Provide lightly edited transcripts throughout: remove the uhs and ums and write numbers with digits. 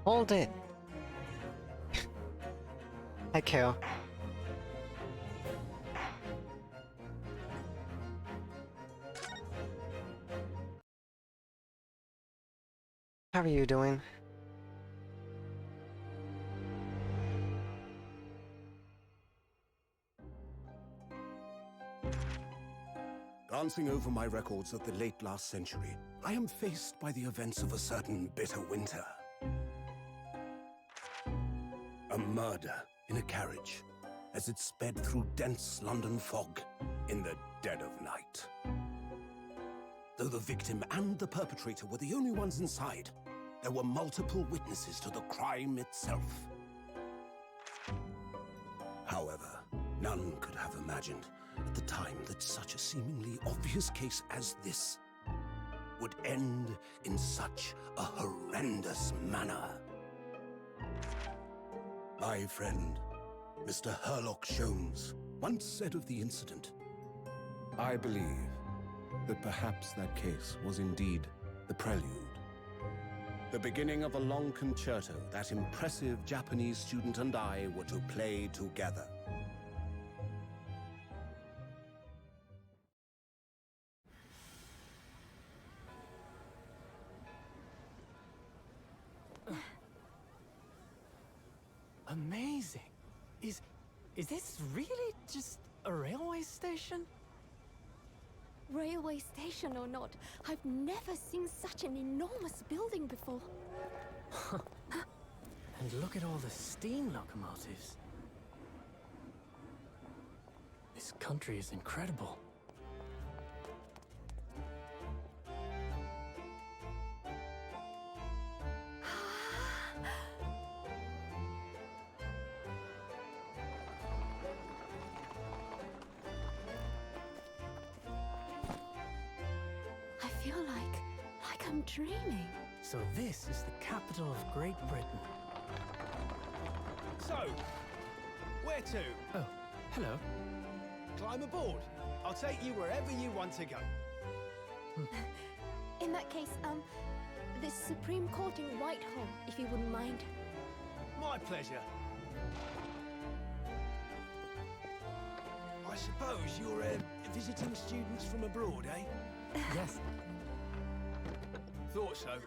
Hold it! Hi, Kale. How are you doing? Glancing over my records of the late last century, I am faced by the events of a certain bitter winter. A murder in a carriage as it sped through dense London fog in the dead of night. Though the victim and the perpetrator were the only ones inside, there were multiple witnesses to the crime itself. However, none could have imagined at the time that such a seemingly obvious case as this would end in such a horrendous manner. My friend, Mr. Herlock Sholmes, once said of the incident, "I believe that perhaps that case was indeed the prelude. The beginning of a long concerto that impressive Japanese student and I were to play together." Amazing. Is this really just a railway station? Railway station or not, I've never seen such an enormous building before. And look at all the steam locomotives. This country is incredible. I feel like I'm dreaming. So this is the capital of Great Britain. So, where to? Oh, hello. Climb aboard. I'll take you wherever you want to go. In that case, the Supreme Court in Whitehall, if you wouldn't mind. My pleasure. I suppose you're visiting students from abroad, eh? Yes. Thought so.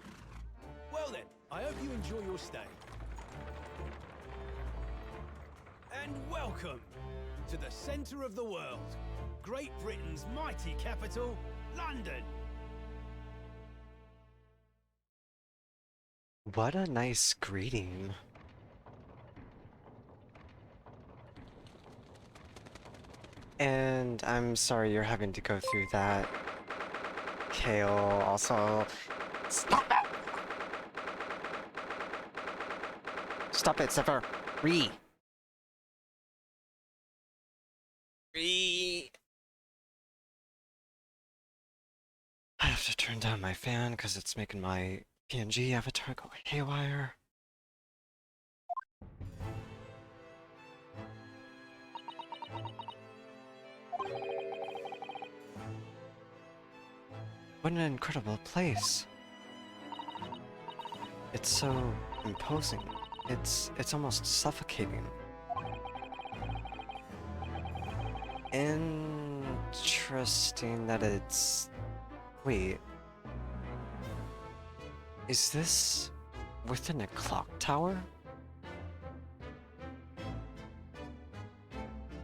Well then, I hope you enjoy your stay. And welcome to the centre of the world, Great Britain's mighty capital, London. What a nice greeting. And I'm sorry you're having to go through that. Kale, also... Stop it! Stop it, Zephyr! Re! I have to turn down my fan because it's making my PNG avatar go haywire. What an incredible place. It's so imposing. It's almost suffocating. Interesting that it's... Wait. Is this within a clock tower?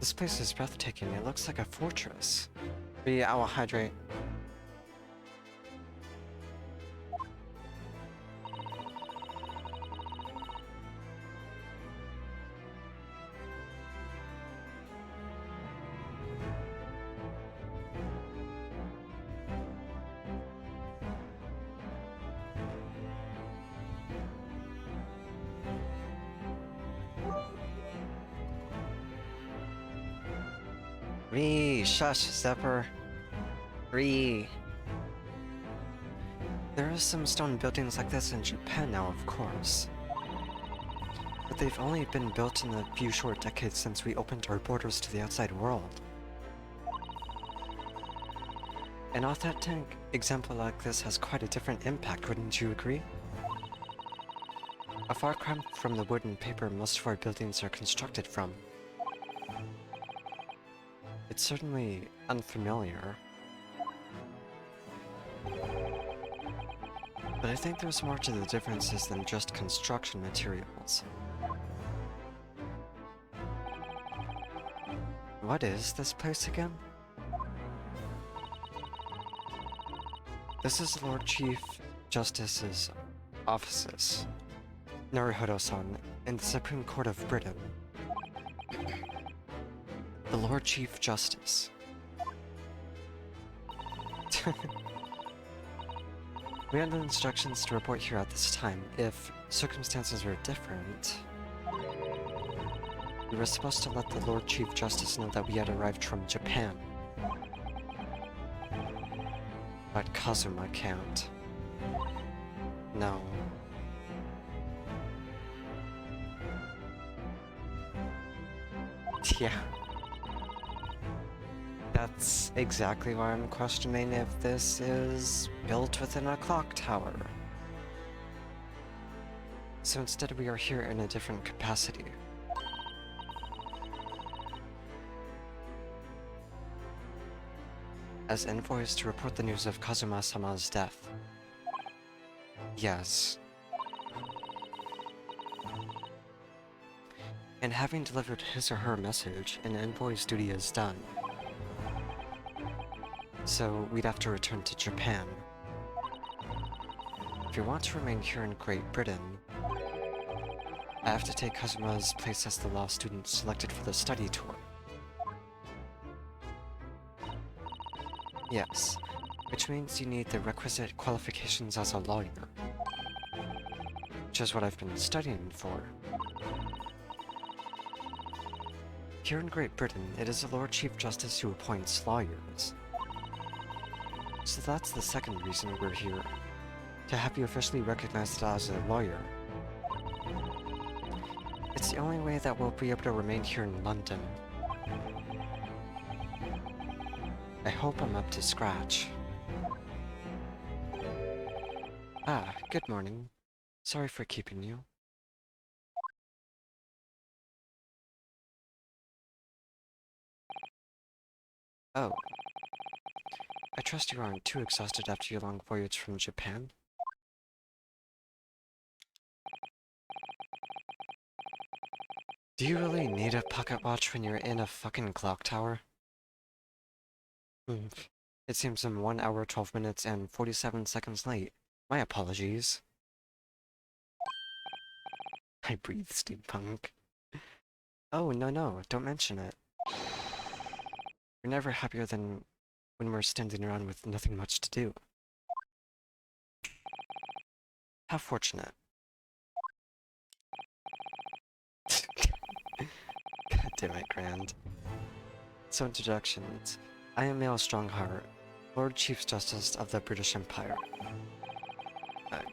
This place is breathtaking. It looks like a fortress. I will hydrate. Shush, Zephyr. There are some stone buildings like this in Japan now, of course. But they've only been built in the few short decades since we opened our borders to the outside world. An authentic example like this has quite a different impact, wouldn't you agree? A far cry from the wood and paper most of our buildings are constructed from. It's certainly unfamiliar. But I think there's more to the differences than just construction materials. What is this place again? This is Lord Chief Justice's offices, Naruhodo-san, in the Supreme Court of Britain. The Lord Chief Justice. We had the instructions to report here at this time. If circumstances were different, we were supposed to let the Lord Chief Justice know that we had arrived from Japan. But Kazuma can't. No. Yeah. That's exactly why I'm questioning if this is built within a clock tower. So instead we are here in a different capacity. As envoys to report the news of Kazuma-sama's death. Yes. And having delivered his or her message, an envoy's duty is done. So we'd have to return to Japan. If you want to remain here in Great Britain, I have to take Kazuma's place as the law student selected for the study tour. Yes, which means you need the requisite qualifications as a lawyer. Which is what I've been studying for. Here in Great Britain, it is the Lord Chief Justice who appoints lawyers. So that's the second reason we're here. To have you officially recognized as a lawyer. It's the only way that we'll be able to remain here in London. I hope I'm up to scratch. Ah, good morning. Sorry for keeping you. Oh. I trust you aren't too exhausted after your long voyage from Japan? Do you really need a pocket watch when you're in a fucking clock tower? It seems I'm 1 hour, 12 minutes, and 47 seconds late. My apologies. I breathe steampunk. Oh, no, don't mention it. We're never happier than when we're standing around with nothing much to do. How fortunate. God damn it, Grand. So introductions. I am Male Strongheart, Lord Chief Justice of the British Empire. Ugh.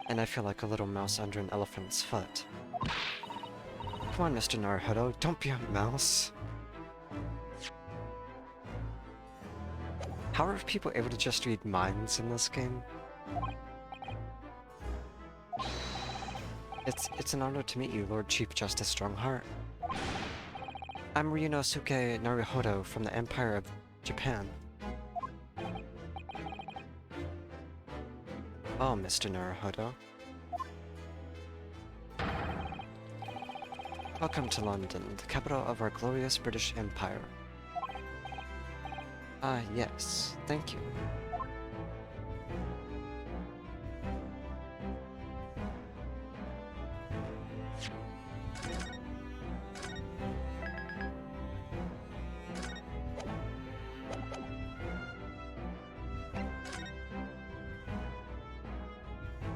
And I feel like a little mouse under an elephant's foot. Come on, Mr. Naruhodo, don't be a mouse. How are people able to just read minds in this game? It's an honor to meet you, Lord Chief Justice Strongheart. I'm Ryunosuke Naruhodo from the Empire of Japan. Oh, Mr. Naruhodo. Welcome to London, the capital of our glorious British Empire. Ah, yes, thank you.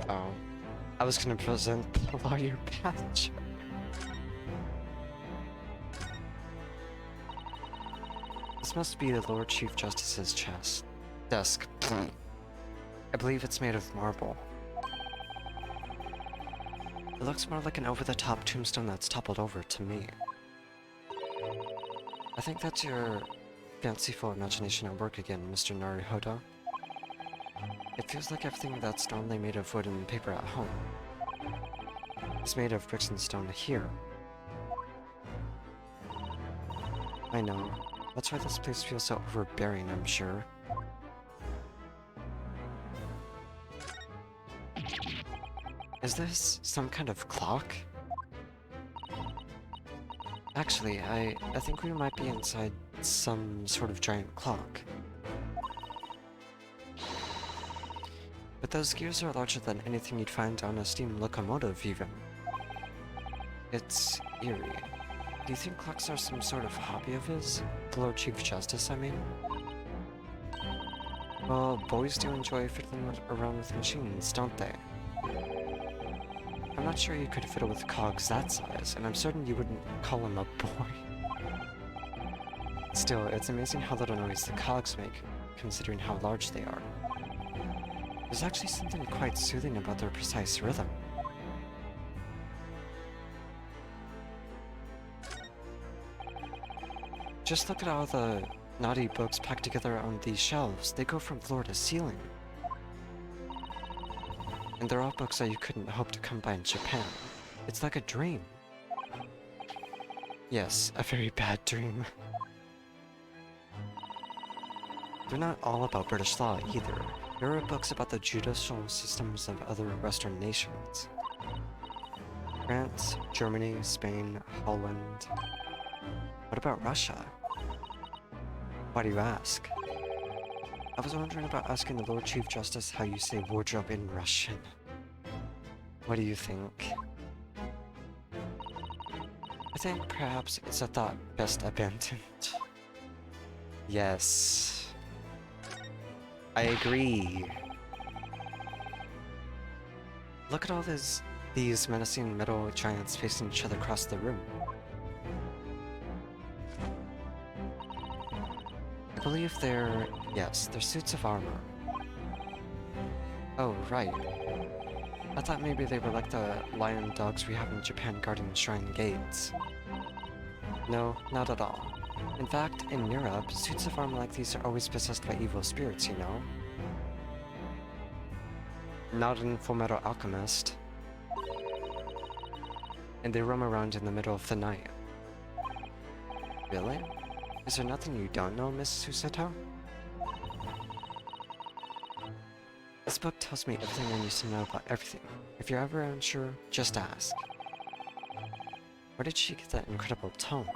Oh, I was gonna present the lawyer badge. This must be the Lord Chief Justice's desk. I believe it's made of marble. It looks more like an over-the-top tombstone that's toppled over to me. I think that's your fanciful imagination at work again, Mr. Naruhodo. It feels like everything that's normally made of wood and paper at home. is made of bricks and stone here. I know. That's why this place feels so overbearing, I'm sure. Is this some kind of clock? Actually, I think we might be inside some sort of giant clock. But those gears are larger than anything you'd find on a steam locomotive, even. It's eerie. Do you think clocks are some sort of hobby of his? The Lord Chief Justice, I mean? Well, boys do enjoy fiddling around with machines, don't they? I'm not sure you could fiddle with cogs that size, and I'm certain you wouldn't call him a boy. Still, it's amazing how little noise the cogs make, considering how large they are. There's actually something quite soothing about their precise rhythm. Just look at all the naughty books packed together on these shelves. They go from floor to ceiling. And they're all books that you couldn't hope to come by in Japan. It's like a dream. Yes, a very bad dream. They're not all about British law either. There are books about the judicial systems of other Western nations. France, Germany, Spain, Holland. What about Russia? Why do you ask? I was wondering about asking the Lord Chief Justice how you say wardrobe in Russian. What do you think? I think perhaps it's a thought best abandoned. Yes. I agree. Look at all these menacing metal giants facing each other across the room. I believe they're suits of armor. Oh, right. I thought maybe they were like the lion dogs we have in Japan guarding shrine gates. No, not at all. In fact, in Europe, suits of armor like these are always possessed by evil spirits, you know? Not in Fullmetal Alchemist. And they roam around in the middle of the night. Really? Is there nothing you don't know, Miss Susato? This book tells me everything I need to know about everything. If you're ever unsure, just ask. Where did she get that incredible tone?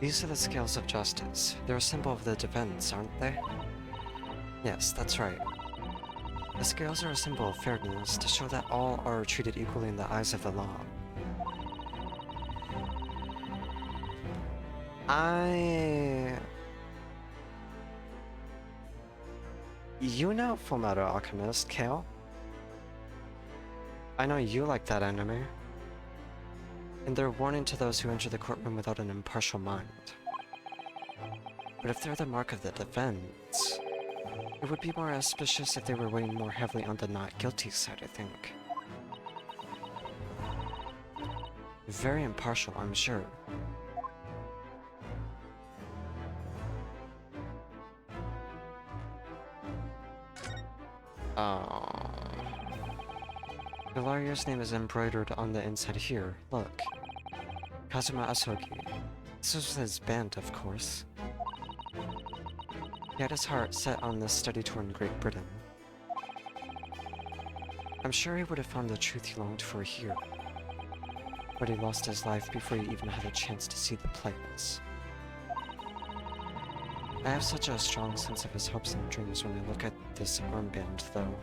These are the scales of justice. They're a symbol of the defense, aren't they? Yes, that's right. The scales are a symbol of fairness to show that all are treated equally in the eyes of the law. You know Fullmetal Alchemist, Kale? I know you like that anime. And they're a warning to those who enter the courtroom without an impartial mind. But if they're the mark of the defense, it would be more auspicious if they were weighing more heavily on the not guilty side, I think. Very impartial, I'm sure. Oh. The lawyer's name is embroidered on the inside here. Look. Kazuma Asogi. This was his band, of course. He had his heart set on this study tour in Great Britain. I'm sure he would have found the truth he longed for here. But he lost his life before he even had a chance to see the plates. I have such a strong sense of his hopes and dreams when I look at this armband, though.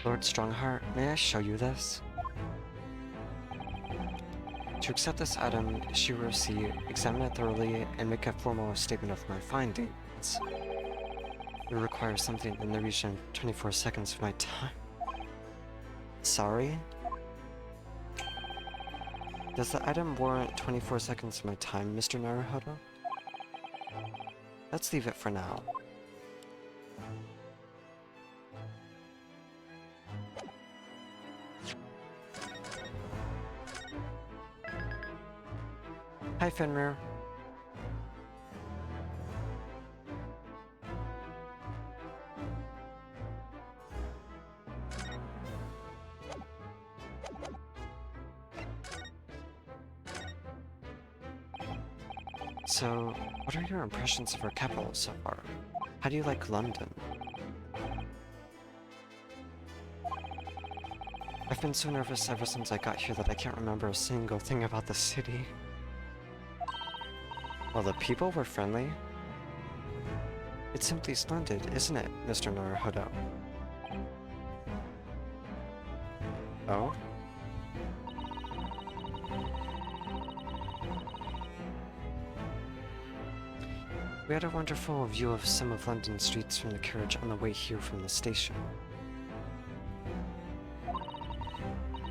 Lord Strongheart, may I show you this? To accept this item, issue a receipt, examine it thoroughly, and make a formal statement of my findings. It requires something in the region of 24 seconds of my time. Sorry? Does the item warrant 24 seconds of my time, Mr. Naruhodo? Let's leave it for now. Hi, Fenrir. So, what are your impressions of our capital so far? How do you like London? I've been so nervous ever since I got here that I can't remember a single thing about the city. Well, the people were friendly. It's simply splendid, isn't it, Mr. Naruhodo? Oh? We had a wonderful view of some of London's streets from the carriage on the way here from the station.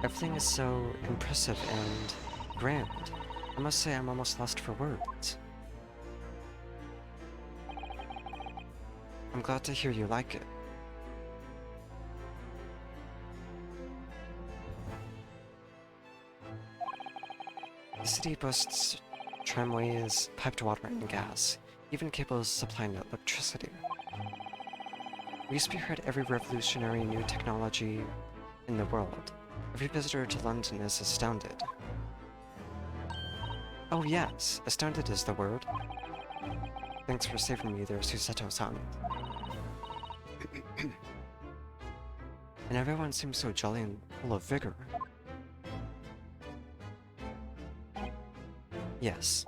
Everything is so impressive and grand. I must say I'm almost lost for words. I'm glad to hear you like it. The city boasts tramways, piped water and gas, even cables supplying electricity. We spearhead every revolutionary new technology in the world. Every visitor to London is astounded. Oh yes, astounded is the word. Thanks for saving me there, Susato-san. And everyone seems so jolly and full of vigor. Yes.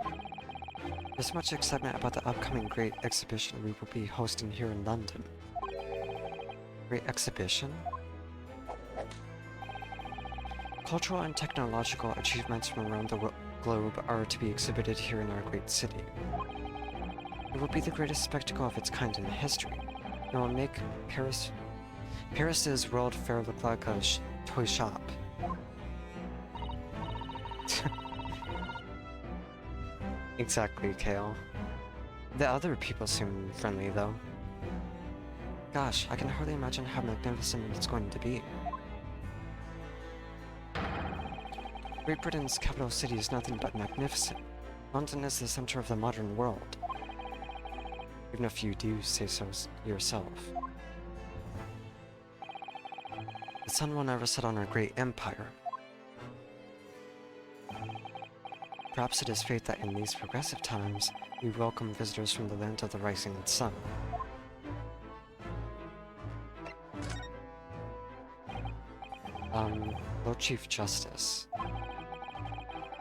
There's much excitement about the upcoming Great Exhibition we will be hosting here in London. Great Exhibition? Cultural and technological achievements from around the globe are to be exhibited here in our great city. It will be the greatest spectacle of its kind in history. It will make Paris's World Fair look like a toy shop. Exactly, Kale. The other people seem friendly, though. Gosh, I can hardly imagine how magnificent it's going to be. Great Britain's capital city is nothing but magnificent. London is the center of the modern world. Even if you do say so yourself. The sun will never set on our great empire. Perhaps it is fate that in these progressive times, we welcome visitors from the land of the rising sun. Lord Chief Justice.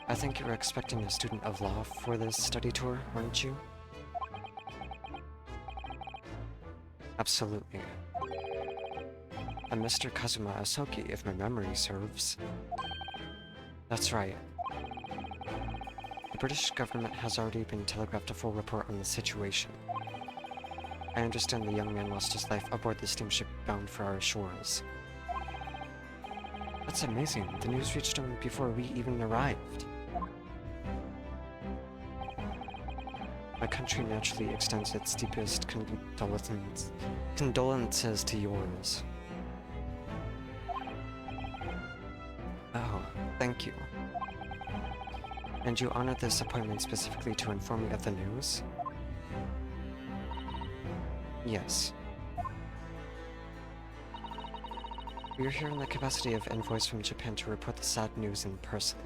I think you were expecting a student of law for this study tour, weren't you? Absolutely. I'm Mr. Kazuma Asoki, if my memory serves. That's right. The British government has already been telegraphed a full report on the situation. I understand the young man lost his life aboard the steamship bound for our shores. That's amazing. The news reached him before we even arrived. My country naturally extends its deepest condolences to yours. Oh, thank you. And you honored this appointment specifically to inform me of the news? Yes. We are here in the capacity of envoys from Japan to report the sad news in person.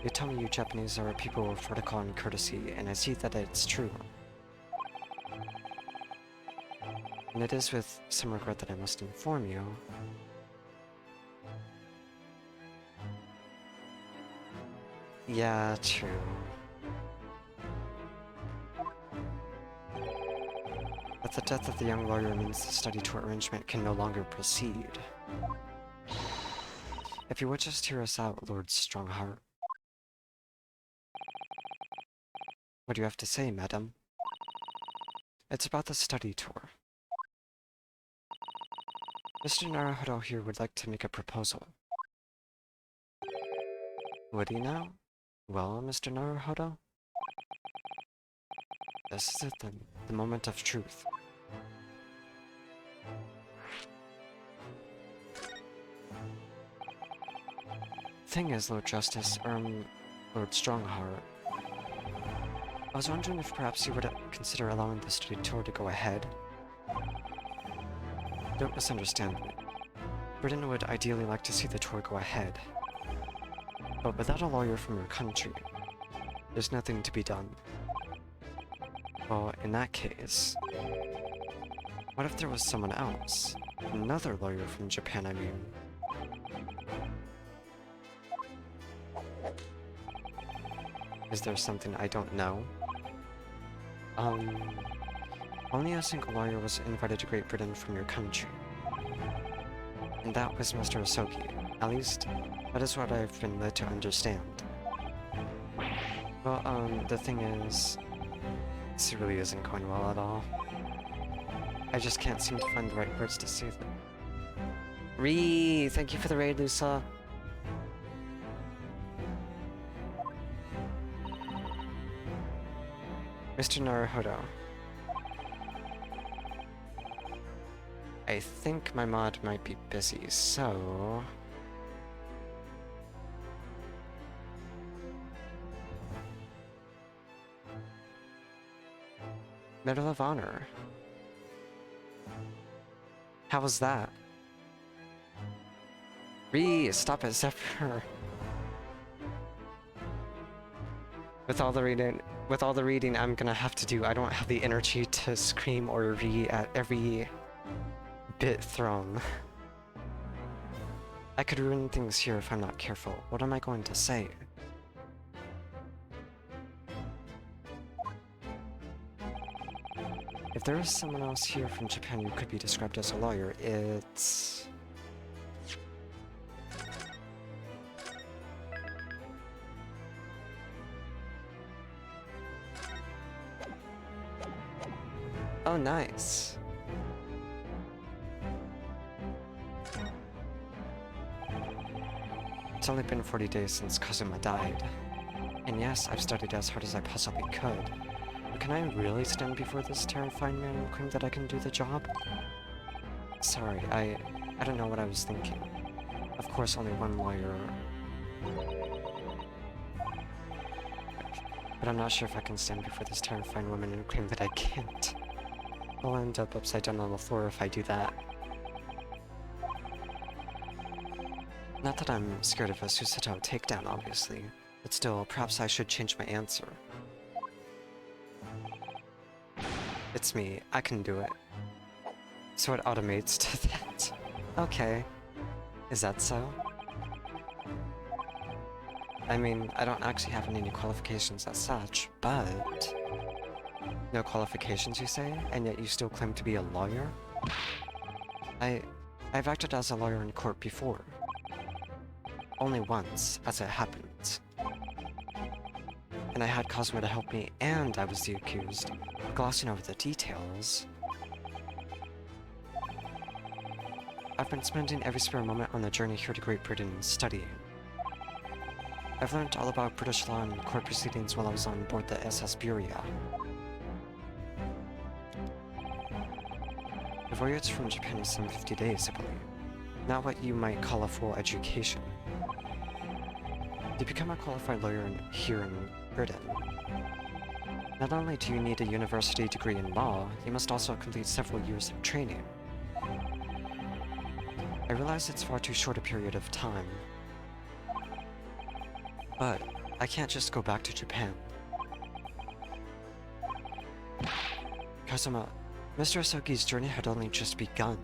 You tell me you Japanese are a people of protocol and courtesy, and I see that it's true. And it is with some regret that I must inform you. Yeah, true. But the death of the young lawyer means the study tour arrangement can no longer proceed. If you would just hear us out, Lord Strongheart. What do you have to say, madam? It's about the study tour. Mr. Naruhodo here would like to make a proposal. Would he now? Well, Mr. Naruhodo? This is it then, the moment of truth. Thing is, Lord Justice, Lord Strongheart, I was wondering if perhaps you would consider allowing the study tour to go ahead. Don't misunderstand me. Britain would ideally like to see the tour go ahead. But without a lawyer from your country, there's nothing to be done. Well, in that case, what if there was someone else? Another lawyer from Japan, I mean. Is there something I don't know? Only a single lawyer was invited to Great Britain from your country. And that was Mr. Asogi. At least, that is what I've been led to understand. Well, the thing is, this really isn't going well at all. I just can't seem to find the right words to say them. Thank you for the raid, Lusa. Mr. Naruhodo. I think my mod might be busy, so... Medal of Honor. How was that? Stop it, Zephyr. With all the reading I'm gonna have to do, I don't have the energy to scream or at every bit thrown. I could ruin things here if I'm not careful. What am I going to say? If there is someone else here from Japan who could be described as a lawyer, it's... Oh, nice. It's only been 40 days since Kazuma died. And yes, I've studied as hard as I possibly could. But can I really stand before this terrifying man and claim that I can do the job? Sorry, I don't know what I was thinking. Of course, only one lawyer... But I'm not sure if I can stand before this terrifying woman and claim that I can't. I'll end up upside down on the floor if I do that. Not that I'm scared of a Susato takedown, obviously, but still, perhaps I should change my answer. It's me, I can do it. So it automates to that. Okay. Is that so? I mean, I don't actually have any qualifications as such, but... No qualifications, you say? And yet you still claim to be a lawyer? I've acted as a lawyer in court before. Only once, as it happens. And I had Cosmo to help me, and I was the accused. Glossing over the details... I've been spending every spare moment on the journey here to Great Britain studying. I've learned all about British law and court proceedings while I was on board the SS Buria. The voyage from Japan is some 50 days, I believe. Not what you might call a full education. To become a qualified lawyer here in Britain, not only do you need a university degree in law, you must also complete several years of training. I realize it's far too short a period of time, but I can't just go back to Japan. Kazuma, Mr. Asogi's journey had only just begun.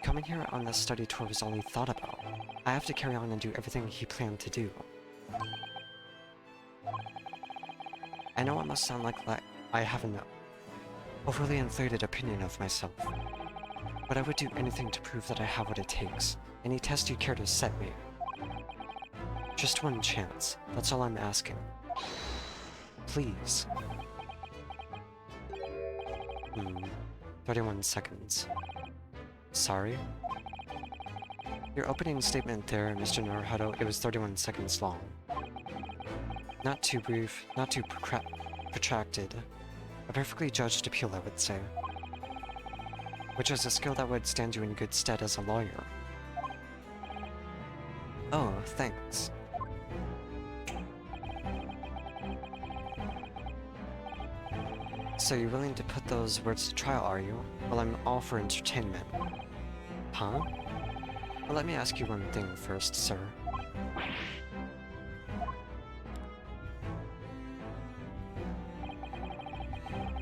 Coming here on this study tour was all he thought about. I have to carry on and do everything he planned to do. I know it must sound like I have overly inflated opinion of myself. But I would do anything to prove that I have what it takes. Any test you care to set me. Just one chance. That's all I'm asking. Please. 31 seconds. Sorry? Your opening statement there, Mr. Naruhodo, it was 31 seconds long. Not too brief, not too protracted. A perfectly judged appeal, I would say. Which is a skill that would stand you in good stead as a lawyer. Oh, thanks. So you're willing to put those words to trial, are you? Well, I'm all for entertainment. Huh? Well, let me ask you one thing first, sir.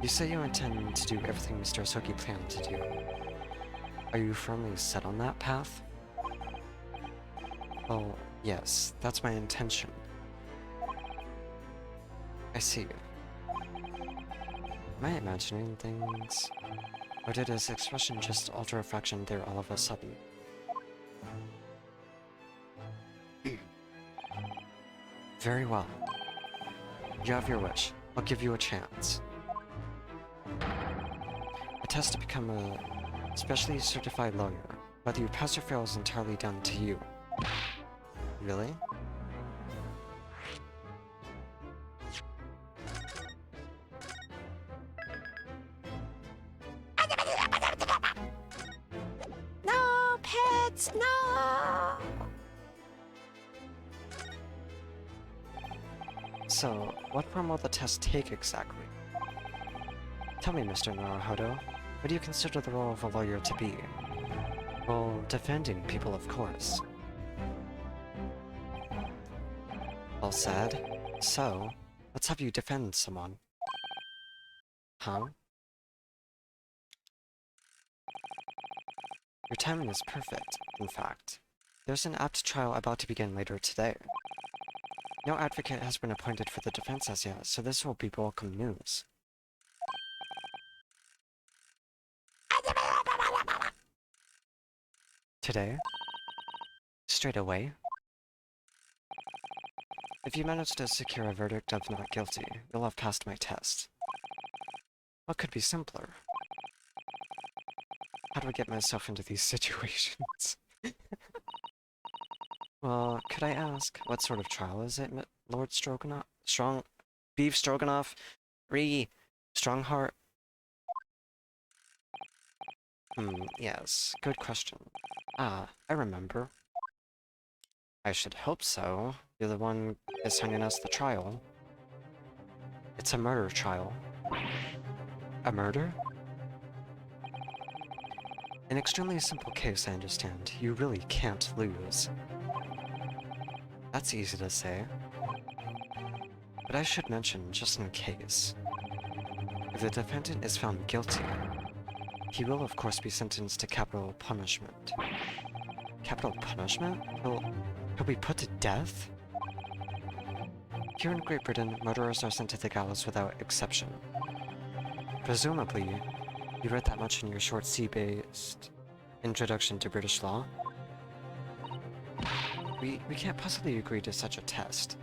You say you intend to do everything Mr. Asogi planned to do. Are you firmly set on that path? Well, yes, that's my intention. I see. Am I imagining things? Or did his expression just alter a fraction there all of a sudden? Very well. You have your wish. I'll give you a chance. A test to become a specially certified lawyer. Whether you pass or fail is entirely down to you. Really? No, pets, no! So, what form will the test take exactly? Tell me, Mr. Naruhodo, what do you consider the role of a lawyer to be? Well, defending people, of course. All said. So, let's have you defend someone. Huh? Your timing is perfect, in fact. There's an apt trial about to begin later today. No advocate has been appointed for the defense as yet, so this will be welcome news. Today? Straight away? If you manage to secure a verdict of not guilty, you'll have passed my test. What could be simpler? How do I get myself into these situations? Well, could I ask, what sort of trial is it, Lord Stroganoff? Beef Stroganoff? Strongheart? Yes, good question. Ah, I remember. I should hope so. You're the one assigning us the trial. It's a murder trial. A murder? An extremely simple case, I understand. You really can't lose. That's easy to say. But I should mention, just in case, if the defendant is found guilty, he will of course be sentenced to capital punishment. Capital punishment? He'll be put to death? Here in Great Britain, murderers are sent to the gallows without exception. Presumably, you read that much in your short C-based Introduction to British Law? We can't possibly agree to such a test.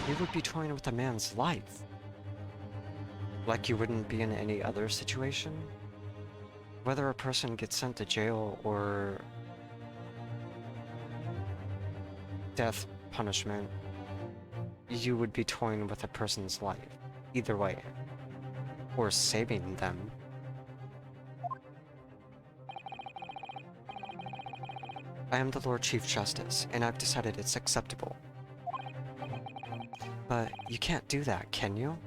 We would be toying with a man's life. Like you wouldn't be in any other situation? Whether a person gets sent to jail or death punishment, you would be toying with a person's life. Either way. Or saving them. I am the Lord Chief Justice, and I've decided it's acceptable. But you can't do that, can you?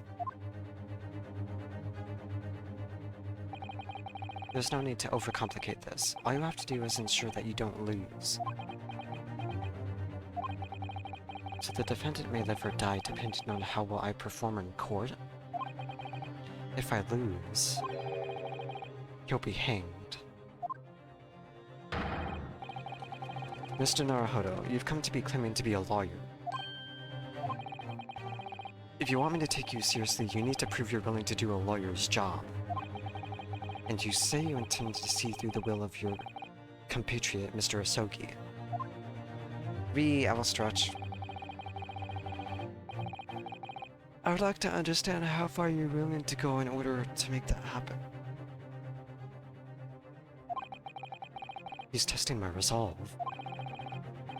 There's no need to overcomplicate this. All you have to do is ensure that you don't lose. So the defendant may live or die depending on how well I perform in court. If I lose, he'll be hanged. Mr. Naruhodo, you've come to be claiming to be a lawyer. If you want me to take you seriously, you need to prove you're willing to do a lawyer's job. And you say you intend to see through the will of your compatriot, Mr. Asogi. I will stretch. I would like to understand how far you're willing to go in order to make that happen. He's testing my resolve.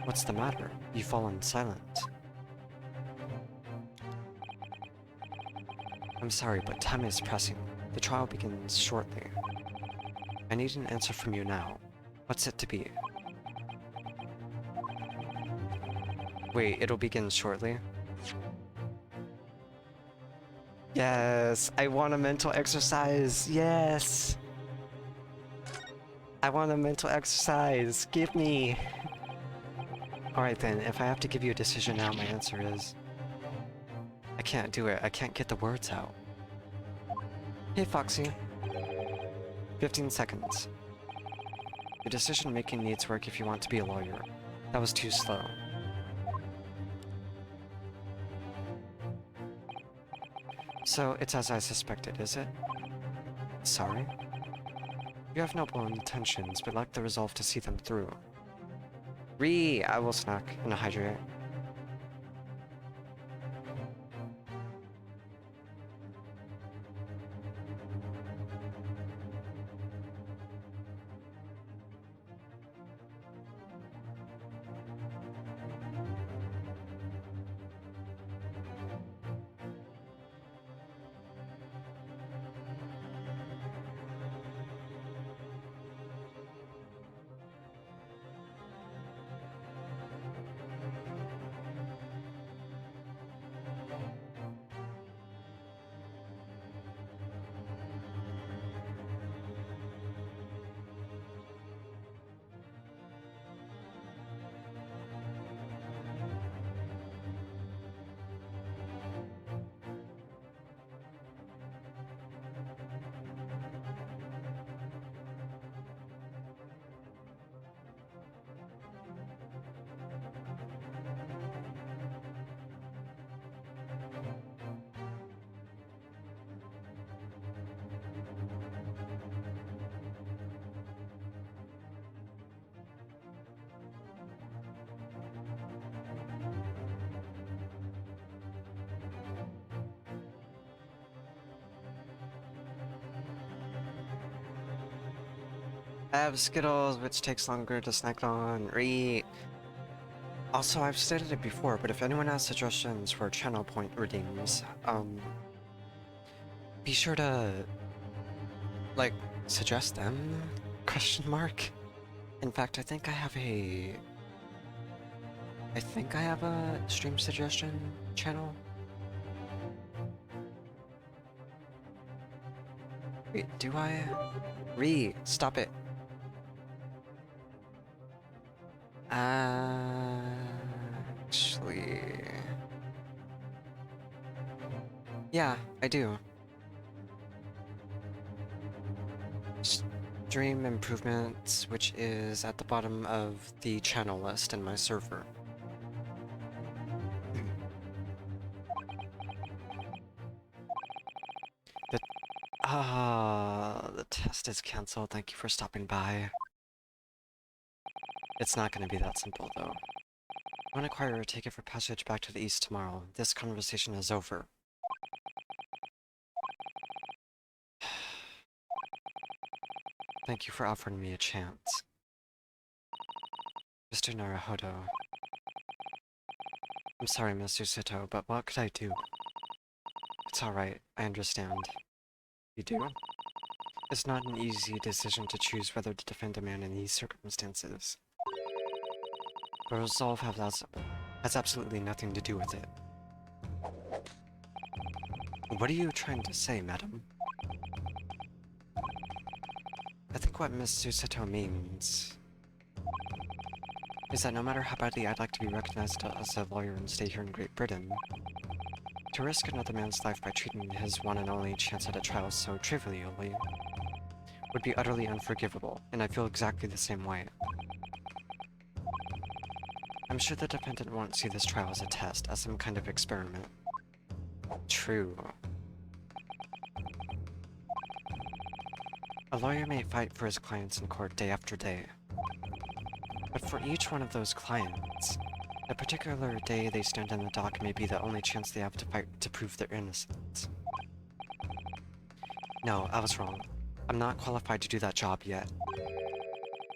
What's the matter? You've fallen silent. I'm sorry, but time is pressing. The trial begins shortly. I need an answer from you now. What's it to be? Wait, it'll begin shortly? Yes! I want a mental exercise! Yes! I want a mental exercise! Give me! Alright then, if I have to give you a decision now, my answer is... I can't do it. I can't get the words out. Hey, Foxy. 15 seconds. Your decision-making needs work if you want to be a lawyer. That was too slow. So, it's as I suspected, is it? Sorry? You have noble intentions, but lack the resolve to see them through. I will snack and hydrate. I have Skittles, which takes longer to snack on. Also, I've stated it before, but if anyone has suggestions for channel point redeems, be sure to, like, suggest them? Question mark? In fact, I think I have a stream suggestion channel. Wait, do I? Stop it. Actually... yeah, I do. Stream improvements, which is at the bottom of the channel list in my server. The test is cancelled. Thank you for stopping by. It's not gonna be that simple, though. One acquirer, take it for passage back to the east tomorrow. This conversation is over. Thank you for offering me a chance. Mr. Naruhodo. I'm sorry, Mr. Sito, but what could I do? It's alright, I understand. You do? It's not an easy decision to choose whether to defend a man in these circumstances. But resolve has absolutely nothing to do with it. What are you trying to say, madam? I think what Miss Susato means is that no matter how badly I'd like to be recognized as a lawyer and stay here in Great Britain, to risk another man's life by treating his one and only chance at a trial so trivially would be utterly unforgivable, and I feel exactly the same way. I'm sure the defendant won't see this trial as a test, as some kind of experiment. True. A lawyer may fight for his clients in court day after day. But for each one of those clients, a particular day they stand in the dock may be the only chance they have to fight to prove their innocence. No, I was wrong. I'm not qualified to do that job yet.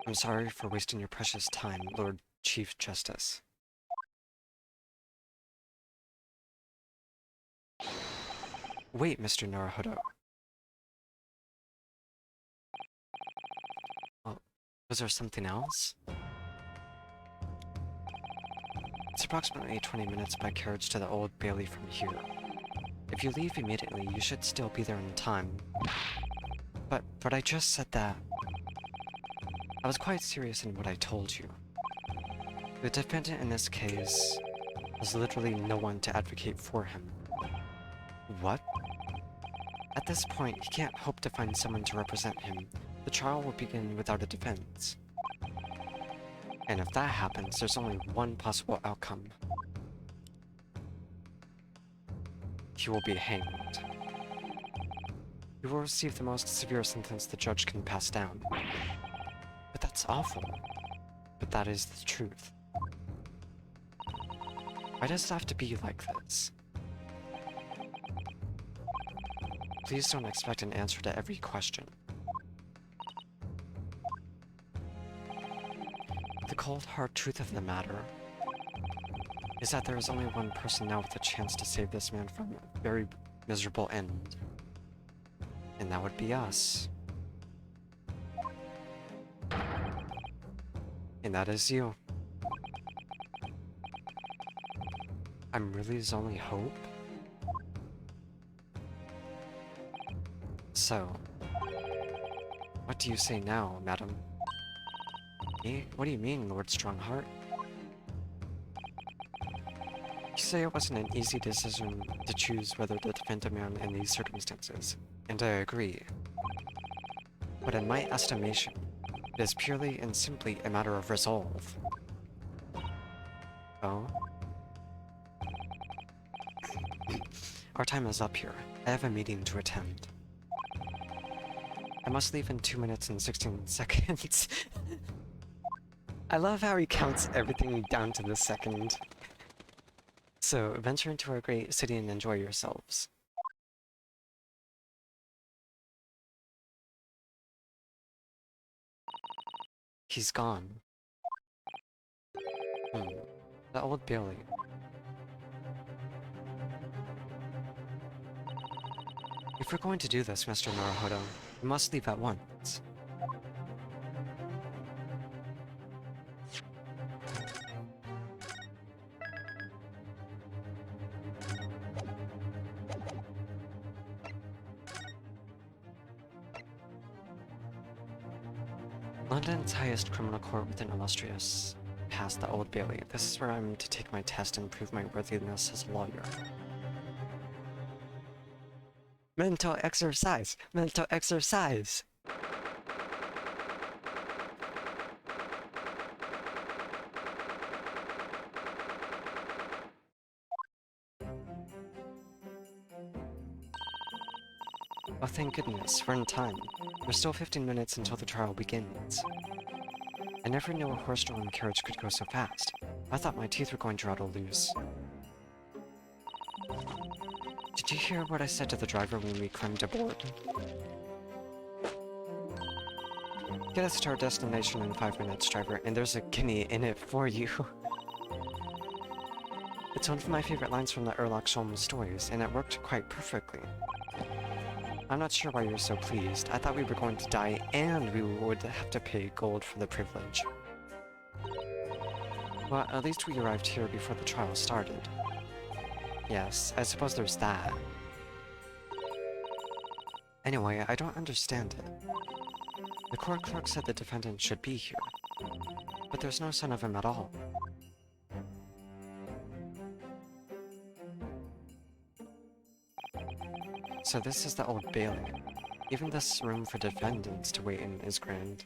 I'm sorry for wasting your precious time, Lord Chief Justice. Wait, Mr. Naruhodo. Oh, was there something else? It's approximately 20 minutes by carriage to the Old Bailey from here. If you leave immediately, you should still be there in time. But I just said that. I was quite serious in what I told you. The defendant in this case has literally no one to advocate for him. What? At this point, he can't hope to find someone to represent him. The trial will begin without a defense. And if that happens, there's only one possible outcome. He will be hanged. He will receive the most severe sentence the judge can pass down. But that's awful. But that is the truth. Why does it have to be like this? Please don't expect an answer to every question. The cold, hard truth of the matter is that there is only one person now with a chance to save this man from a very miserable end. And that would be us. And that is you. I'm really his only hope? So, what do you say now, madam? Eh? What do you mean, Lord Strongheart? You say it wasn't an easy decision to choose whether to defend a man in these circumstances, and I agree. But in my estimation, it is purely and simply a matter of resolve. Oh? Our time is up here. I have a meeting to attend. I must leave in 2 minutes and 16 seconds. I love how he counts everything down to the second. So, venture into our great city and enjoy yourselves. He's gone. The Old Bailey. If we're going to do this, Mr. Naruhodo, we must leave at once. London's highest criminal court with an illustrious past, the Old Bailey. This is where I'm to take my test and prove my worthiness as a lawyer. Mental exercise! Mental exercise! Oh, thank goodness, we're in time. There's still 15 minutes until the trial begins. I never knew a horse-drawn carriage could go so fast. I thought my teeth were going to rattle loose. Did you hear what I said to the driver when we climbed aboard? Get us to our destination in 5 minutes, driver, and there's a guinea in it for you. It's one of my favorite lines from the Sherlock Holmes stories, and it worked quite perfectly. I'm not sure why you're so pleased. I thought we were going to die, and we would have to pay gold for the privilege. Well, at least we arrived here before the trial started. Yes, I suppose there's that. Anyway, I don't understand it. The court clerk said the defendant should be here, but there's no sign of him at all. So this is the Old Bailey. Even this room for defendants to wait in is grand.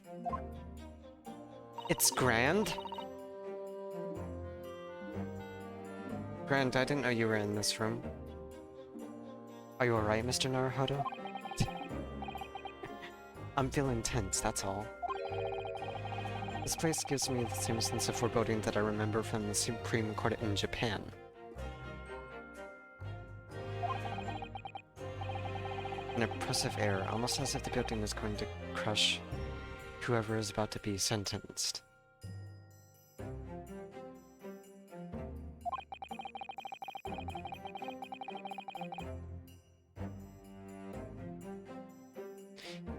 It's grand? Grand, I didn't know you were in this room. Are you alright, Mr. Naruhodo? I'm feeling tense, that's all. This place gives me the same sense of foreboding that I remember from the Supreme Court in Japan. An oppressive air, almost as if the building is going to crush whoever is about to be sentenced.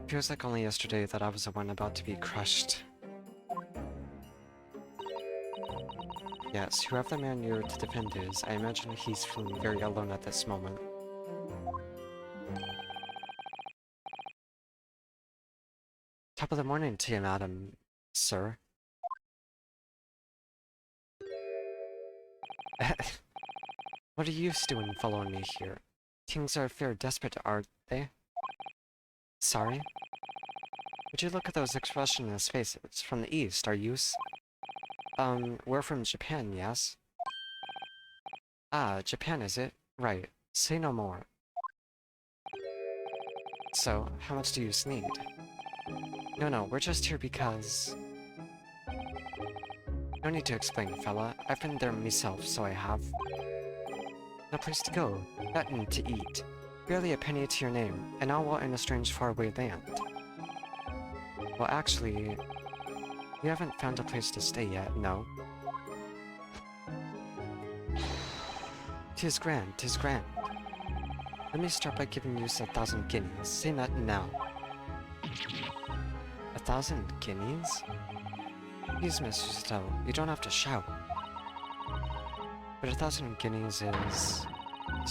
Feels like only yesterday that I was the one about to be crushed. Yes, whoever the man you're to defend is, I imagine he's feeling very alone at this moment. Top of the morning to you, madam, sir. What are you doing following me here? Things are fair desperate, aren't they? Sorry? Would you look at those expressionless faces? From the east, are you we're from Japan, yes? Ah, Japan is it? Right. Say no more. So, how much do you need? No, we're just here because... No need to explain, fella. I've been there myself, so I have. No place to go, nothing to eat. Barely a penny to your name, and all while in a strange faraway land. Well, actually, we haven't found a place to stay yet, no? 'Tis grand, 'tis grand. Let me start by giving you 1,000 guineas. Say nothing now. 1,000 guineas? Please, Miss Susato, you don't have to shout. But 1,000 guineas is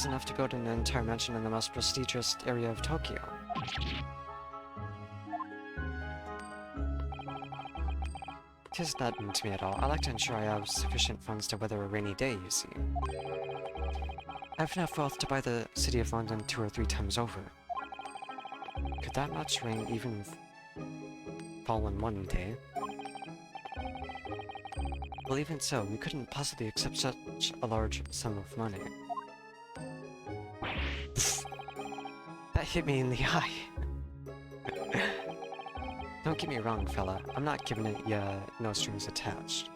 enough to build an entire mansion in the most prestigious area of Tokyo. Tis nothing to me at all. I like to ensure I have sufficient funds to weather a rainy day, you see. I have enough wealth to buy the city of London 2 or 3 times over. Could that much rain even fall in one day? Well, even so, we couldn't possibly accept such a large sum of money. That hit me in the eye. Don't get me wrong, fella. I'm not giving it ya no strings attached.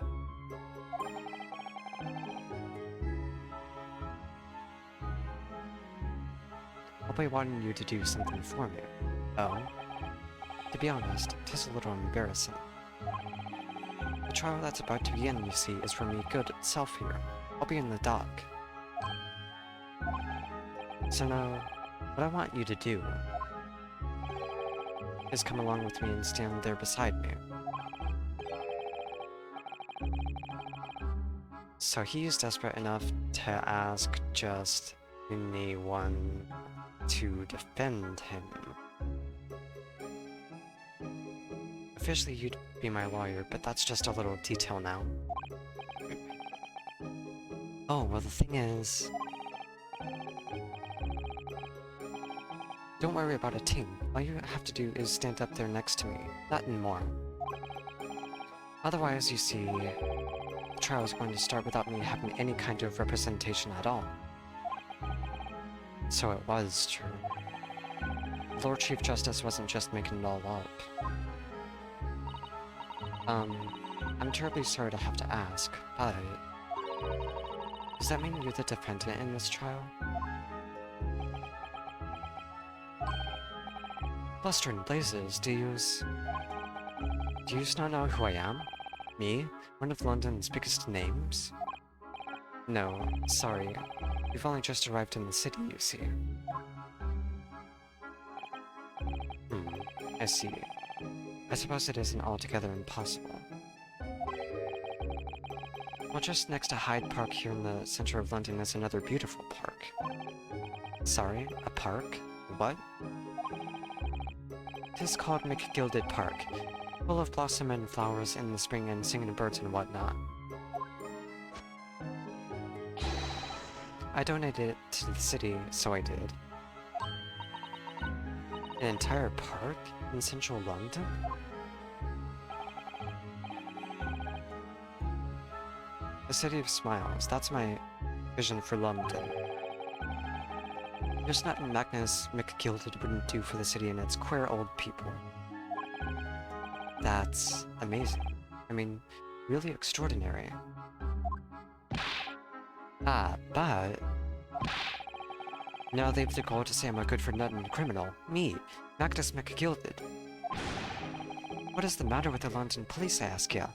I'll be wanting you to do something for me. Oh? To be honest, 'tis a little embarrassing. The trial that's about to begin, you see, is for me good self here. I'll be in the dock. So now, what I want you to do is come along with me and stand there beside me. So he's desperate enough to ask just anyone to defend him. Officially, you'd be my lawyer, but that's just a little detail now. Oh, well, the thing is... Don't worry about a thing. All you have to do is stand up there next to me. Nothing more. Otherwise, you see, the trial is going to start without me having any kind of representation at all. So it was true. The Lord Chief Justice wasn't just making it all up. I'm terribly sorry to have to ask, but... Does that mean you're the defendant in this trial? Buster and Blazes, do yous not know who I am? Me? One of London's biggest names? No, sorry. We've only just arrived in the city, you see. I see. I suppose it isn't altogether impossible. Well, just next to Hyde Park here in the center of London is another beautiful park. Sorry, a park? What? It is called McGilded Park, full of blossom and flowers in the spring and singing birds and whatnot. I donated it to the city, so I did. An entire park in central London? The City of Smiles, that's my vision for London. There's nothing Magnus McGilded wouldn't do for the city and its queer old people. That's amazing. I mean, really extraordinary. Ah, but... now they've the goal to say I'm a good-for-nothing criminal. Me, Magnus McGilded. What is the matter with the London police, I ask ya?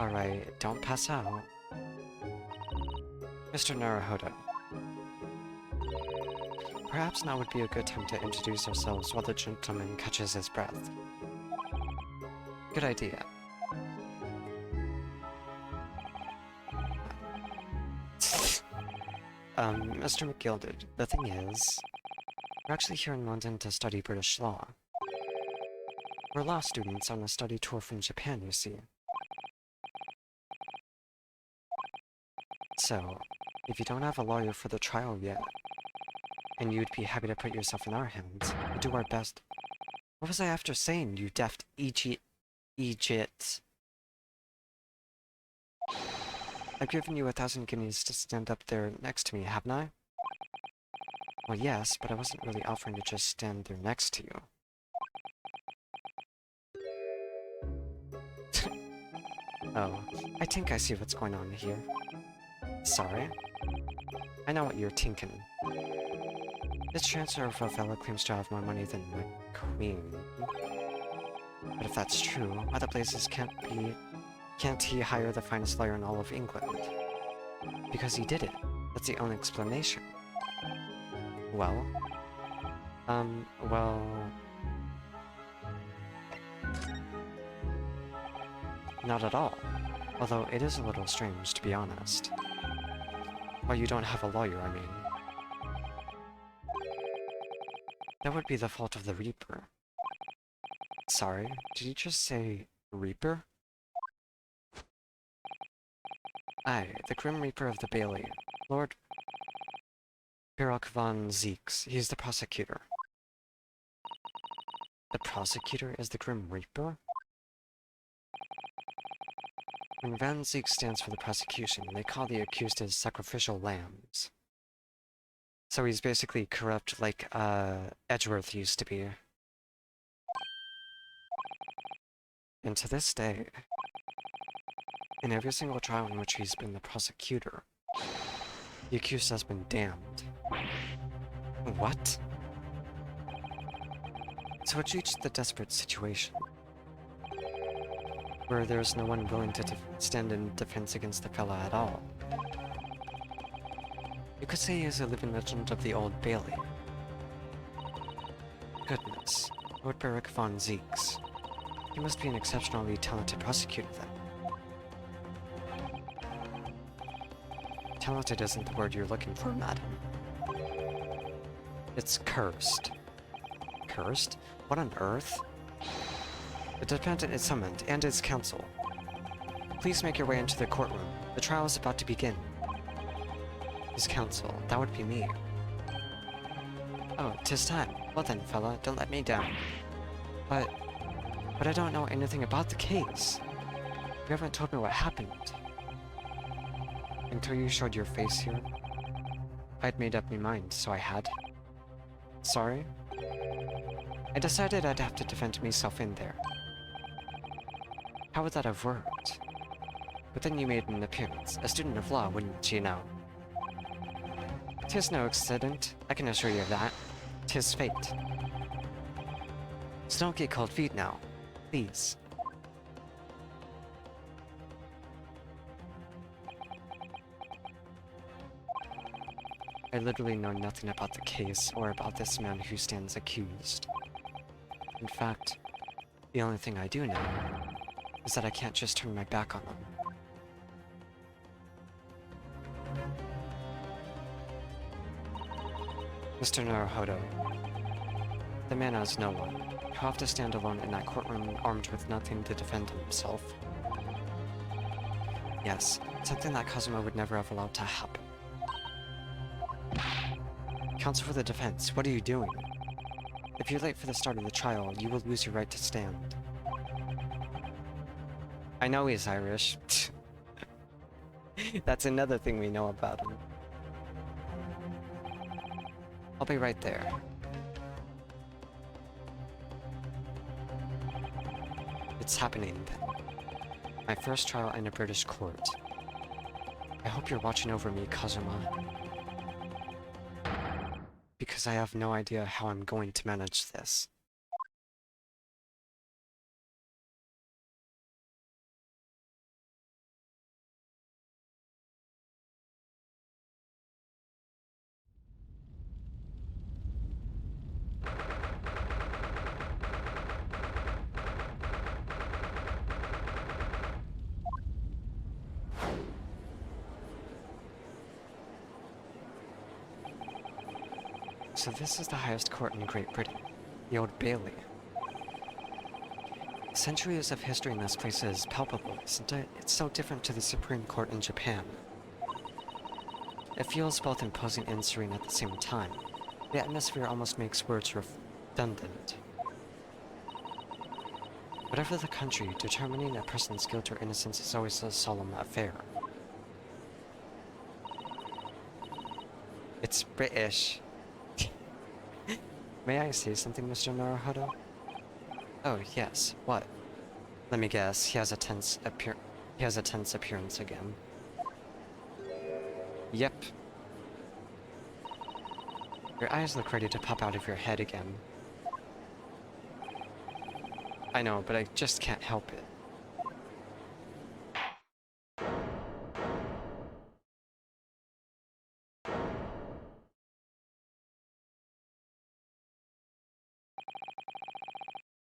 Alright, don't pass out. Mr. Naruhodo. Perhaps now would be a good time to introduce ourselves while the gentleman catches his breath. Good idea. Mr. McGilded, the thing is, we're actually here in London to study British law. We're law students on a study tour from Japan, you see. So, if you don't have a lawyer for the trial yet, and you'd be happy to put yourself in our hands, we'll do our best. What was I after saying, you deft Egypt? I've given you 1,000 guineas to stand up there next to me, haven't I? Well, yes, but I wasn't really offering to just stand there next to you. Oh, I think I see what's going on here. Sorry? I know what you're tinking. This transfer of a fellow claims to have more money than my queen. But if that's true, why the blazes can't he hire the finest lawyer in all of England? Because he did it. That's the only explanation. Well... well... not at all. Although it is a little strange, to be honest. Well, you don't have a lawyer, I mean. That would be the fault of the Reaper. Sorry, did you just say Reaper? Aye, the Grim Reaper of the Bailey, Lord Birok von Zeeks. He's the prosecutor. The prosecutor is the Grim Reaper? When Van Zeek stands for the prosecution, they call the accused as sacrificial lambs. So he's basically corrupt like, Edgeworth used to be. And to this day, in every single trial in which he's been the prosecutor, the accused has been damned. What? So it's reached the desperate situation, where there's no one willing to stand in defense against the fella at all. You could say he is a living legend of the Old Bailey. Goodness, Lord Birok von Zeeks. He must be an exceptionally talented prosecutor, then. Talented isn't the word you're looking for, madam. It's cursed. Cursed? What on earth? The defendant is summoned, and his counsel. Please make your way into the courtroom. The trial is about to begin. His counsel, that would be me. Oh, 'tis time. Well then, fella, don't let me down. But I don't know anything about the case. You haven't told me what happened. Until you showed your face here. I'd made up my mind, so I had. Sorry? I decided I'd have to defend myself in there. How would that have worked? But then you made an appearance, a student of law, wouldn't you know? 'Tis no accident, I can assure you of that. 'Tis fate. So don't get cold feet now, please. I literally know nothing about the case or about this man who stands accused. In fact, the only thing I do know is that I can't just turn my back on them. Mr. Naruhodo, the man has no one. He'll have to stand alone in that courtroom armed with nothing to defend himself. Yes, something that Kazuma would never have allowed to happen. Counsel for the defense, what are you doing? If you're late for the start of the trial, you will lose your right to stand. I know he's Irish. That's another thing we know about him. I'll be right there. It's happening then. My first trial in a British court. I hope you're watching over me, Kazuma. Because I have no idea how I'm going to manage this. So this is the highest court in Great Britain, the Old Bailey. Centuries of history in this place is palpable, isn't it? It's so different to the Supreme Court in Japan. It feels both imposing and serene at the same time. The atmosphere almost makes words redundant. Whatever the country, determining a person's guilt or innocence is always a solemn affair. It's British. May I say something, Mr. Naruhodo? Oh, yes. What? Let me guess. He has a tense appearance again. Yep. Your eyes look ready to pop out of your head again. I know, but I just can't help it.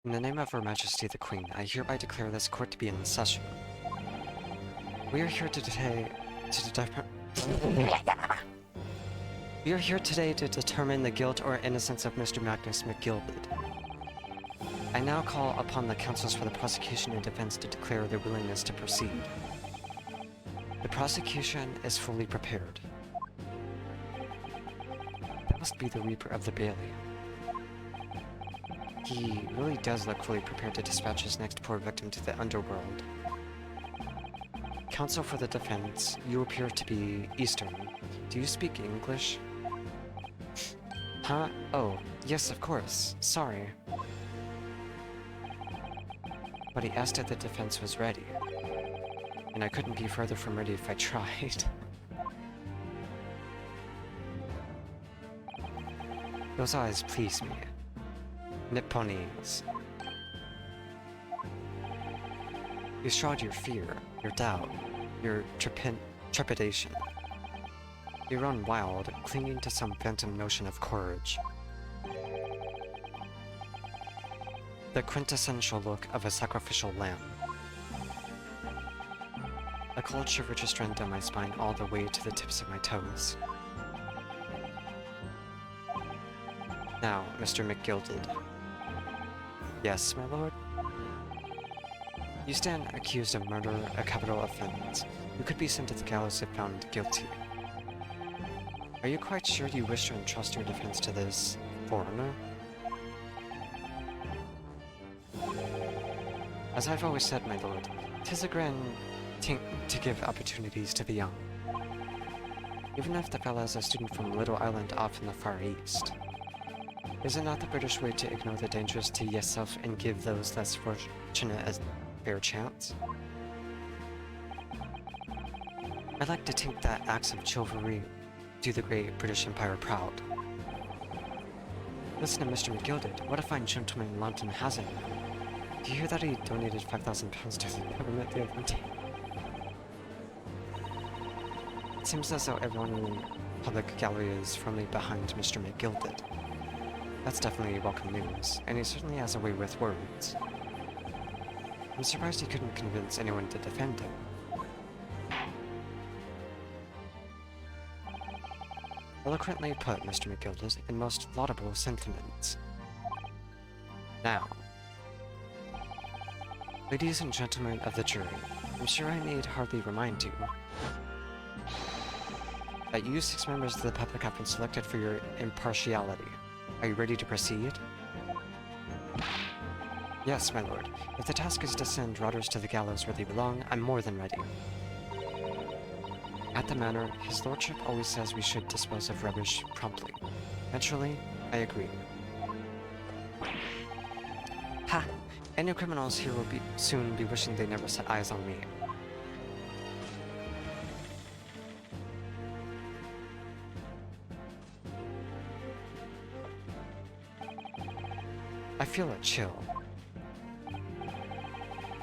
In the name of Her Majesty the Queen, I hereby declare this court to be in session. We are here today to determine the guilt or innocence of Mr. Magnus McGilded. I now call upon the counsels for the prosecution and defense to declare their willingness to proceed. The prosecution is fully prepared. That must be the Reaper of the Bailey. He really does look fully prepared to dispatch his next poor victim to the underworld. Counsel for the defense, you appear to be Eastern. Do you speak English? Huh? Oh, yes, of course. Sorry. But he asked if the defense was ready. And I couldn't be further from ready if I tried. Those eyes please me. Nipponese. You shroud your fear, your doubt, your trepidation. You run wild, clinging to some phantom notion of courage. The quintessential look of a sacrificial lamb. A cold shiver just ran down my spine all the way to the tips of my toes. Now, Mr. McGilded. Yes, my lord? You stand accused of murder, a capital offense. You could be sent to the gallows if found guilty. Are you quite sure you wish to entrust your defense to this foreigner? As I've always said, my lord, 'tis a grand thing to give opportunities to the young. Even if the fellow is a student from a little island off in the Far East. Is it not the British way to ignore the dangers to yourself and give those less fortunate a fair chance? I like to think that acts of chivalry do the great British Empire proud. Listen to Mr. McGilded. What a fine gentleman London has it. Do you hear that he donated £5,000 to the government the other day? It seems as though everyone in the public gallery is firmly behind Mr. McGilded. That's definitely welcome news, and he certainly has a way with words. I'm surprised he couldn't convince anyone to defend him. Eloquently put, Mr. McGilded, in most laudable sentiments. Now, ladies and gentlemen of the jury, I'm sure I need hardly remind you that you 6 members of the public have been selected for your impartiality. Are you ready to proceed? Yes, my lord. If the task is to send rotters to the gallows where they belong, I'm more than ready. At the manor, his lordship always says we should dispose of rubbish promptly. Naturally, I agree. Ha! Any criminals here will soon be wishing they never set eyes on me. I feel a chill.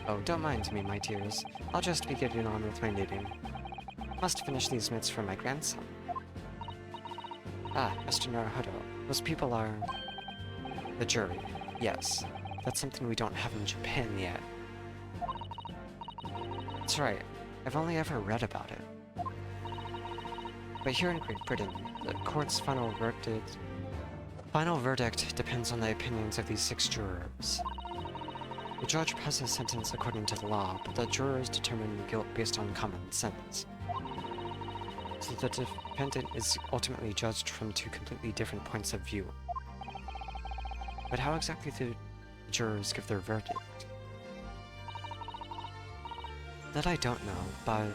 Oh, don't mind me, my dears. I'll just be getting on with my knitting. Must finish these mitts for my grandson. Ah, Mr. Naruhodo, those people are... the jury. Yes, that's something we don't have in Japan yet. That's right, I've only ever read about it. But here in Great Britain, the court's final verdict depends on the opinions of these 6 jurors. The judge passes sentence according to the law, but the jurors determine the guilt based on common sense. So the defendant is ultimately judged from 2 completely different points of view. But how exactly do the jurors give their verdict? That I don't know, but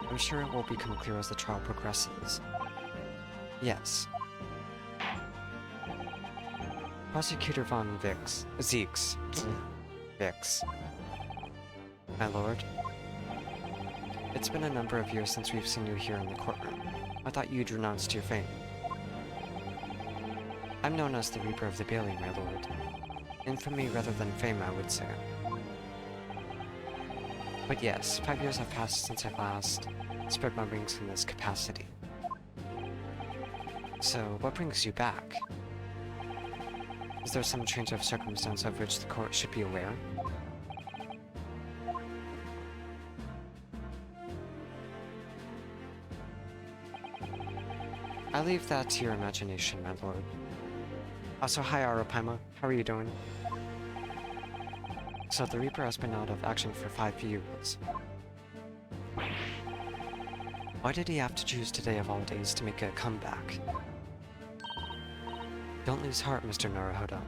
I'm sure it will become clear as the trial progresses. Yes. Prosecutor von Zeeks. Vix. My lord. It's been a number of years since we've seen you here in the courtroom. I thought you'd renounced your fame. I'm known as the Reaper of the Bailey, my lord. Infamy rather than fame, I would say. But yes, 5 years have passed since I last spread my wings in this capacity. So, what brings you back? Is there some change of circumstance of which the court should be aware? I leave that to your imagination, my lord. Also, hi Arapaima, how are you doing? So the Reaper has been out of action for 5 years. Why did he have to choose today of all days to make a comeback? Don't lose heart, Mr. Naruhodo.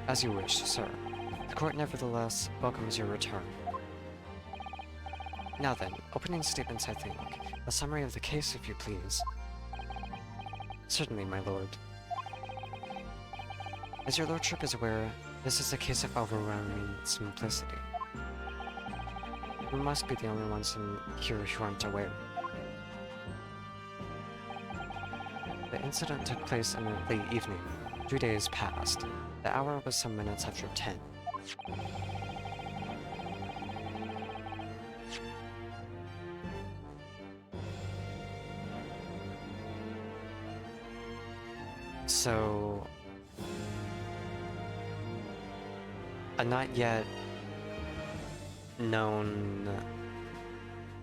As you wish, sir. The court nevertheless welcomes your return. Now then, opening statements, I think. A summary of the case, if you please. Certainly, my lord. As your lordship is aware, this is a case of overwhelming simplicity. We must be the only ones in here who aren't aware. The incident took place in the late evening. 3 days passed. The hour was some minutes after 10. So... a not yet known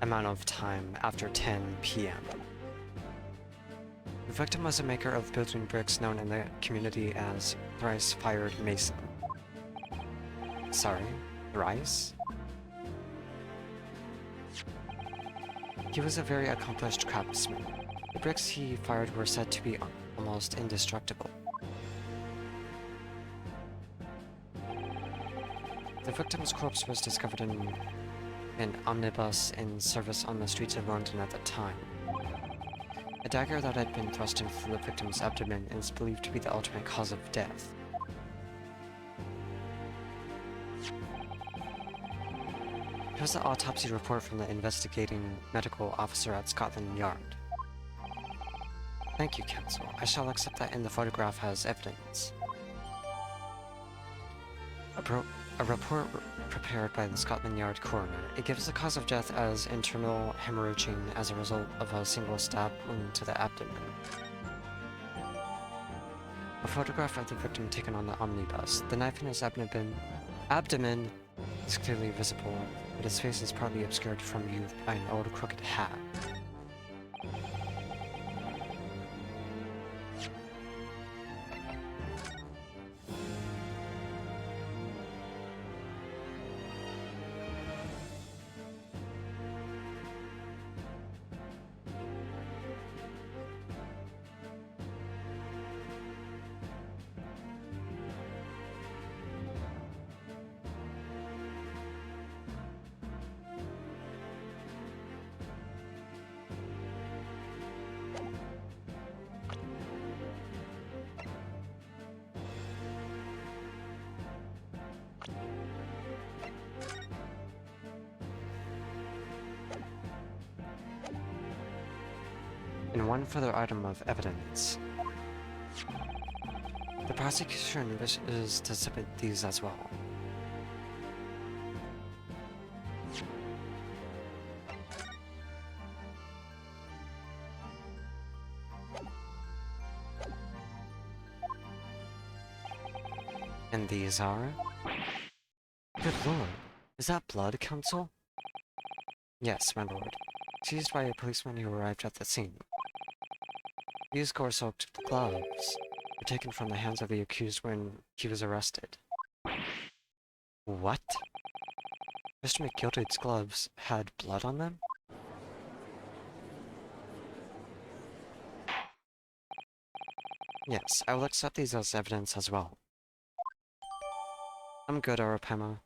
amount of time after 10 p.m. The victim was a maker of building bricks known in the community as Thrice-Fired Mason. Sorry, Thrice? He was a very accomplished craftsman. The bricks he fired were said to be almost indestructible. The victim's corpse was discovered in an omnibus in service on the streets of London at the time. A dagger that had been thrust into the victim's abdomen is believed to be the ultimate cause of death. Here's the autopsy report from the investigating medical officer at Scotland Yard. Thank you, Counsel. I shall accept that in the photograph as evidence. A report prepared by the Scotland Yard coroner. It gives the cause of death as internal hemorrhaging as a result of a single stab wound to the abdomen. A photograph of the victim taken on the omnibus. The knife in his abdomen is clearly visible, but his face is partly obscured from view by an old crooked hat. and one further item of evidence. The prosecution wishes to submit these as well. And these are... Good lord, is that blood, Counsel? Yes, my lord. Seized by a policeman who arrived at the scene. These gore-soaked gloves were taken from the hands of the accused when he was arrested. What? Mr. McGildered's gloves had blood on them? Yes, I will accept these as evidence as well. I'm good, Arapema.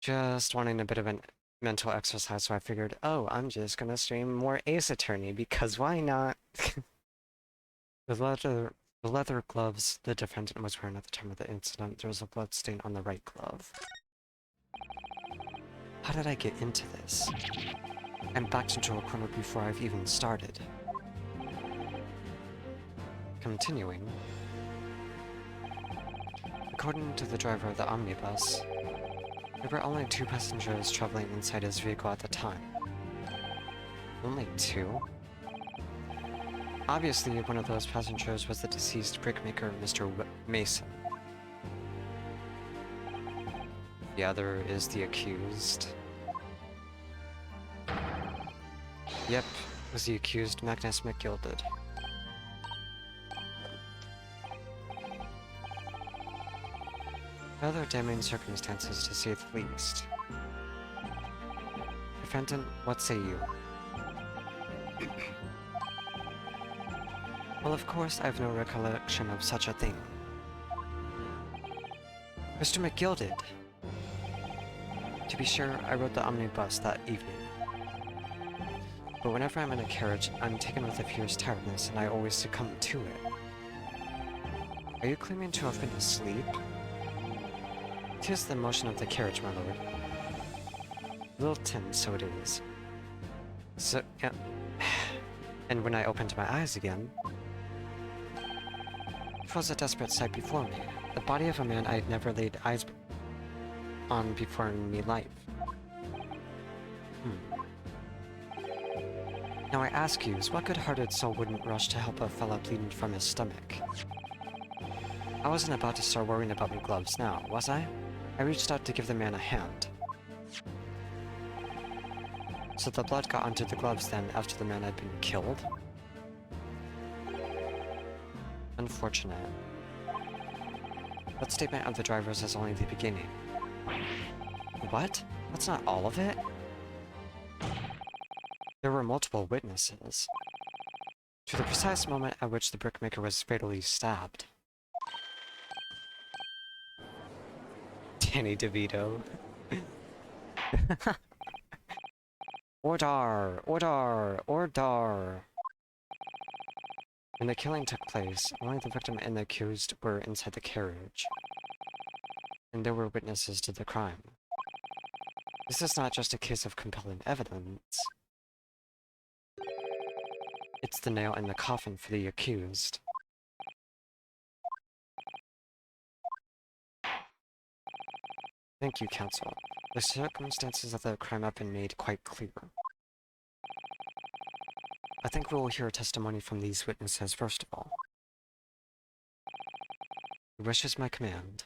Just wanting a bit of a mental exercise, so I figured, oh, I'm just gonna stream more Ace Attorney, because why not? The leather gloves the defendant was wearing at the time of the incident, there was a blood stain on the right glove. How did I get into this? I'm backed into a corner before I've even started. Continuing. According to the driver of the omnibus, there were only 2 passengers traveling inside his vehicle at the time. Only 2? Obviously, one of those passengers was the deceased brickmaker, Mr. Mason. The other is the accused. Yep, it was the accused, Magnus McGilded. Rather damning circumstances, to say the least. Defendant, what say you? Well, of course, I have no recollection of such a thing. Mr. McGilded! To be sure, I rode the omnibus that evening. But whenever I'm in a carriage, I'm taken with a fierce tiredness, and I always succumb to it. Are you claiming to have been asleep? 'Tis the motion of the carriage, my lord. Lilton, so it is. So, yeah. And when I opened my eyes again, it was a desperate sight before me. The body of a man I had never laid eyes on before in me life. Now I ask you, what good-hearted soul wouldn't rush to help a fella bleeding from his stomach? I wasn't about to start worrying about my gloves now, was I? I reached out to give the man a hand. So the blood got onto the gloves then, after the man had been killed? Unfortunate. That statement of the driver's is only the beginning. What? That's not all of it? There were multiple witnesses. To the precise moment at which the brickmaker was fatally stabbed. Danny DeVito. Order! Order! Order! When the killing took place, only the victim and the accused were inside the carriage. And there were witnesses to the crime. This is not just a case of compelling evidence. It's the nail in the coffin for the accused. Thank you, counsel. The circumstances of the crime have been made quite clear. I think we will hear a testimony from these witnesses first of all. Your wish is my command.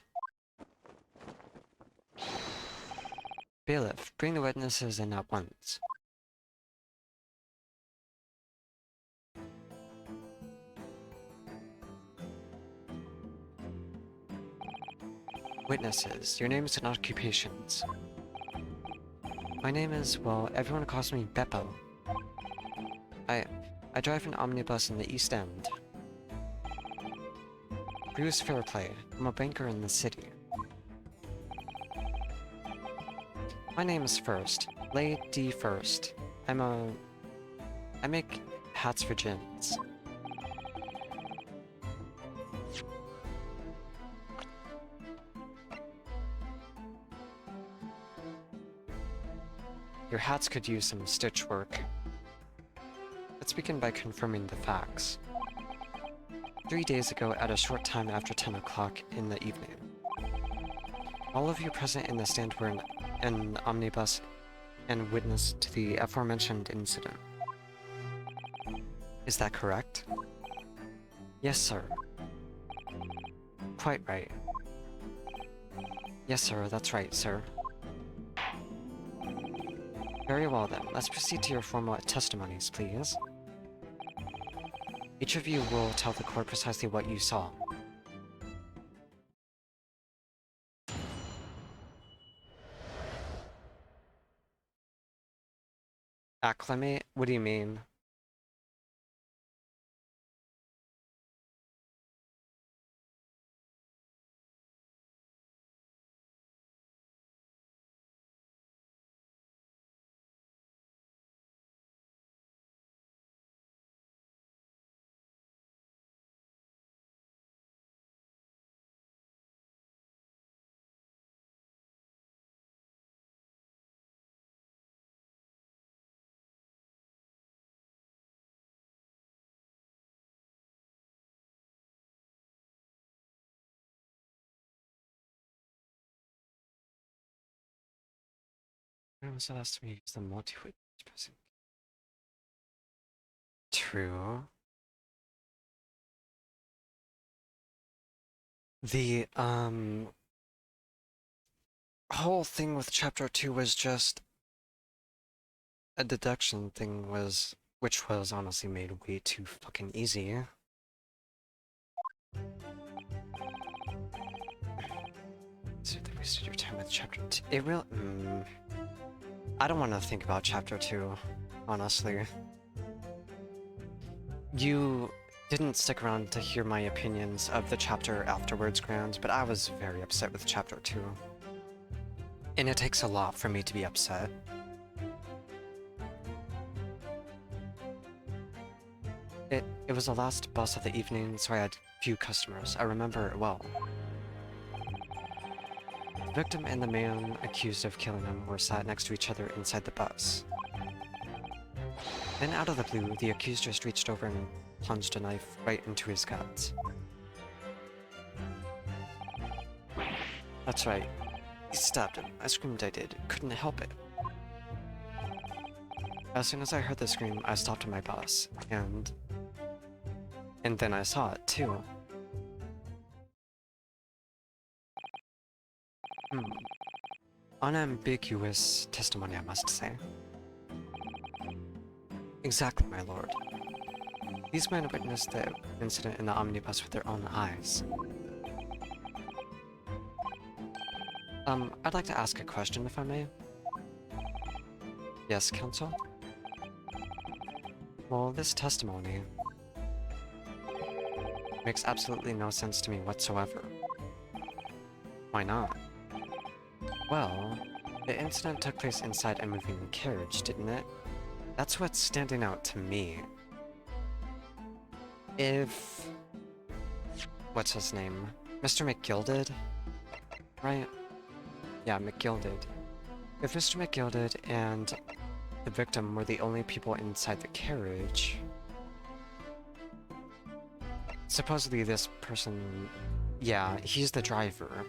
Bailiff, bring the witnesses in at once. Witnesses, your names and occupations. My name is, well, everyone calls me Beppo. I drive an omnibus in the East End. Bruce Fairplay. I'm a banker in the city. My name is First. Lady First. I make hats for gins. Your hats could use some stitch work. let's begin by confirming the facts. 3 days ago, at a short time after 10 o'clock in the evening, all of you present in the stand were in an omnibus and witnessed the aforementioned incident. Is that correct? Yes, sir. Quite right. Yes, sir, that's right, sir. Very well then, let's proceed to your formal testimonies, please. Each of you will tell the court precisely what you saw. Acclimate? What do you mean? When was the last time you used the multi-witness pressing? True. The, whole thing with Chapter 2 was just a deduction thing which was honestly made way too fucking easy. So they wasted your time with Chapter 2. It really, I don't want to think about Chapter 2, honestly. You didn't stick around to hear my opinions of the chapter afterwards, Grand, but I was very upset with Chapter 2. And it takes a lot for me to be upset. It was the last bus of the evening, so I had few customers. I remember it well. The victim and the man accused of killing him were sat next to each other inside the bus. Then out of the blue, the accused just reached over and plunged a knife right into his guts. That's right. He stabbed him. I screamed I did. Couldn't help it. As soon as I heard the scream, I stopped my bus, and then I saw it, too. Unambiguous testimony, I must say. Exactly, my lord. These men witnessed the incident in the omnibus with their own eyes. I'd like to ask a question, if I may. Yes, counsel? Well, this testimony makes absolutely no sense to me whatsoever. Why not? Well, the incident took place inside a moving carriage, didn't it? That's what's standing out to me. If... what's his name? Mr. McGilded? Right? Yeah, McGilded. If Mr. McGilded and the victim were the only people inside the carriage... supposedly this person... yeah, he's the driver.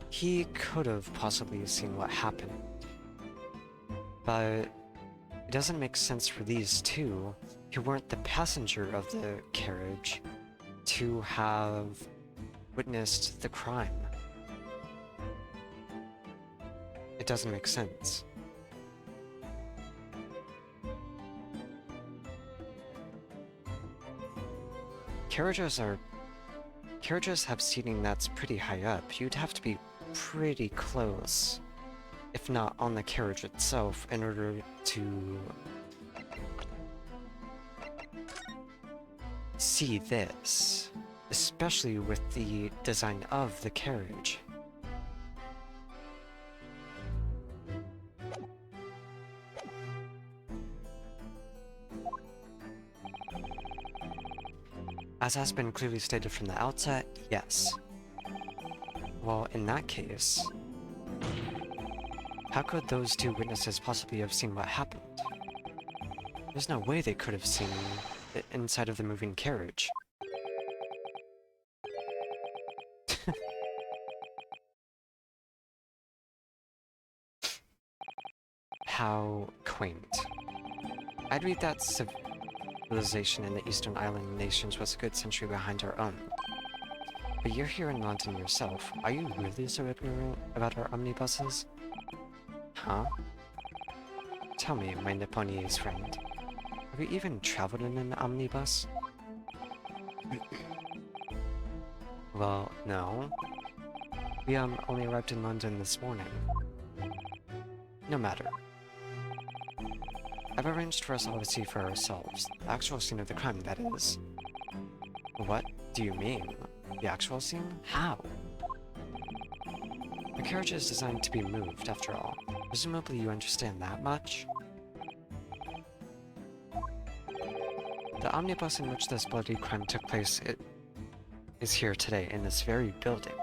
He could have possibly seen what happened. But it doesn't make sense for these two, who weren't the passenger of the carriage, to have witnessed the crime. It doesn't make sense. Carriages have seating that's pretty high up. You'd have to be pretty close, if not on the carriage itself, in order to see this, especially with the design of the carriage. As has been clearly stated from the outset, yes, Well, in that case, how could those two witnesses possibly have seen what happened? There's no way they could have seen the inside of the moving carriage. How quaint. I'd read that civilization in the Eastern Island nations was a good century behind our own. But you're here in London yourself. Are you really so ignorant about our omnibuses? Huh? Tell me, my Nipponiese friend. Have you even traveled in an omnibus? Well, no. We only arrived in London this morning. No matter. I've arranged for us all to see for ourselves. The actual scene of the crime, that is. What do you mean? The actual scene? How? The carriage is designed to be moved, after all. Presumably you understand that much? The omnibus in which this bloody crime took place is here today, in this very building.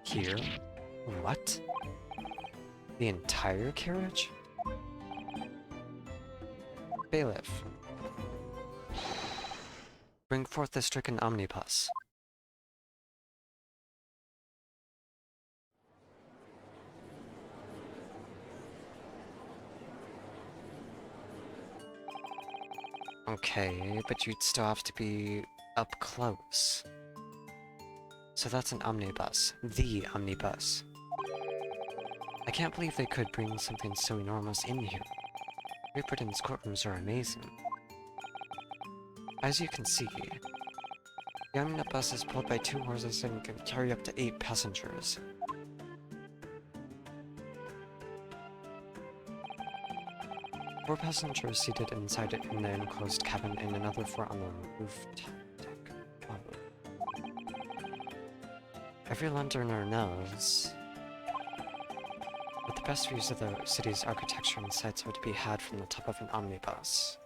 Here? What? The entire carriage? Bailiff. Bring forth the stricken omnibus. Okay, but you'd still have to be up close. So that's an omnibus. The omnibus. I can't believe they could bring something so enormous in here. Great Britain's courtrooms are amazing. As you can see, the omnibus is pulled by 2 horses and can carry up to 8 passengers. Four passengers seated inside it in the enclosed cabin and another 4 on the roof deck. Oh. Every Londoner knows that the best views of the city's architecture and sights are to be had from the top of an omnibus.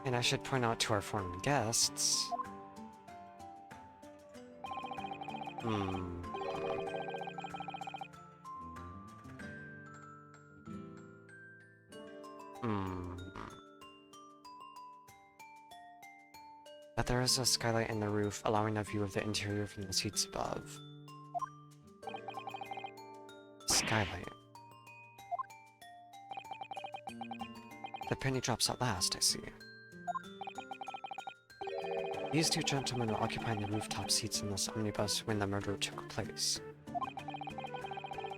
And I should point out to our foreign guests... that there is a skylight in the roof, allowing a view of the interior from the seats above. Skylight. The penny drops at last, I see. These 2 gentlemen were occupying the rooftop seats in this omnibus when the murder took place.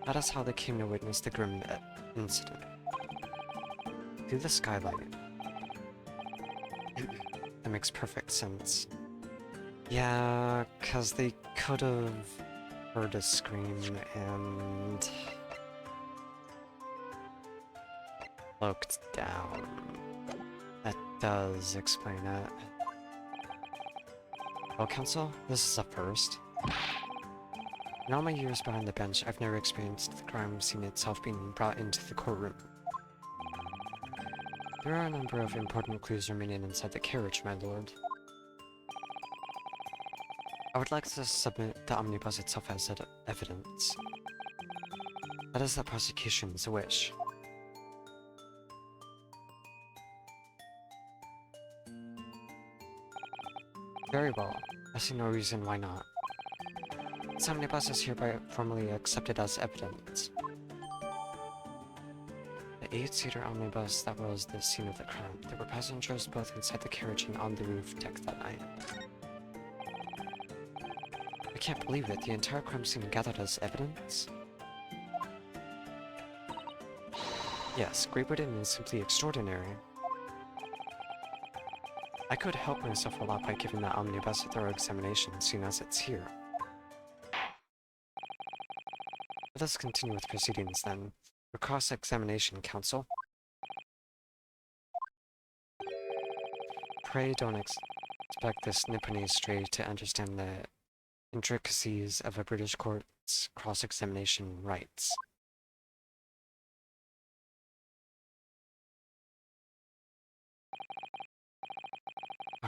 That is how they came to witness the grim incident. Through the skylight. That makes perfect sense. Yeah, 'cause they could have heard a scream and looked down. That does explain it. Well, Counsel, this is a first. In all my years behind the bench, I've never experienced the crime scene itself being brought into the courtroom. There are a number of important clues remaining inside the carriage, my lord. I would like to submit the omnibus itself as evidence. That is the prosecution's wish. Very well. I see no reason why not. This omnibus is hereby formally accepted as evidence. The 8-seater omnibus that was the scene of the crime. There were passengers both inside the carriage and on the roof deck that night. I can't believe it. The entire crime scene gathered as evidence? Yes, Great Britain is simply extraordinary. I could help myself a lot by giving that omnibus a thorough examination, seeing as it's here. Let us continue with proceedings then. For cross-examination, counsel. Pray don't expect this Nipponese stray to understand the intricacies of a British court's cross-examination rights.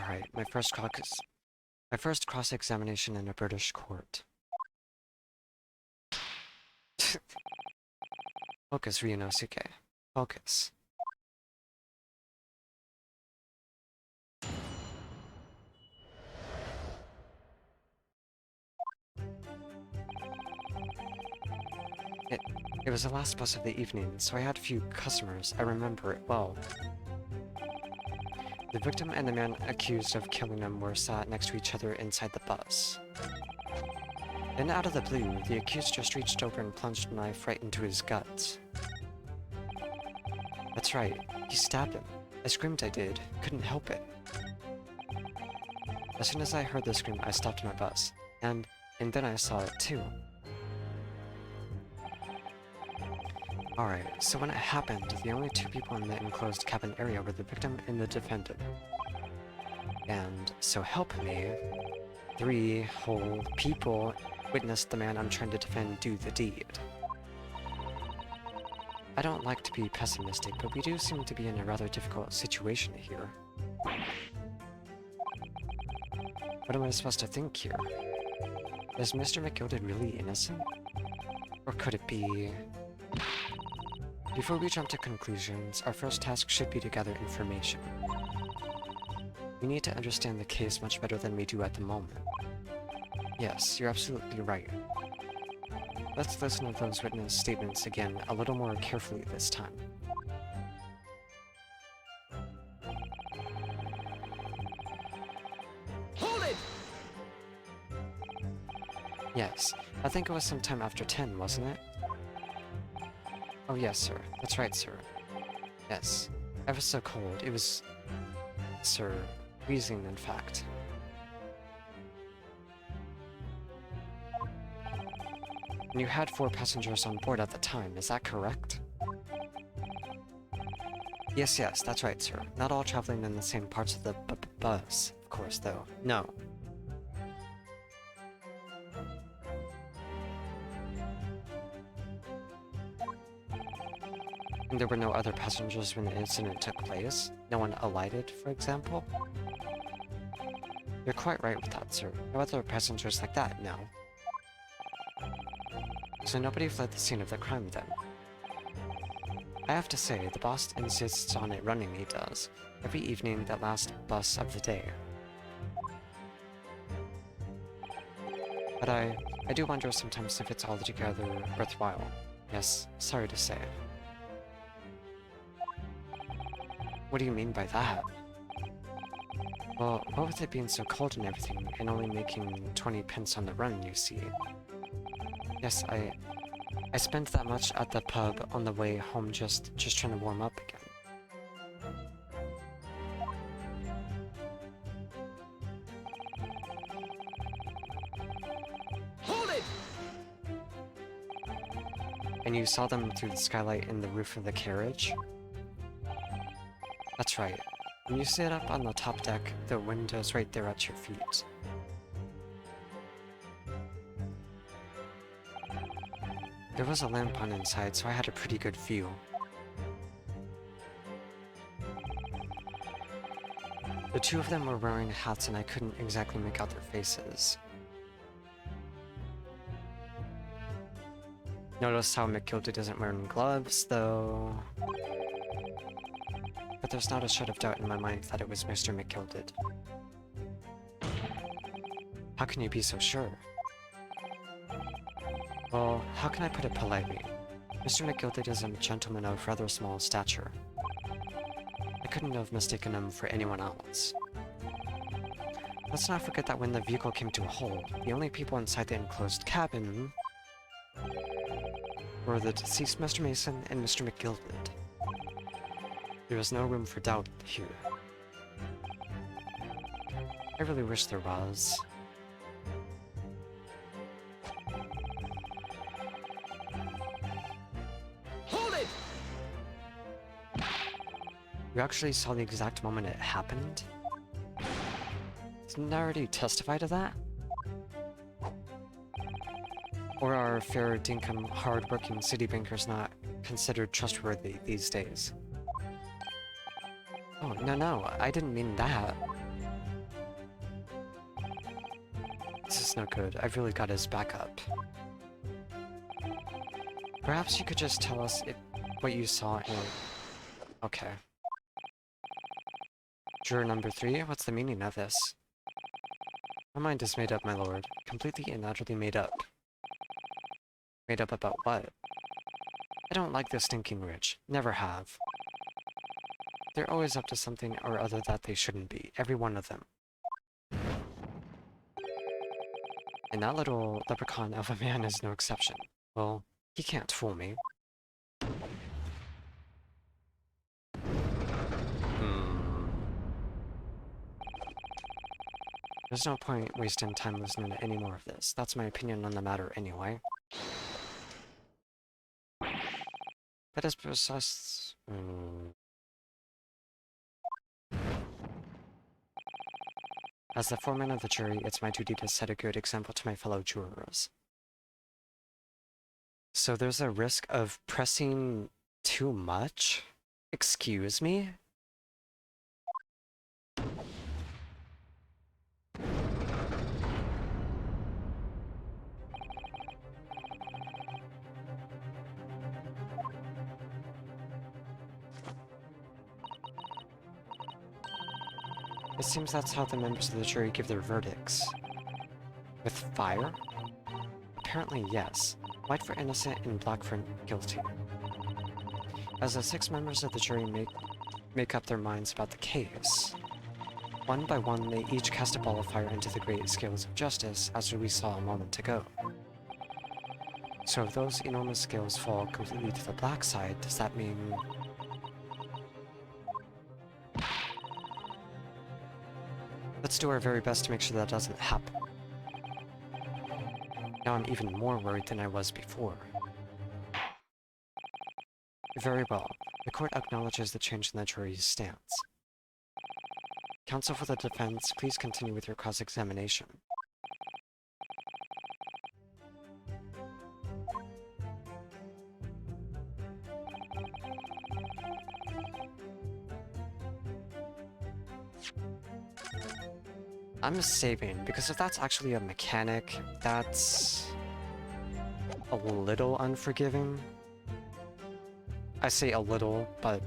Alright, my first cross-examination in a British court. Focus, Ryunosuke. Focus. It was the last bus of the evening, so I had a few customers. I remember it well. The victim and the man accused of killing him were sat next to each other inside the bus. Then out of the blue, the accused just reached over and plunged a knife right into his gut. That's right, he stabbed him. I screamed, I did. Couldn't help it. As soon as I heard the scream, I stopped my bus. And then I saw it too. Alright, so when it happened, the only two people in the enclosed cabin area were the victim and the defendant. And so help me, 3 whole people witnessed the man I'm trying to defend do the deed. I don't like to be pessimistic, but we do seem to be in a rather difficult situation here. What am I supposed to think here? Is Mr. McGilded really innocent? Or could it be... Before we jump to conclusions, our first task should be to gather information. We need to understand the case much better than we do at the moment. Yes, you're absolutely right. Let's listen to those witness statements again a little more carefully this time. Hold it! Yes, I think it was sometime after 10, wasn't it? Oh yes, sir. That's right, sir. Yes. Ever so cold. It was... Sir, freezing, in fact. And you had 4 passengers on board at the time, is that correct? Yes, that's right, sir. Not all traveling in the same parts of the bus, of course, though. No. And there were no other passengers when the incident took place? No one alighted, for example? You're quite right with that, sir. No other passengers like that, no. So nobody fled the scene of the crime, then? I have to say, the boss insists on it running, he does. Every evening, that last bus of the day. But I do wonder sometimes if it's altogether worthwhile. Yes, sorry to say. What do you mean by that? Well, what with it being so cold and everything, and only making 20 pence on the run, you see. Yes, I spent that much at the pub on the way home just trying to warm up again. Hold it! And you saw them through the skylight in the roof of the carriage? That's right. When you sit up on the top deck, the window's right there at your feet. There was a lamp on inside, so I had a pretty good view. The 2 of them were wearing hats and I couldn't exactly make out their faces. Notice how McGilded isn't wearing gloves, though. But there's not a shred of doubt in my mind that it was Mr. McGilded. How can you be so sure? Well, how can I put it politely? Mr. McGilded is a gentleman of rather small stature. I couldn't have mistaken him for anyone else. Let's not forget that when the vehicle came to a halt, the only people inside the enclosed cabin were the deceased Mr. Mason and Mr. McGilded. There was no room for doubt here. I really wish there was. Hold it! You actually saw the exact moment it happened? Didn't I already testify to that? Or are fair dinkum, hard-working city bankers not considered trustworthy these days? Oh, no, I didn't mean that. That's no good. I've really got his back up. Perhaps you could just tell us what you saw in... Okay. Juror number 3, what's the meaning of this? My mind is made up, my lord. Completely and utterly made up. Made up about what? I don't like the stinking rich. Never have. They're always up to something or other that they shouldn't be. Every one of them. And that little leprechaun of a man is no exception. Well, he can't fool me. There's no point wasting time listening to any more of this. That's my opinion on the matter anyway. That is precise... As the foreman of the jury, it's my duty to set a good example to my fellow jurors. So there's a risk of pressing too much? Excuse me? It seems that's how the members of the jury give their verdicts. With fire? Apparently, yes. White for innocent and black for guilty. As the 6 members of the jury make up their minds about the case, one by one they each cast a ball of fire into the great scales of justice, as we saw a moment ago. So if those enormous scales fall completely to the black side, does that mean... Let's do our very best to make sure that doesn't happen. Now I'm even more worried than I was before. Very well. The court acknowledges the change in the jury's stance. Counsel for the defense, please continue with your cross-examination. I'm saving, because if that's actually a mechanic, that's a little unforgiving. I say a little, but...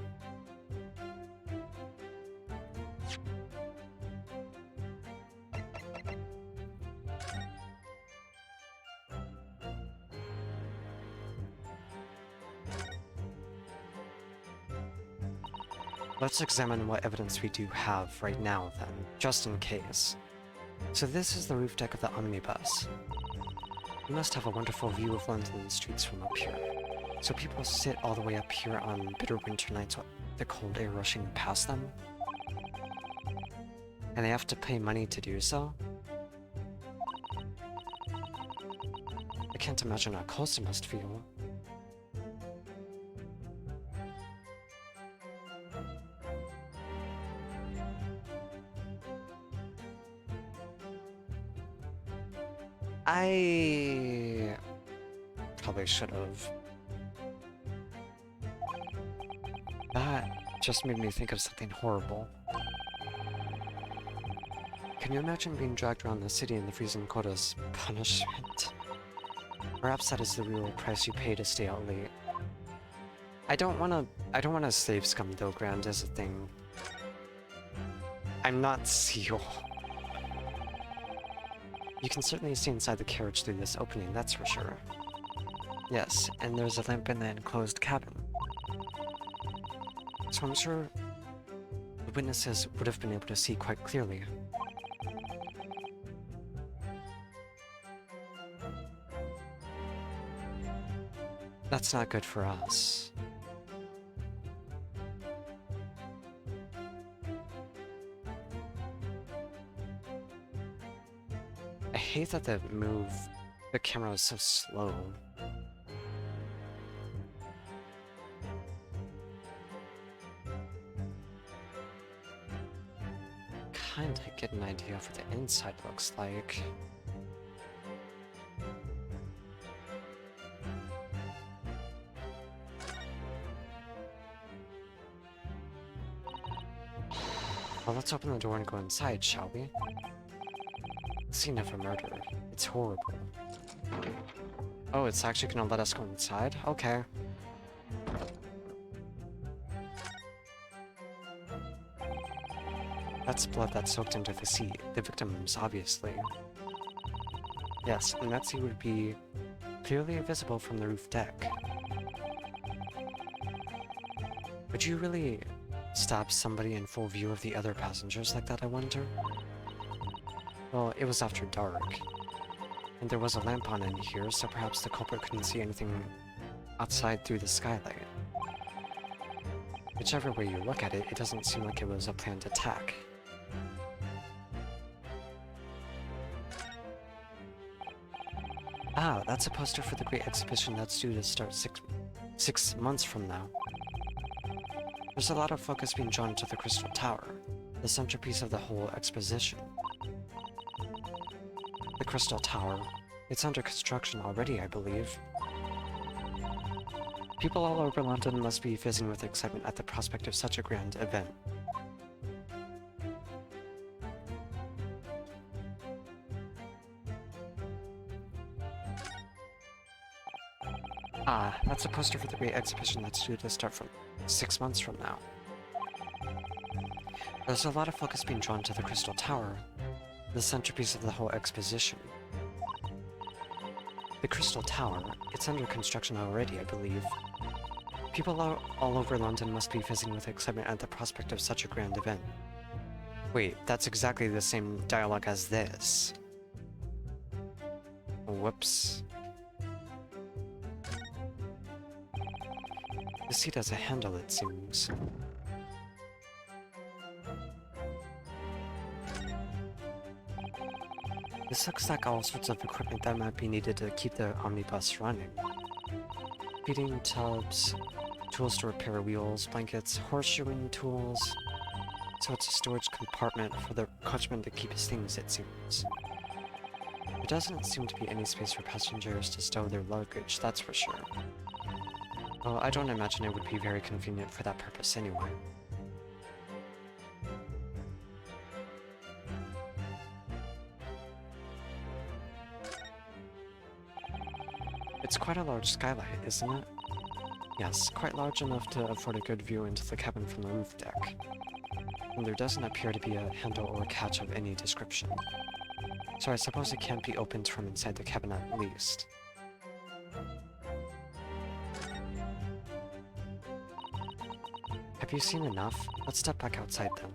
Let's examine what evidence we do have right now, then, just in case. So this is the roof deck of the omnibus. You must have a wonderful view of London streets from up here. So people sit all the way up here on bitter winter nights with the cold air rushing past them? And they have to pay money to do so? I can't imagine how cold it must feel. I probably should have. That just made me think of something horrible. Can you imagine being dragged around the city in the freezing cold as punishment? Perhaps that is the real price you pay to stay out late. I don't wanna save scum though, Grand, is a thing. I'm not Seal. You can certainly see inside the carriage through this opening, that's for sure. Yes, and there's a lamp in the enclosed cabin. So I'm sure the witnesses would have been able to see quite clearly. That's not good for us. I hate that the camera is so slow. Kinda get an idea of what the inside looks like. Well, let's open the door and go inside, shall we? scene of a murder. It's horrible. Oh, it's actually gonna let us go inside? Okay. That's blood that soaked into the sea. The victims, obviously. Yes, and that sea would be clearly visible from the roof deck. Would you really stab somebody in full view of the other passengers like that, I wonder? Well, it was after dark. And there was a lamp on in here, so perhaps the culprit couldn't see anything outside through the skylight. Whichever way you look at it, it doesn't seem like it was a planned attack. Ah, that's a poster for the Great Exhibition that's due to start six months from now. There's a lot of focus being drawn to the Crystal Tower, the centerpiece of the whole exposition. The Crystal Tower, it's under construction already, I believe. People all over London must be fizzing with excitement at the prospect of such a grand event. Ah, that's a poster for the Great Exhibition that's due to start from 6 months from now. There's a lot of focus being drawn to the Crystal Tower, the centerpiece of the whole exposition. The Crystal Tower, it's under construction already, I believe. People all over London must be fizzing with excitement at the prospect of such a grand event. Wait, that's exactly the same dialogue as this. Whoops. The seat has a handle, it seems. This looks like all sorts of equipment that might be needed to keep the omnibus running. Feeding tubs, tools to repair wheels, blankets, horseshoeing tools. So it's a storage compartment for the coachman to keep his things, it seems. There doesn't seem to be any space for passengers to stow their luggage, that's for sure. Well, I don't imagine it would be very convenient for that purpose anyway. It's quite a large skylight, isn't it? Yes, quite large enough to afford a good view into the cabin from the roof deck. And there doesn't appear to be a handle or catch of any description. So I suppose it can't be opened from inside the cabin at least. Have you seen enough? Let's step back outside then.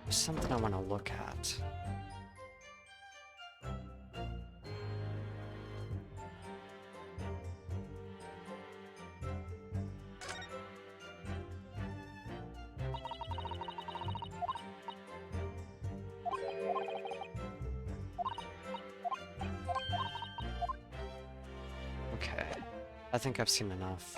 There's something I want to look at. Okay, I think I've seen enough.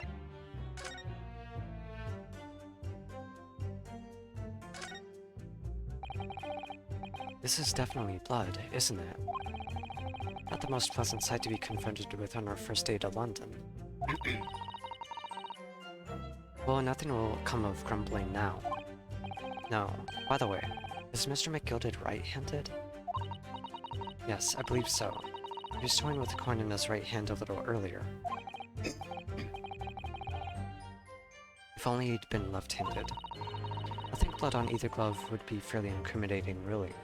This is definitely blood, isn't it? Not the most pleasant sight to be confronted with on our first day to London. Well, nothing will come of grumbling now. No. By the way, is Mr. McGilded right-handed? Yes, I believe so. He was toying with the coin in his right hand a little earlier. If only he'd been left-handed. I think blood on either glove would be fairly incriminating, really.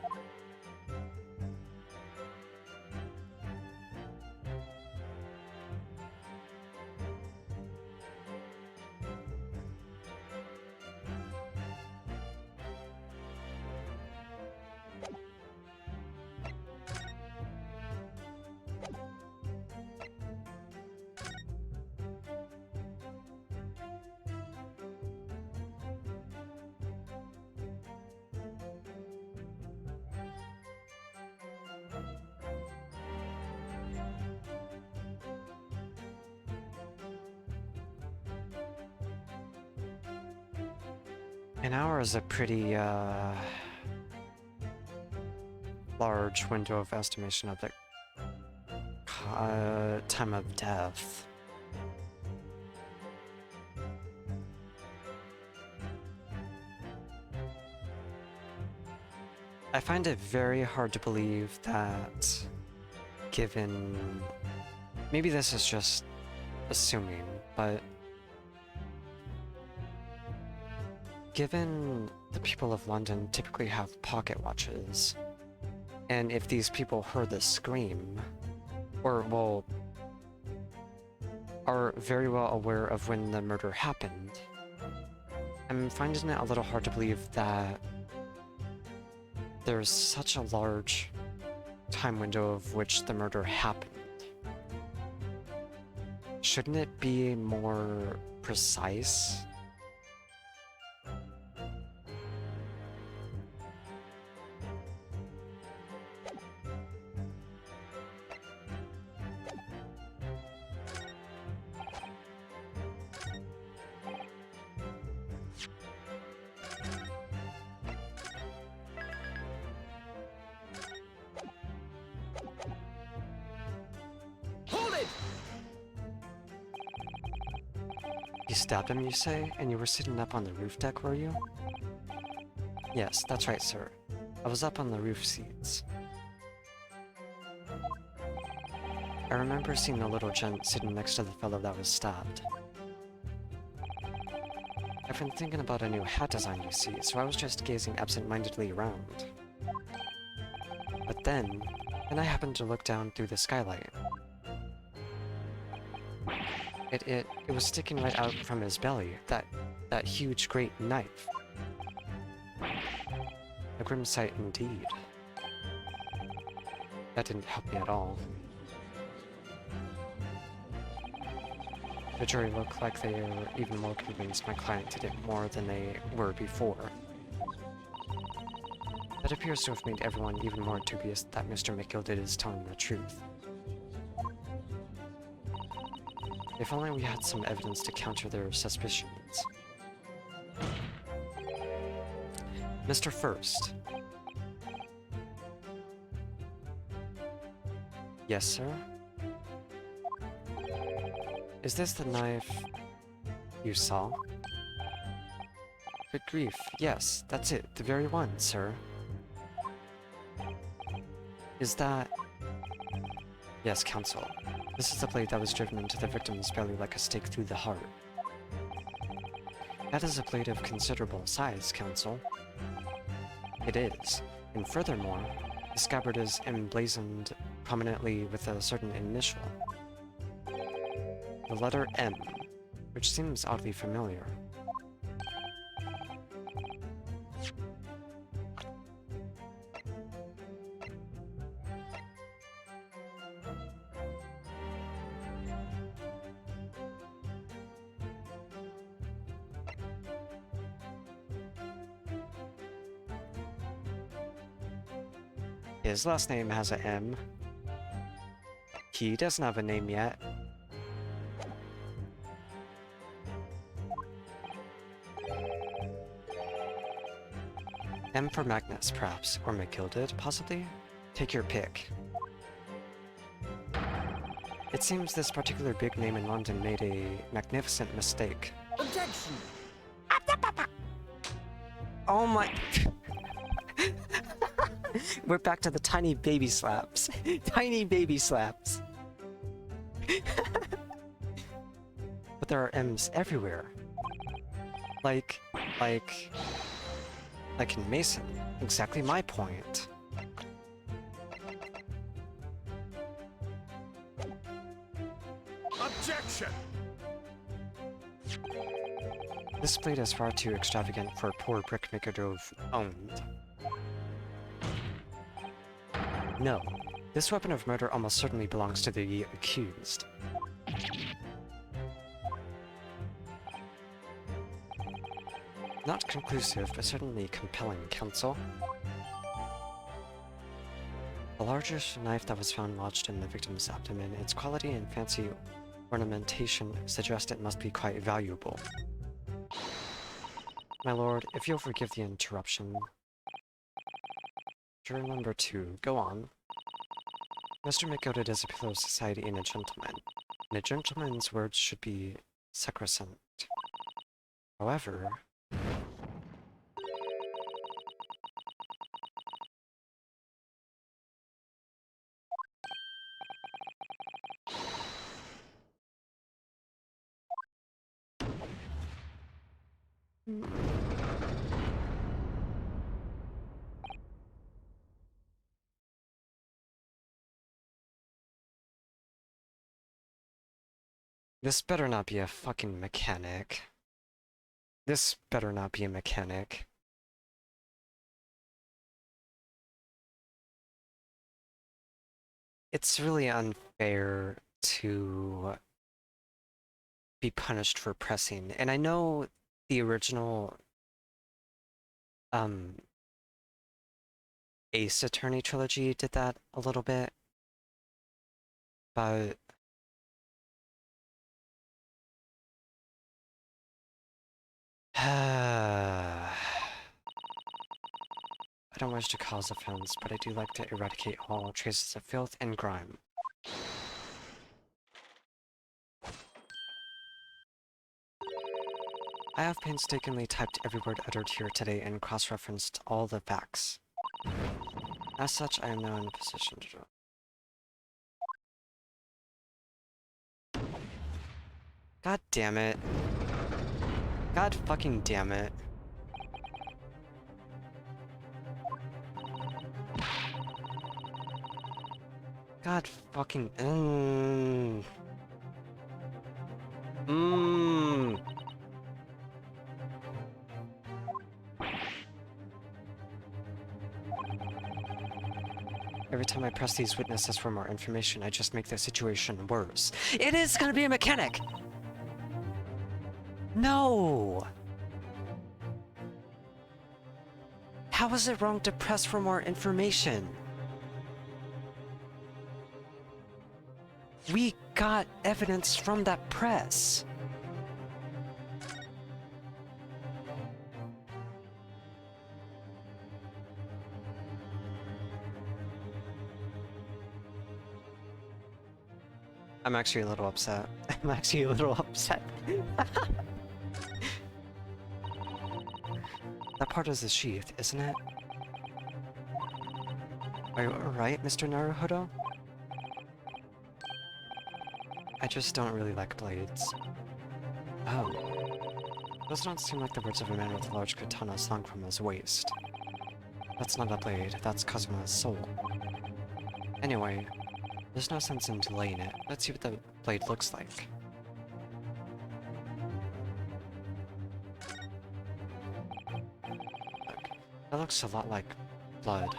An hour is a pretty, large window of estimation of the time of death. I find it very hard to believe that, given... Maybe this is just assuming, but... Given the people of London typically have pocket watches, and if these people heard the scream, or, well, are very well aware of when the murder happened, I'm finding it a little hard to believe that there's such a large time window of which the murder happened. Shouldn't it be more precise? Hold it! You stabbed him, you say? And you were sitting up on the roof deck, were you? Yes, that's right, sir. I was up on the roof seats. I remember seeing a little gent sitting next to the fellow that was stabbed. I've been thinking about a new hat design, you see, so I was just gazing absent-mindedly around. But then I happened to look down through the skylight. It was sticking right out from his belly, that huge great knife. A grim sight indeed. That didn't help me at all. The jury looked like they were even more convinced my client did it more than they were before. That appears to have made everyone even more dubious that Mr. McGilded is telling the truth. If only we had some evidence to counter their suspicions. Mr. First. Yes, sir? Is this the knife you saw? Good grief, yes, that's it, the very one, sir. Is that... Yes, counsel. This is the blade that was driven into the victim's belly like a stake through the heart. That is a blade of considerable size, counsel. It is, and furthermore, the scabbard is emblazoned prominently with a certain initial. The letter M, which seems oddly familiar. His last name has a M. He doesn't have a name yet. M for Magnus, perhaps, or McGilded, possibly? Take your pick. It seems this particular big name in London made a magnificent mistake. Objection! Oh my... We're back to the tiny baby slaps. Tiny baby slaps. But there are M's everywhere. Like in Mason. Exactly my point. Objection! This blade is far too extravagant for a poor brickmaker to have owned. No, this weapon of murder almost certainly belongs to the accused. Not conclusive, but certainly compelling, counsel. The largest knife that was found lodged in the victim's abdomen, its quality and fancy ornamentation suggest it must be quite valuable. My lord, if you'll forgive the interruption... Juror number 2, go on. Mr. McGilded is a pillar of society and a gentleman, and a gentleman's words should be sacrosanct. However... This better not be a fucking mechanic. This better not be a mechanic. It's really unfair to be punished for pressing. And I know the original Ace Attorney trilogy did that a little bit, but I don't wish to cause offense, but I do like to eradicate all traces of filth and grime. I have painstakingly typed every word uttered here today and cross-referenced all the facts. As such, I am now in a position to... God damn it. God fucking damn it. God fucking... Every time I press these witnesses for more information, I just make the situation worse. It is gonna be a mechanic! No! How is it wrong to press for more information? We got evidence from that press. I'm actually a little upset. I'm actually a little upset. That part is the sheath, isn't it? Are you alright, Mr. Naruhodo? I just don't really like blades. Oh. Those don't seem like the words of a man with a large katana slung from his waist. That's not a blade, that's Kazuma's soul. Anyway, there's no sense in delaying it. Let's see what the blade looks like. Look, that looks a lot like blood.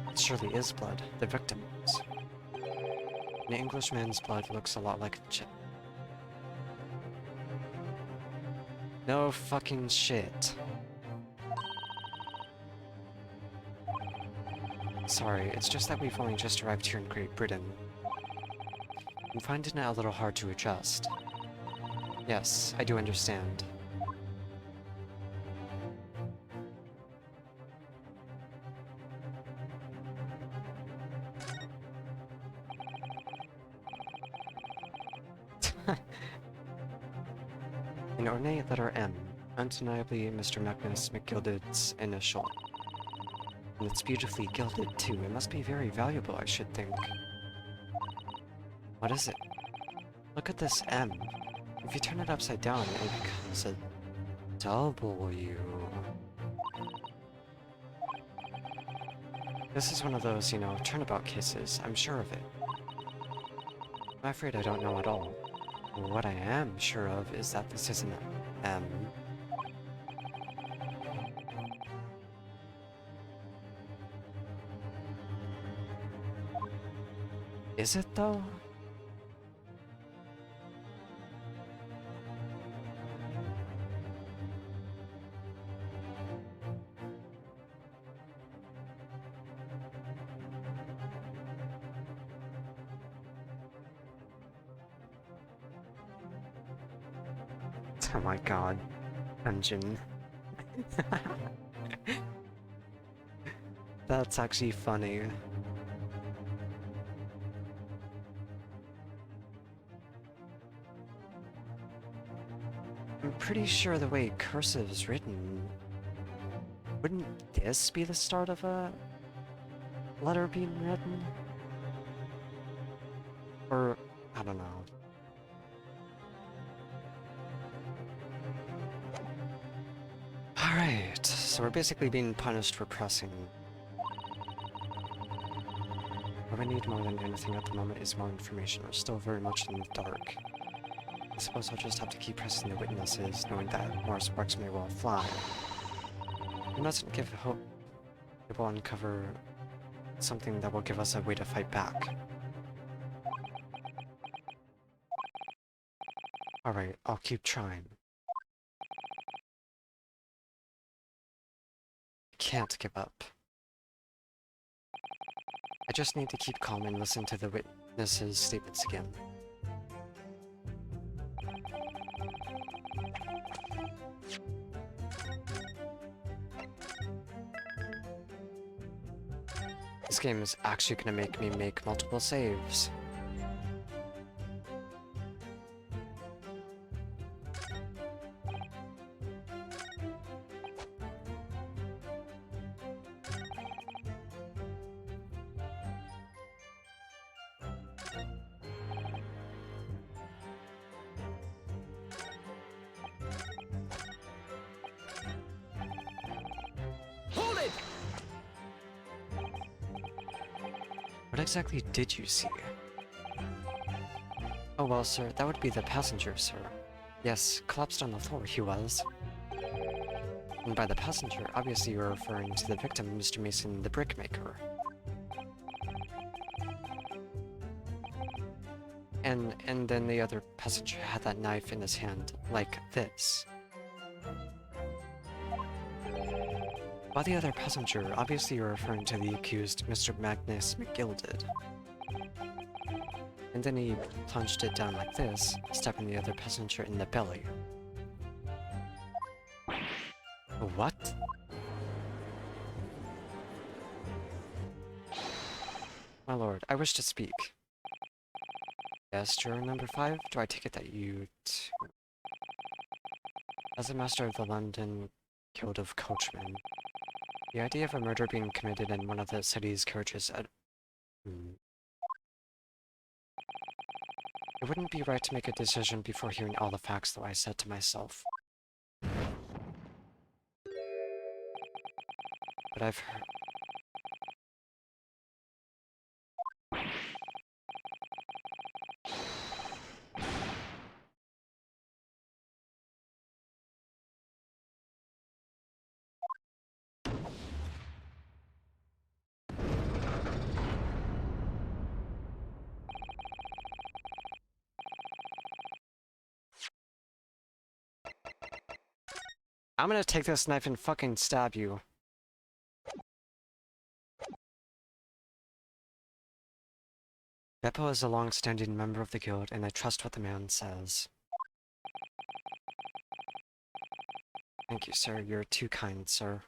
It surely is blood, the victim's. An Englishman's blood looks a lot like no fucking shit. Sorry, it's just that we've only just arrived here in Great Britain. I'm finding it a little hard to adjust. Yes, I do understand. An ornate letter M, undeniably Mr. Magnus McGilded's initial. And it's beautifully gilded, too. It must be very valuable, I should think. What is it? Look at this M. If you turn it upside down, it becomes a W. This is one of those, you know, turnabout cases. I'm sure of it. I'm afraid I don't know at all. What I am sure of is that this isn't M. Is it, though? Oh my god. Dungeon. That's actually funny. I'm pretty sure the way cursive is written... Wouldn't this be the start of a letter being written? Or, I don't know. Alright, so we're basically being punished for pressing. What I need more than anything at the moment is more information. We're still very much in the dark. I suppose I'll just have to keep pressing the witnesses, knowing that more sparks may well fly. It doesn't give hope it will uncover something that will give us a way to fight back. Alright, I'll keep trying. I can't give up. I just need to keep calm and listen to the witnesses' statements again. This game is actually gonna make me make multiple saves. Hold it! What exactly did you see? Oh well, sir, that would be the passenger, sir. Yes, collapsed on the floor he was. And by the passenger, obviously you're referring to the victim, Mr. Mason, the brickmaker. And then the other passenger had that knife in his hand, like this. By the other passenger, obviously you're referring to the accused, Mr. Magnus McGilded. And then he plunged it down like this, stabbing the other passenger in the belly. What? My lord, I wish to speak. Yes, juror number 5, do I take it that you As a master of the London Guild of Coachmen, the idea of a murder being committed in one of the city's carriages at... It wouldn't be right to make a decision before hearing all the facts, though, I said to myself. But I've heard... I'm gonna take this knife and fucking stab you. Beppo is a long-standing member of the guild, and I trust what the man says. Thank you, sir. You're too kind, sir.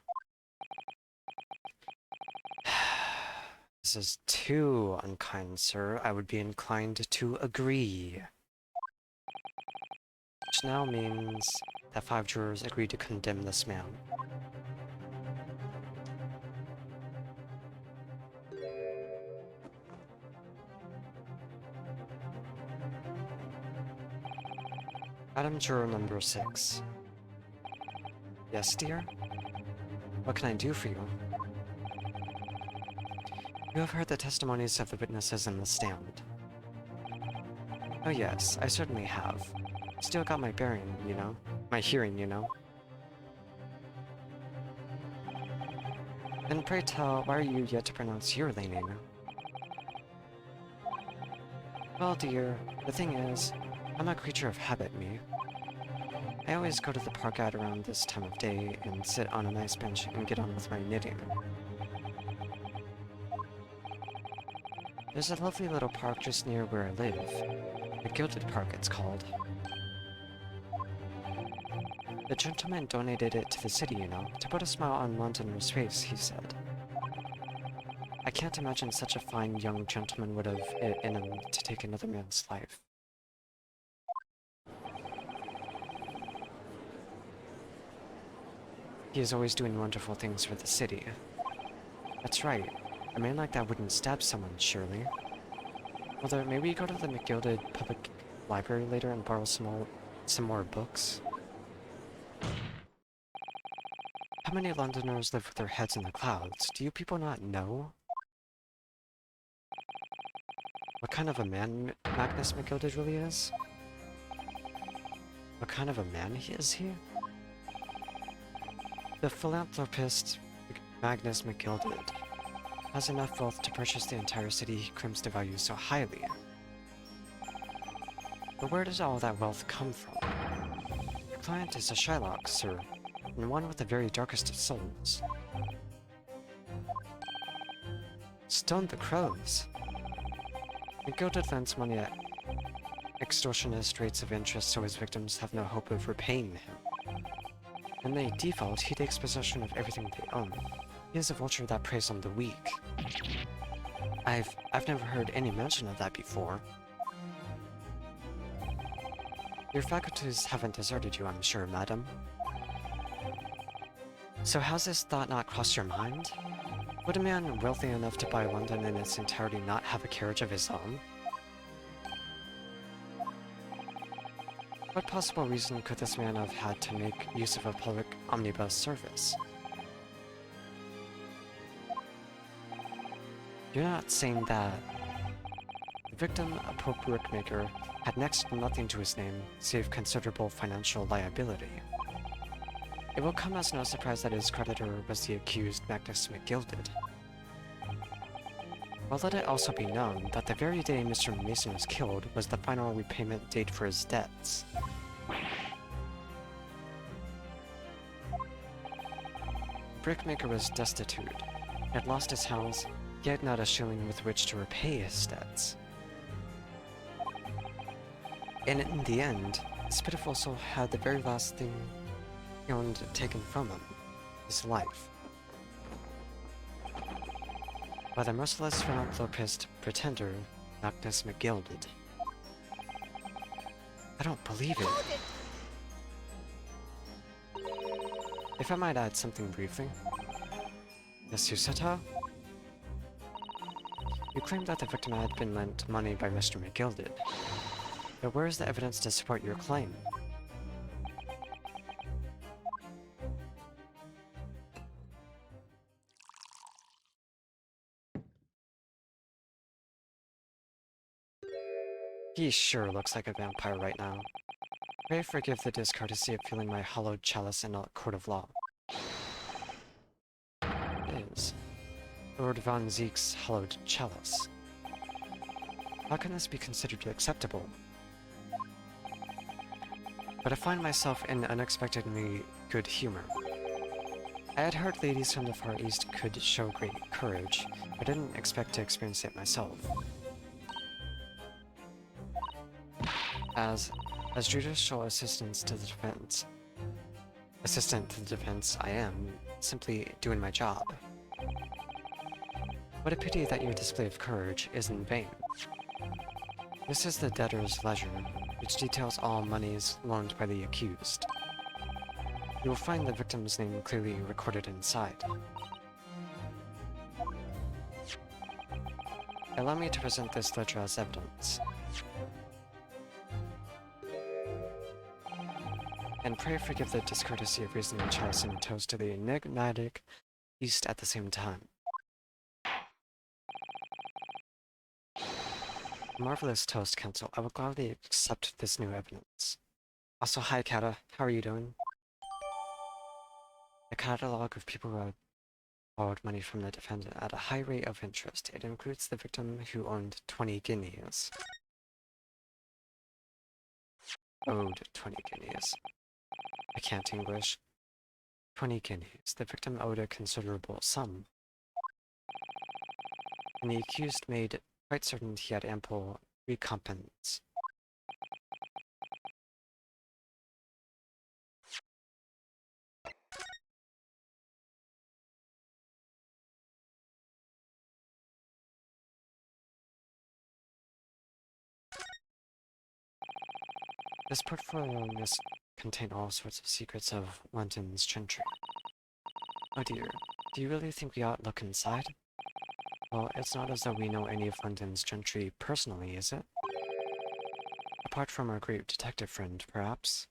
This is too unkind, sir. I would be inclined to agree. Which now means that 5 jurors agreed to condemn this man. Madam Juror number 6. Yes, dear? What can I do for you? You have heard the testimonies of the witnesses in the stand. Oh yes, I certainly have. Still got my bearing, you know? My hearing, you know? Then pray tell, why are you yet to pronounce your name? Well, dear, the thing is, I'm a creature of habit, me. I always go to the park at around this time of day and sit on a nice bench and get on with my knitting. There's a lovely little park just near where I live. The Gilded Park, it's called. The gentleman donated it to the city, you know, to put a smile on Londoners' face, he said. I can't imagine such a fine young gentleman would have it in him to take another man's life. He is always doing wonderful things for the city. That's right. A man like that wouldn't stab someone, surely. Although, maybe go to the McGilded Public Library later and borrow some more books? How many Londoners live with their heads in the clouds? Do you people not know? What kind of a man Magnus McGilded really is? What kind of a man is he? The philanthropist Magnus McGilded has enough wealth to purchase the entire city he claims to value so highly. But where does all that wealth come from? Your client is a Shylock, sir, and one with the very darkest of souls. Stone the crows. McGilded lends money at extortionist rates of interest so his victims have no hope of repaying him. When they default, he takes possession of everything they own. He is a vulture that preys on the weak. I've never heard any mention of that before. Your faculties haven't deserted you, I'm sure, madam. So how's this thought not crossed your mind? Would a man wealthy enough to buy London in its entirety not have a carriage of his own? What possible reason could this man have had to make use of a public omnibus service? You're not saying that the victim, a Pope brickmaker, had next to nothing to his name save considerable financial liability. It will come as no surprise that his creditor was the accused Magnus McGilded. Well, let it also be known that the very day Mr. Mason was killed was the final repayment date for his debts. The brickmaker was destitute. He had lost his house, he had not a shilling with which to repay his debts. And in the end, this pitiful soul had the very last thing he owned taken from him, his life. By the merciless philanthropist pretender, Magnus McGilded. I don't believe it. If I might add something briefly. Miss Suseta? You claimed that the victim had been lent money by Mr. McGilded. But where is the evidence to support your claim? He sure looks like a vampire right now. Pray forgive the discourtesy of filling my hollowed chalice in a court of law. It is Lord Von Zeke's hallowed chalice. How can this be considered acceptable? But I find myself in unexpectedly good humor. I had heard ladies from the Far East could show great courage, but didn't expect to experience it myself. As judicial assistant to the defense, I am simply doing my job. What a pity that your display of courage is in vain. This is the debtor's ledger, which details all monies loaned by the accused. You will find the victim's name clearly recorded inside. Allow me to present this ledger as evidence. And pray forgive the discourtesy of raising the chalice and toast to the enigmatic East at the same time. Marvelous toast, Counsel. I will gladly accept this new evidence. Also, hi, Kata. How are you doing? A catalog of people who have borrowed money from the defendant at a high rate of interest. It includes the victim who owned 20 guineas. Owed 20 guineas. I can't English. 20 guineas. The victim owed a considerable sum. And the accused made quite certain he had ample recompense. This portfolio must contain all sorts of secrets of London's gentry. Oh dear, do you really think we ought look inside? Well, it's not as though we know any of London's gentry personally, is it? Apart from our great detective friend, perhaps?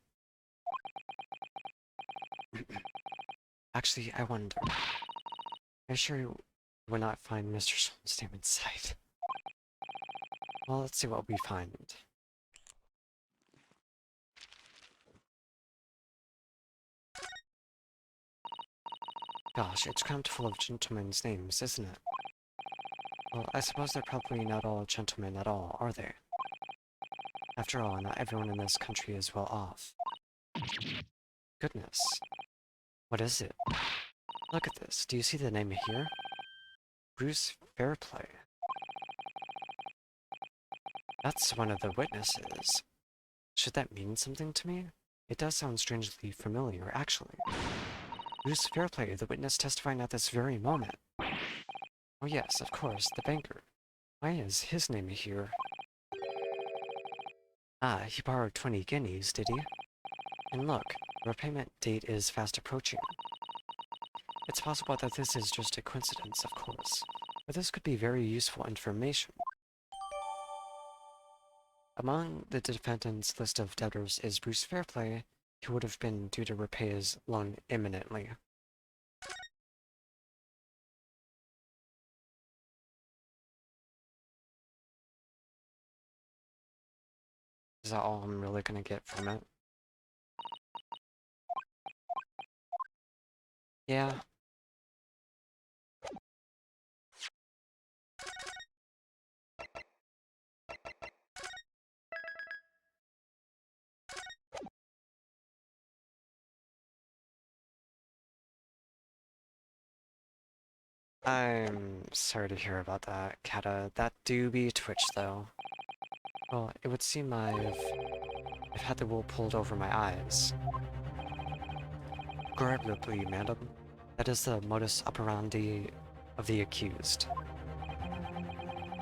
Actually, I wonder. I'm sure you would not find Mr. Solm's name inside. Well, let's see what we find. Gosh, it's crammed full of gentlemen's names, isn't it? Well, I suppose they're probably not all gentlemen at all, are they? After all, not everyone in this country is well off. Goodness. What is it? Look at this. Do you see the name here? Bruce Fairplay. That's one of the witnesses. Should that mean something to me? It does sound strangely familiar, actually. Bruce Fairplay, the witness testifying at this very moment. Oh yes, of course, the banker. Why is his name here? Ah, he borrowed 20 guineas, did he? And look, the repayment date is fast approaching. It's possible that this is just a coincidence, of course, but this could be very useful information. Among the defendant's list of debtors is Bruce Fairplay, who would have been due to repay his loan imminently. Is that all I'm really gonna get from it? Yeah. I'm sorry to hear about that, Kata. That do be Twitch, though. Well, it would seem I've had the wool pulled over my eyes. Regrettably, madam, that is the modus operandi of the accused.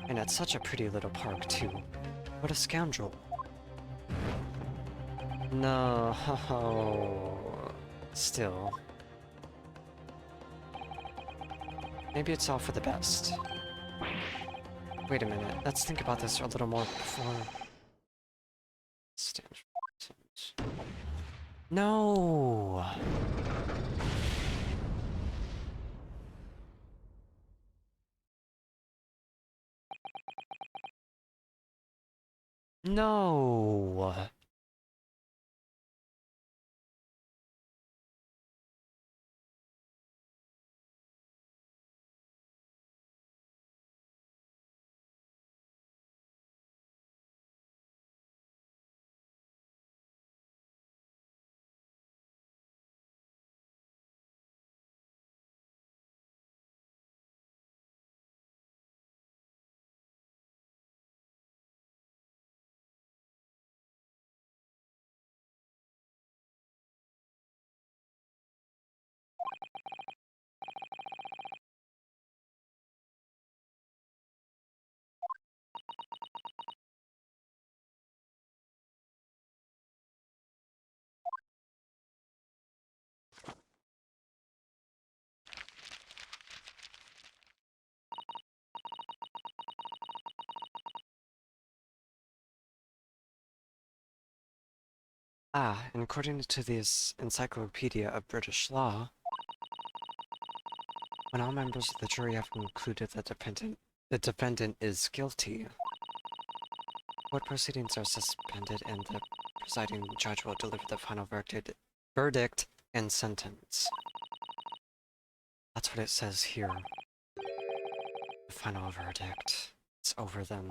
And at such a pretty little park, too. What a scoundrel. No, still. Maybe it's all for the best. Wait a minute, let's think about this a little more before... No! No! Ah, and according to this Encyclopedia of British Law, when all members of the jury have concluded that the defendant is guilty, court proceedings are suspended and the presiding judge will deliver the final verdict and sentence. That's what it says here. The final verdict. It's over then.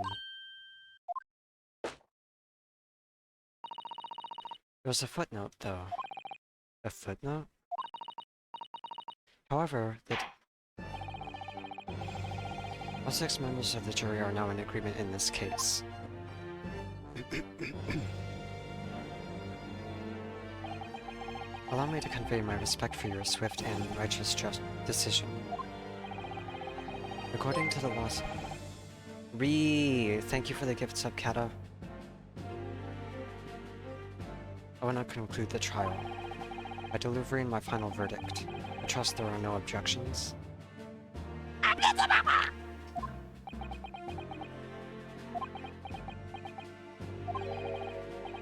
There's a footnote, though. A footnote? However, all 6 members of the jury are now in agreement in this case. Allow me to convey my respect for your swift and righteous decision. According to the laws... Thank you for the gift sub, Kata. I will now conclude the trial by delivering my final verdict. I trust there are no objections.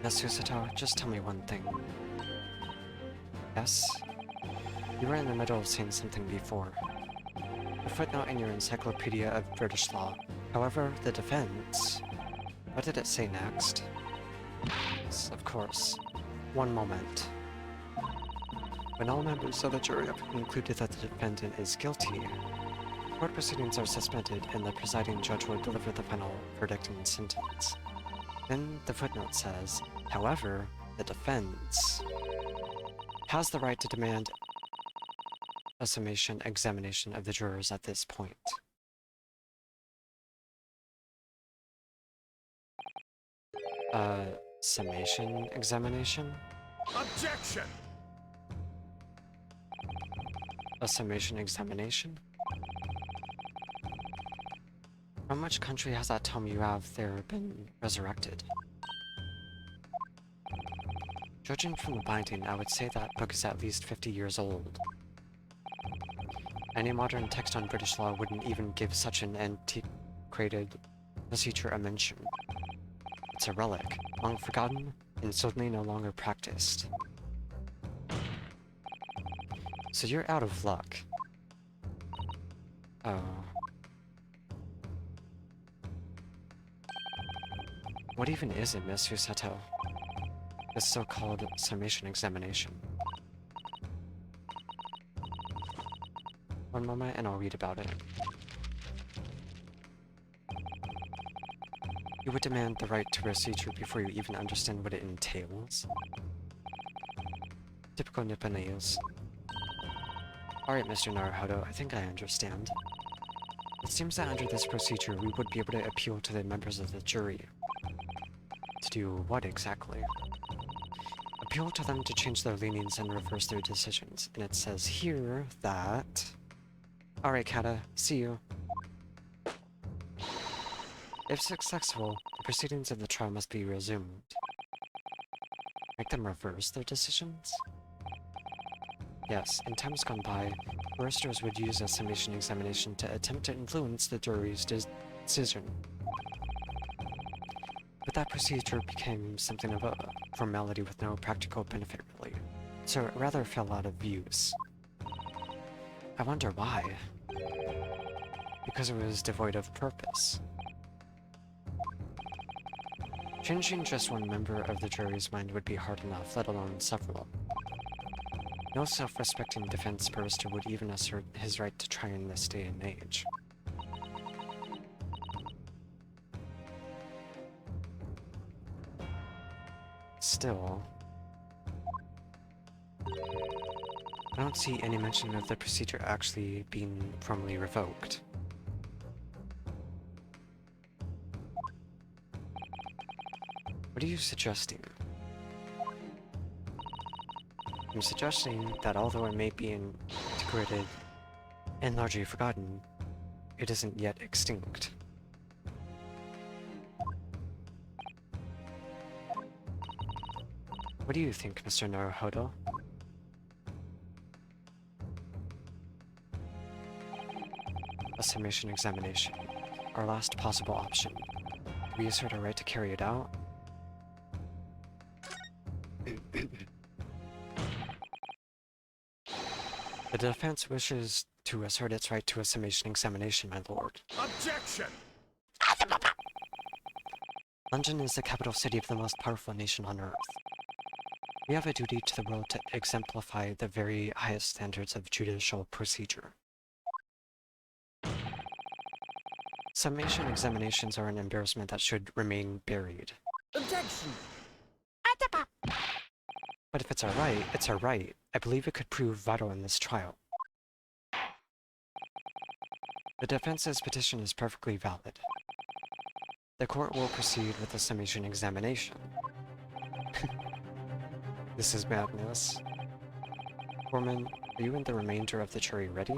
Yes, Susato, just tell me one thing. Yes? You were in the middle of saying something before. A footnote in your Encyclopedia of British Law. However, the defense... What did it say next? Yes, of course. One moment. When all members of the jury have concluded that the defendant is guilty, court proceedings are suspended and the presiding judge will deliver the final verdict and sentence. Then the footnote says, however, the defense has the right to demand a summation examination of the jurors at this point. Summation examination? Objection! A summation examination? From which country has that tome you have there been resurrected? Judging from the binding, I would say that book is at least 50 years old. Any modern text on British law wouldn't even give such an antiquated procedure a mention. It's a relic, long forgotten, and suddenly no longer practiced. So you're out of luck. Oh. What even is it, Miss Yusato? This so-called summation examination. One moment and I'll read about it. You would demand the right to procedure before you even understand what it entails. Typical Nipponese. Alright, Mr. Naruhodo, I think I understand. It seems that under this procedure, we would be able to appeal to the members of the jury. To do what exactly? Appeal to them to change their leanings and reverse their decisions. And it says here that... Alright, Kata, see you. If successful, the proceedings of the trial must be resumed. Make them reverse their decisions? Yes, in times gone by, barristers would use a summation examination to attempt to influence the jury's decision. But that procedure became something of a formality with no practical benefit, really, so it rather fell out of use. I wonder why. Because it was devoid of purpose. Changing just one member of the jury's mind would be hard enough, let alone several. No self-respecting defense barrister would even assert his right to try in this day and age. Still, I don't see any mention of the procedure actually being formally revoked. What are you suggesting? I'm suggesting that although it may be integrated and largely forgotten, it isn't yet extinct. What do you think, Mr. Naruhodo? A summation examination. Our last possible option. Do we assert our right to carry it out? The defense wishes to assert its right to a summation examination, my lord. Objection! London is the capital city of the most powerful nation on Earth. We have a duty to the world to exemplify the very highest standards of judicial procedure. Summation examinations are an embarrassment that should remain buried. Objection! But if it's our right, it's our right. I believe it could prove vital in this trial. The defense's petition is perfectly valid. The court will proceed with the summation examination. This is madness. Foreman, are you and the remainder of the jury ready?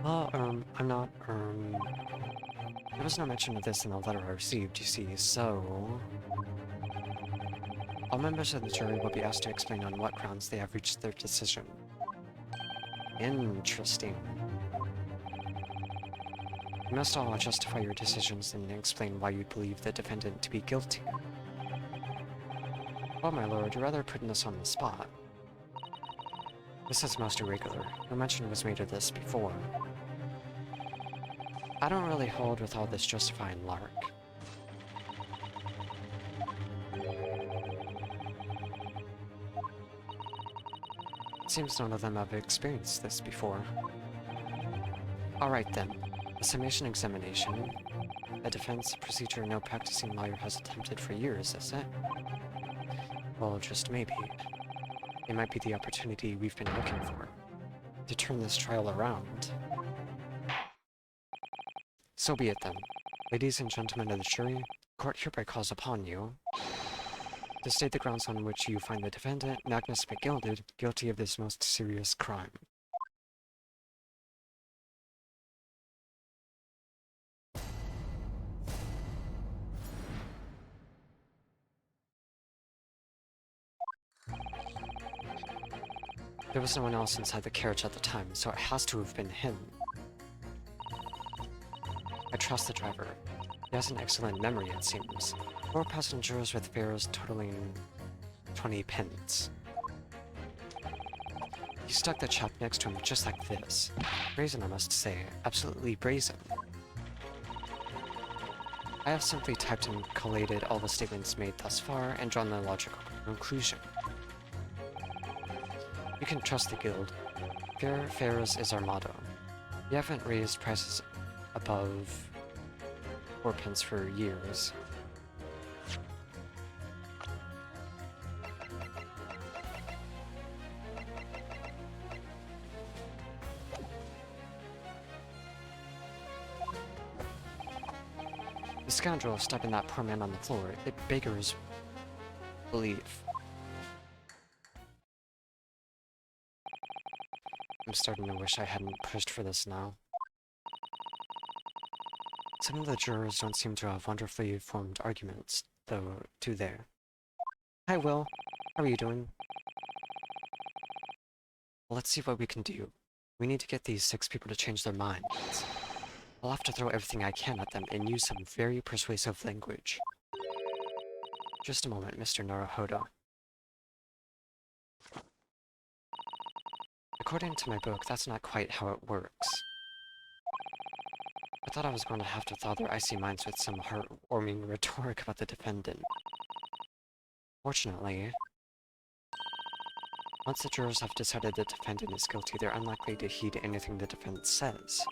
I'm not, There was no mention of this in the letter I received, you see, so... All members of the jury will be asked to explain on what grounds they have reached their decision. Interesting. You must all justify your decisions and explain why you believe the defendant to be guilty. Well, my lord, you're rather putting us on the spot. This is most irregular. No mention was made of this before. I don't really hold with all this justifying lark. It seems none of them have experienced this before. Alright then. A summation examination. A defense procedure no practicing lawyer has attempted for years, is it? Well, just maybe. It might be the opportunity we've been looking for. To turn this trial around. So be it then. Ladies and gentlemen of the jury, the court hereby calls upon you to state the grounds on which you find the defendant, Magnus McGilded, guilty of this most serious crime. There was no one else inside the carriage at the time, so it has to have been him. I trust the driver. He has an excellent memory, it seems. 4 passengers with fares totaling 20 pence. He stuck the chap next to him just like this. Brazen, I must say. Absolutely brazen. I have simply typed and collated all the statements made thus far and drawn the logical conclusion. You can trust the guild. Fair fares is our motto. We haven't raised prices above 4 pence for years. The scoundrel stepping that poor man on the floor, it beggars belief. I'm starting to wish I hadn't pushed for this now. Some of the jurors don't seem to have wonderfully formed arguments, though, do they? Hi, Will. How are you doing? Well, let's see what we can do. We need to get these 6 people to change their minds. I'll have to throw everything I can at them and use some very persuasive language. Just a moment, Mr. Naruhodo. According to my book, that's not quite how it works. I thought I was going to have to thaw their icy minds with some heartwarming rhetoric about the defendant. Fortunately, once the jurors have decided the defendant is guilty, they're unlikely to heed anything the defense says.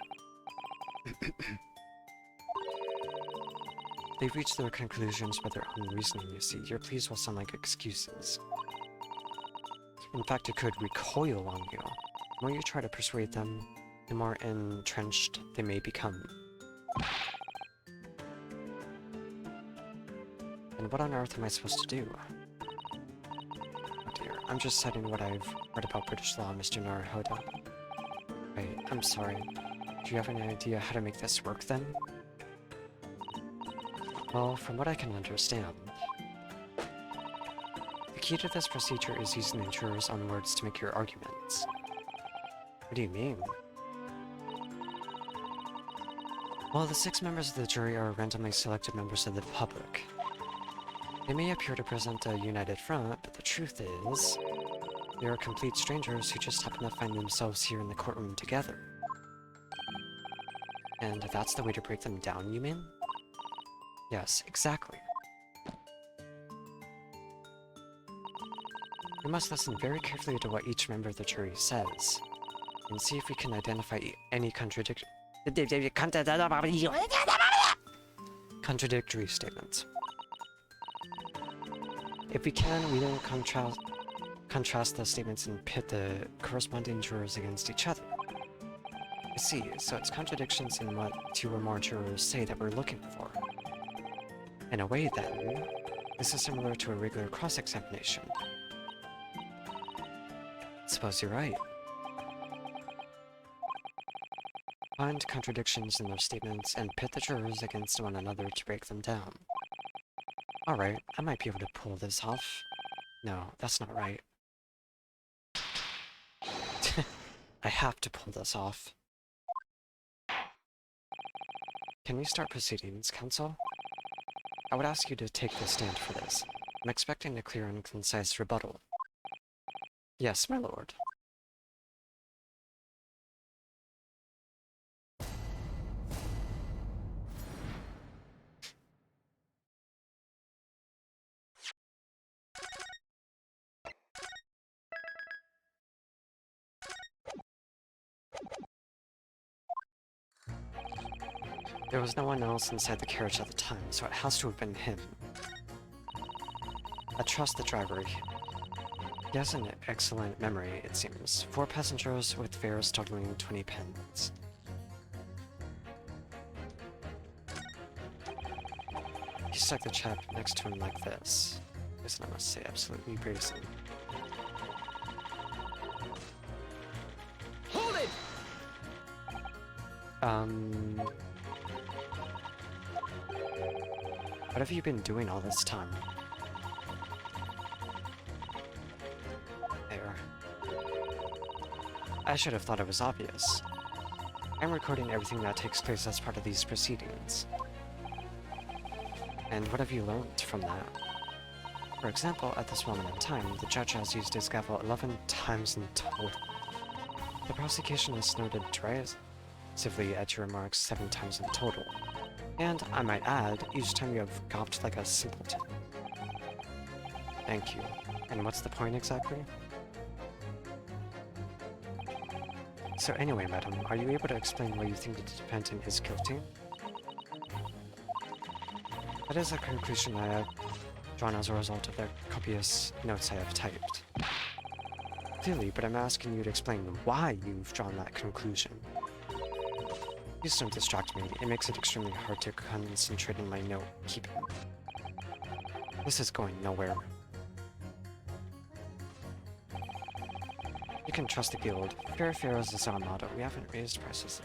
They've reached their conclusions by their own reasoning, you see. Your pleas will sound like excuses. In fact, it could recoil on you. The more you try to persuade them, the more entrenched they may become. And what on earth am I supposed to do? Oh dear, I'm just citing what I've read about British law, Mr. Naruhodo. Wait, I'm sorry. Do you have any idea how to make this work, then? Well, from what I can understand, the key to this procedure is using the jurors' own words to make your arguments. What do you mean? Well, the 6 members of the jury are randomly selected members of the public. They may appear to present a united front, but the truth is, they are complete strangers who just happen to find themselves here in the courtroom together. And that's the way to break them down, you mean? Yes, exactly. We must listen very carefully to what each member of the jury says, and see if we can identify any contradictory statements. If we can, we will contrast the statements and pit the corresponding jurors against each other. I see, so it's contradictions in what 2 or more jurors say that we're looking for. In a way, then, this is similar to a regular cross-examination. Suppose you're right. Find contradictions in their statements and pit the jurors against one another to break them down. Alright, I might be able to pull this off. No, that's not right. I have to pull this off. Can we start proceedings, counsel? I would ask you to take the stand for this. I'm expecting a clear and concise rebuttal. Yes, my lord. There was no one else inside the carriage at the time, so it has to have been him. I trust the driver. He has an excellent memory, it seems. 4 passengers with fares totaling 20 pence. He stuck the chap next to him like this. This, I must say, absolutely brazen. Hold it! What have you been doing all this time? There. I should have thought it was obvious. I'm recording everything that takes place as part of these proceedings. And what have you learned from that? For example, at this moment in time, the judge has used his gavel 11 times in total. The prosecution has snorted derisively at your remarks 7 times in total. And, I might add, each time you have gawped like a simpleton. Thank you. And what's the point exactly? So anyway, madam, are you able to explain why you think the defendant is guilty? That is a conclusion I have drawn as a result of the copious notes I have typed. Clearly, but I'm asking you to explain why you've drawn that conclusion. Please don't distract me. It makes it extremely hard to concentrate on my note-keeping. This is going nowhere. You can trust the guild. Fair fares is our motto. We haven't raised prices.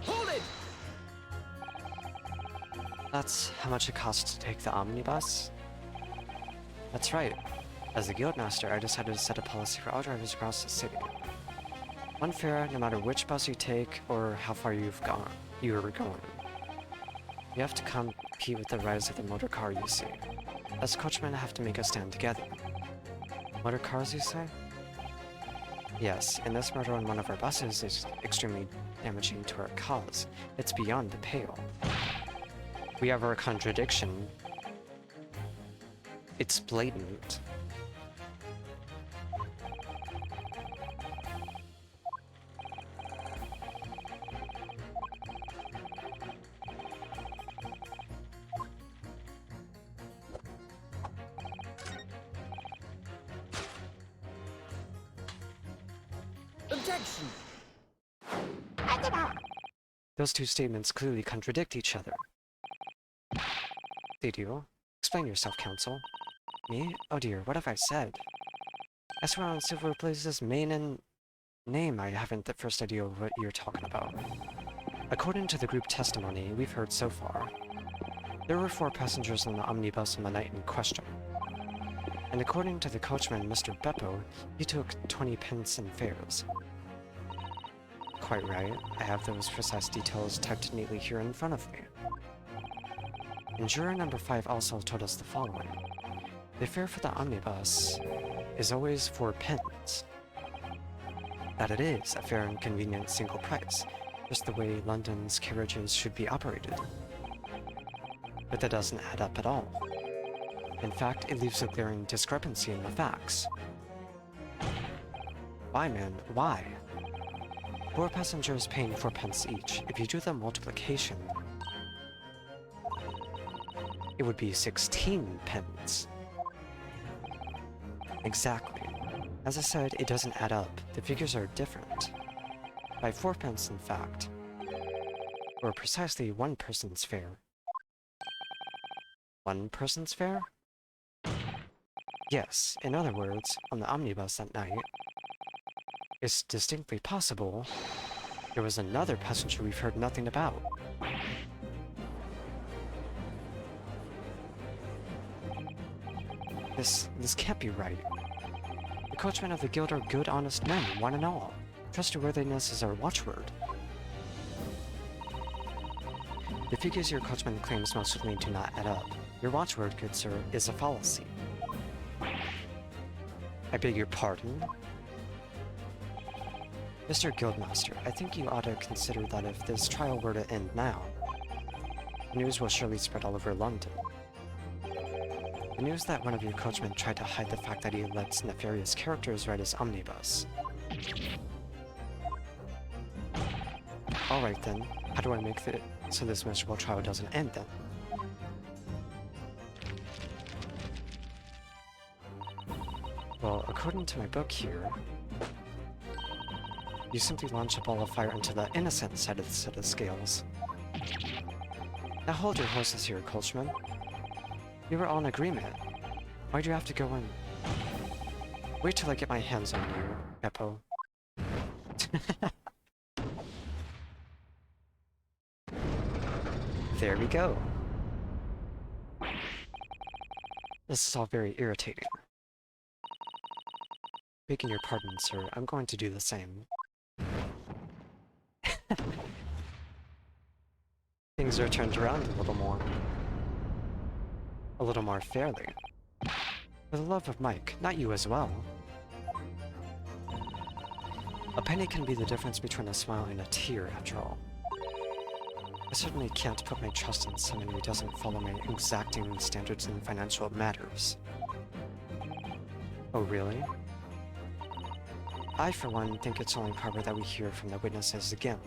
Hold it! That's how much it costs to take the omnibus? That's right. As the guildmaster, I decided to set a policy for all drivers across the city. 1 fare, no matter which bus you take or how far you are going. You have to compete with the rise of the motor car, you see. As coachmen, I have to make us stand together. Motor cars, you say? Yes, and this murder on one of our buses is extremely damaging to our cause. It's beyond the pale. We have our contradiction. It's blatant. Objection! Those 2 statements clearly contradict each other. They do. Explain yourself, counsel. Me? Oh dear, what have I said? I swear on Silver Blaze's name I haven't the first idea of what you're talking about. According to the group testimony we've heard so far, there were 4 passengers on the omnibus on the night in question. And according to the coachman, Mr. Beppo, he took 20 pence in fares. Quite right. I have those precise details typed neatly here in front of me. And juror number 5 also told us the following. The fare for the omnibus is always 4 pence. That it is a fair and convenient single price, just the way London's carriages should be operated. But that doesn't add up at all. In fact, it leaves a glaring discrepancy in the facts. Why, man? Why? 4 passengers paying 4 pence each. If you do the multiplication, it would be 16 pence. Exactly. As I said, it doesn't add up. The figures are different. By 4 pence, in fact. Or precisely 1 person's fare. 1 person's fare? Yes, in other words, on the omnibus that night, it's distinctly possible there was another passenger we've heard nothing about. This can't be right. The coachmen of the guild are good, honest men, one and all. Trustworthiness is our watchword. The figures your coachman claims most certainly do not add up. Your watchword, good sir, is a fallacy. I beg your pardon? Mr. Guildmaster, I think you ought to consider that if this trial were to end now, news will surely spread all over London. The news that one of your coachmen tried to hide the fact that he lets nefarious characters ride his omnibus. Alright then, how do I make it so this miserable trial doesn't end then? Well, according to my book here, you simply launch a ball of fire into the innocent side of the set of scales. Now hold your horses here, coachman. We were all in agreement. Why do you have to go in? Wait till I get my hands on you, Beppo. There we go. This is all very irritating. Begging your pardon, sir, I'm going to do the same. Things are turned around a little more. A little more fairly. For the love of Mike, not you as well. A penny can be the difference between a smile and a tear, after all. I certainly can't put my trust in someone who doesn't follow my exacting standards in financial matters. Oh, really? I, for one, think it's only proper that we hear from the witnesses again.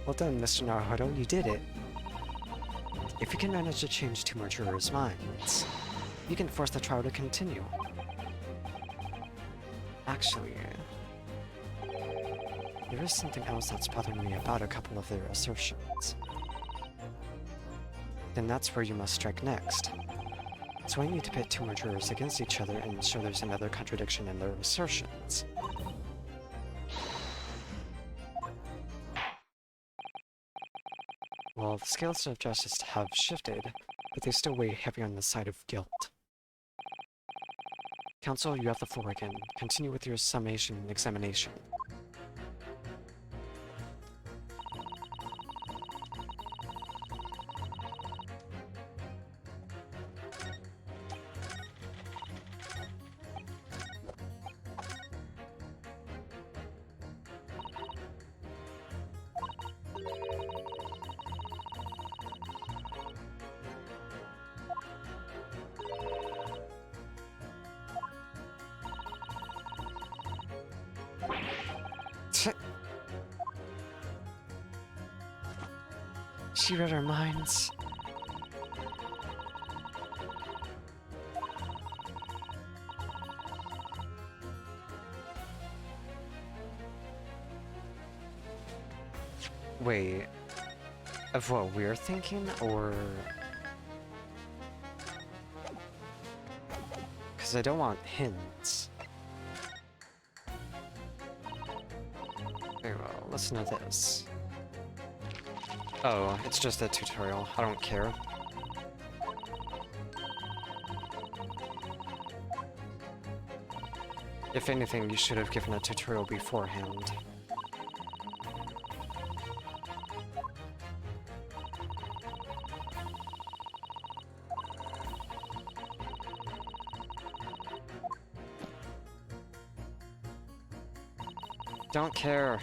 Well done, Mr. Naruhodo, you did it. If you can manage to change 2 more jurors' minds, you can force the trial to continue. Actually, there is something else that's bothering me about a couple of their assertions. Then that's where you must strike next. So I need to pit 2 more jurors against each other and show there's another contradiction in their assertions. Well, the scales of justice have shifted, but they still weigh heavy on the side of guilt. Counsel, you have the floor again. Continue with your summation and examination. She read our minds. Wait, of what we're thinking, or... Because I don't want hints. Very well, listen to this. Oh, it's just a tutorial. I don't care. If anything, you should have given a tutorial beforehand. Don't care.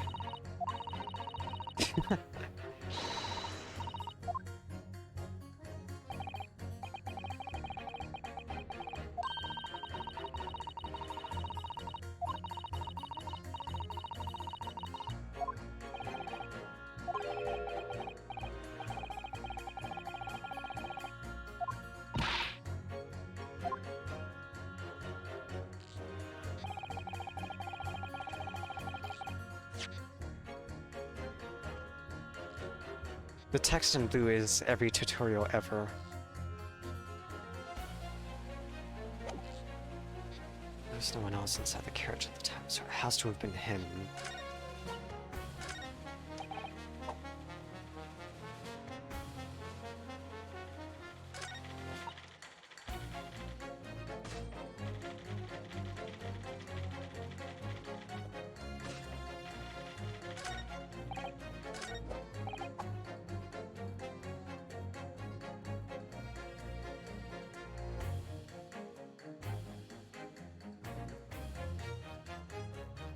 The text in blue is every tutorial ever. There's no one else inside the carriage at the time, so it has to have been him.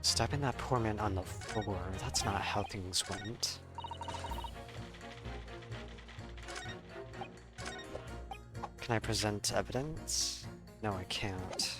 Stepping that poor man on the floor, that's not how things went. Can I present evidence? No, I can't.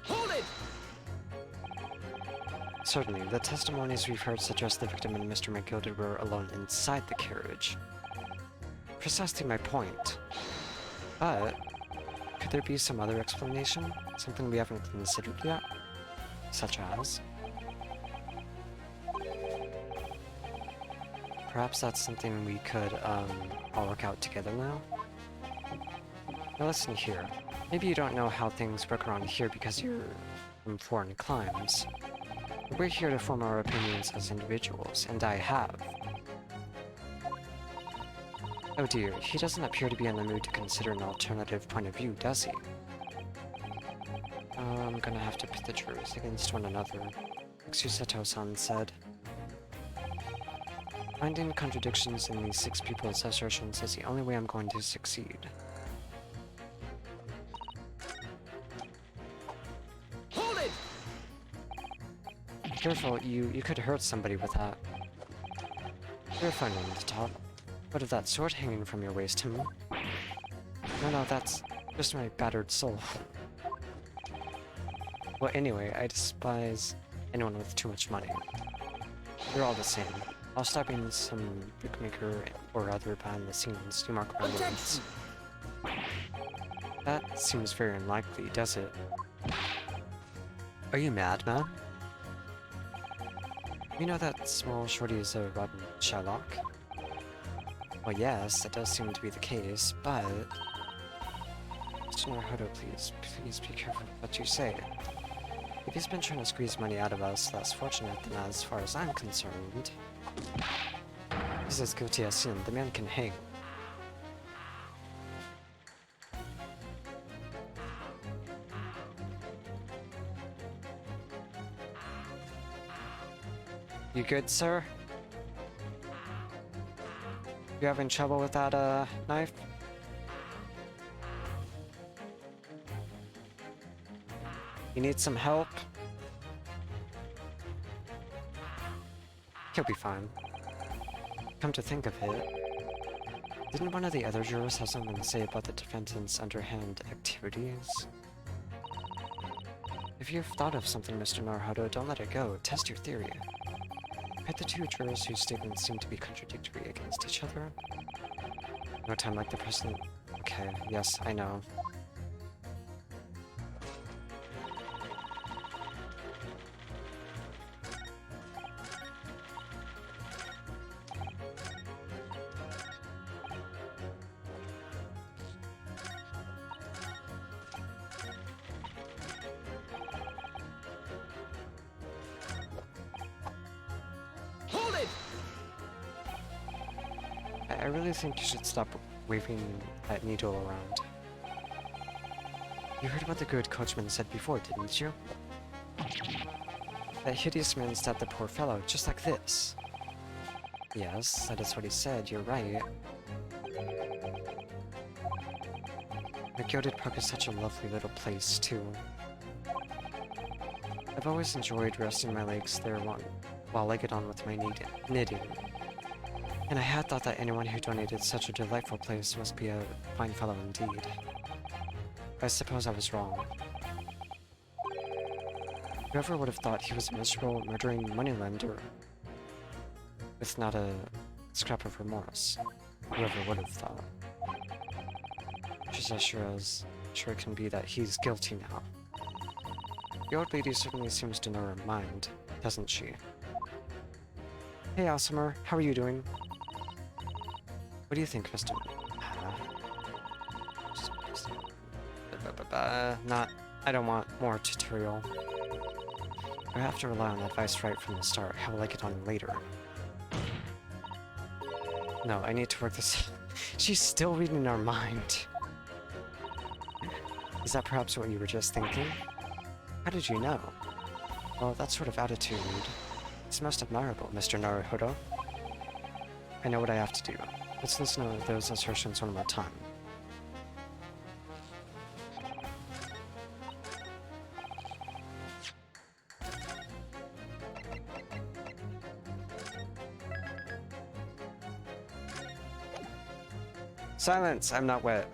Hold it! Certainly, the testimonies we've heard suggest the victim and Mr. McGilded were alone inside the carriage. Precisely my point. But, could there be some other explanation? Something we haven't considered yet? Such as? Perhaps that's something we could, all work out together now? Now listen here. Maybe you don't know how things work around here because you're from foreign climes. We're here to form our opinions as individuals, and I have. Oh dear, he doesn't appear to be in the mood to consider an alternative point of view, does he? I'm gonna have to pit the jurors against one another, Xuseto-san said. Finding contradictions in these 6 people's assertions is the only way I'm going to succeed. Hold it! Careful, you could hurt somebody with that. You're fine on the top. What of that sword hanging from your waist, No, that's just my battered soul. Well, anyway, I despise anyone with too much money. You're all the same. I'll stop being some bookmaker or other behind the scenes to mark my words. That seems very unlikely, does it? Are you mad, man? You know that small shorty is a rotten Shylock? Well, yes, that does seem to be the case, but... Mr. Naruhodo, please be careful what you say. If he's been trying to squeeze money out of us, that's fortunate, then as far as I'm concerned... He's as guilty as sin, the man can hang. You good, sir? You having trouble with that, knife? You need some help? He'll be fine. Come to think of it, didn't one of the other jurors have something to say about the defendant's underhand activities? If you've thought of something, Mr. Naruhodo, don't let it go. Test your theory. Pit the 2 jurors whose statements seem to be contradictory against each other. No time like the present. Okay, yes, I know. Hold it! I really think you should stop waving that needle around. You heard what the good coachman said before, didn't you? That hideous man stabbed the poor fellow, just like this. Yes, that is what he said, you're right. The Gilded Park is such a lovely little place, too. I've always enjoyed resting my legs there while legged on with my knitting. And I had thought that anyone who donated such a delightful place must be a fine fellow indeed. I suppose I was wrong. Whoever would have thought he was a miserable, murdering moneylender with not a scrap of remorse? Whoever would have thought. Just as sure it can be that he's guilty now. The old lady certainly seems to know her mind, doesn't she? Hey, Awesomer, how are you doing? What do you think, Mr. I don't want more tutorial. I have to rely on advice right from the start. How will I get on later? No, I need to work this. She's still reading our mind. Is that perhaps what you were just thinking? How did you know? Well, that sort of attitude is most admirable, Mr. Naruhodo. I know what I have to do. Let's listen to those assertions one more time. Silence! I'm not wet.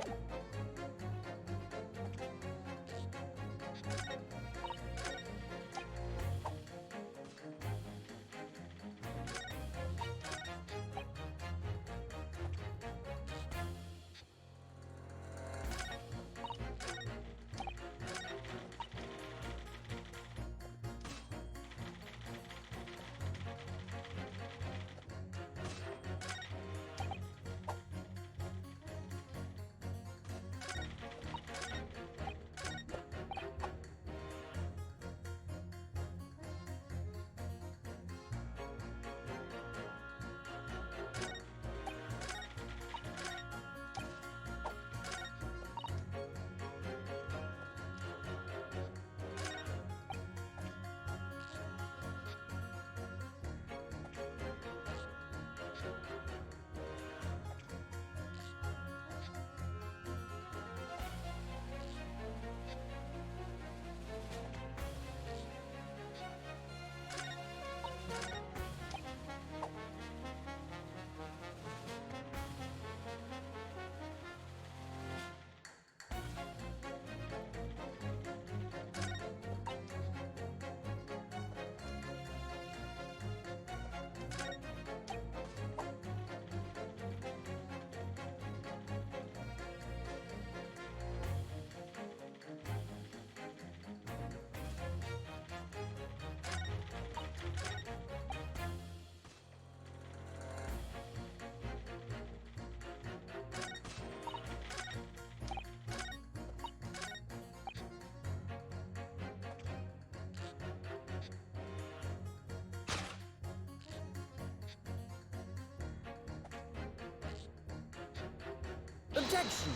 Objection!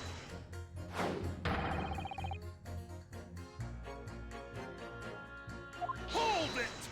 Hold it!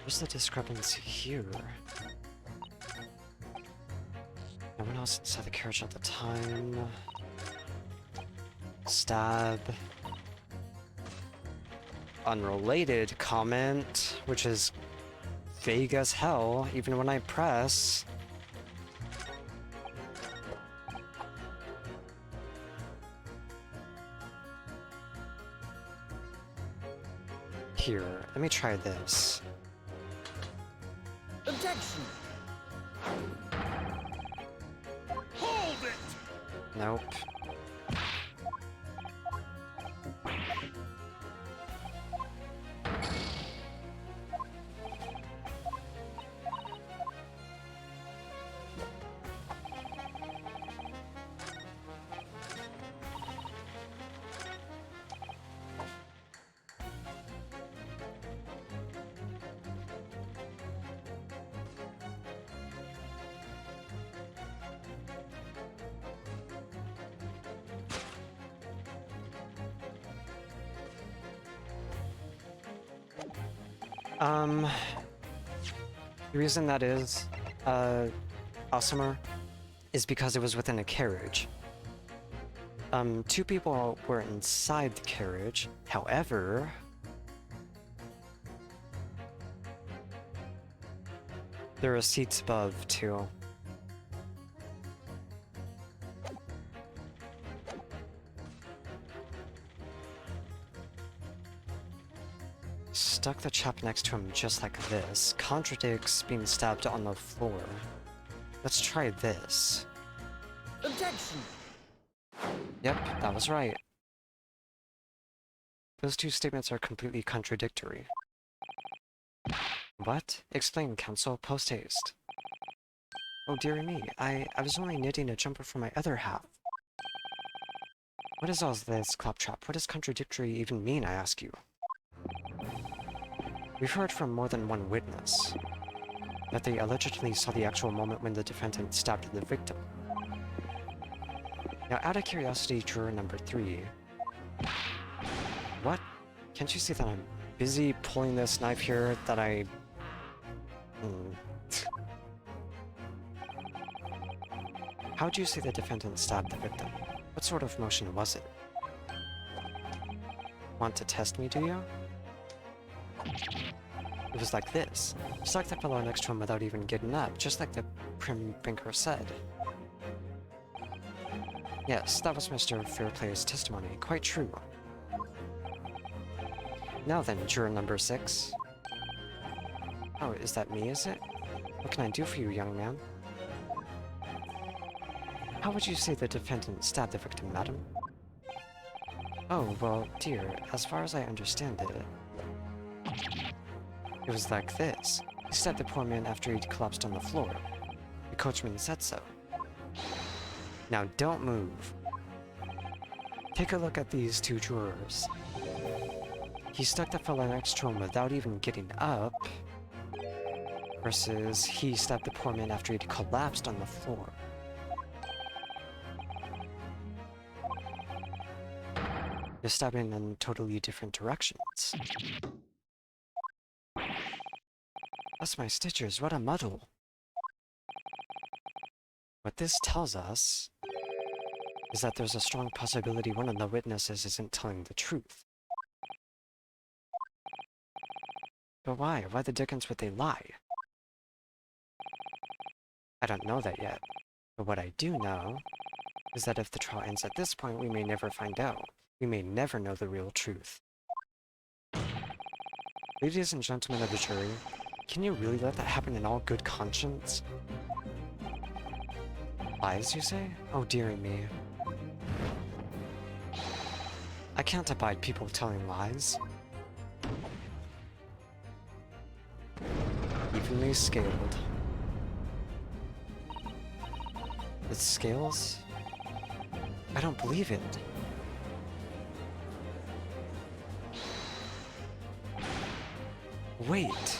Where's the discrepancy here? No one else inside the carriage at the time. Stab. Unrelated comment, which is vague as hell, even when I press. Here, let me try this. Objection! Hold it! Nope. The reason that is, awesomer is because it was within a carriage. Two people were inside the carriage. However, there are seats above, too. Stuck the chap next to him just like this. Contradicts being stabbed on the floor. Let's try this. Objection! Yep, that was right. Those two statements are completely contradictory. What? Explain, counsel, post haste. Oh dearie me, I was only knitting a jumper for my other half. What is all this, claptrap? What does contradictory even mean, I ask you? We've heard from more than one witness that they allegedly saw the actual moment when the defendant stabbed the victim. Now, out of curiosity, juror number 3. What? Can't you see that I'm busy pulling this knife here that I... How do you see the defendant stab the victim? What sort of motion was it? Want to test me, do you? It was like this. Stuck the fellow next to him without even getting up, just like the prim banker said. Yes, that was Mr. Fairplay's testimony. Quite true. Now then, juror number 6. Oh, is that me, is it? What can I do for you, young man? How would you say the defendant stabbed the victim, madam? Oh, well, dear, as far as I understand it was like this. He stabbed the poor man after he'd collapsed on the floor. The coachman said so. Now don't move. Take a look at these two jurors. He stuck the fellow next to him without even getting up, versus he stabbed the poor man after he'd collapsed on the floor. They're stabbing in totally different directions. Bless my stitchers, what a muddle. What this tells us is that there's a strong possibility one of the witnesses isn't telling the truth. But why? Why the dickens would they lie? I don't know that yet. But what I do know is that if the trial ends at this point, we may never find out. We may never know the real truth. Ladies and gentlemen of the jury, can you really let that happen in all good conscience? Lies, you say? Oh dearie me. I can't abide people telling lies. Evenly scaled. It's scales? I don't believe it. Wait.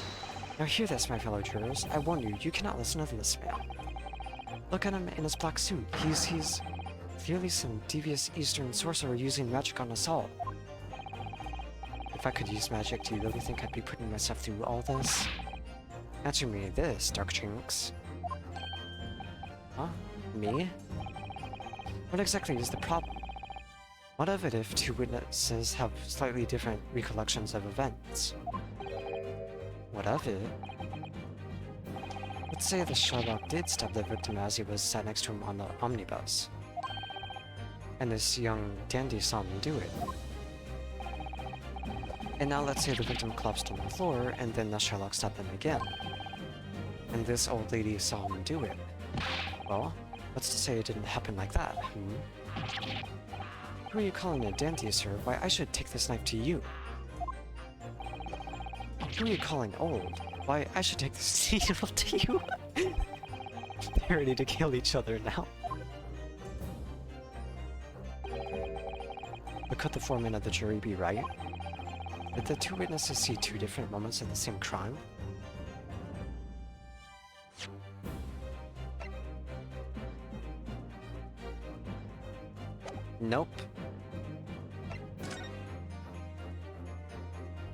Now hear this, my fellow jurors. I warn you, you cannot listen to this man. Look at him in his black suit. He's clearly some devious Eastern sorcerer using magic on us all. If I could use magic, do you really think I'd be putting myself through all this? Answer me this, Dark Jinx. Huh? Me? What exactly is the problem? What of it if two witnesses have slightly different recollections of events? What of it? Let's say the Sherlock did stab the victim as he was sat next to him on the omnibus. And this young dandy saw him do it. And now let's say the victim collapsed on the floor, and then the Sherlock stabbed them again. And this old lady saw him do it. Well, what's to say it didn't happen like that, Who are you calling a dandy, sir? Why, I should take this knife to you. Who are you calling old? Why, I should take this needle to you. They're ready to kill each other now. But could the foreman of the jury be right? Did the two witnesses see two different moments of the same crime? Nope.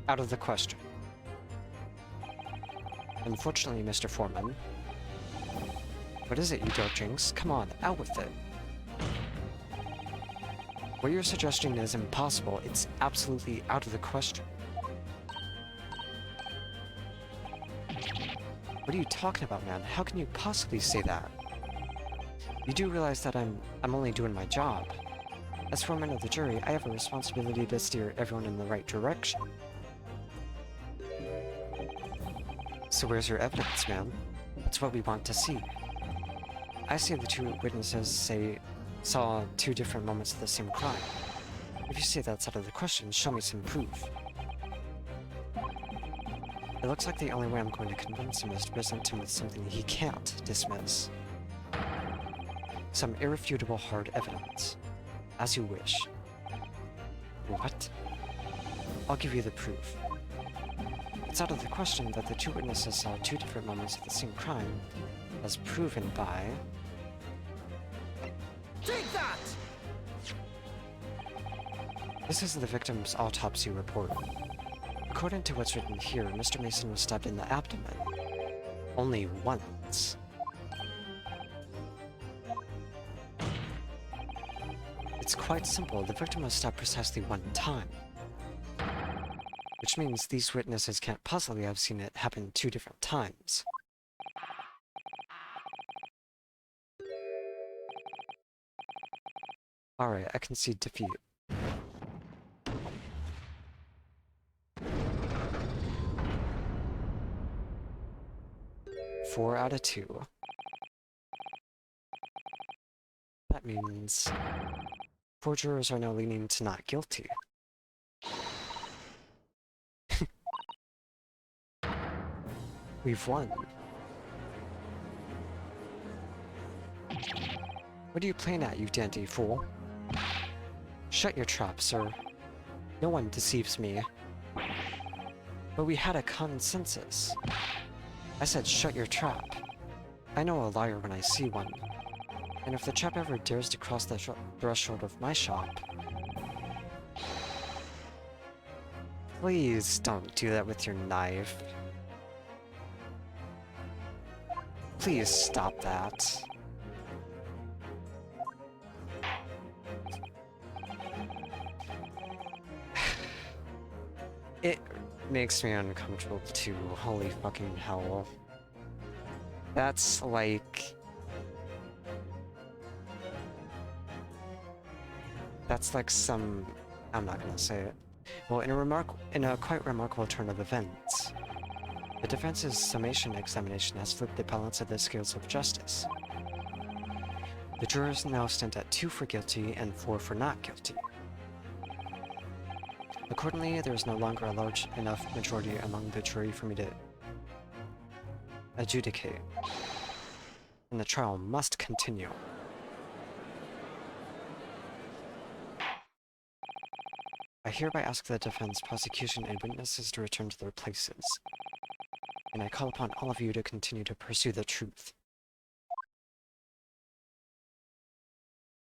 Out of the question. Unfortunately, Mr. Foreman. What is it, you Dark Jinx? Come on, out with it. What you're suggesting is impossible. It's absolutely out of the question. What are you talking about, man? How can you possibly say that? You do realize that I'm only doing my job. As foreman of the jury, I have a responsibility to steer everyone in the right direction. So where's your evidence, man? That's what we want to see. I say the two witnesses saw two different moments of the same crime. If you say that's out of the question, show me some proof. It looks like the only way I'm going to convince him is to present him with something he can't dismiss. Some irrefutable hard evidence. As you wish. What? I'll give you the proof. It's out of the question that the two witnesses saw two different moments of the same crime, as proven by... Take that! This is the victim's autopsy report. According to what's written here, Mr. Mason was stabbed in the abdomen. Only once. It's quite simple. The victim was stabbed precisely one time. Which means these witnesses can't possibly have seen it happen two different times. Alright, I concede defeat. Four out of 2. That means 4 jurors are now leaning to not guilty. We've won. What are you playing at, you dandy fool? Shut your trap, sir. No one deceives me. But we had a consensus. I said shut your trap. I know a liar when I see one. And if the chap ever dares to cross the threshold of my shop... Please don't do that with your knife. Please stop that. It makes me uncomfortable too, holy fucking hell. That's like... That's like some... I'm not gonna say it. Well, in a quite remarkable turn of events, the defense's summation examination has flipped the balance of the scales of justice. The jurors now stand at 2 for guilty and 4 for not guilty. Accordingly, there is no longer a large enough majority among the jury for me to adjudicate, and the trial must continue. I hereby ask the defense, prosecution, and witnesses to return to their places, and I call upon all of you to continue to pursue the truth.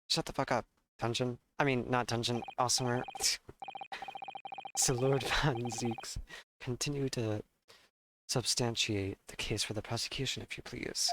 Shut the fuck up, dungeon. I mean, not dungeon, awesomer. So Lord Van Zeeks, continue to substantiate the case for the prosecution, if you please.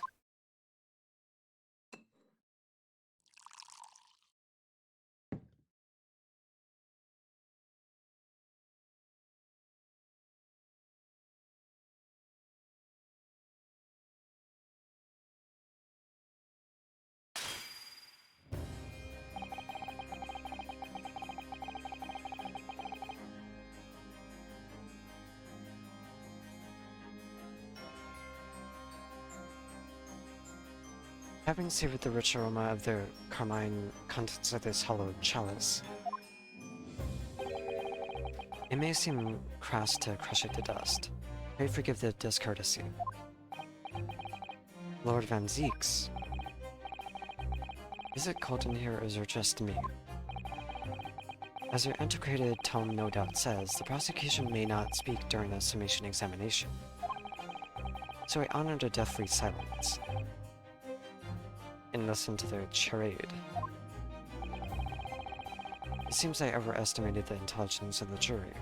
Having savored the rich aroma of the carmine contents of this hollowed chalice, it may seem crass to crush it to dust. Pray forgive the discourtesy. Lord Van Zeeks, is it cold in here or is it just me? As your antiquated tome no doubt says, the prosecution may not speak during a summation examination. So I honored a deathly silence and listen to their charade. It seems I overestimated the intelligence of the jury.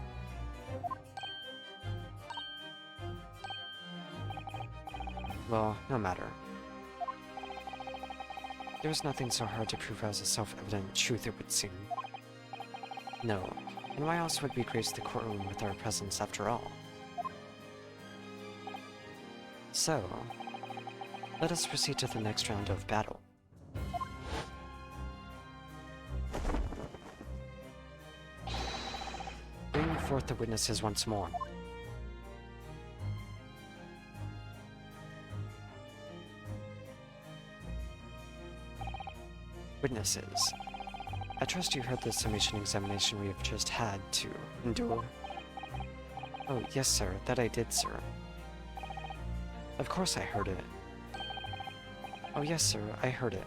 Well, no matter. There was nothing so hard to prove as a self-evident truth, it would seem. No. And why else would we grace the courtroom with our presence after all? So, let us proceed to the next round of battle. Bring forth the witnesses once more. Witnesses. I trust you heard the summation examination we have just had to endure. Oh, yes, sir. That I did, sir. Of course I heard it. Oh, yes, sir. I heard it.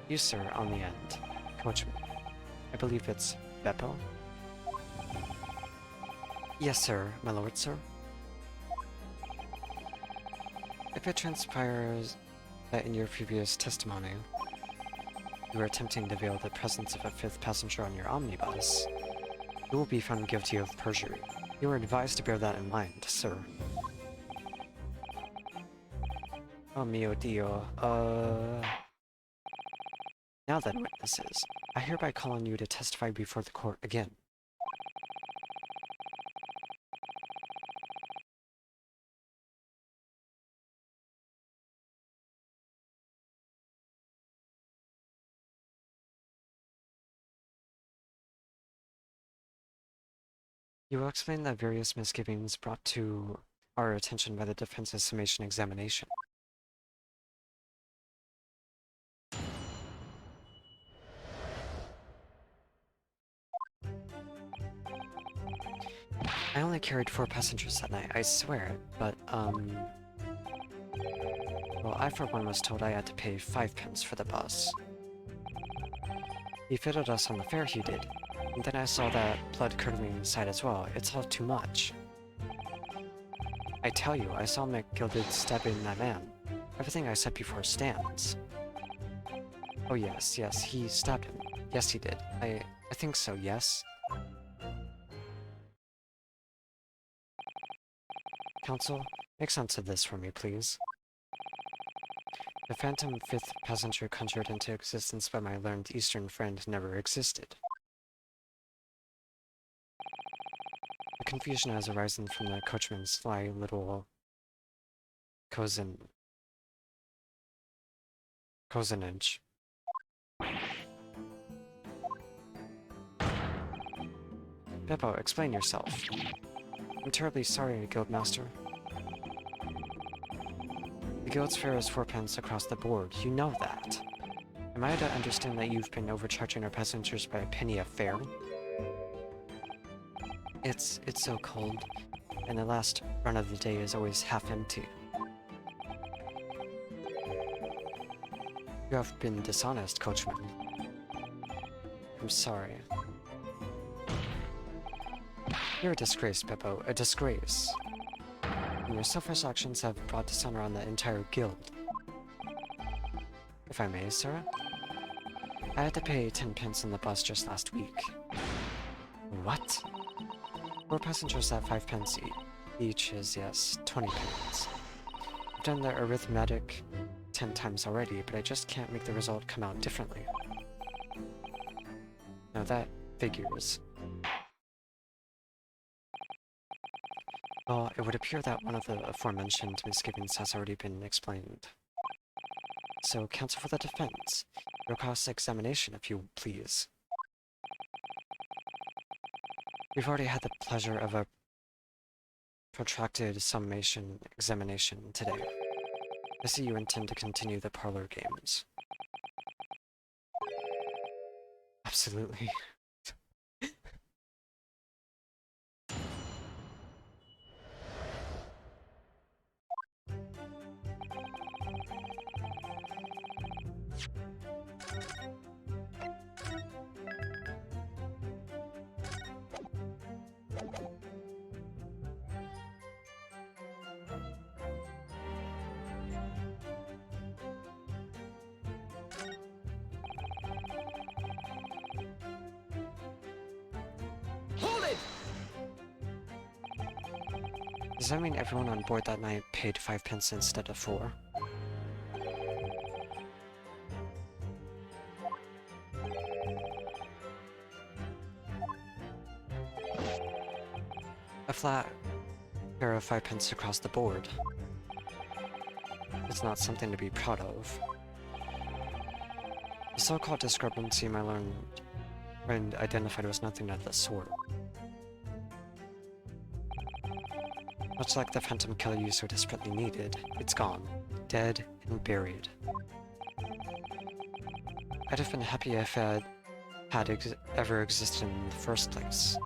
You, sir, on the end. Coachman. I believe it's Beppo? Yes, sir. My lord, sir. If it transpires that in your previous testimony, you were attempting to veil the presence of a fifth passenger on your omnibus, you will be found guilty of perjury. You are advised to bear that in mind, sir. Oh mio dio, Now then, witnesses, I hereby call on you to testify before the court again. You will explain the various misgivings brought to our attention by the defense's summation examination. I only carried 4 passengers that night, I swear, but, well, I for one was told I had to pay 5 pence for the bus. He fitted us on the fare, he did. And then I saw that blood curdling inside as well. It's all too much. I tell you, I saw McGilded stabbing that man. Everything I said before stands. Oh yes, yes, he stabbed him. Yes, he did. I think so, yes. Counsel, make sense of this for me, please. The phantom fifth passenger conjured into existence by my learned Eastern friend never existed. The confusion has arisen from the coachman's sly little cozenage. Beppo, explain yourself. I'm terribly sorry, Guildmaster. The Guild's fare is 4 pence across the board. You know that. Am I to understand that you've been overcharging our passengers by a penny a fare? It's so cold, and the last run of the day is always half empty. You have been dishonest, coachman. I'm sorry. You're a disgrace, Beppo, a disgrace. And your selfish actions have brought dishonor on the entire guild. If I may, sir? I had to pay 10 pence on the bus just last week. What? 4 passengers at 5 pence each is, yes, 20 pence. I've done the arithmetic 10 times already, but I just can't make the result come out differently. Now that figures. Well, it would appear that one of the aforementioned misgivings has already been explained. So, counsel for the defense, your cross-examination, if you please. We've already had the pleasure of a protracted summation examination today. I see you intend to continue the parlor games. Absolutely. Hold it! Does that mean everyone on board that night paid 5 pence instead of 4? A flat pair of 5 pence across the board. It's not something to be proud of. The so-called discrepancy my learned friend identified was nothing of the sort. Much like the phantom killer you so desperately needed, it's gone, dead and buried. I'd have been happy if it had ever existed in the first place.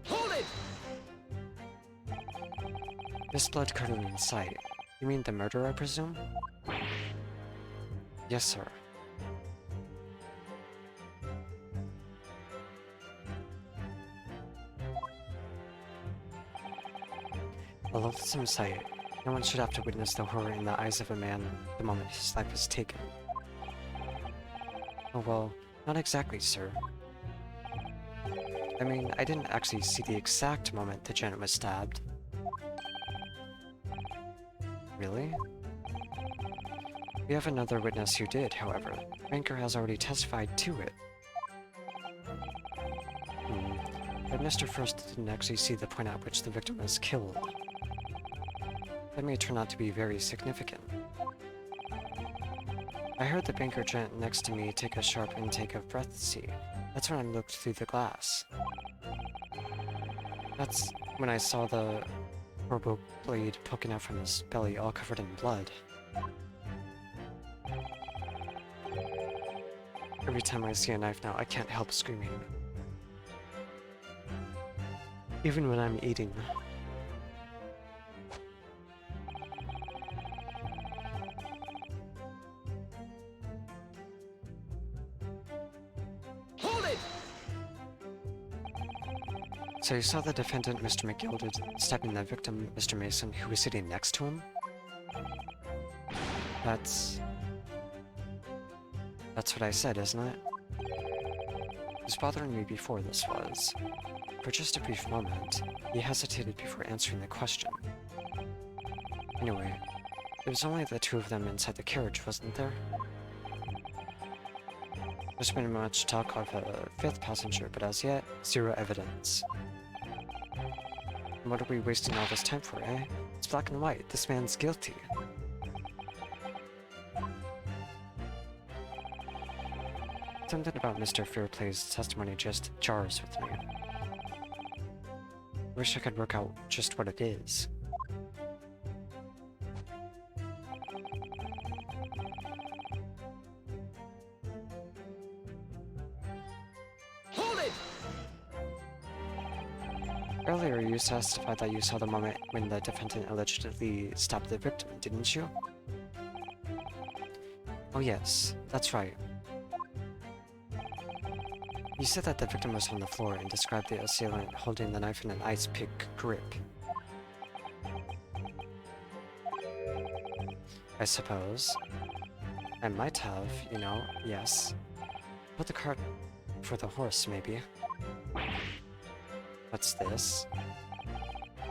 Hold it! This blood curdling in sight. You mean the murderer, I presume? Yes, sir. A loathsome sight. No one should have to witness the horror in the eyes of a man the moment his life is taken. Oh well, not exactly, sir. I mean, I didn't actually see the exact moment that Janet was stabbed. Really? We have another witness who did, however. Ranker has already testified to it. But Mr. First didn't actually see the point at which the victim was killed. That may turn out to be very significant. I heard the banker gent next to me take a sharp intake of breath to see. That's when I looked through the glass. That's when I saw the horrible blade poking out from his belly, all covered in blood. Every time I see a knife now, I can't help screaming. Even when I'm eating. Hold it! So you saw the defendant, Mr. McGilded, stabbing the victim, Mr. Mason, who was sitting next to him? That's what I said, isn't it? It was bothering me before this was. For just a brief moment, he hesitated before answering the question. Anyway, there was only the two of them inside the carriage, wasn't there? There's been much talk of a fifth passenger, but as yet, zero evidence. And what are we wasting all this time for, eh? It's black and white. This man's guilty. Something about Mr. Fairplay's testimony just jars with me. I wish I could work out just what it is. Hold it! Earlier, you testified that you saw the moment when the defendant allegedly stabbed the victim, didn't you? Oh yes, that's right. You said that the victim was on the floor and described the assailant holding the knife in an ice pick grip. I suppose. I might have, you know, yes. Put the cart for the horse, maybe. What's this?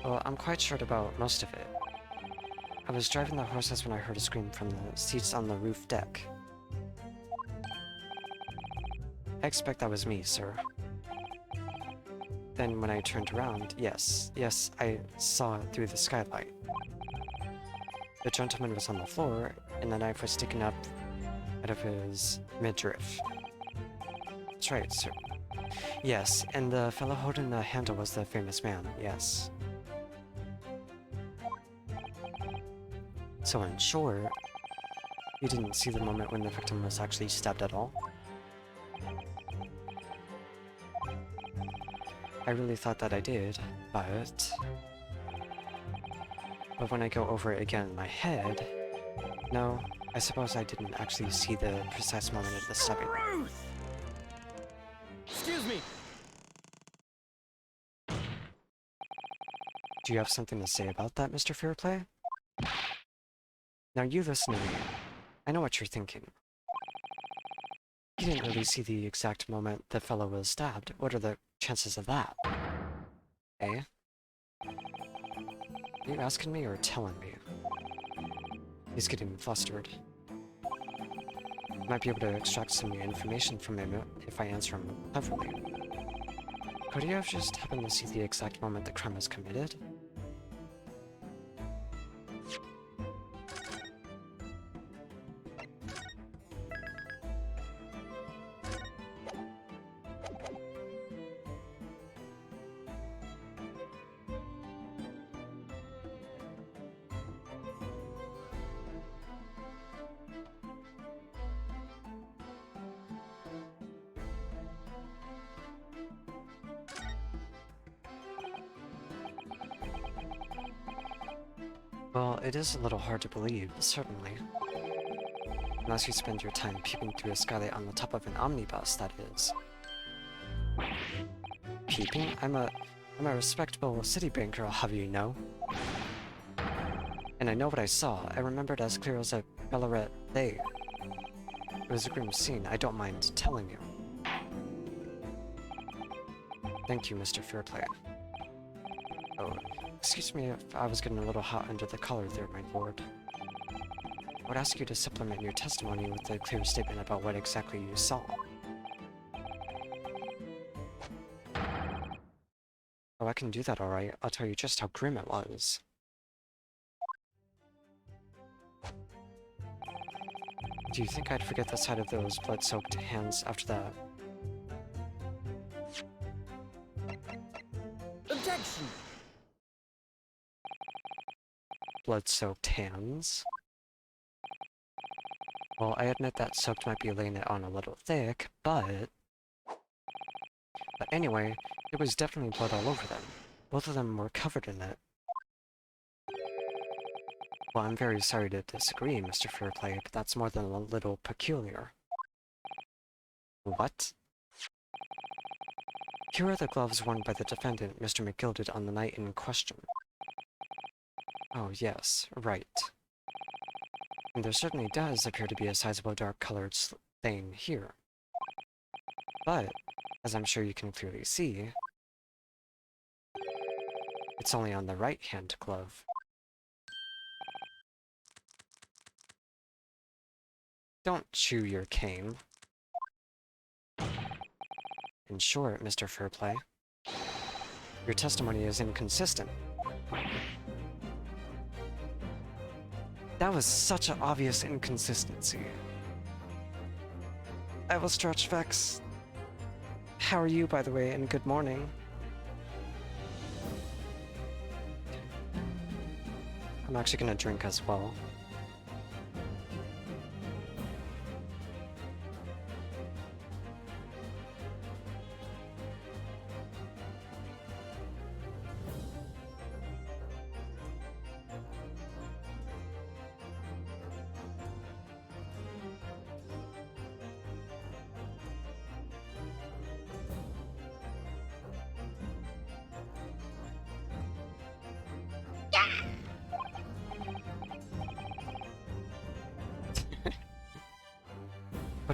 Well, I'm quite sure about most of it. I was driving the horses when I heard a scream from the seats on the roof deck. I expect that was me, sir. Then when I turned around, yes, I saw it through the skylight. The gentleman was on the floor, and the knife was sticking up out of his midriff. That's right, sir. Yes, and the fellow holding the handle was the famous man, yes. So in short, you didn't see the moment when the victim was actually stabbed at all? I really thought that I did, but when I go over it again in my head, no, I suppose I didn't actually see the precise moment of the stabbing. Ruth! Excuse me! Do you have something to say about that, Mr. Fairplay? Now you listen to me. I know what you're thinking. You didn't really see the exact moment the fellow was stabbed. What are the chances of that? Eh? Are you asking me or telling me? He's getting flustered. Might be able to extract some new information from him if I answer him cleverly. Could he have just happened to see the exact moment the crime was committed? Well, it is a little hard to believe, certainly. Unless you spend your time peeping through a skylight on the top of an omnibus, that is. Peeping? I'm a respectable city banker, I'll have you know. And I know what I saw. I remembered as clear as a Ballarat day. It was a grim scene, I don't mind telling you. Thank you, Mr. Fairplay. Oh, excuse me if I was getting a little hot under the collar there, my lord. I would ask you to supplement your testimony with a clear statement about what exactly you saw. Oh, I can do that alright. I'll tell you just how grim it was. Do you think I'd forget the sight of those blood-soaked hands after that? Objection! Blood-soaked hands? Well, I admit that soaked might be laying it on a little thick, but anyway, there was definitely blood all over them. Both of them were covered in it. Well, I'm very sorry to disagree, Mr. Fairplay, but that's more than a little peculiar. What? Here are the gloves worn by the defendant, Mr. McGilded, on the night in question. Oh, yes, right. And there certainly does appear to be a sizable dark-colored stain here. But, as I'm sure you can clearly see, it's only on the right-hand glove. Don't chew your cane. In short, Mr. Fairplay, your testimony is inconsistent. That was such an obvious inconsistency. I will stretch Vex. How are you, by the way, and good morning. I'm actually gonna drink as well.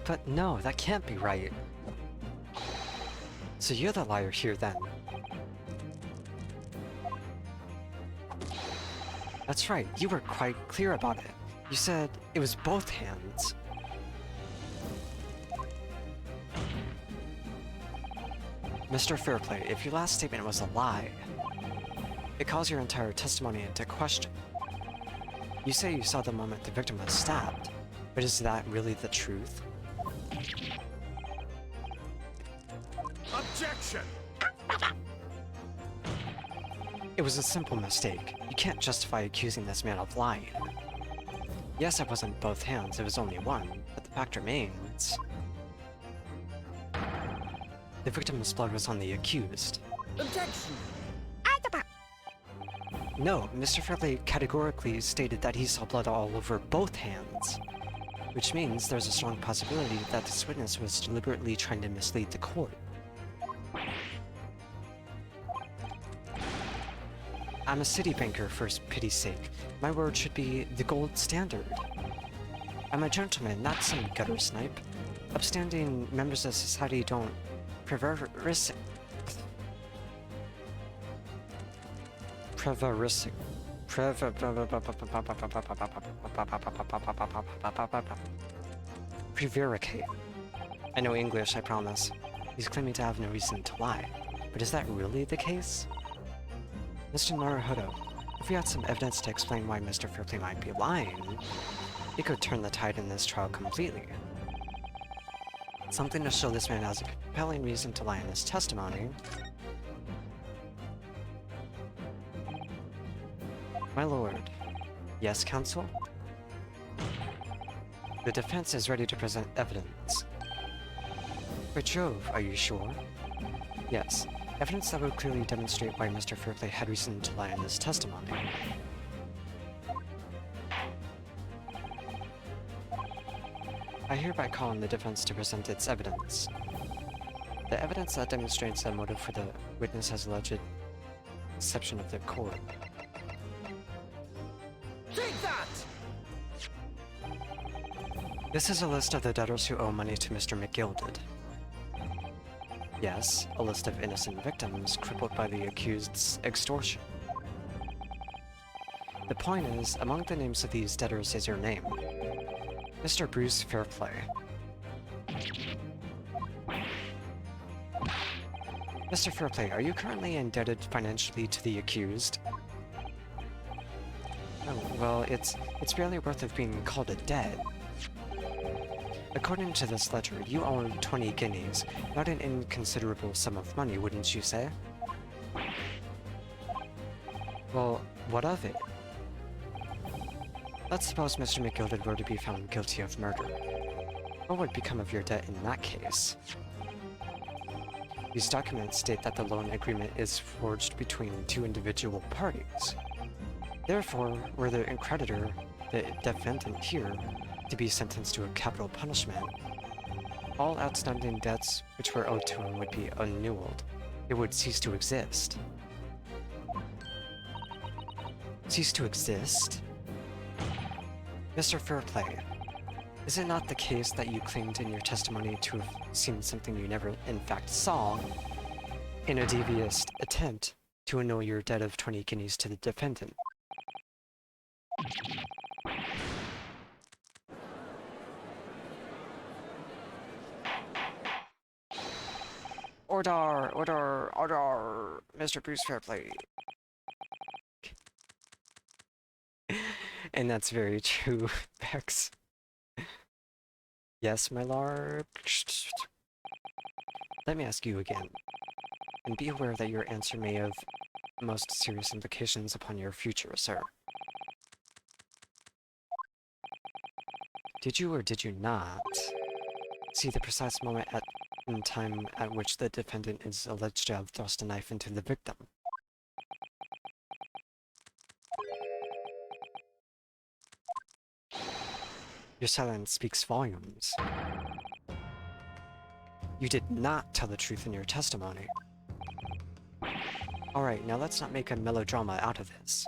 But no, that can't be right. So you're the liar here then. That's right, you were quite clear about it. You said it was both hands. Mr. Fairplay, if your last statement was a lie, it calls your entire testimony into question. You say you saw the moment the victim was stabbed, but is that really the truth? Objection! It was a simple mistake. You can't justify accusing this man of lying. Yes, it wasn't both hands, it was only one, but the fact remains. The victim's blood was on the accused. Objection! No, Mr. Fairplay categorically stated that he saw blood all over both hands. Which means there's a strong possibility that this witness was deliberately trying to mislead the court. I'm a city banker, for pity's sake. My word should be the gold standard. I'm a gentleman, not some gutter snipe. Upstanding members of society don't prevaricate. prevaricate. I know English, I promise. He's claiming to have no reason to lie. But is that really the case? Mr. Naruhodo, if we had some evidence to explain why Mr. Fairplay might be lying, it could turn the tide in this trial completely. Something to show this man has a compelling reason to lie in his testimony. My lord. Yes, counsel? The defense is ready to present evidence. By Jove, are you sure? Yes. Evidence that would clearly demonstrate why Mr. Fairplay had reason to lie in his testimony. I hereby call on the defense to present its evidence. The evidence that demonstrates the motive for the witness has alleged exception of the court. Take that! This is a list of the debtors who owe money to Mr. McGilded. Yes, a list of innocent victims crippled by the accused's extortion. The point is, among the names of these debtors is your name. Mr. Bruce Fairplay. Mr. Fairplay, are you currently indebted financially to the accused? Oh, well, it's barely worth of being called a debt. According to this ledger, you owe 20 guineas, not an inconsiderable sum of money, wouldn't you say? Well, what of it? Let's suppose Mr. McGilded were to be found guilty of murder. What would become of your debt in that case? These documents state that the loan agreement is forged between two individual parties. Therefore, were the creditor, the defendant here, to be sentenced to a capital punishment, all outstanding debts which were owed to him would be annulled. It would cease to exist. Cease to exist? Mr. Fairplay, is it not the case that you claimed in your testimony to have seen something you never in fact saw, in a devious attempt to annul your debt of 20 guineas to the defendant? Order! Order! Order! Mr. Bruce Fairplay. And that's very true, Bex. Yes, my lord. Let me ask you again. And be aware that your answer may have most serious implications upon your future, sir. Did you or did you not see the precise moment in time at which the defendant is alleged to have thrust a knife into the victim? Your silence speaks volumes. You did not tell the truth in your testimony. Alright, now let's not make a melodrama out of this.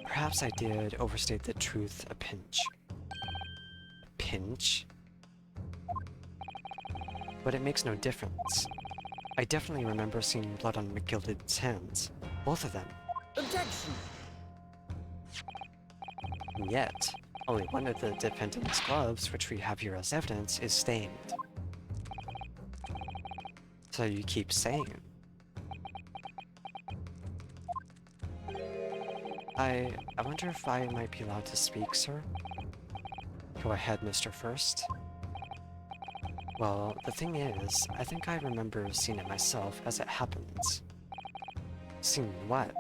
Perhaps I did overstate the truth a pinch. A pinch? But it makes no difference. I definitely remember seeing blood on McGilded's hands. Both of them. Objection! And yet, only one of the defendant's gloves, which we have here as evidence, is stained. So you keep saying. I wonder if I might be allowed to speak, sir? Go ahead, Mr. First. Well, the thing is, I think I remember seeing it myself as it happens. Seeing what?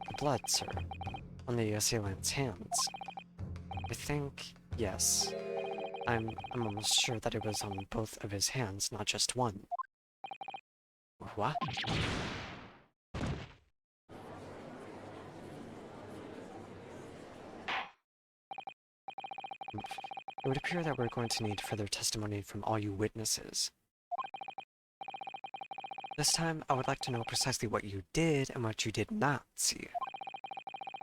The blood, sir. On the assailant's hands. I think, yes. I'm almost sure that it was on both of his hands, not just one. What? It would appear that we're going to need further testimony from all you witnesses. This time, I would like to know precisely what you did and what you did not see.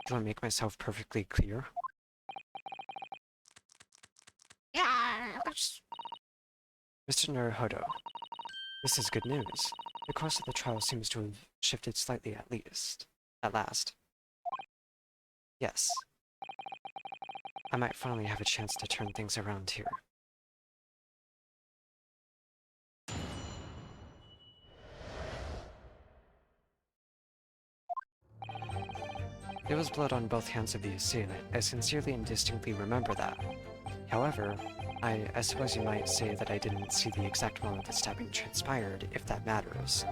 Do I make myself perfectly clear? Mr. Naruhodo, this is good news. The course of the trial seems to have shifted slightly at last. Yes. I might finally have a chance to turn things around here. There was blood on both hands of the assailant. I sincerely and distinctly remember that. However, I suppose you might say that I didn't see the exact moment the stabbing transpired, if that matters.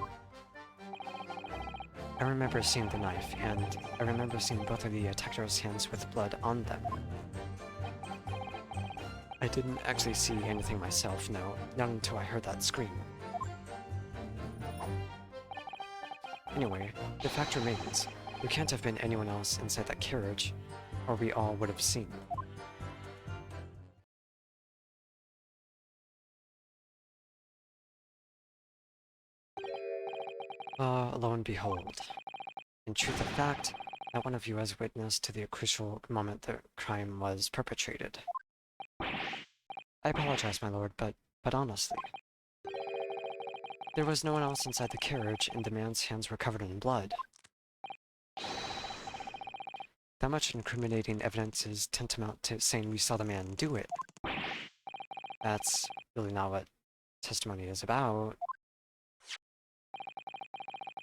I remember seeing the knife, and I remember seeing both of the attacker's hands with blood on them. I didn't actually see anything myself, no, not until I heard that scream. Anyway, the fact remains, there can't have been anyone else inside that carriage, or we all would have seen. Lo and behold. In truth of fact, not one of you has witnessed to the crucial moment the crime was perpetrated. I apologize, my lord, but honestly. There was no one else inside the carriage, and the man's hands were covered in blood. That much incriminating evidence is tantamount to saying we saw the man do it. That's really not what testimony is about.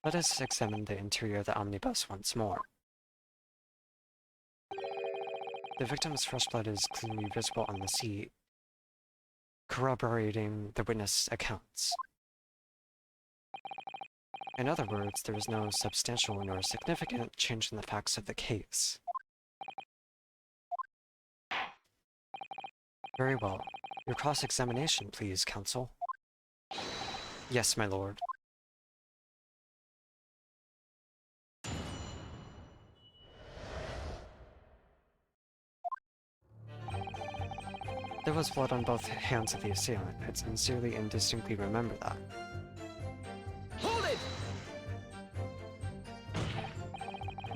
Let us examine the interior of the omnibus once more. The victim's fresh blood is clearly visible on the seat, corroborating the witness' accounts. In other words, there is no substantial nor significant change in the facts of the case. Very well. Your cross-examination, please, counsel. Yes, my lord. There was blood on both hands of the assailant. I sincerely and distinctly remember that. Hold it!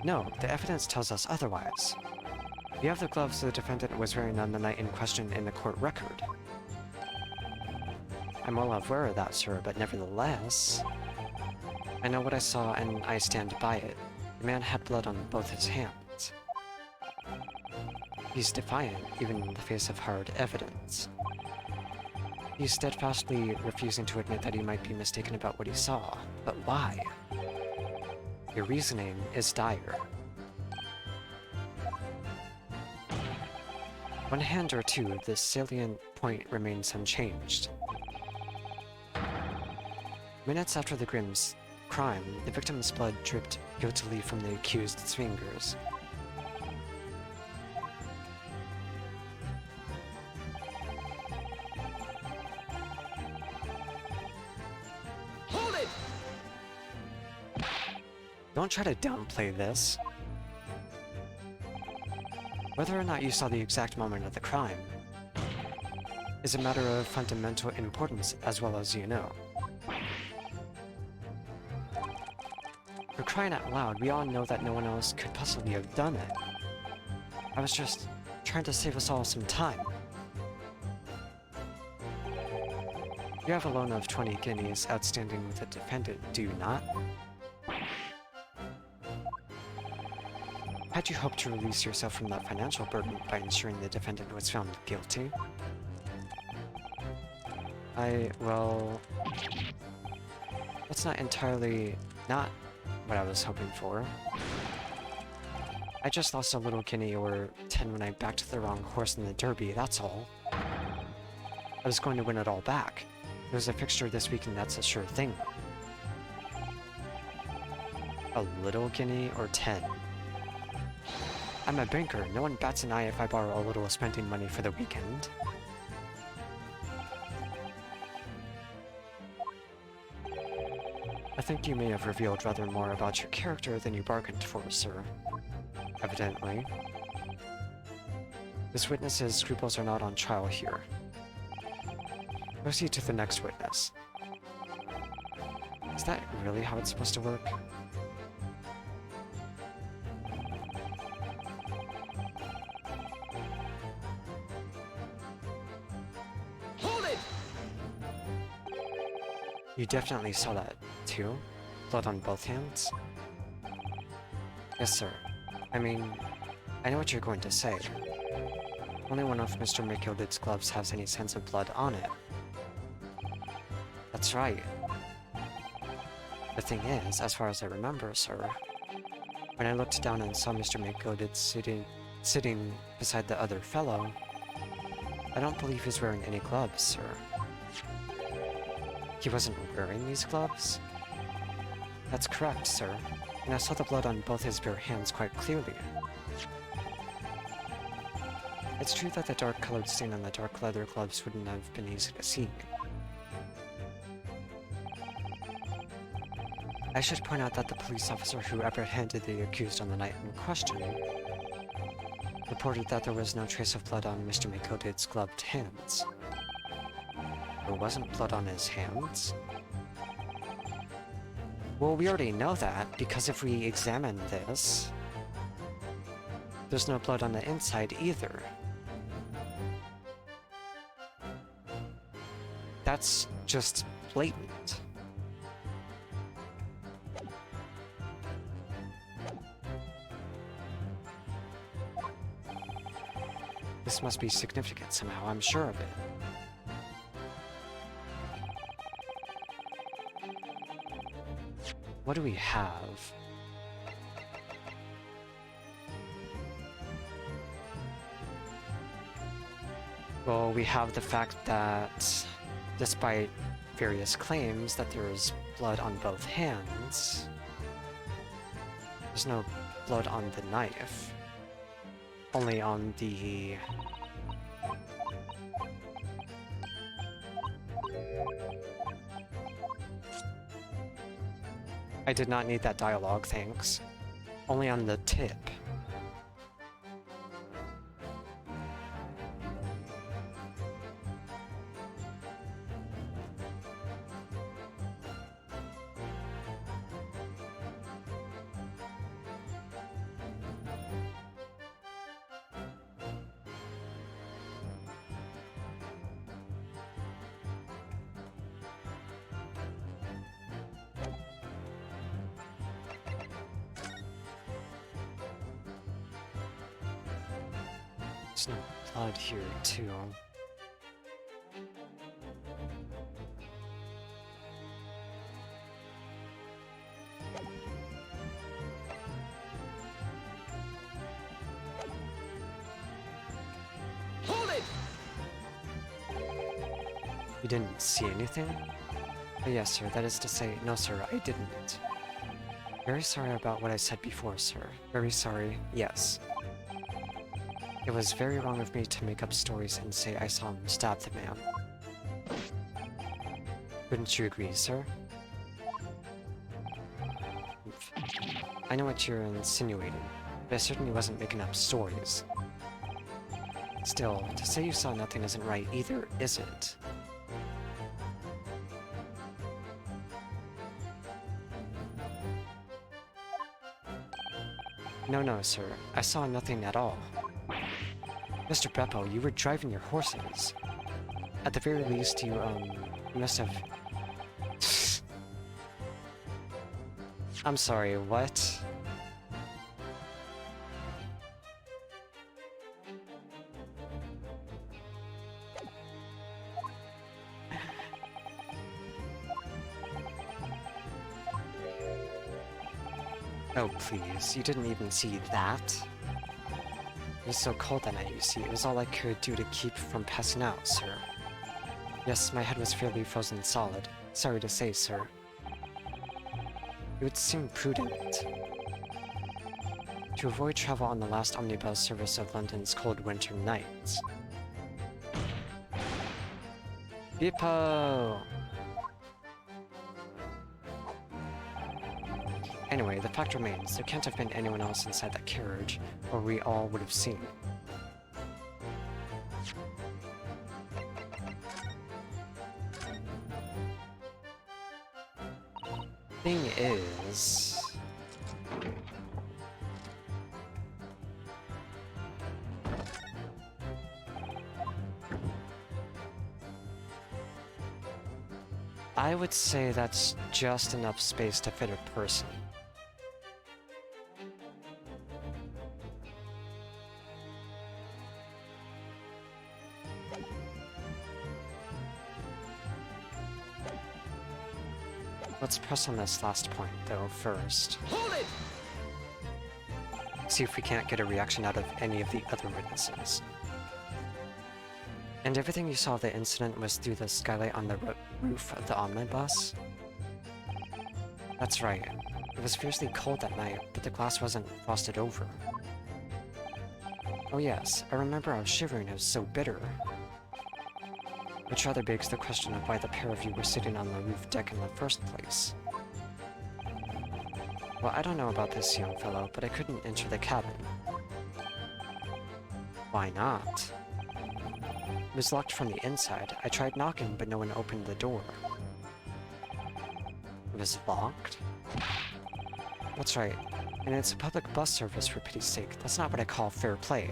No, the evidence tells us otherwise. We have the gloves the defendant was wearing on the night in question in the court record. I'm well aware of that, sir, but nevertheless... I know what I saw and I stand by it. The man had blood on both his hands. He's defiant, even in the face of hard evidence. He's steadfastly refusing to admit that he might be mistaken about what he saw. But why? Your reasoning is dire. One hand or two, this salient point remains unchanged. Minutes after the Grimm's crime, the victim's blood dripped guiltily from the accused's fingers. Hold it! Don't try to downplay this. Whether or not you saw the exact moment of the crime is a matter of fundamental importance as well as you know. For crying out loud, we all know that no one else could possibly have done it. I was just trying to save us all some time. You have a loan of 20 guineas outstanding with the defendant, do you not? Had you hoped to release yourself from that financial burden by ensuring the defendant was found guilty? Well... That's not entirely not what I was hoping for. I just lost a little guinea or 10 when I backed the wrong horse in the derby, that's all. I was going to win it all back. There's a fixture this week and that's a sure thing. A little guinea or 10? I'm a banker. No one bats an eye if I borrow a little spending money for the weekend. I think you may have revealed rather more about your character than you bargained for, sir. Evidently. This witness's scruples are not on trial here. Proceed to the next witness. Is that really how it's supposed to work? Hold it! You definitely saw that, too? Blood on both hands? Yes, sir. I mean, I know what you're going to say. Only one of Mr. Mikildid's gloves has any sense of blood on it. That's right. The thing is, as far as I remember, sir, when I looked down and saw Mr. Mikildid sitting beside the other fellow, I don't believe he's wearing any gloves, sir. He wasn't wearing these gloves? That's correct, sir. And I saw the blood on both his bare hands quite clearly. It's true that the dark-colored stain on the dark leather gloves wouldn't have been easy to see. I should point out that the police officer who apprehended the accused on the night in question reported that there was no trace of blood on Mr. Mikildid's gloved hands. There wasn't blood on his hands? Well, we already know that, because if we examine this, there's no blood on the inside either. That's just blatant. This must be significant somehow, I'm sure of it. What do we have? Well, we have the fact that, despite various claims that there is blood on both hands, there's no blood on the knife. Only on the... I did not need that dialogue, thanks. Only on the tip. There's no blood here, too. Hold it! You didn't see anything? Oh, yes, sir. That is to say, no, sir, I didn't. Very sorry about what I said before, sir. Very sorry, yes. It was very wrong of me to make up stories and say I saw him stab the man. Wouldn't you agree, sir? I know what you're insinuating, but I certainly wasn't making up stories. Still, to say you saw nothing isn't right either, is it? No, sir. I saw nothing at all. Mr. Beppo, you were driving your horses. At the very least, you must have... I'm sorry, what? Oh, please, you didn't even see that? It was so cold that night, you see. It was all I could do to keep from passing out, sir. Yes, my head was fairly frozen solid. Sorry to say, sir. It would seem prudent to avoid travel on the last omnibus service of London's cold winter nights. Bippo! Anyway, the fact remains, there can't have been anyone else inside that carriage, or we all would have seen. Thing is... I would say that's just enough space to fit a person. Let's press on this last point, though, first. Hold it! See if we can't get a reaction out of any of the other witnesses. And everything you saw of the incident was through the skylight on the roof of the omnibus? That's right. It was fiercely cold that night, but the glass wasn't frosted over. Oh yes, I remember I was shivering, it was so bitter. Which rather begs the question of why the pair of you were sitting on the roof deck in the first place. Well, I don't know about this young fellow, but I couldn't enter the cabin. Why not? It was locked from the inside. I tried knocking, but no one opened the door. It was locked? That's right. And it's a public bus service, for pity's sake. That's not what I call fair play.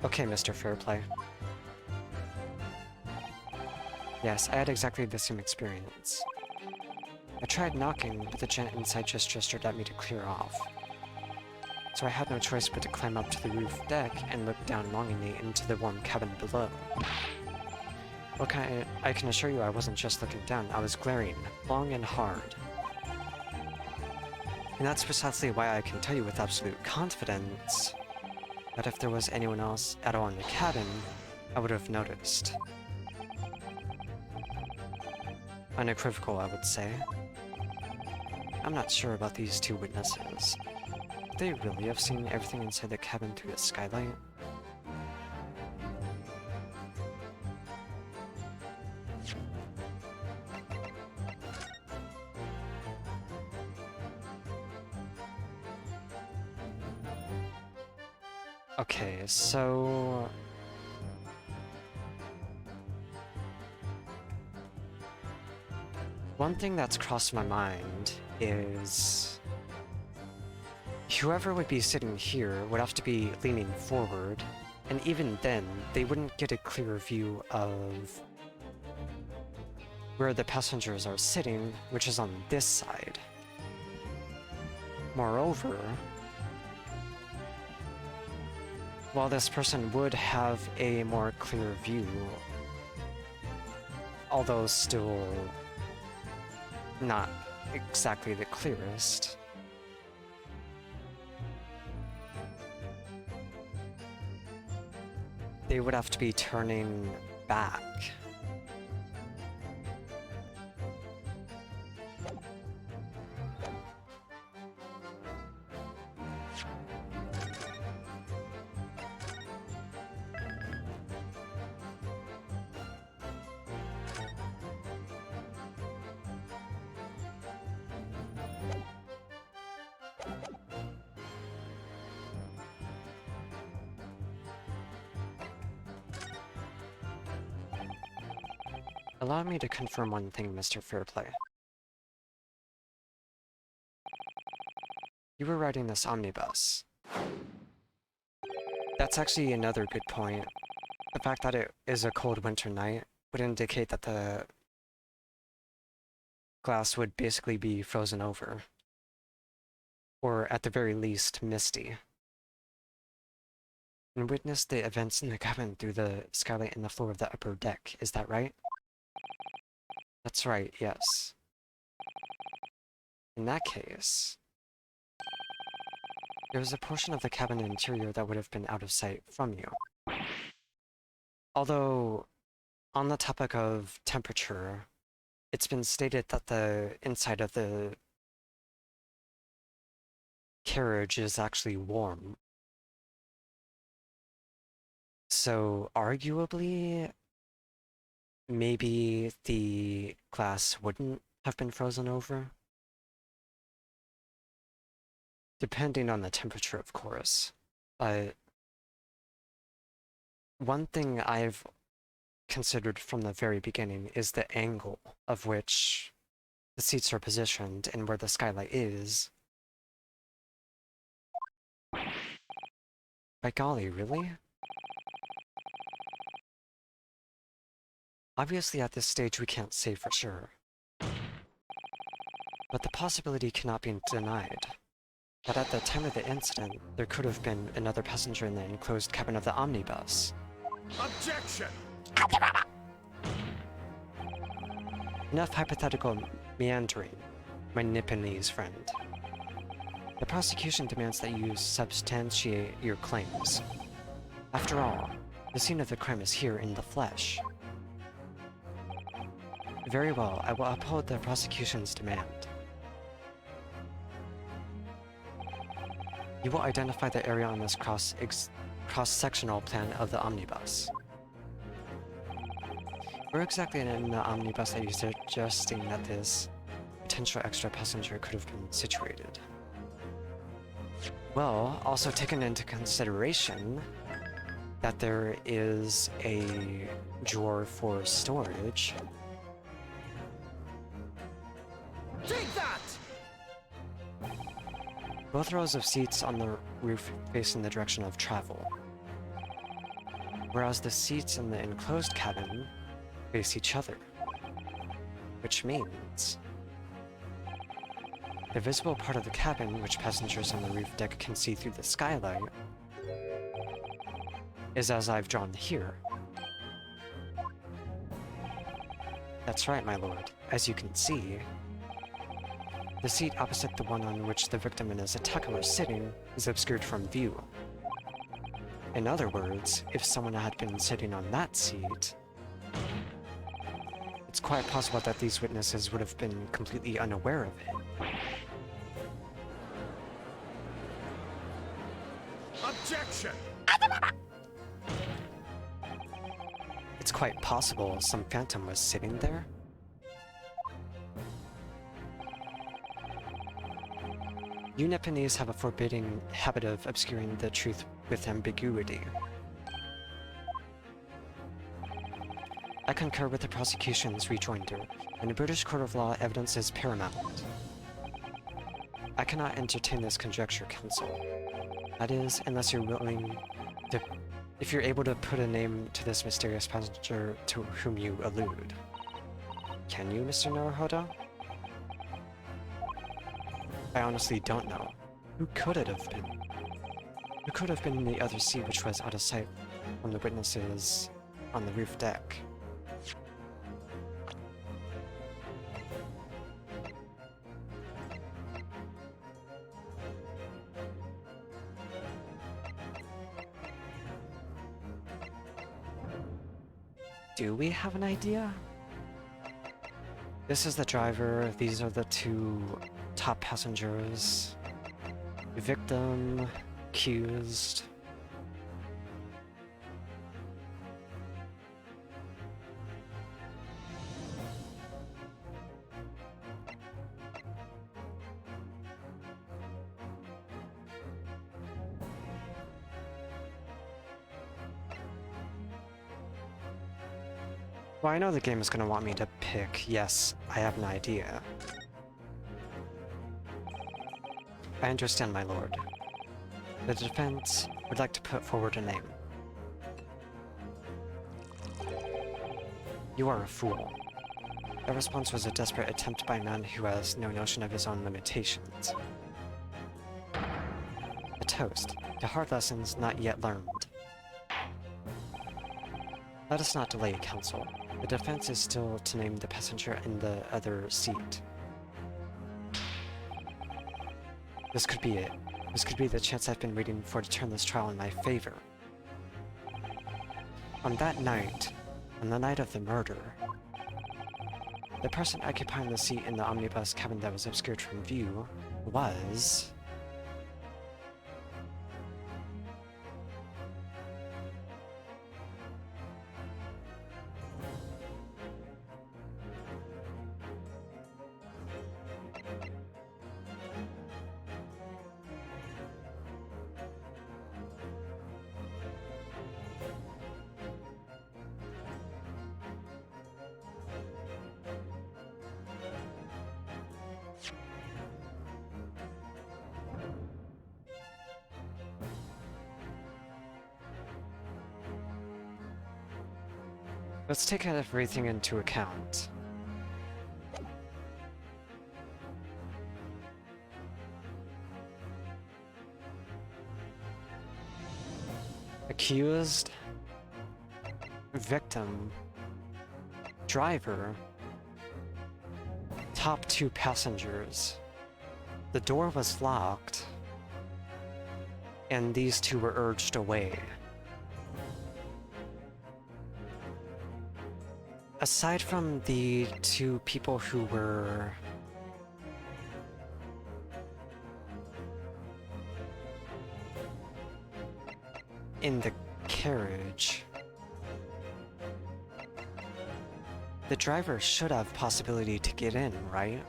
Okay, Mr. Fairplay. Yes, I had exactly the same experience. I tried knocking, but the gent inside just gestured at me to clear off. So I had no choice but to climb up to the roof deck and look down longingly into the warm cabin below. Okay, I can assure you I wasn't just looking down, I was glaring, long and hard. And that's precisely why I can tell you with absolute confidence that if there was anyone else at all in the cabin, I would have noticed. Unequivocal, I would say. I'm not sure about these two witnesses. Could they really have seen everything inside the cabin through the skylight? Okay, so... one thing that's crossed my mind is... whoever would be sitting here would have to be leaning forward, and even then, they wouldn't get a clear view of where the passengers are sitting, which is on this side. Moreover, while this person would have a more clear view, although still not exactly the clearest, they would have to be turning back. Allow me to confirm one thing, Mr. Fairplay. You were riding this omnibus. That's actually another good point. The fact that it is a cold winter night would indicate that the glass would basically be frozen over. Or at the very least, misty. And witnessed the events in the cabin through the skylight and the floor of the upper deck, is that right? That's right, yes. In that case, there was a portion of the cabin interior that would have been out of sight from you. Although, on the topic of temperature, it's been stated that the inside of the carriage is actually warm. So, arguably, maybe the glass wouldn't have been frozen over? Depending on the temperature, of course. But one thing I've considered from the very beginning is the angle of which the seats are positioned and where the skylight is. By golly, really? Obviously, at this stage, we can't say for sure. But the possibility cannot be denied that at the time of the incident, there could have been another passenger in the enclosed cabin of the omnibus. Objection! Enough hypothetical meandering, my Nipponese friend. The prosecution demands that you substantiate your claims. After all, the scene of the crime is here in the flesh. Very well, I will uphold the prosecution's demand. You will identify the area on this cross-sectional plan of the omnibus. Where exactly in the omnibus are you suggesting that this potential extra passenger could have been situated? Well, also taken into consideration that there is a drawer for storage. Take that! Both rows of seats on the roof face in the direction of travel, whereas the seats in the enclosed cabin face each other, which means the visible part of the cabin, which passengers on the roof deck can see through the skylight, is as I've drawn here. That's right, my lord. As you can see, the seat opposite the one on which the victim and his attacker were sitting is obscured from view. In other words, if someone had been sitting on that seat, it's quite possible that these witnesses would have been completely unaware of it. Objection! It's quite possible some phantom was sitting there. You Nipponese have a forbidding habit of obscuring the truth with ambiguity. I concur with the prosecution's rejoinder. In a British court of law, evidence is paramount. I cannot entertain this conjecture, counsel. That is, unless you're willing to... if you're able to put a name to this mysterious passenger to whom you allude. Can you, Mr. Naruhodo? I honestly don't know. Who could it have been? Who could have been in the other seat which was out of sight from the witnesses on the roof deck? Do we have an idea? This is the driver, these are the two top passengers. Victim, accused. Well, I know the game is going to want me to pick, yes, I have an idea. I understand, my lord. The defense would like to put forward a name. You are a fool. That response was a desperate attempt by a man who has no notion of his own limitations. A toast to hard lessons not yet learned. Let us not delay, counsel. The defense is still to name the passenger in the other seat. This could be it. This could be the chance I've been waiting for to turn this trial in my favor. On that night, on the night of the murder, the person occupying the seat in the omnibus cabin that was obscured from view was... Let's take everything into account. Accused, victim, driver, top two passengers. The door was locked, and these two were urged away. Aside from the two people who were in the carriage, the driver should have possibility to get in, right?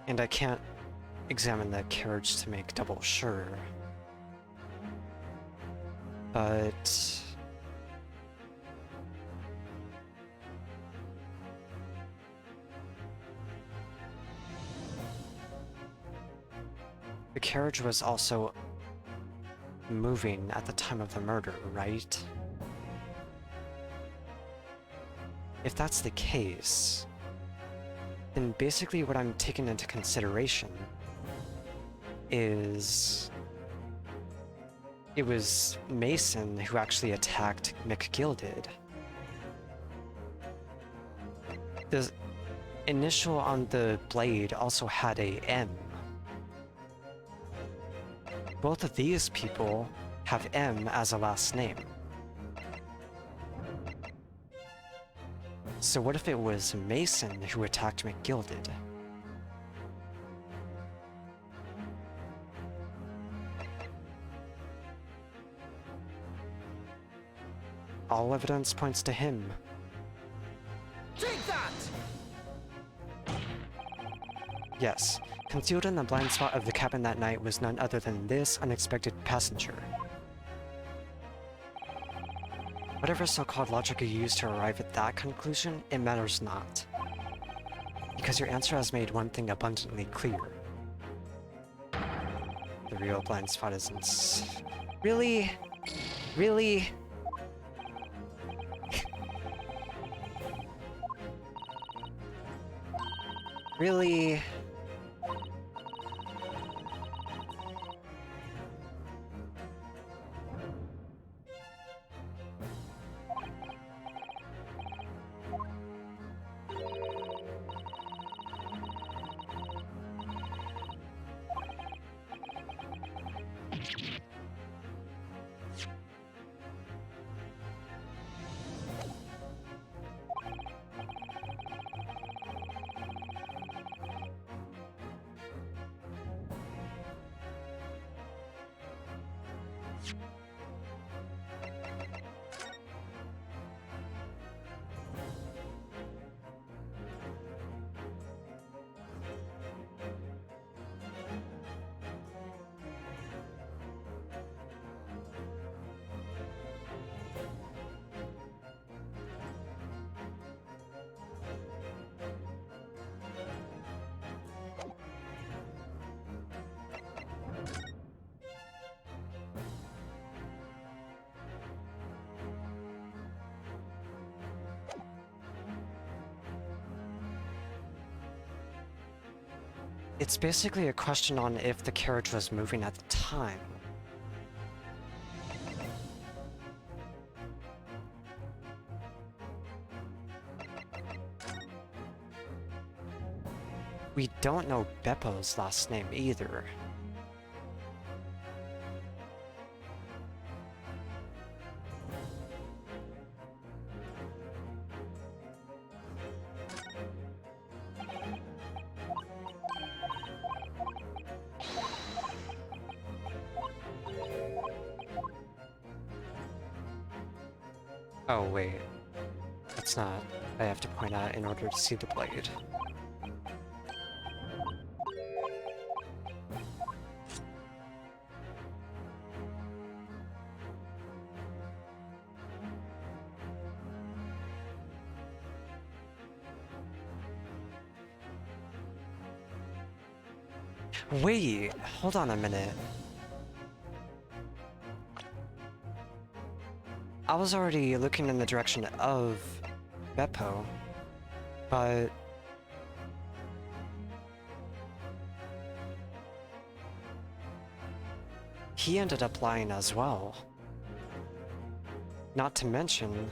And I can't examine the carriage to make double sure. But the carriage was also moving at the time of the murder, right? If that's the case, then basically what I'm taking into consideration is it was Mason who actually attacked McGilded. The initial on the blade also had a M. Both of these people have M as a last name. So what if it was Mason who attacked McGilded? All evidence points to him. Take that! Yes, concealed in the blind spot of the cabin that night was none other than this unexpected passenger. Whatever so-called logic you use to arrive at that conclusion, it matters not. Because your answer has made one thing abundantly clear. The real blind spot isn't... Really? Really? Really? It's basically a question on if the carriage was moving at the time. We don't know Beppo's last name either. Oh wait, that's not. I have to point out in order to see the blade. Wait, hold on a minute. I was already looking in the direction of Beppo, but he ended up lying as well. Not to mention,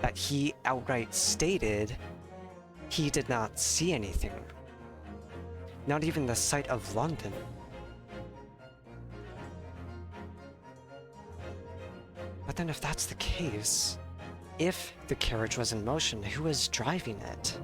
that he outright stated he did not see anything. Not even the sight of London. But then if that's the case, if the carriage was in motion, who was driving it?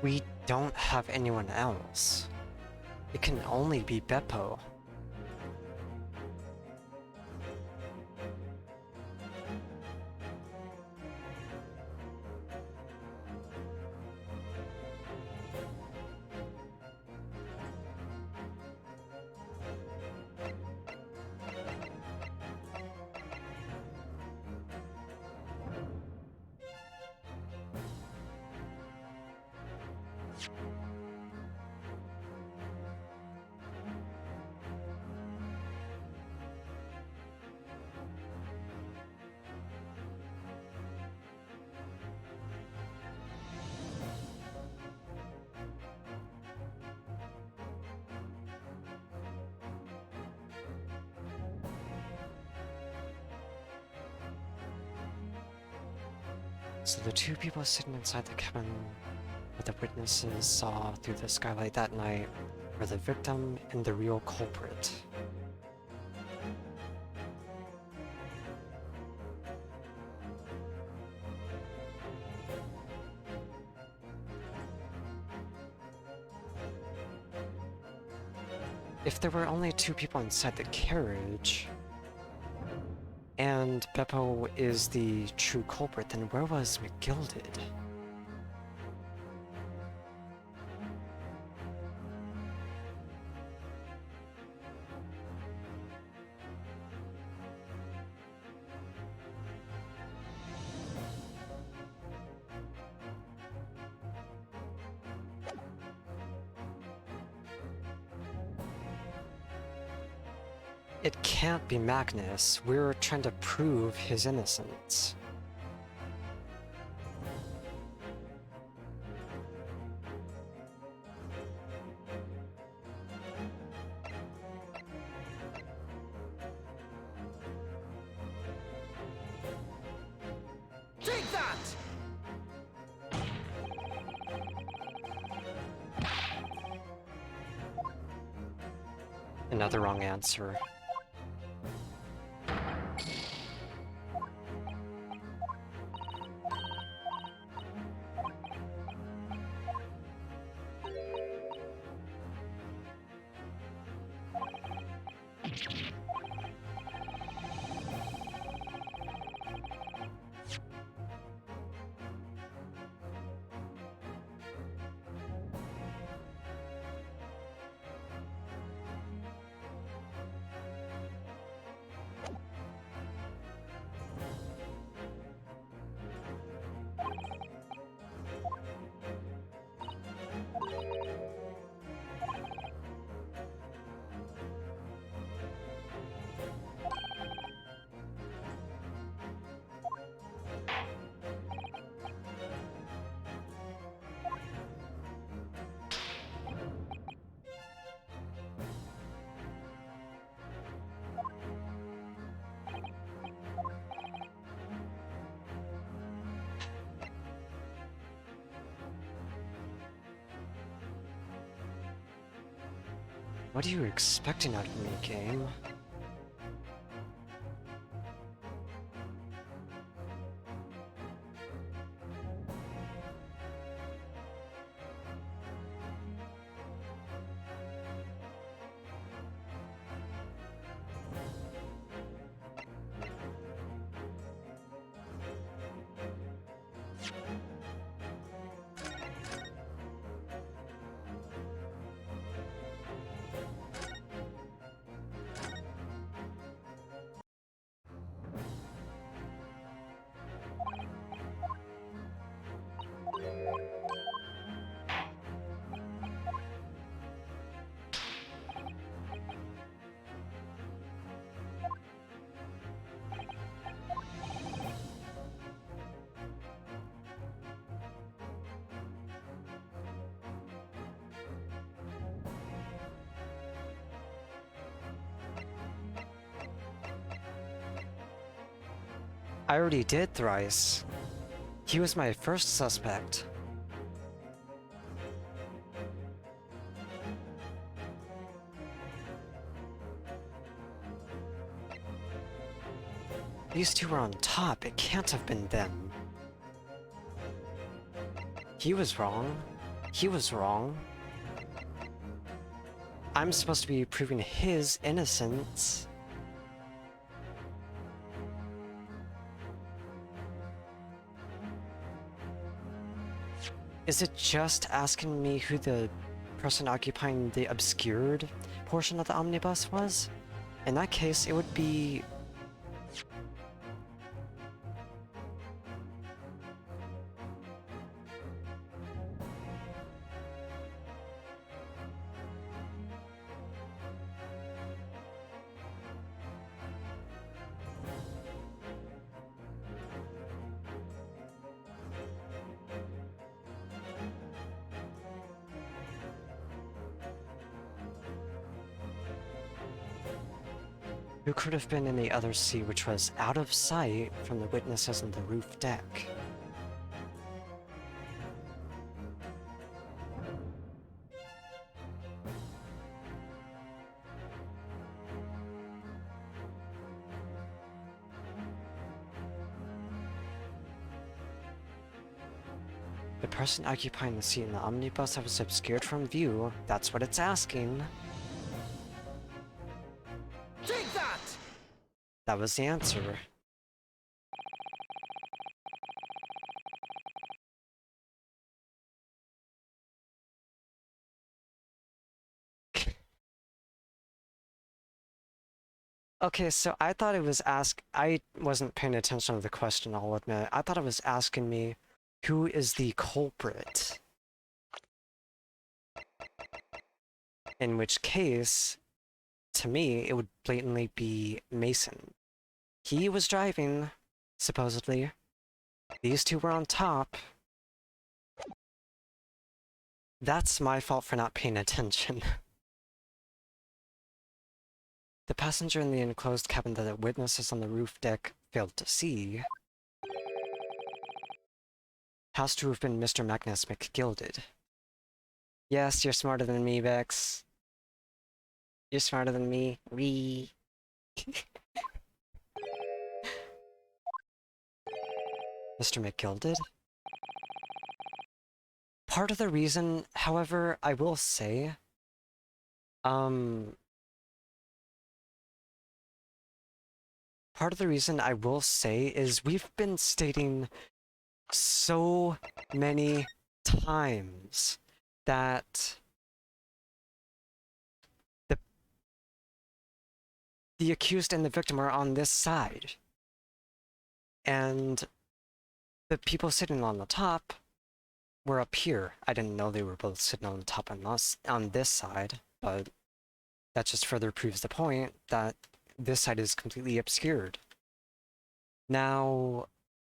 We don't have anyone else. It can only be Beppo. So the two people sitting inside the cabin that the witnesses saw through the skylight that night were the victim and the real culprit. If there were only two people inside the carriage, and Beppo is the true culprit, then where was McGilded? It can't be Magnus. We're trying to prove his innocence. Take that! Another wrong answer. What are you expecting out of me, game? I already did thrice. He was my first suspect. These two were on top. It can't have been them. He was wrong. He was wrong. I'm supposed to be proving his innocence. Is it just asking me who the person occupying the obscured portion of the omnibus was? In that case, it would be... Who could have been in the other seat, which was out of sight from the witnesses on the roof deck? The person occupying the seat in the omnibus that was obscured from view, that's what it's asking. Take that! That was the answer. Okay, so I thought it was I wasn't paying attention to the question, I'll admit. I thought it was asking me, who is the culprit? In which case, to me, it would blatantly be Mason. He was driving, supposedly. These two were on top. That's my fault for not paying attention. The passenger in the enclosed cabin that the witnesses on the roof deck failed to see has to have been Mr. Magnus McGilded. Yes, you're smarter than me, Bex. You're smarter than me. Mr. McGilded? Part of the reason, however, I will say, part of the reason I will say is we've been stating so many times that the accused and the victim are on this side. And the people sitting on the top were up here. I didn't know they were both sitting on the top on this side, but that just further proves the point that this side is completely obscured. Now,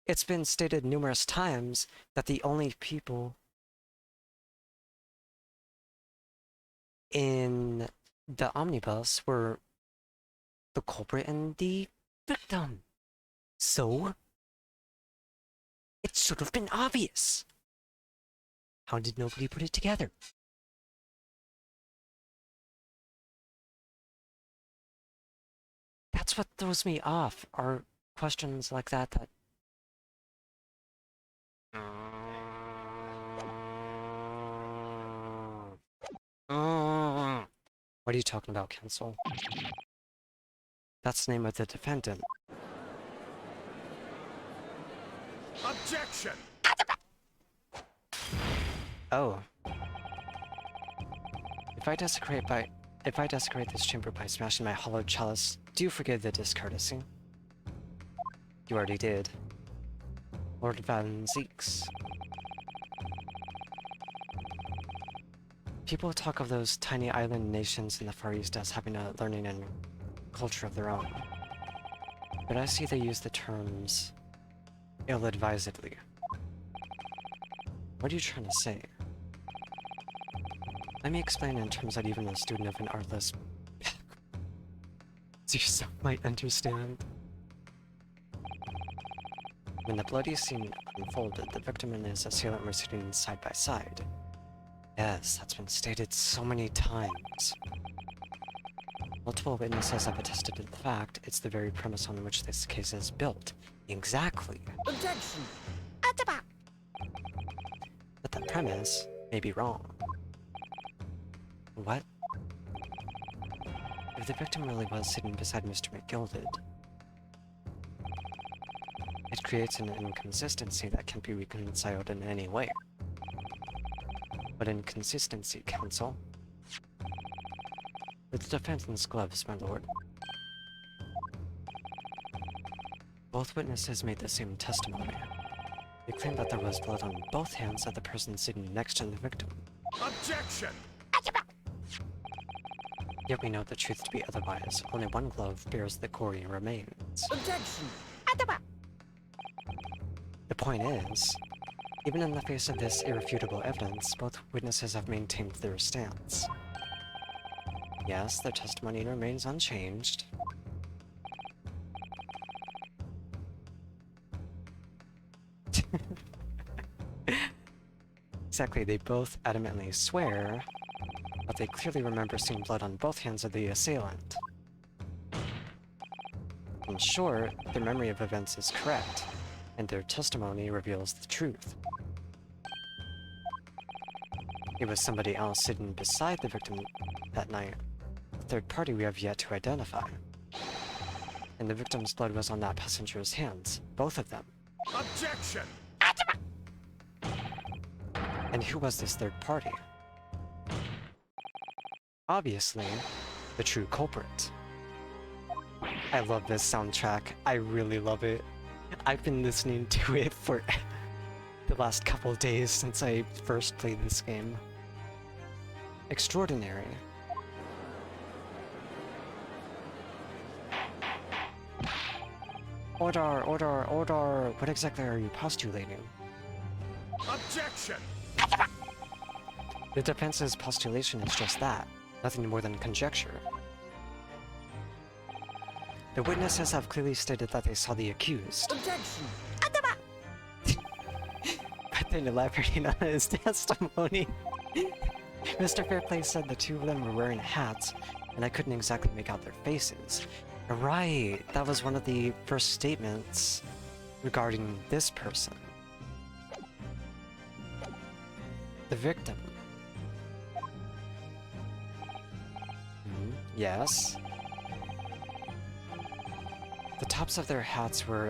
it's been stated numerous times that the only people in the omnibus were the culprit and the victim. So, it should have been obvious. How did nobody put it together? That's what throws me off, are questions like that that... What are you talking about, Counsel? That's the name of the defendant. Objection! Oh. If I desecrate this chamber by smashing my hollowed chalice, do you forgive the discourtesy? You already did. Lord Van Zeeks. People talk of those tiny island nations in the Far East as having a learning and culture of their own. But I see they use the terms ill-advisedly. What are you trying to say? Let me explain in terms that even a student of an artless yourself might understand. When the bloody scene unfolded, the victim and his assailant were sitting side by side. Yes, that's been stated so many times. Multiple witnesses have attested to the fact it's the very premise on which this case is built. Exactly. Objection! But that premise may be wrong. What? If the victim really was sitting beside Mr. McGilded, it creates an inconsistency that can't be reconciled in any way. What inconsistency, Counsel? With the defendant's gloves, my lord. Both witnesses made the same testimony. They claimed that there was blood on both hands of the person sitting next to the victim. Objection! Yet we know the truth to be otherwise. Only one glove bears the gory remains. Objection! The point is, even in the face of this irrefutable evidence, both witnesses have maintained their stance. Yes, their testimony remains unchanged. Exactly, they both adamantly swear, but they clearly remember seeing blood on both hands of the assailant. In short, their memory of events is correct, and their testimony reveals the truth. It was somebody else sitting beside the victim that night, a third party we have yet to identify. And the victim's blood was on that passenger's hands, both of them. Objection! And who was this third party? Obviously, the true culprit. I love this soundtrack. I really love it. I've been listening to it for the last couple of days since I first played this game. Extraordinary. Order, order, order. What exactly are you postulating? Objection! The defense's postulation is just that, nothing more than conjecture. The witnesses have clearly stated that they saw the accused. Objection! But then elaborating on his testimony, Mr. Fairplay said the two of them were wearing hats, and I couldn't exactly make out their faces. Right, that was one of the first statements regarding this person. The victim. Yes. The tops of their hats were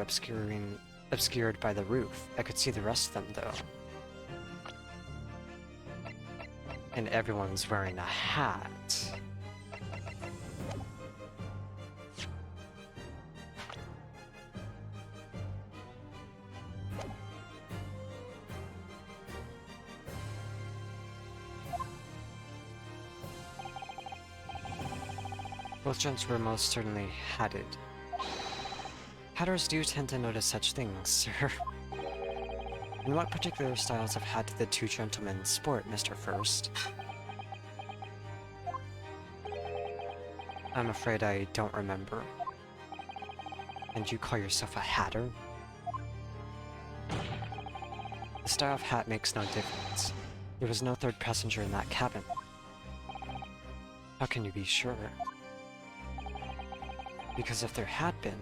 obscured by the roof. I could see the rest of them, though. And everyone's wearing a hat. Both gents were most certainly hatted. Hatters do tend to notice such things, sir. In what particular styles of hat did the two gentlemen sport, Mr. First? I'm afraid I don't remember. And you call yourself a hatter? The style of hat makes no difference. There was no third passenger in that cabin. How can you be sure? Because if there had been,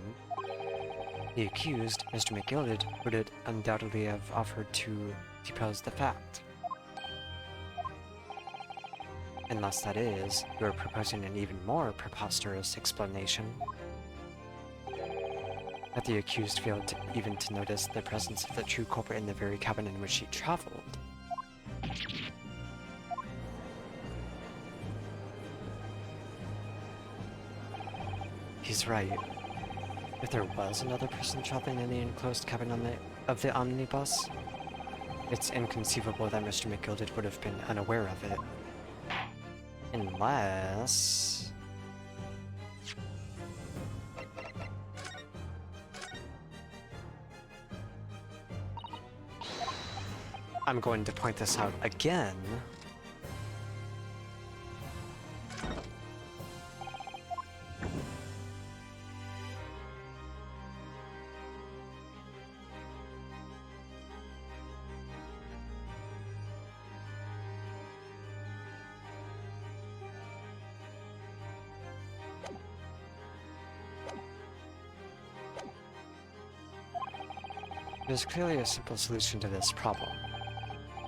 the accused, Mr. McGilded, would undoubtedly have offered to depose the fact. Unless that is, you are proposing an even more preposterous explanation. That the accused failed even to notice the presence of the true culprit in the very cabin in which he traveled. He's right. If there was another person traveling in the enclosed cabin of the omnibus, it's inconceivable that Mr. McGilded would have been unaware of it. Unless... I'm going to point this out again. There's clearly a simple solution to this problem.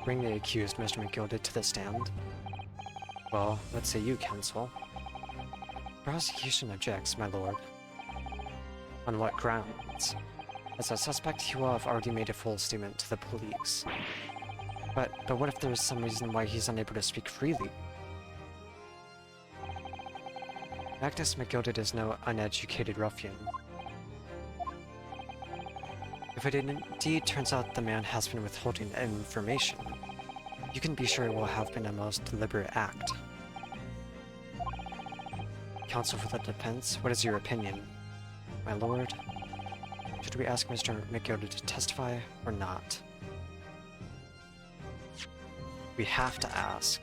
Bring the accused, Mr. McGilded, to the stand. Well, what say you, counsel? Prosecution objects, my lord. On what grounds? As a suspect, he will have already made a full statement to the police. But what if there is some reason why he's unable to speak freely? Magnus McGilded is no uneducated ruffian. If it indeed turns out the man has been withholding information, you can be sure it will have been a most deliberate act. Counsel for the defense, what is your opinion? My lord, should we ask Mr. McGilded to testify or not? We have to ask.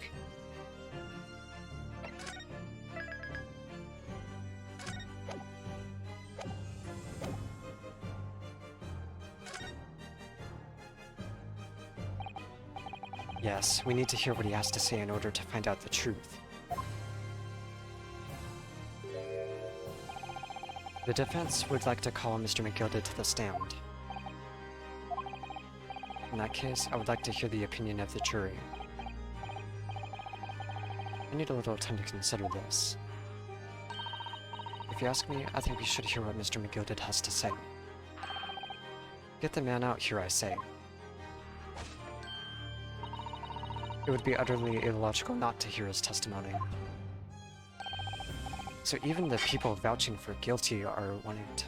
Yes, we need to hear what he has to say in order to find out the truth. The defense would like to call Mr. McGilded to the stand. In that case, I would like to hear the opinion of the jury. I need a little time to consider this. If you ask me, I think we should hear what Mr. McGilded has to say. Get the man out here, I say. It would be utterly illogical not to hear his testimony. So even the people vouching for guilty are wanting to...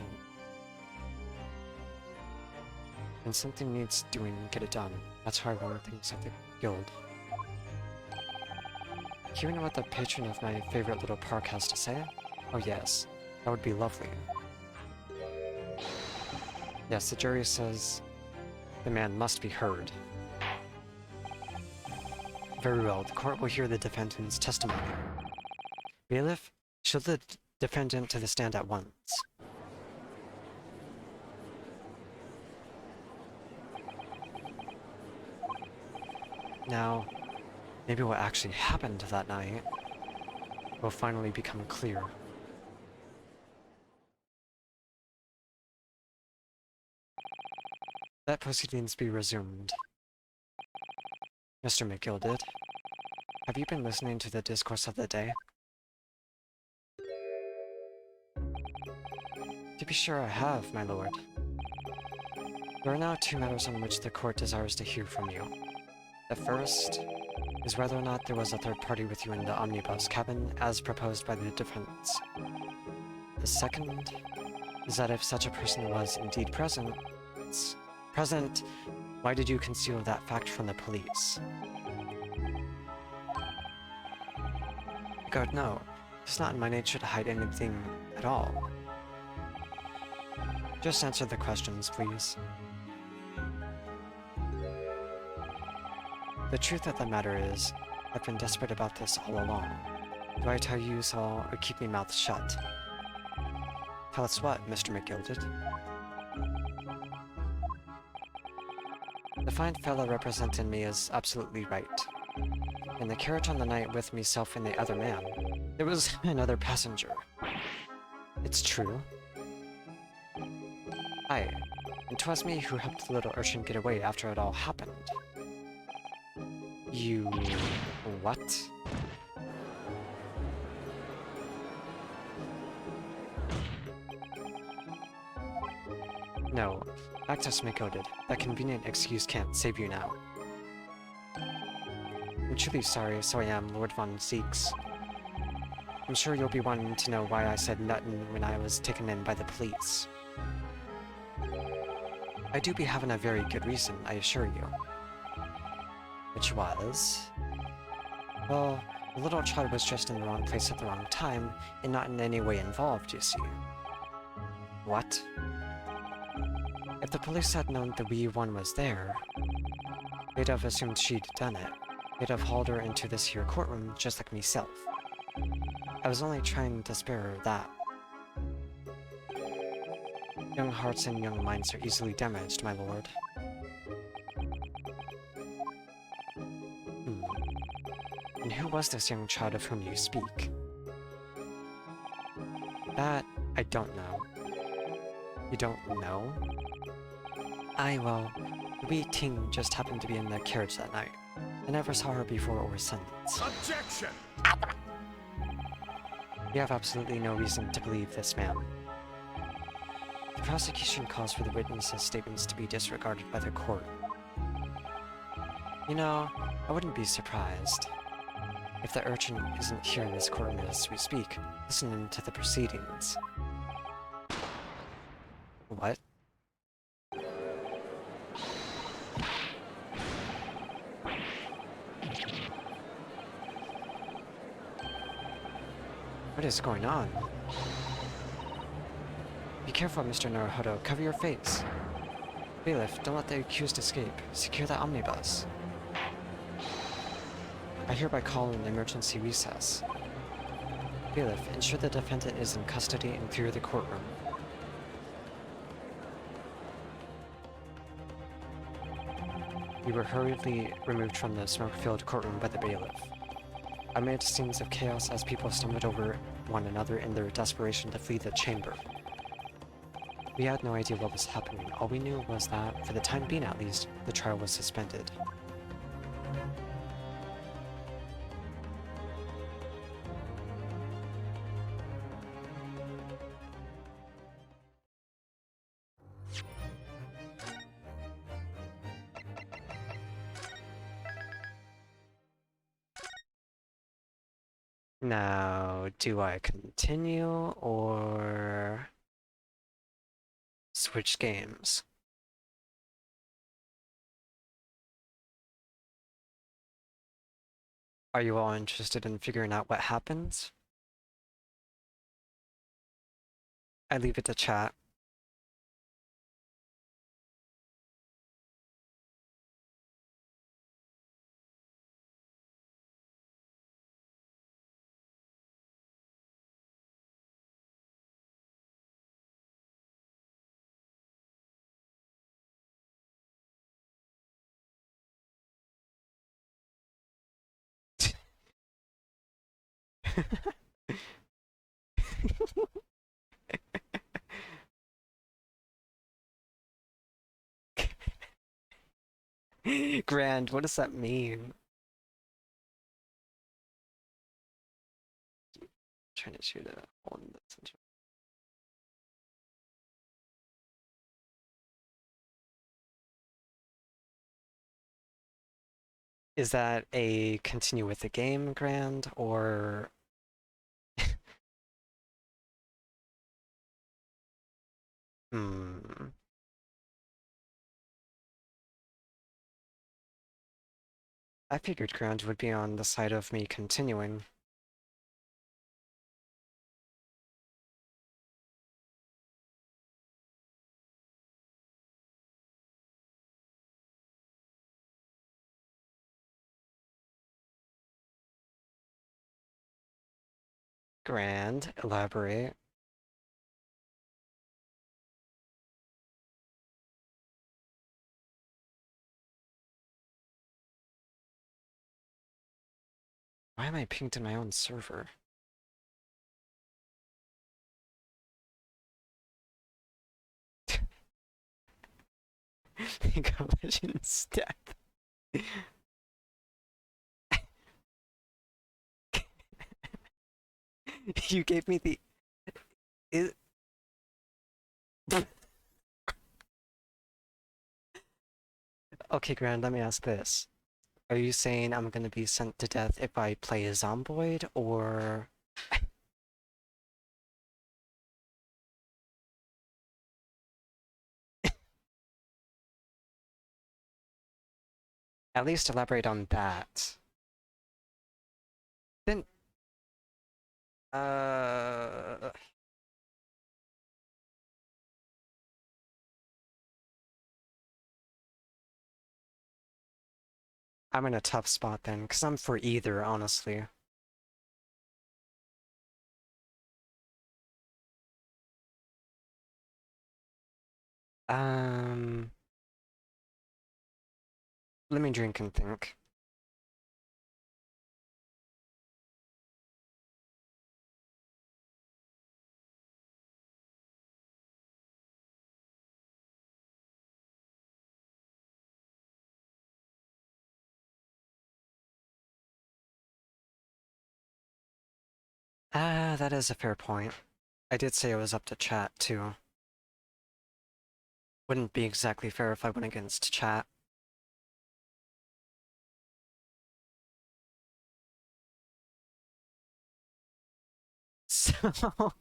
When something needs doing, get it done. That's how I run things at the guild. Hearing what the patron of my favorite little park has to say? Oh yes, that would be lovely. Yes, the jury says the man must be heard. Very well, the court will hear the defendant's testimony. Bailiff, show the defendant to the stand at once. Now, maybe what actually happened that night will finally become clear. Let proceedings be resumed. Mr. McGilded, have you been listening to the discourse of the day? To be sure I have, my lord. There are now two matters on which the court desires to hear from you. The first is whether or not there was a third party with you in the omnibus cabin, as proposed by the defense. The second is that if such a person was indeed present, why did you conceal that fact from the police? God, no. It's not in my nature to hide anything at all. Just answer the questions, please. The truth of the matter is, I've been desperate about this all along. Do I tell you so, or keep my mouth shut? Tell us what, Mr. McGilded? The fine fellow representing me is absolutely right. In the carriage on the night with myself and the other man, there was another passenger. It's true. Aye, and 'twas me who helped the little urchin get away after it all happened. You... what? No, Actus McGilded. That convenient excuse can't save you now. I'm truly sorry, so I am, Lord Von Zeeks. I'm sure you'll be wanting to know why I said nuttin' when I was taken in by the police. I do be having a very good reason, I assure you. Which was... well, the little child was just in the wrong place at the wrong time, and not in any way involved, you see. What? If the police had known the wee one was there, they'd have assumed she'd done it. They'd have hauled her into this here courtroom just like myself. I was only trying to spare her that. Young hearts and young minds are easily damaged, my lord. And who was this young child of whom you speak? That I don't know. You don't know? Aye, well, the wee ting just happened to be in the carriage that night. I never saw her before or since. Objection! We have absolutely no reason to believe this man. The prosecution calls for the witnesses' statements to be disregarded by the court. You know, I wouldn't be surprised if the urchin isn't here in this courtroom as we speak, listening to the proceedings. What? What is going on? Be careful, Mr. Naruhodo. Cover your face. Bailiff, don't let the accused escape. Secure the omnibus. I hereby call an emergency recess. Bailiff, ensure the defendant is in custody and clear the courtroom. We were hurriedly removed from the smoke-filled courtroom by the bailiff. Amid scenes of chaos as people stumbled over one another in their desperation to flee the chamber. We had no idea what was happening. All we knew was that, for the time being at least, the trial was suspended. Now, do I continue or switch games? Are you all interested in figuring out what happens? I leave it to chat. Grand, what does that mean? Trying to shoot a hole in the center. Is that a continue with the game, Grand, or hmm? I figured Grand would be on the side of me continuing. Grand, elaborate. Why am I pinged in my own server? League of Legends death. You gave me the... Is... Okay, Grand, let me ask this. Are you saying I'm gonna be sent to death if I play a Zomboid, or... At least elaborate on that. Then... I'm in a tough spot then, because I'm for either, honestly. Um... Let me drink and think. Ah, that is a fair point. I did say it was up to chat, too. Wouldn't be exactly fair if I went against chat. So...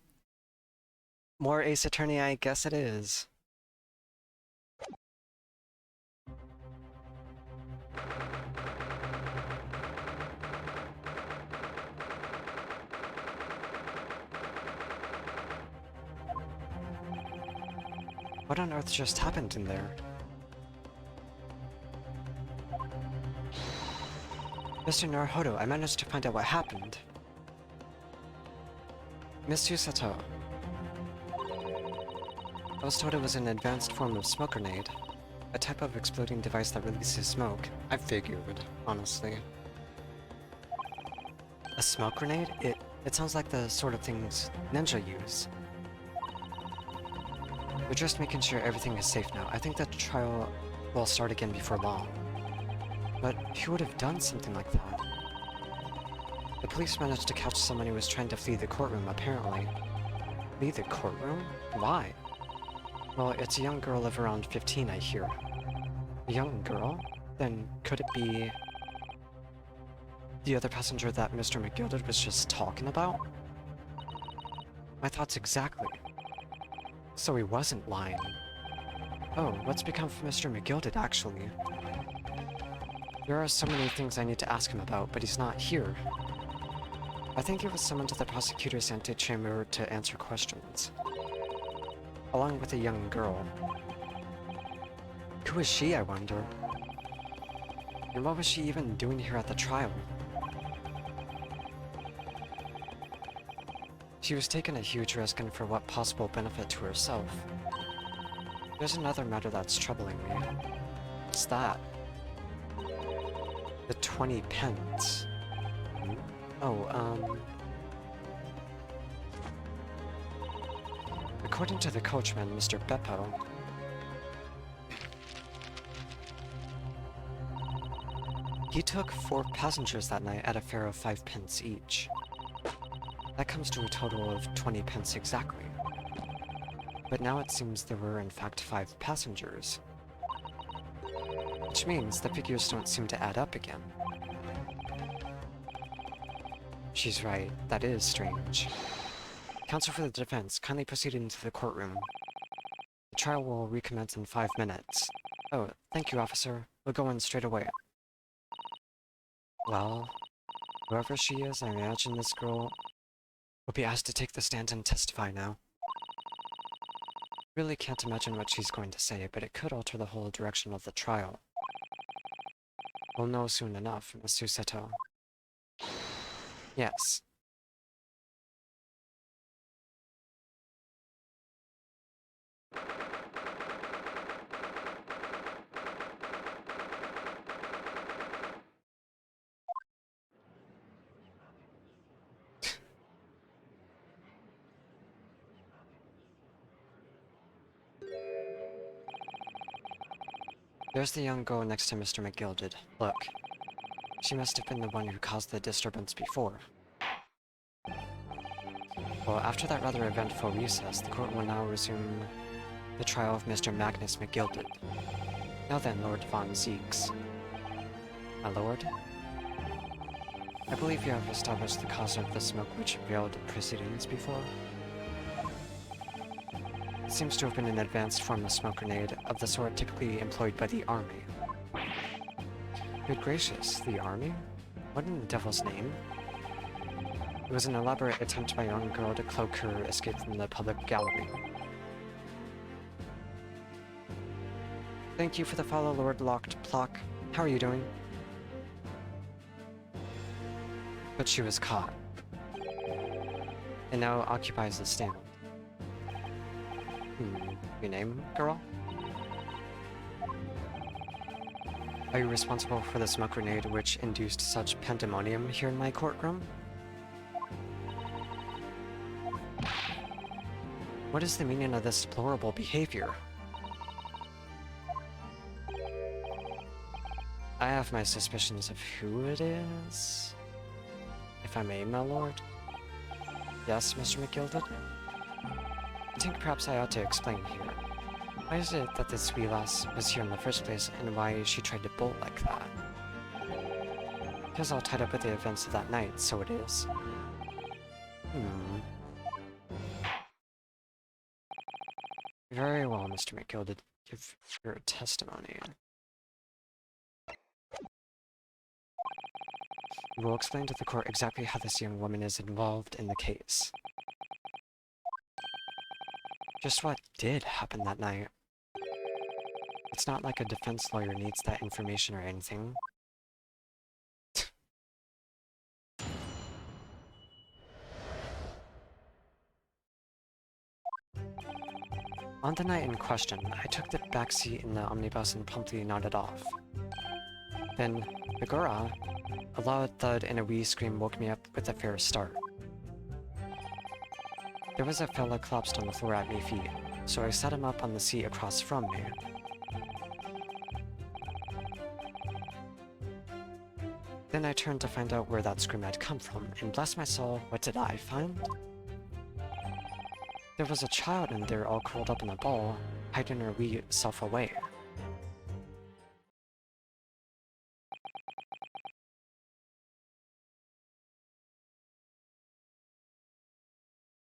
More Ace Attorney, I guess it is. What on earth just happened in there? Mr. Naruhodo, I managed to find out what happened. Miss Yusato. I was told it was an advanced form of smoke grenade. A type of exploding device that releases smoke. I figured, honestly. A smoke grenade? It sounds like the sort of things ninja use. We're just making sure everything is safe now. I think the trial will start again before long. But who would have done something like that? The police managed to catch someone who was trying to flee the courtroom, apparently. Flee the courtroom? Why? Well, it's a young girl of around 15, I hear. A young girl? Then could it be... the other passenger that Mr. McGilded was just talking about? My thoughts exactly. So he wasn't lying. Oh, what's become of Mr. McGilded, actually? There are so many things I need to ask him about, but he's not here. I think he was summoned to the prosecutor's antechamber to answer questions. Along with a young girl. Who is she, I wonder? And what was she even doing here at the trial? She was taking a huge risk and for what possible benefit to herself. There's another matter that's troubling me. What's that? The 20 pence. Oh, according to the coachman, Mr. Beppo, He took 4 passengers that night at a fare of 5 pence each. That comes to a total of 20 pence exactly. But now it seems there were in fact 5 passengers. Which means the figures don't seem to add up again. She's right, that is strange. Counsel for the defense, kindly proceed into the courtroom. The trial will recommence in 5 minutes. Oh, thank you, officer. We'll go in straight away. Well, whoever she is, I imagine this girl will be asked to take the stand and testify now. Really can't imagine what she's going to say, but it could alter the whole direction of the trial. We'll know soon enough, Monsieur Seto. Yes. There's the young girl next to Mr. McGilded. Look. She must have been the one who caused the disturbance before. Well, after that rather eventful recess, the court will now resume the trial of Mr. Magnus McGilded. Now then, Lord Von Zeeks. My lord? I believe you have established the cause of the smoke which veiled proceedings before. It seems to have been an advanced form of smoke grenade of the sort typically employed by the army. Good gracious, the army? What in the devil's name? It was an elaborate attempt by a young girl to cloak her escape from the public gallery. Thank you for the follow, Lord Locked Plock. How are you doing? But she was caught. And now occupies the stand. Your name, girl? Are you responsible for the smoke grenade which induced such pandemonium here in my courtroom? What is the meaning of this deplorable behavior? I have my suspicions of who it is. If I may, my lord. Yes, Mr. McGilded? I think perhaps I ought to explain here. Why is it that this wee lass was here in the first place, and why she tried to bolt like that? It was all tied up with the events of that night, so it is. Very well, Mr. McGilded. Give your testimony. You will explain to the court exactly how this young woman is involved in the case. Just what did happen that night. It's not like a defense lawyer needs that information or anything. On the night in question, I took the back seat in the omnibus and promptly nodded off. Then, Begura, a loud thud and a wee scream woke me up with a fair start. There was a fella collapsed on the floor at my feet, so I set him up on the seat across from me. Then I turned to find out where that scream had come from, and bless my soul, what did I find? There was a child in there all curled up in a ball, hiding her wee self away.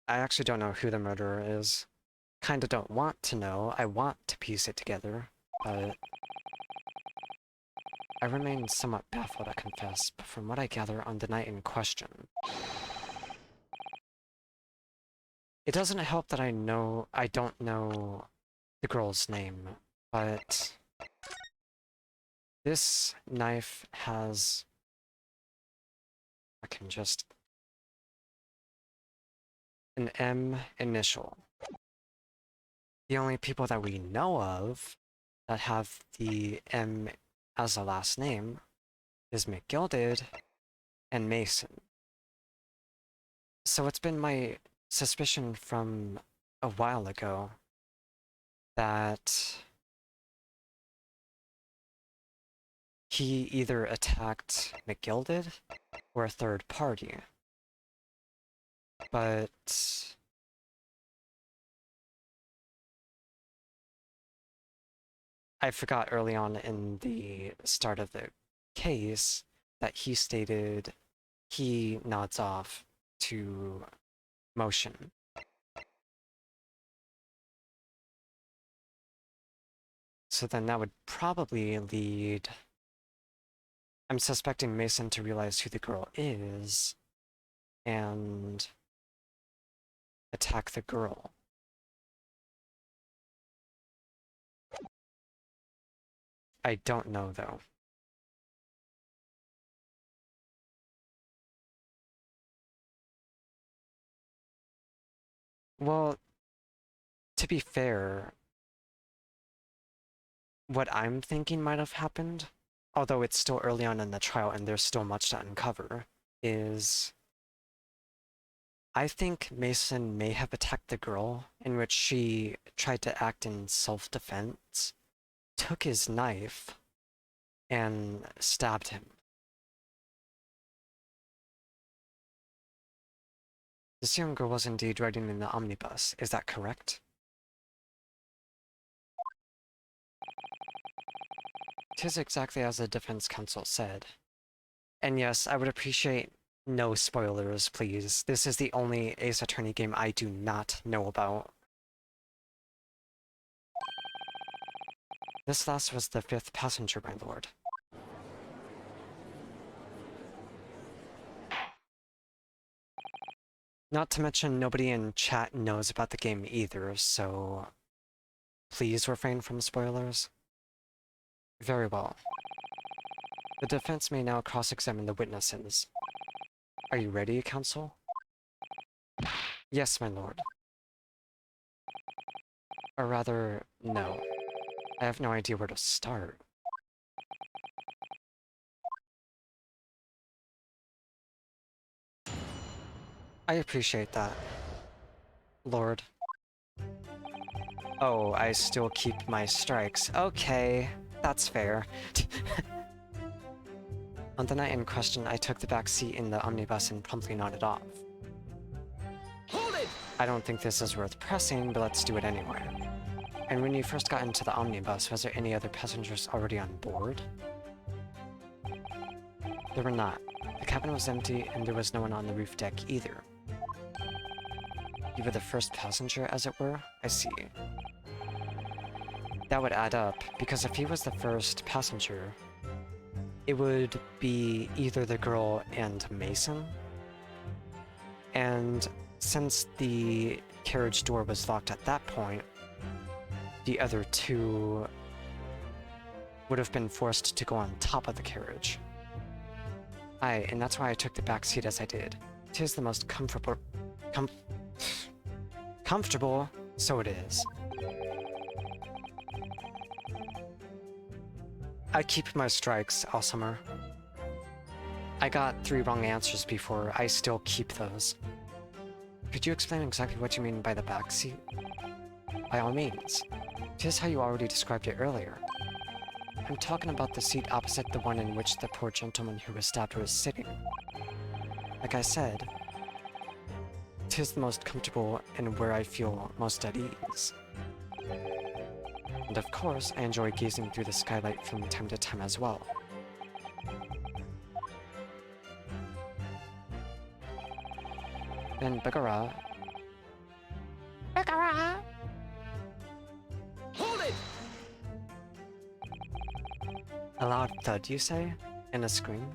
I actually don't know who the murderer is. Kinda don't want to know, I want to piece it together, but I remain somewhat baffled, I confess, but from what I gather on the night in question, it doesn't help that I don't know the girl's name, but this knife has, I can just, an M initial. The only people that we know of that have the M as a last name is McGilded and Mason. So it's been my suspicion from a while ago that he either attacked McGilded or a third party. But I forgot early on in the start of the case that he stated he nods off to motion. So then that would probably lead... I'm suspecting Mason to realize who the girl is and attack the girl. I don't know, though. Well, to be fair, what I'm thinking might have happened, although it's still early on in the trial and there's still much to uncover, is I think Mason may have attacked the girl, in which she tried to act in self-defense, took his knife, and stabbed him. This young girl was indeed riding in the omnibus, is that correct? "'Tis exactly as the defense counsel said. And yes, I would appreciate no spoilers, please. This is the only Ace Attorney game I do not know about. This last was the 5th passenger, my lord." Not to mention, nobody in chat knows about the game either, so please refrain from spoilers. Very well. The defense may now cross-examine the witnesses. Are you ready, counsel? Yes, my lord. Or rather, no. I have no idea where to start. I appreciate that, Lord. Oh, I still keep my strikes. Okay, that's fair. On the night in question, I took the back seat in the omnibus and promptly nodded off. Hold it! I don't think this is worth pressing, but let's do it anyway. And when you first got into the omnibus, was there any other passengers already on board? There were not. The cabin was empty, and there was no one on the roof deck either. You were the first passenger, as it were? I see. That would add up, because if he was the first passenger, it would be either the girl and Mason. And since the carriage door was locked at that point, the other two would have been forced to go on top of the carriage. Aye, and that's why I took the back seat as I did. 'Tis the most comfortable... comfortable, so it is. I keep my strikes, Alsamer. I got 3 wrong answers before, I still keep those. Could you explain exactly what you mean by the back seat? By all means. 'Tis how you already described it earlier. I'm talking about the seat opposite the one in which the poor gentleman who was stabbed was sitting. Like I said, 'tis the most comfortable and where I feel most at ease. And of course, I enjoy gazing through the skylight from time to time as well. Then Bagara... Bagara! Hold it! A loud thud, you say? And a scream?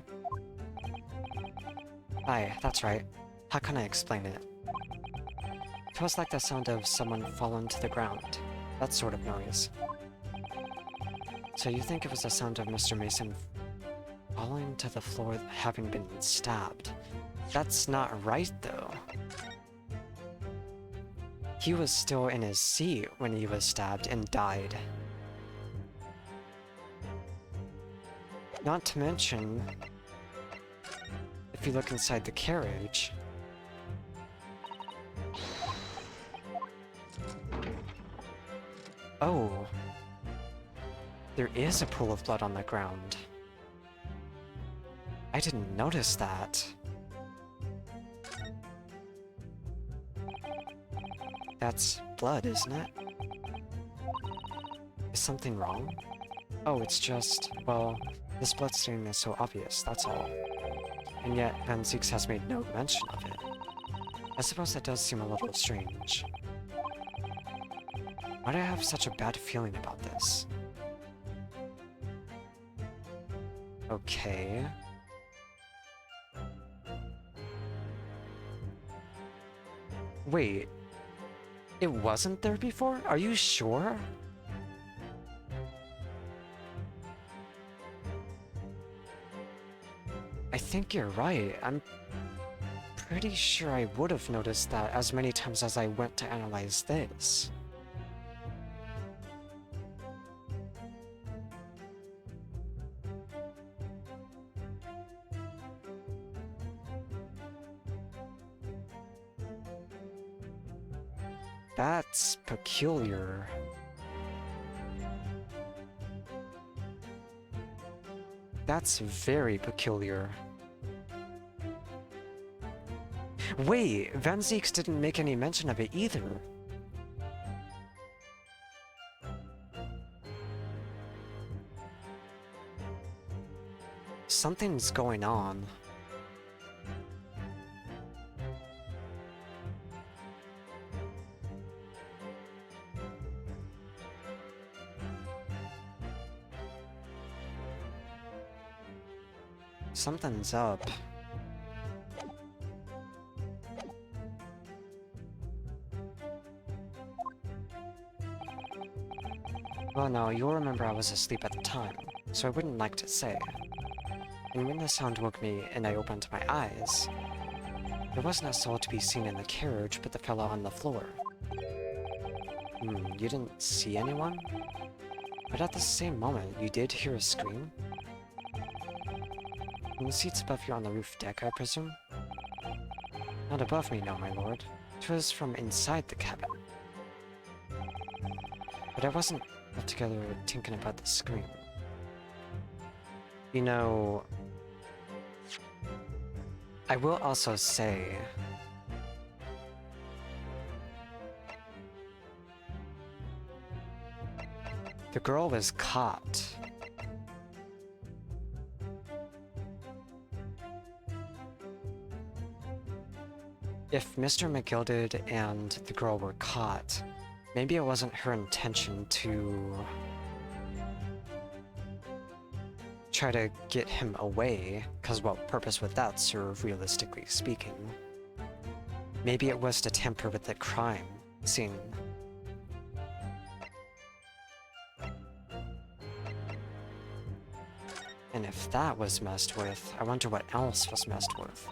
Aye, that's right. How can I explain it? It was like the sound of someone fallen to the ground. That sort of noise. So you think it was the sound of Mr. Mason falling to the floor having been stabbed? That's not right, though. He was still in his seat when he was stabbed and died. Not to mention, if you look inside the carriage... Oh. There is a pool of blood on the ground. I didn't notice that. That's blood, isn't it? Is something wrong? Oh, it's just, well, this bloodstain is so obvious, that's all. And yet, Van Zieks has made no mention of it. I suppose that does seem a little strange. Why do I have such a bad feeling about this? Okay. Wait. It wasn't there before? Are you sure? I think you're right. I'm pretty sure I would have noticed that as many times as I went to analyze this. That's peculiar. That's very peculiar. Wait, Van Zieks didn't make any mention of it either. Something's going on. Something's up. Well, no, you'll remember I was asleep at the time, so I wouldn't like to say. And when the sound woke me and I opened my eyes, there wasn't a soul to be seen in the carriage but the fellow on the floor. You didn't see anyone? But at the same moment, you did hear a scream? From the seats above you on the roof deck, I presume? Not above me, no, my lord. 'Twas from inside the cabin. But I wasn't altogether thinking about the scream. You know, I will also say, the girl was caught. If Mr. McGilded and the girl were caught, maybe it wasn't her intention to try to get him away, because what purpose would that serve, realistically speaking? Maybe it was to tamper with the crime scene. And if that was messed with, I wonder what else was messed with.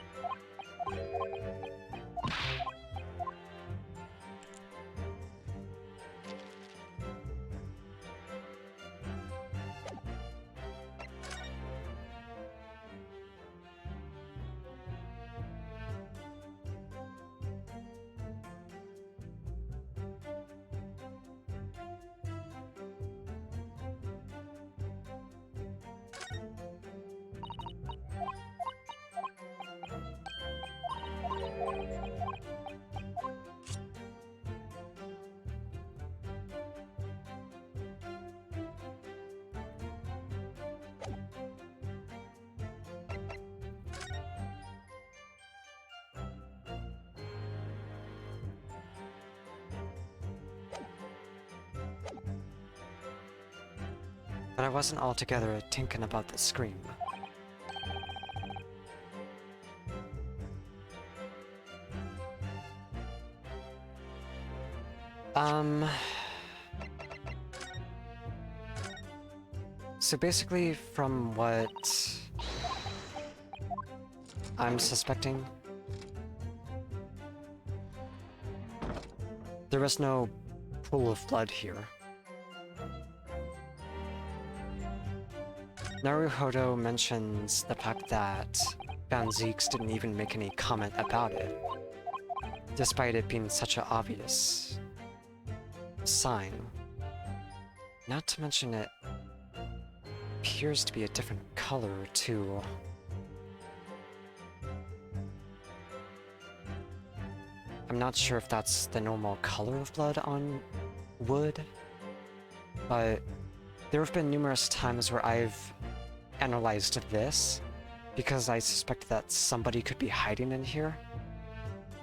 But I wasn't altogether thinking about the scream. So basically, from what I'm suspecting, there was no pool of blood here. Naruhodo mentions the fact that Van Zieks didn't even make any comment about it, despite it being such an obvious sign. Not to mention it appears to be a different color, too. I'm not sure if that's the normal color of blood on wood, but there have been numerous times where I've analyzed this because I suspect that somebody could be hiding in here,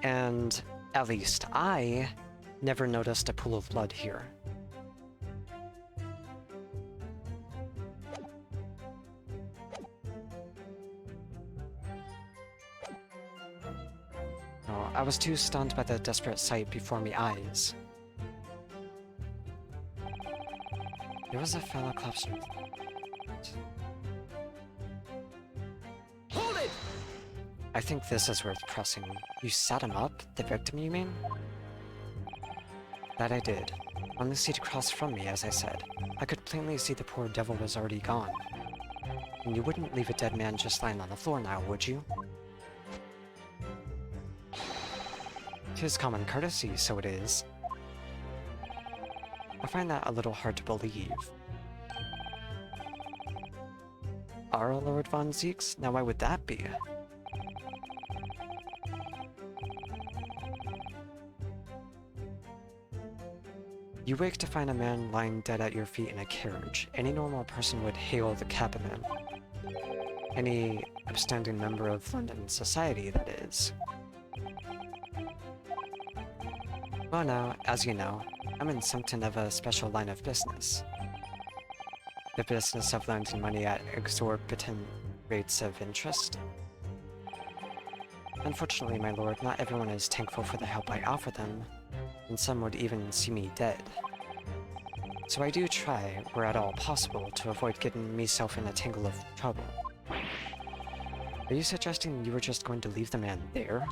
and at least I never noticed a pool of blood here. No, I was too stunned by the desperate sight before me eyes. There was a fellow collapsing. Hold it! I think this is worth pressing. You sat him up? The victim, you mean? That I did. On the seat across from me, as I said. I could plainly see the poor devil was already gone. And you wouldn't leave a dead man just lying on the floor now, would you? 'Tis common courtesy, so it is. I find that a little hard to believe. Our Lord Von Zeeks? Now why would that be? You wake to find a man lying dead at your feet in a carriage. Any normal person would hail the cabman. Any upstanding member of London society, that is. Well now, as you know, I'm in something of a special line of business. The business of lending money at exorbitant rates of interest. Unfortunately, my lord, not everyone is thankful for the help I offer them, and some would even see me dead. So I do try, where at all possible, to avoid getting myself in a tangle of trouble. Are you suggesting you were just going to leave the man there?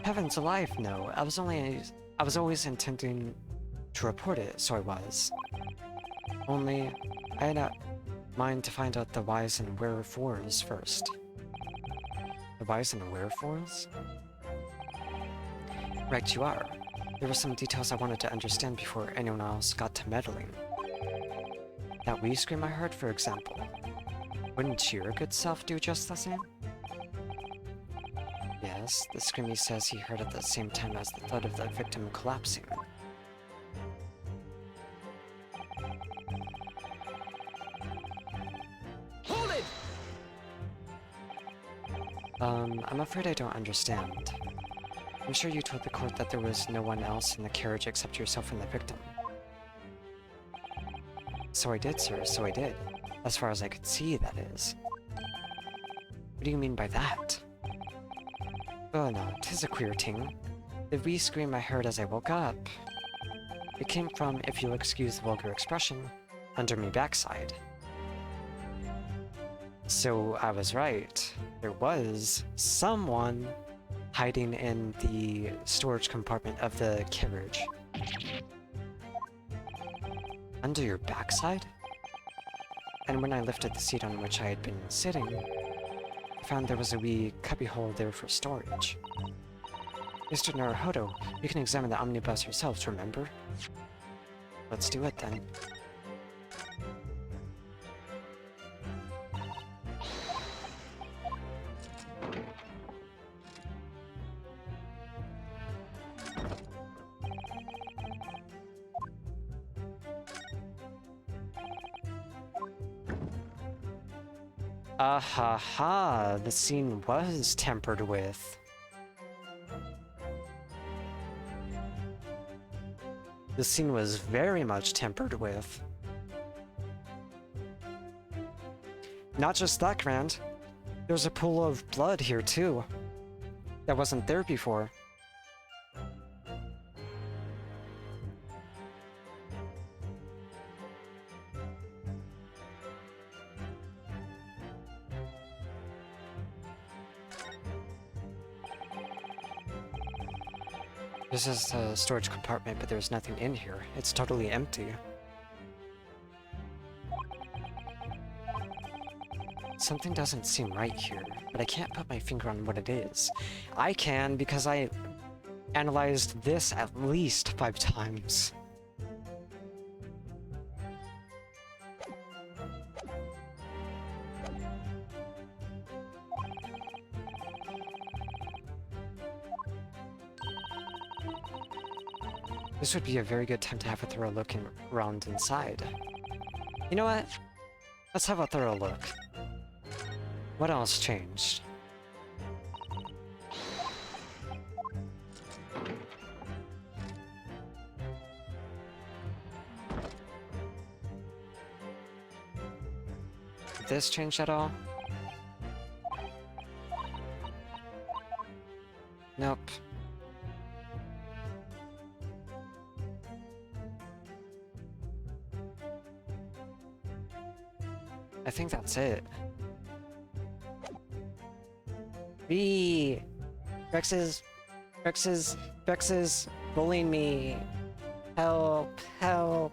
Heavens alive, no. I was always intending to report it, so I was. Only, I had a mind to find out the whys and wherefores first. The whys and wherefores? Right you are. There were some details I wanted to understand before anyone else got to meddling. That wee scream I heard, for example. Wouldn't your good self do just the same? Yes, the scream he says he heard at the same time as the thud of the victim collapsing. Hold it! I'm afraid I don't understand. I'm sure you told the court that there was no one else in the carriage except yourself and the victim. So I did, sir, so I did. As far as I could see, that is. What do you mean by that? Oh no, 'tis a queer thing. The wee scream I heard as I woke up. It came from, if you'll excuse the vulgar expression, under me backside. So I was right. There was someone hiding in the storage compartment of the carriage. Under your backside? And when I lifted the seat on which I had been sitting, I found there was a wee cubbyhole there for storage. Mr. Naruhodo, you can examine the omnibus yourselves, remember? Let's do it then. Ah-ha-ha, the scene was tampered with. The scene was very much tampered with. Not just that, Grand. There's a pool of blood here, too. That wasn't there before. This is a storage compartment, but there's nothing in here. It's totally empty. Something doesn't seem right here, but I can't put my finger on what it is. I can, because I analyzed this at least 5 times. This would be a very good time to have a thorough look around inside. You know what? Let's have a thorough look. What else changed? Did this change at all? Nope. I think that's it. Rex's bullying me. Help, help.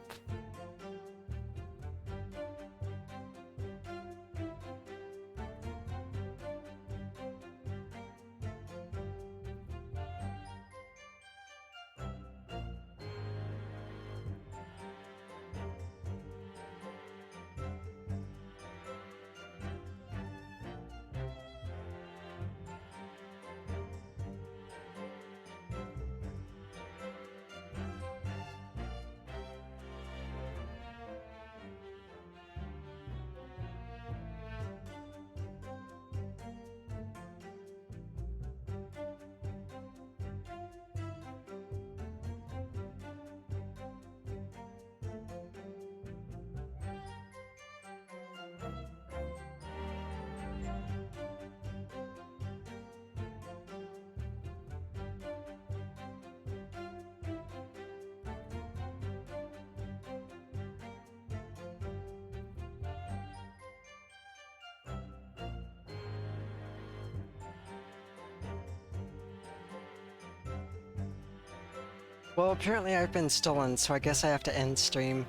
Well, apparently I've been stolen, so I guess I have to end stream.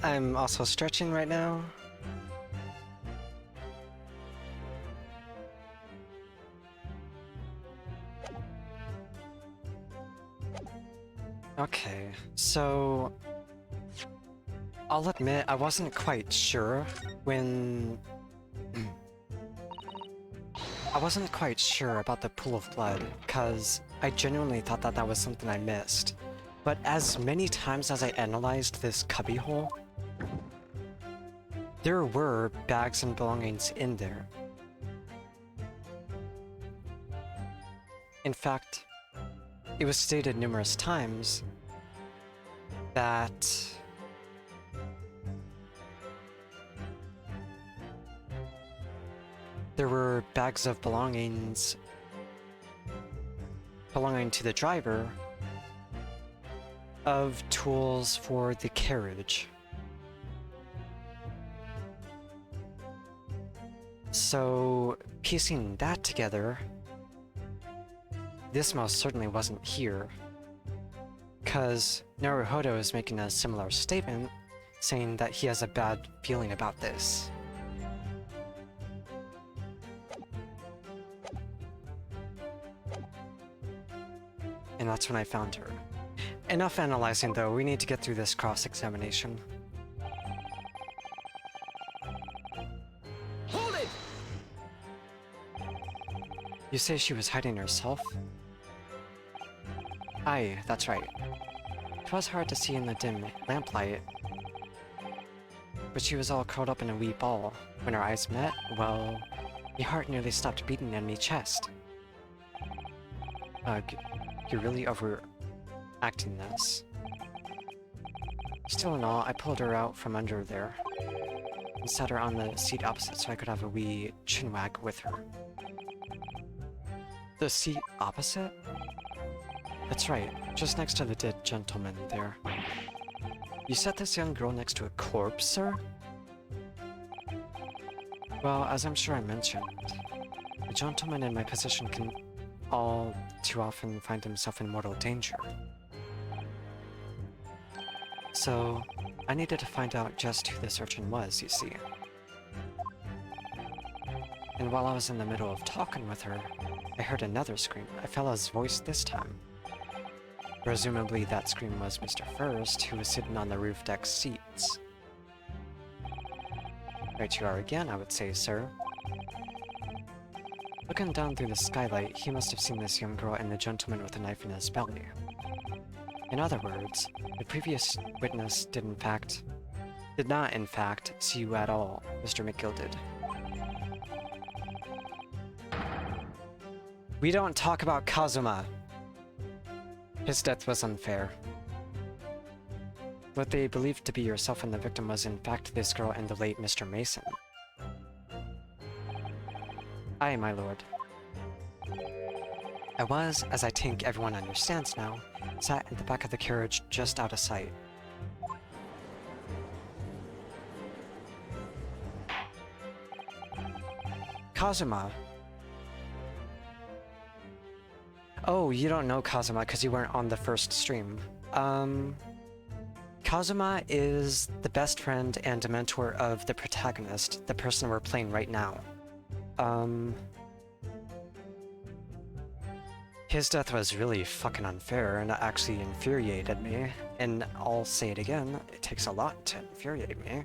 I'm also stretching right now. Okay, so I'll admit I wasn't quite sure when I wasn't quite sure about the pool of blood, because I genuinely thought that that was something I missed. But as many times as I analyzed this cubbyhole, there were bags and belongings in there. In fact, it was stated numerous times that there were bags of belongings belonging to the driver of tools for the carriage. So, piecing that together, this most certainly wasn't here, because Naruhodo is making a similar statement, saying that he has a bad feeling about this. And that's when I found her. Enough analyzing though, we need to get through this cross-examination. Hold it! You say she was hiding herself? Aye, that's right. It was hard to see in the dim lamplight, but she was all curled up in a wee ball. When our eyes met, well, my heart nearly stopped beating in me chest. Ugh, you're really overacting this. Still in all, I pulled her out from under there and sat her on the seat opposite so I could have a wee chinwag with her. The seat opposite? That's right, just next to the dead gentleman there. You set this young girl next to a corpse, sir? Well, as I'm sure I mentioned, a gentleman in my position can all too often find himself in mortal danger. So, I needed to find out just who this urchin was, you see. And while I was in the middle of talking with her, I heard another scream, a fella's voice this time. Presumably that scream was Mr. First, who was sitting on the roof deck seats. Right you are again, I would say, sir. Looking down through the skylight, he must have seen this young girl and the gentleman with a knife in his belly. In other words, the previous witness did not in fact see you at all, Mr. McGilded. We don't talk about Kazuma. His death was unfair. What they believed to be yourself and the victim was in fact this girl and the late Mr. Mason. Aye, my lord. I was, as I think everyone understands now, sat at the back of the carriage just out of sight. Kazuma. Oh, you don't know Kazuma because you weren't on the first stream. Kazuma is the best friend and a mentor of the protagonist, the person we're playing right now. His death was really fucking unfair and actually infuriated me. And I'll say it again, it takes a lot to infuriate me.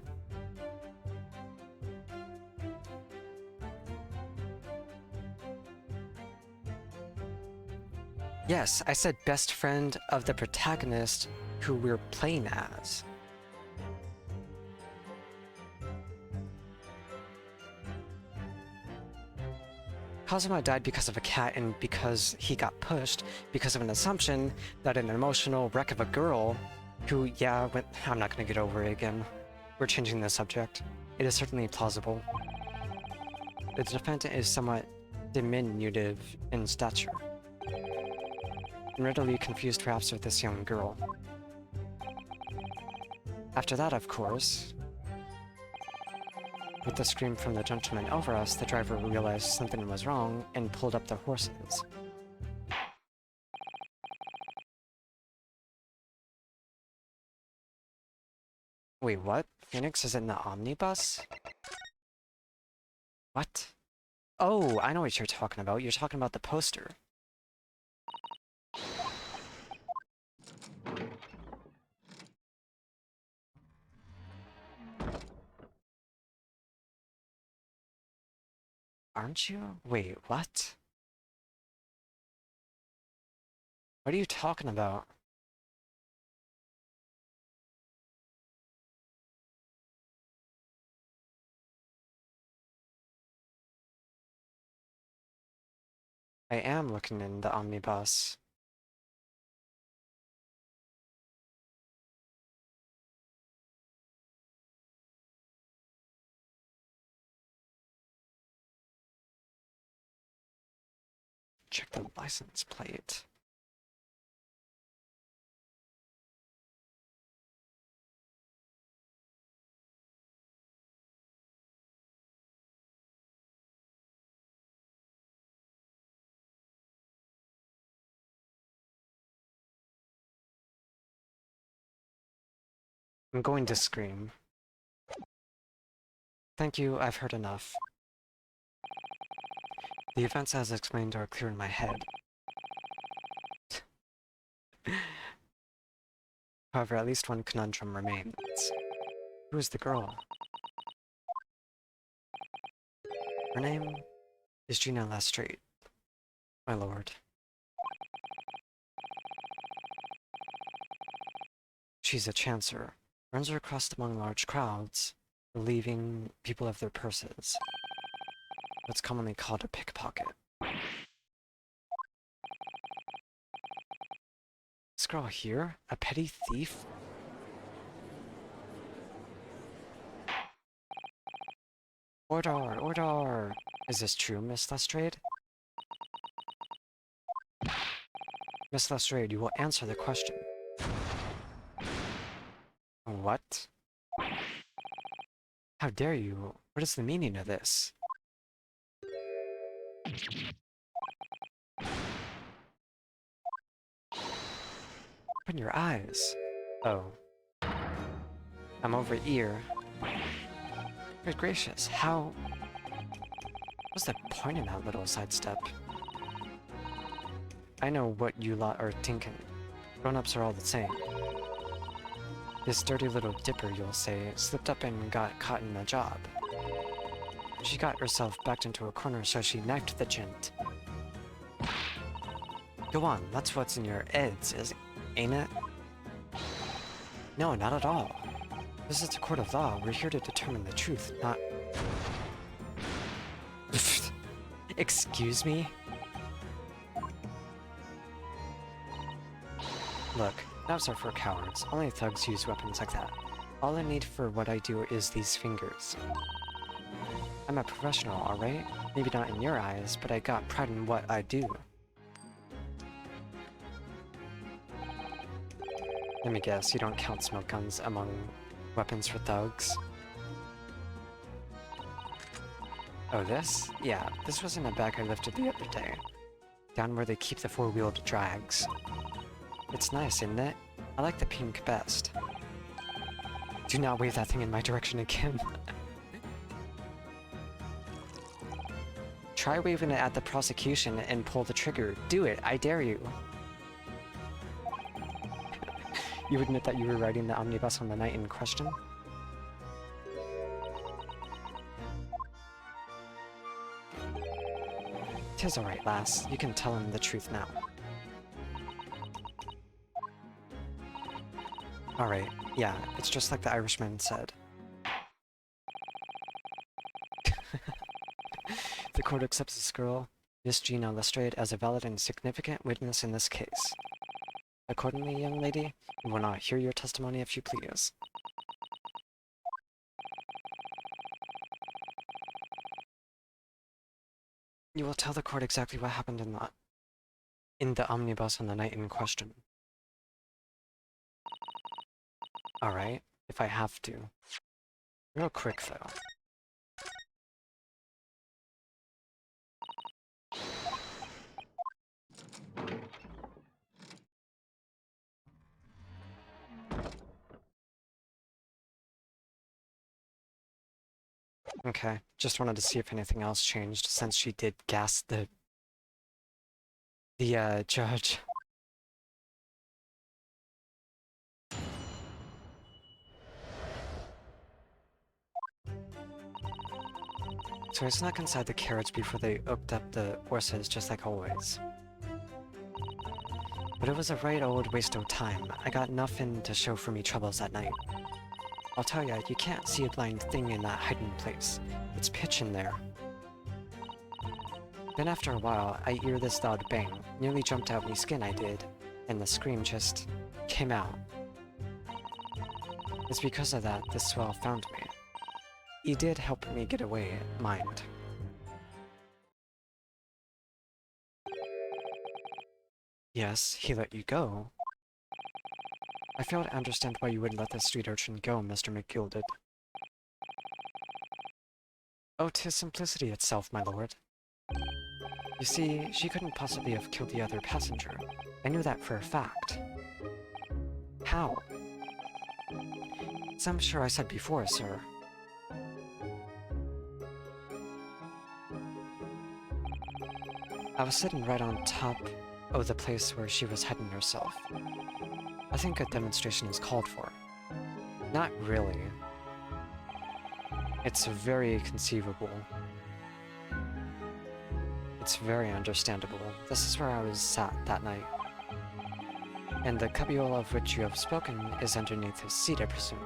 Yes, I said best friend of the protagonist who we're playing as. Kazuma died because of a cat and because he got pushed because of an assumption that an emotional wreck of a girl who, I'm not gonna get over it again. We're changing the subject. It is certainly plausible. The defendant is somewhat diminutive in stature, and readily confused perhaps with this young girl. After that, of course, with the scream from the gentleman over us, the driver realized something was wrong and pulled up the horses. Wait, what? Phoenix is in the omnibus? What? Oh, I know what you're talking about. You're talking about the poster. Aren't you? Wait, what? What are you talking about? I am looking in the omnibus. Check the license plate. I'm going to scream. Thank you, I've heard enough. The events as explained are clear in my head. However, at least one conundrum remains. Who is the girl? Her name is Gina Lestrade, my lord. She's a chancer, runs across among large crowds, relieving people of their purses. What's commonly called a pickpocket. This girl here? A petty thief? Order! Order! Is this true, Miss Lestrade? Miss Lestrade, you will answer the question. What? How dare you? What is the meaning of this? Open your eyes. Oh. I'm over here. Good gracious, how... What's the point in that little sidestep? I know what you lot are thinking. Grown-ups are all the same. This dirty little dipper, you'll say, slipped up and got caught in a job. She got herself backed into a corner, so she knifed the gent. Go on, that's what's in your heads, ain't it? No, not at all. This is a court of law. We're here to determine the truth, not... Excuse me? Look, knives are for cowards. Only thugs use weapons like that. All I need for what I do is these fingers. I'm a professional, alright? Maybe not in your eyes, but I got pride in what I do. Let me guess, you don't count smoke guns among weapons for thugs? Oh, this? Yeah, this was in a bag I lifted the other day. Down where they keep the four-wheeled drags. It's nice, isn't it? I like the pink best. Do not wave that thing in my direction again. Try waving it at the prosecution and pull the trigger. Do it, I dare you. You admit that you were riding the omnibus on the night in question? Tis alright, lass. You can tell him the truth now. Alright, yeah, it's just like the Irishman said. The court accepts this girl, Miss Gina Lestrade, as a valid and significant witness in this case. Accordingly, young lady, we will not hear your testimony if you please. You will tell the court exactly what happened in the omnibus on the night in question. Alright, if I have to. Real quick, though. Okay, just wanted to see if anything else changed since she did gas the judge. So I snuck inside the carriage before they hooked up the horses, just like always. But it was a right old waste of time. I got nothing to show for me troubles that night. I'll tell ya, you can't see a blind thing in that hiding place. It's pitch in there. Then after a while, I hear this loud bang. Nearly jumped out me skin, I did. And the scream just came out. It's because of that this swell found me. He did help me get away, mind. Yes, he let you go. I fail to understand why you would let the street urchin go, Mr. McGilded. Oh, 'tis simplicity itself, my lord. You see, she couldn't possibly have killed the other passenger. I knew that for a fact. How? As I'm sure I said before, sir. I was sitting right on top of the place where she was hiding herself. I think a demonstration is called for. Not really. It's very conceivable. It's very understandable. This is where I was sat that night. And the cubbyhole of which you have spoken is underneath his seat, I presume.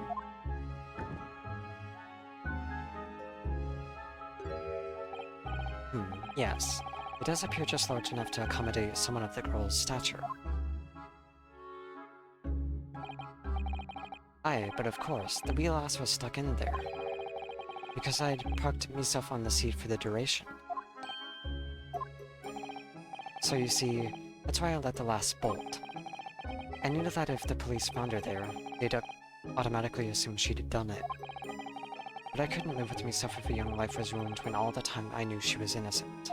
Yes. It does appear just large enough to accommodate someone of the girl's stature. Aye, but of course, the wee lass was stuck in there. Because I'd parked myself on the seat for the duration. So you see, that's why I let the lass bolt. I knew that if the police found her there, they'd automatically assume she'd done it. But I couldn't live with myself if a young life was ruined when all the time I knew she was innocent.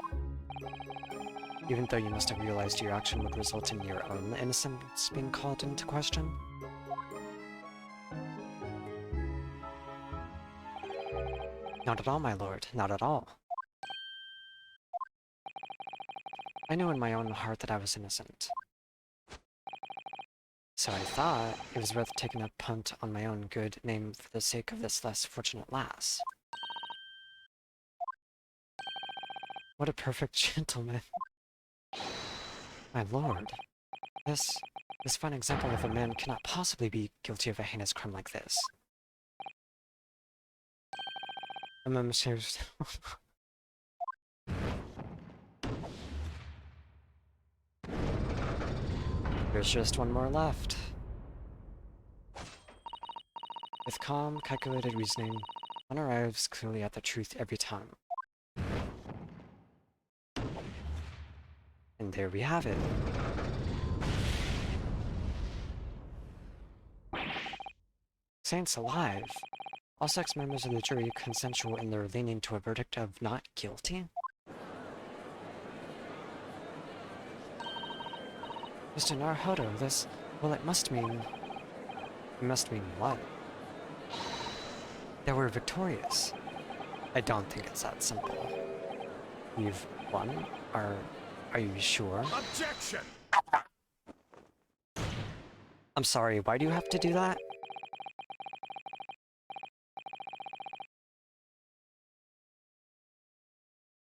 Even though you must have realized your action would result in your own innocence being called into question? Not at all, my lord, not at all. I knew in my own heart that I was innocent. So I thought it was worth taking a punt on my own good name for the sake of this less fortunate lass. What a perfect gentleman. My lord. This fine example of a man cannot possibly be guilty of a heinous crime like this. There's just one more left. With calm, calculated reasoning, one arrives clearly at the truth every time. And there we have it. Saints alive! All 6 members of the jury consensual in their leaning to a verdict of not guilty? Mr. Naruhodo, this... well, it must mean... It must mean what? That we're victorious. I don't think it's that simple. We've won? Are you sure? Objection! I'm sorry, why do you have to do that?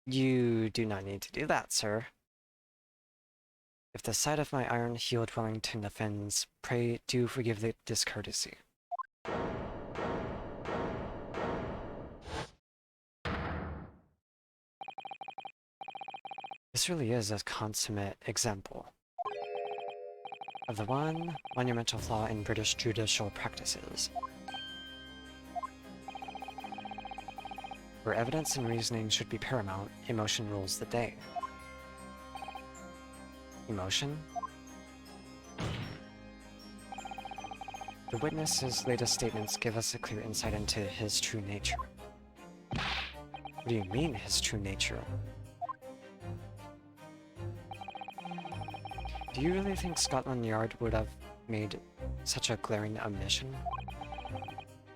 You do not need to do that, sir. If the sight of my iron-heeled Wellington offends, pray do forgive the discourtesy. This really is a consummate example of the one monumental flaw in British judicial practices, where evidence and reasoning should be paramount, emotion rules the day. Emotion? The witness's latest statements give us a clear insight into his true nature. What do you mean, his true nature? Do you really think Scotland Yard would have made such a glaring omission?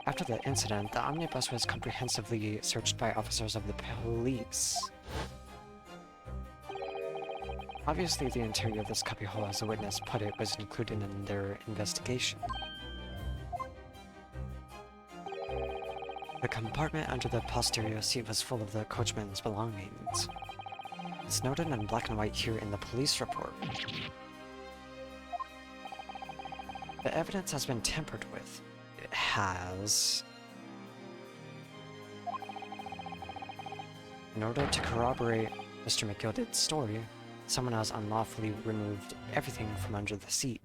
After the incident, the omnibus was comprehensively searched by officers of the police. Obviously, the interior of this cubbyhole, as the witness put it, was included in their investigation. The compartment under the posterior seat was full of the coachman's belongings. It's noted in black and white here in the police report. The evidence has been tampered with. It has. In order to corroborate Mr. McGilded's story, someone has unlawfully removed everything from under the seat.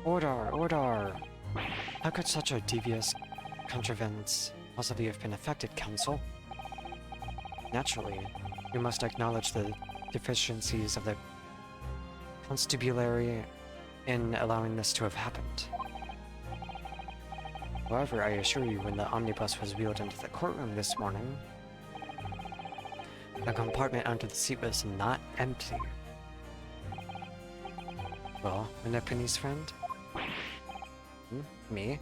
Order! Order! How could such a devious contrivance possibly have been effected, counsel? Naturally, we must acknowledge the deficiencies of the constabulary in allowing this to have happened. However, I assure you, when the omnibus was wheeled into the courtroom this morning, the compartment under the seat was not empty. Well, Minnepenny's friend? Me?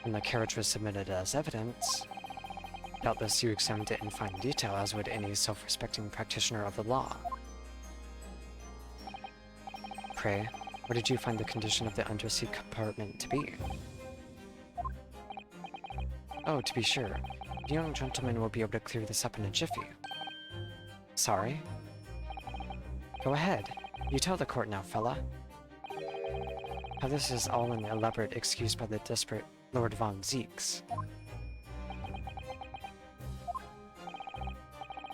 When the carriage was submitted as evidence, doubtless you examined it in fine detail, as would any self-respecting practitioner of the law. Pray, what did you find the condition of the underseat compartment to be? Oh, to be sure. The young gentleman will be able to clear this up in a jiffy. Sorry? Go ahead. You tell the court now, fella. How this is all an elaborate excuse by the desperate Lord Von Zeeks.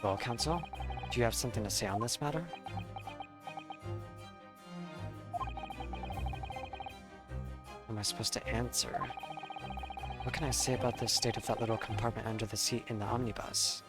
Well, counsel, do you have something to say on this matter? What am I supposed to answer? What can I say about the state of that little compartment under the seat in the omnibus?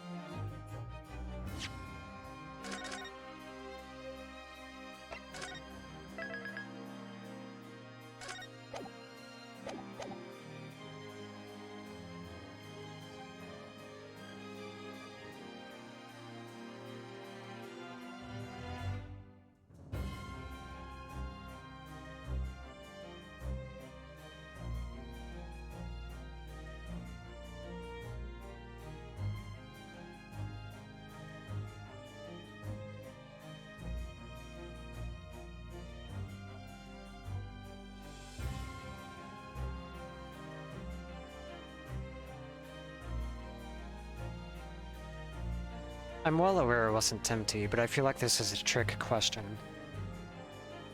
I'm well aware it wasn't empty, but I feel like this is a trick question.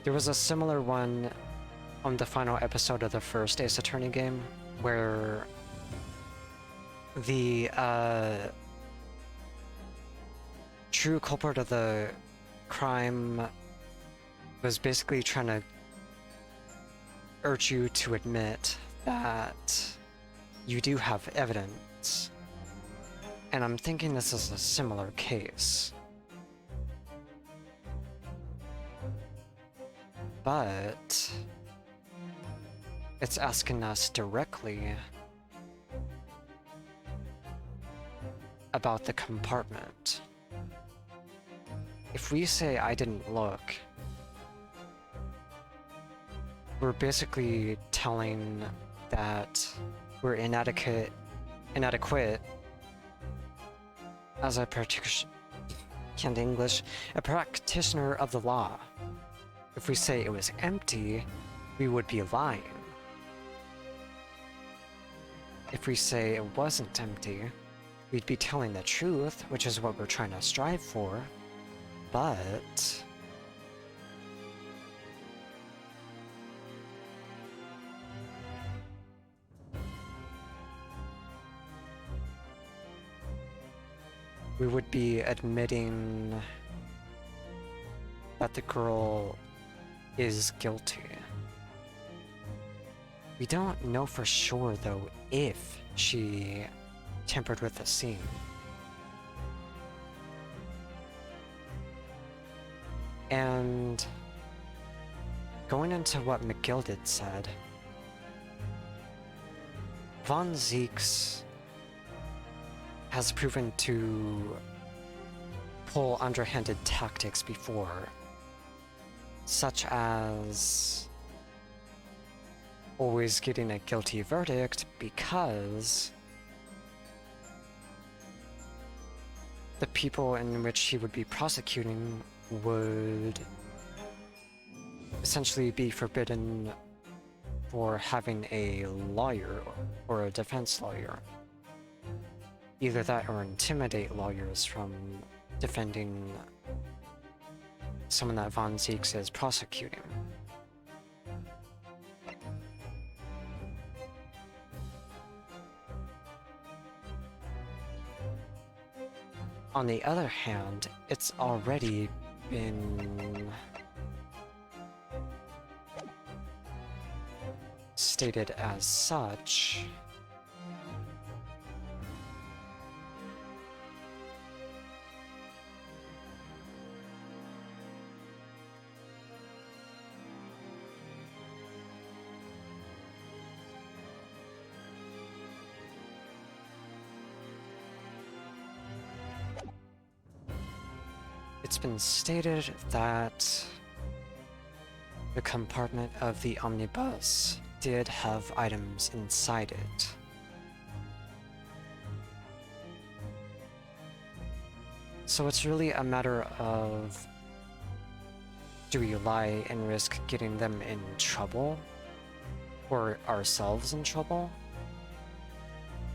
There was a similar one on the final episode of the first Ace Attorney game, where the true culprit of the crime was basically trying to urge you to admit that you do have evidence. And I'm thinking this is a similar case. But it's asking us directly about the compartment. If we say I didn't look, we're basically telling that we're inadequate as a practitioner of the law. If we say it was empty, we would be lying. If we say it wasn't empty, we'd be telling the truth, which is what we're trying to strive for, but we would be admitting that the girl is guilty. We don't know for sure, though, if she tampered with the scene. And going into what McGilded said, Von Zeeks has proven to pull underhanded tactics before, such as always getting a guilty verdict because the people in which he would be prosecuting would essentially be forbidden for having a lawyer or a defense lawyer. Either that or intimidate lawyers from defending someone that Von Zeeks is prosecuting. On the other hand, it's already been stated as such. It's been stated that the compartment of the omnibus did have items inside it. So it's really a matter of, do we lie and risk getting them in trouble? Or ourselves in trouble?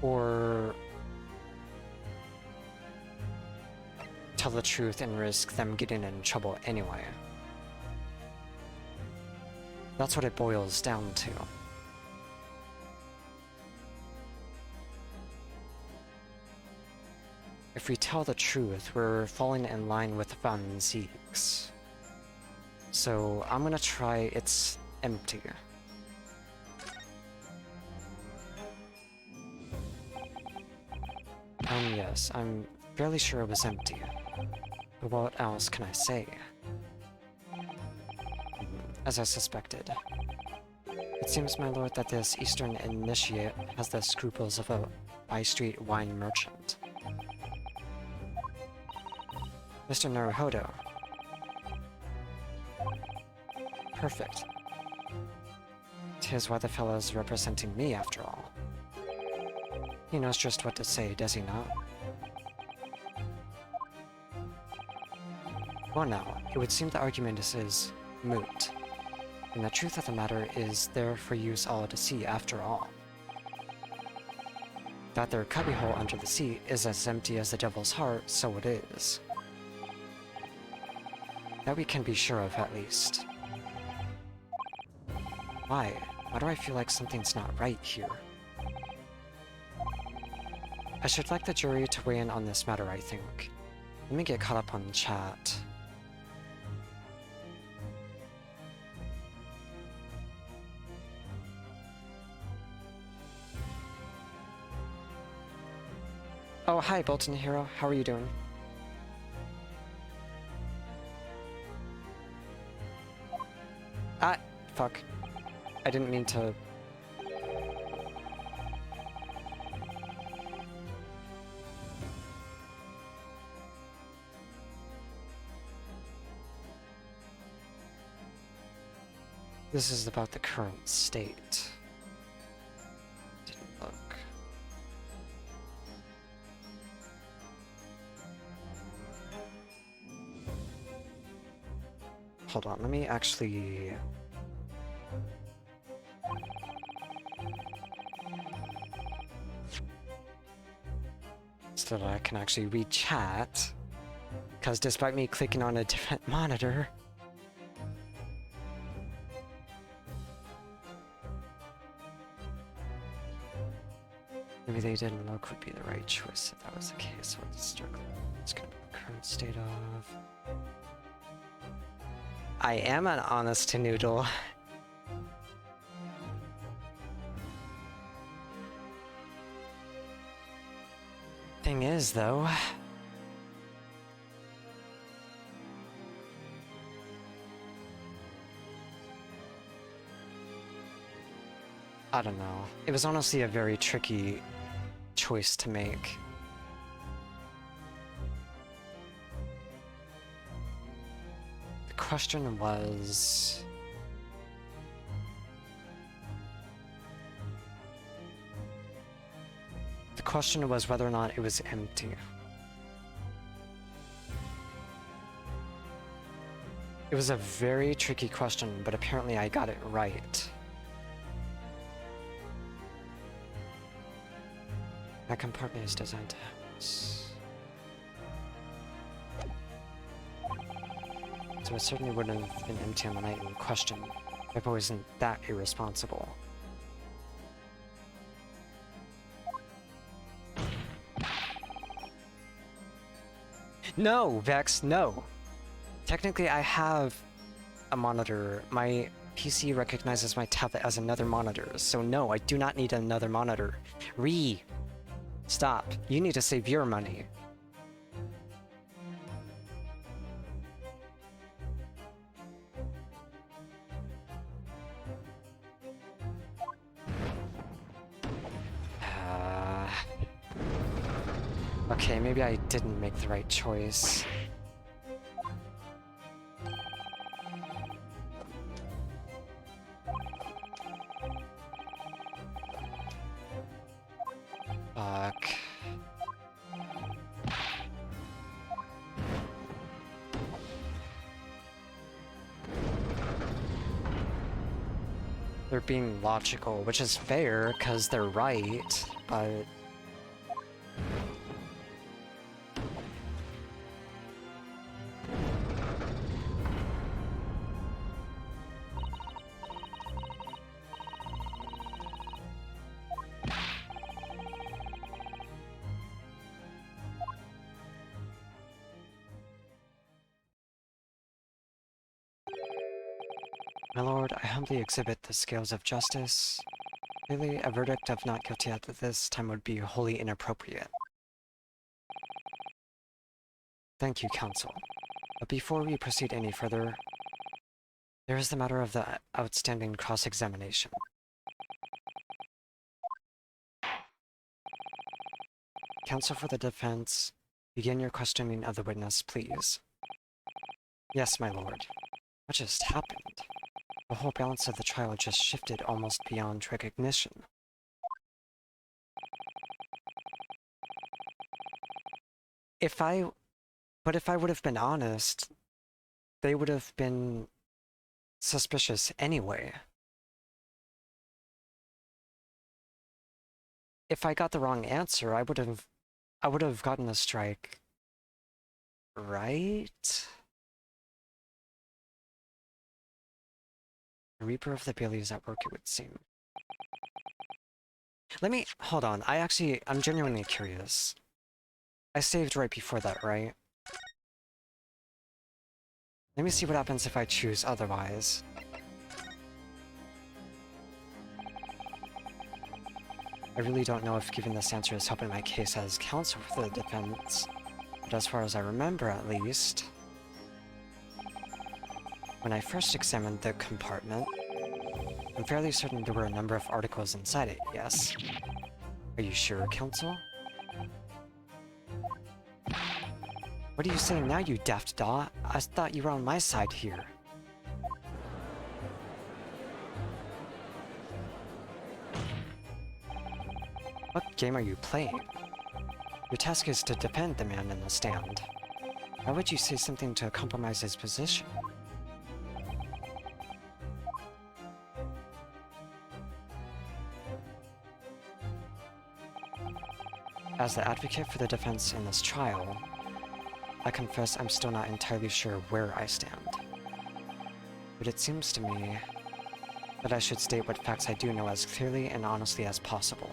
Or tell the truth and risk them getting in trouble anyway? That's what it boils down to. If we tell the truth, we're falling in line with Von Zeeks. So I'm gonna try it's empty. Yes, I'm fairly sure it was empty. But what else can I say? As I suspected. It seems, my lord, that this Eastern initiate has the scruples of a by-street wine merchant. Mr. Naruhodo. Perfect. 'Tis why the fellow's representing me, after all. He knows just what to say, does he not? Well now, it would seem the argument is moot. And the truth of the matter is there for yous all to see, after all. That their cubbyhole under the seat is as empty as the devil's heart, so it is. That we can be sure of, at least. Why? Why do I feel like something's not right here? I should like the jury to weigh in on this matter, I think. Let me get caught up on the chat. Oh, hi, Bolton Hero. How are you doing? Ah, fuck. I didn't mean to... This is about the current state. Didn't look. Hold on, let me actually... So that I can actually read chat. Because despite me clicking on a different monitor... Maybe they didn't look would be the right choice if that was the case. It's gonna be the current state of... I am an honest noodle. Thing is, though... I don't know. It was honestly a very tricky choice to make. The question was... The question was whether or not it was empty. It was a very tricky question, but apparently I got it right. That compartment is designed to house. So it certainly wouldn't have been empty on the night in question if I wasn't that irresponsible. No, Vex, no! Technically, I have a monitor. My PC recognizes my tablet as another monitor, so no, I do not need another monitor. Stop. You need to save your money. Okay, maybe I didn't make the right choice. Fuck. They're being logical, which is fair, because they're right, but... My lord, I humbly exhibit the scales of justice. Clearly, a verdict of not guilty at this time would be wholly inappropriate. Thank you, counsel. But before we proceed any further, there is the matter of the outstanding cross-examination. Counsel for the defense, begin your questioning of the witness, please. Yes, my lord. What just happened? The whole balance of the trial just shifted almost beyond recognition. But if I would have been honest, they would have been suspicious anyway. if I got the wrong answer, I would have gotten the strike, right? Reaper of the Baileys at work, it would seem. Let me, hold on, I'm genuinely curious. I saved right before that, right? Let me see what happens if I choose otherwise. I really don't know if giving this answer is helping my case as counsel for the defense, but as far as I remember at least, when I first examined the compartment, I'm fairly certain there were a number of articles inside it, yes? Are you sure, counsel? What are you saying now, you daft daw? I thought you were on my side here. What game are you playing? Your task is to defend the man in the stand. Why would you say something to compromise his position? As the advocate for the defense in this trial, I confess I'm still not entirely sure where I stand. But it seems to me that I should state what facts I do know as clearly and honestly as possible.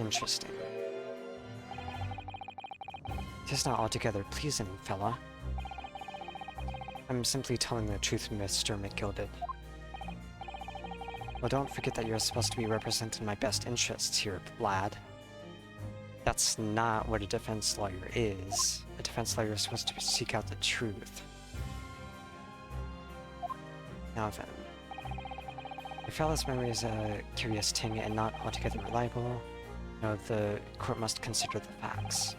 Interesting. Tis not altogether pleasing, fella. I'm simply telling the truth, Mr. McGilded. Well, don't forget that you're supposed to be representing my best interests here, lad. That's not what a defense lawyer is. A defense lawyer is supposed to seek out the truth. Now then, the fella's memory is a curious thing and not altogether reliable. No, the court must consider the facts.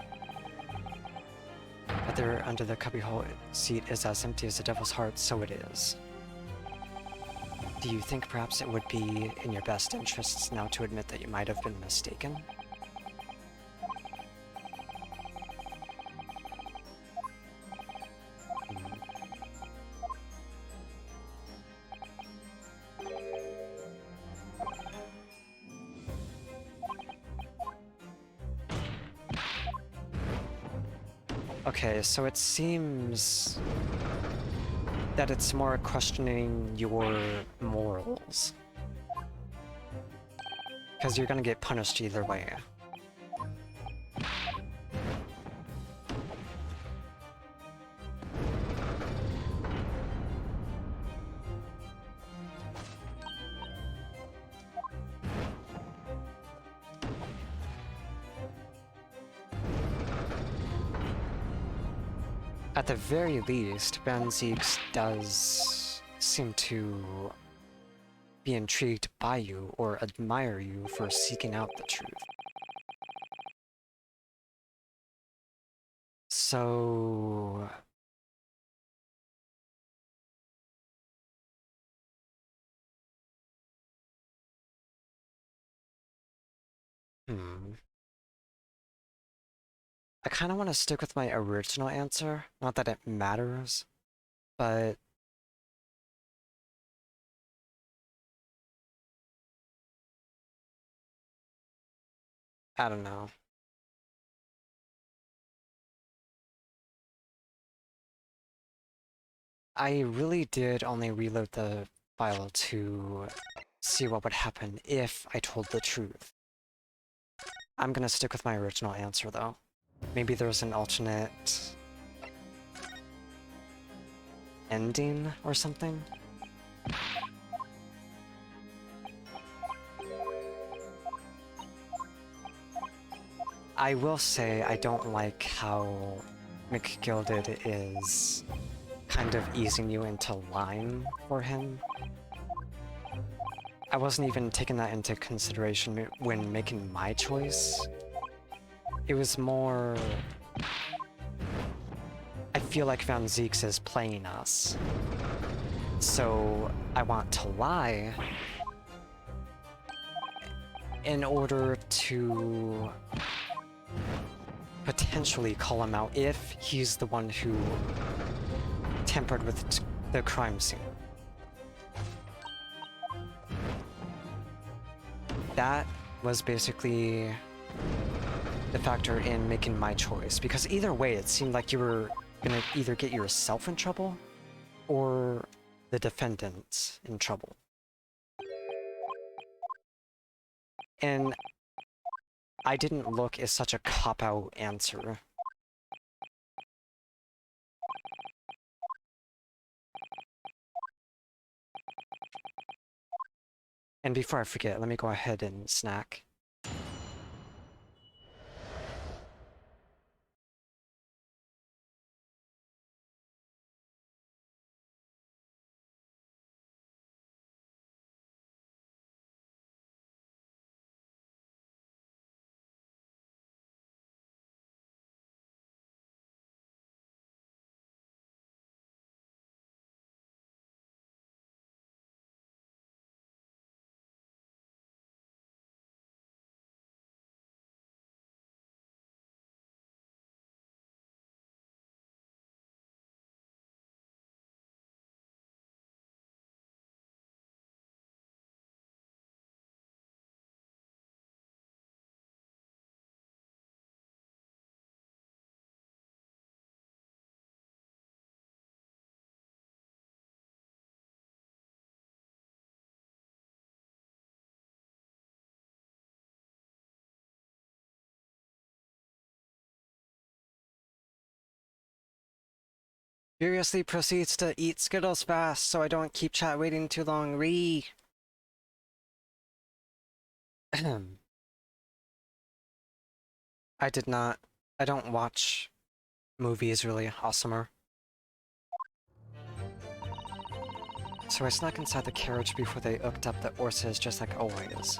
Whether under the cubbyhole seat is as empty as the devil's heart, so it is. Do you think perhaps it would be in your best interests now to admit that you might have been mistaken? Okay, so it seems that it's more questioning your morals. Because you're gonna get punished either way. At the very least, Van Zieks does seem to be intrigued by you or admire you for seeking out the truth. So... I kind of want to stick with my original answer, not that it matters, but... I don't know. I really did only reload the file to see what would happen if I told the truth. I'm gonna stick with my original answer, though. Maybe there's an alternate ending or something? I will say I don't like how McGilded is kind of easing you into line for him. I wasn't even taking that into consideration when making my choice. It was more... I feel like Van Zieks is playing us. So I want to lie in order to potentially call him out if he's the one who tampered with the crime scene. that was basically the factor in making my choice, because either way it seemed like you were gonna either get yourself in trouble or the defendant in trouble. And I didn't look as such a cop-out answer. And before I forget, let me go ahead and snack. Furiously proceeds to eat Skittles fast so I don't keep chat waiting too long. I don't watch movies really, awesomer. So I snuck inside the carriage before they hooked up the horses just like always.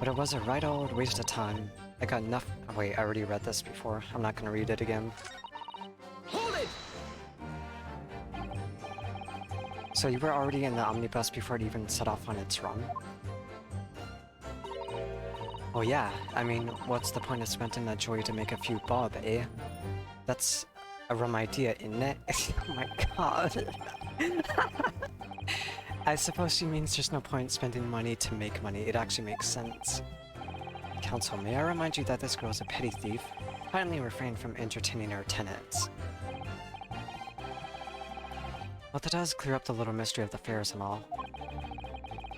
But it was a right old waste of time. I got enough— wait, I already read this before. I'm not gonna read it again. Hold it! So you were already in the omnibus before it even set off on its run? Oh yeah, I mean, what's the point of spending that joy to make a few bob, eh? That's a rum idea, isn't it? Oh my god. I suppose she means there's no point spending money to make money. It actually makes sense. Counsel, may I remind you that this girl is a petty thief? Finally refrain from entertaining her tenants. Well, that does clear up the little mystery of the fares and all.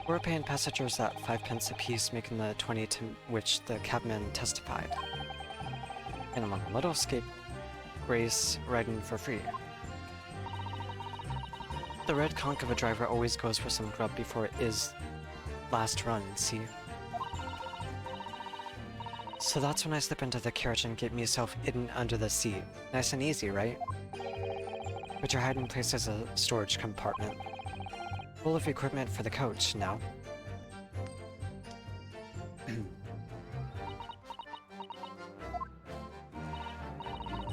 We're paying passengers at 5 pence apiece, making the 20 to which the cabman testified. And among a little scapegrace riding for free. The red conch of a driver always goes for some grub before it is last run, see? So that's when I slip into the carriage and get myself hidden under the seat. Nice and easy, right? But your hiding place is a storage compartment. Full of equipment for the coach, no?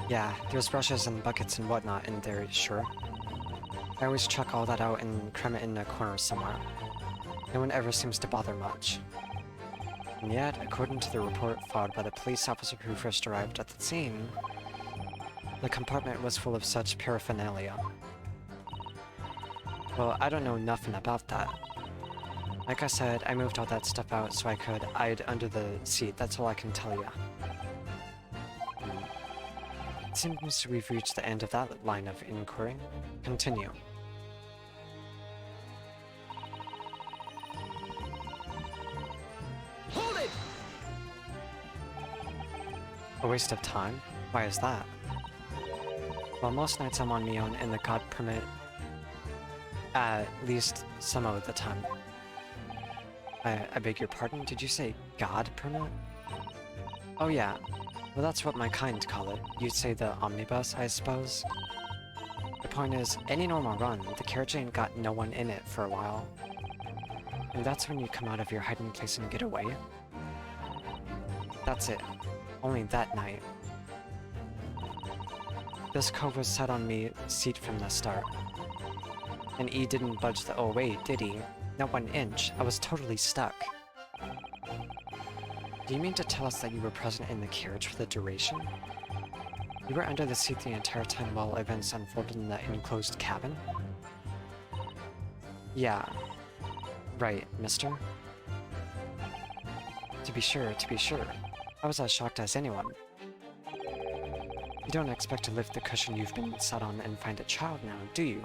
Yeah, there's brushes and buckets and whatnot in there, sure. I always chuck all that out and cram it in a corner somewhere. No one ever seems to bother much. And yet, according to the report filed by the police officer who first arrived at the scene, the compartment was full of such paraphernalia. Well, I don't know nothing about that. Like I said, I moved all that stuff out so I could hide under the seat, that's all I can tell ya. It seems we've reached the end of that line of inquiry. Continue. Hold it! A waste of time? Why is that? Well, most nights I'm on my own and the god permit at least some of the time. I beg your pardon, did you say god permit? Oh yeah, well that's what my kind call it. You'd say the omnibus, I suppose. The point is, any normal run, the carriage ain't got no one in it for a while. And that's when you come out of your hiding place and get away. That's it. Only that night. This cove was set on me seat from the start. And he didn't budge the oh wait, did he? Not 1 inch. I was totally stuck. Do you mean to tell us that you were present in the carriage for the duration? You were under the seat the entire time while events unfolded in the enclosed cabin? Yeah. Right, mister? To be sure, to be sure. I was as shocked as anyone. You don't expect to lift the cushion you've been sat on and find a child now, do you?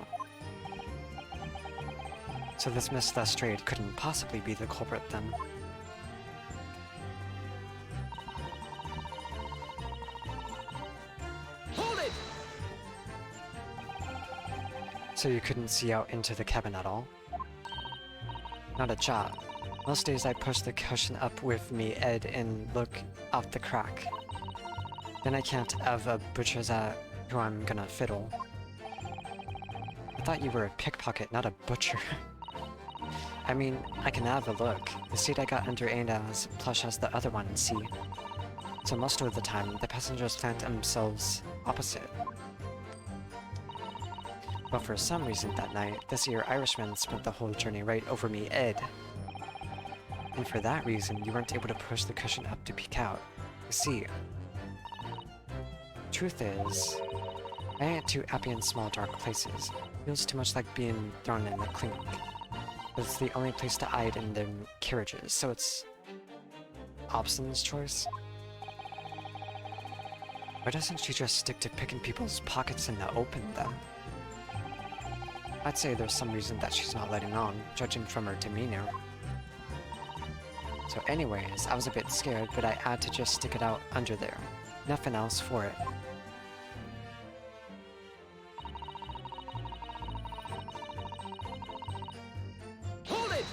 So this Miss Lestrade couldn't possibly be the culprit then. Hold it! So you couldn't see out into the cabin at all? Not a jot. Most days I push the cushion up with me Ed and look out the crack. Then I can't have a butcher's at who I'm gonna fiddle. I thought you were a pickpocket, not a butcher. I mean, I can have a look. The seat I got under ain't as plush as the other one, see? So most of the time, the passengers plant themselves opposite. But for some reason that night, this here Irishman spent the whole journey right over me Ed. And for that reason, you weren't able to push the cushion up to peek out. You see, truth is, I ain't too happy in small dark places. Feels too much like being thrown in the clink. But it's the only place to hide in them carriages, so it's Obson's choice. Why doesn't she just stick to picking people's pockets in the open then? I'd say there's some reason that she's not letting on, judging from her demeanor. So anyways, I was a bit scared, but I had to just stick it out under there. Nothing else for it. Hold it!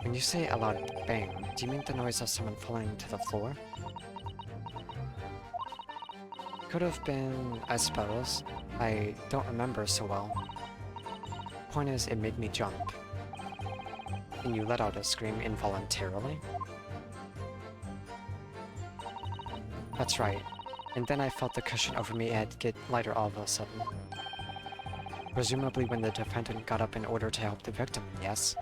When you say a loud bang, do you mean the noise of someone falling to the floor? Could have been, I suppose. I don't remember so well. Point is, it made me jump. And you let out a scream involuntarily? That's right. And then I felt the cushion over me head get lighter all of a sudden. Presumably when the defendant got up in order to help the victim, yes?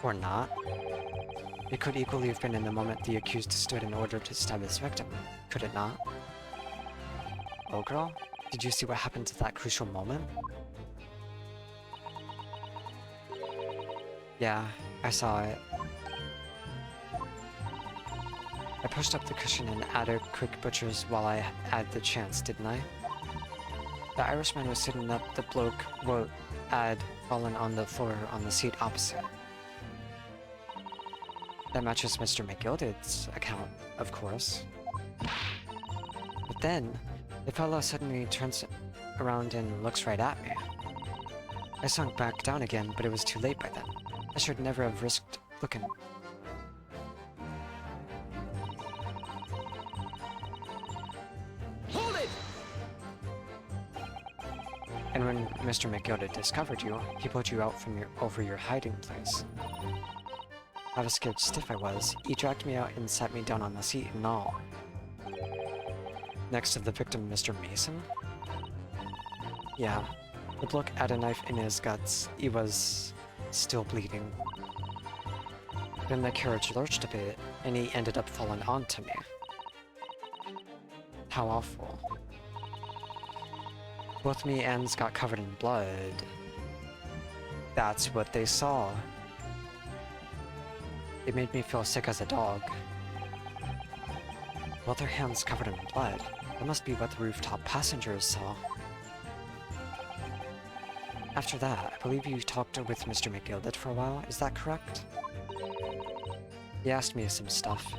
Or not? It could equally have been in the moment the accused stood in order to stab his victim, could it not? Oh girl, did you see what happened to that crucial moment? Yeah, I saw it. I pushed up the cushion and added quick butchers while I had the chance, didn't I? The Irishman was sitting up, the bloke had fallen on the floor on the seat opposite. That matches Mr. McGilded's account, of course. But then, the fellow suddenly turns around and looks right at me. I sunk back down again, but it was too late by then. I should never have risked looking. Hold it! And when Mr. McGilded discovered you, he pulled you out from over your hiding place. How scared stiff I was. He dragged me out and sat me down on the seat and all. Next to the victim, Mr. Mason? Yeah, the bloke had a knife in his guts. He was still bleeding. Then the carriage lurched a bit, and he ended up falling onto me. How awful. Both me ends got covered in blood. That's what they saw. It made me feel sick as a dog. Both their hands covered in blood. That must be what the rooftop passengers saw. After that, I believe you talked with Mr. McGilded for a while, is that correct? He asked me some stuff.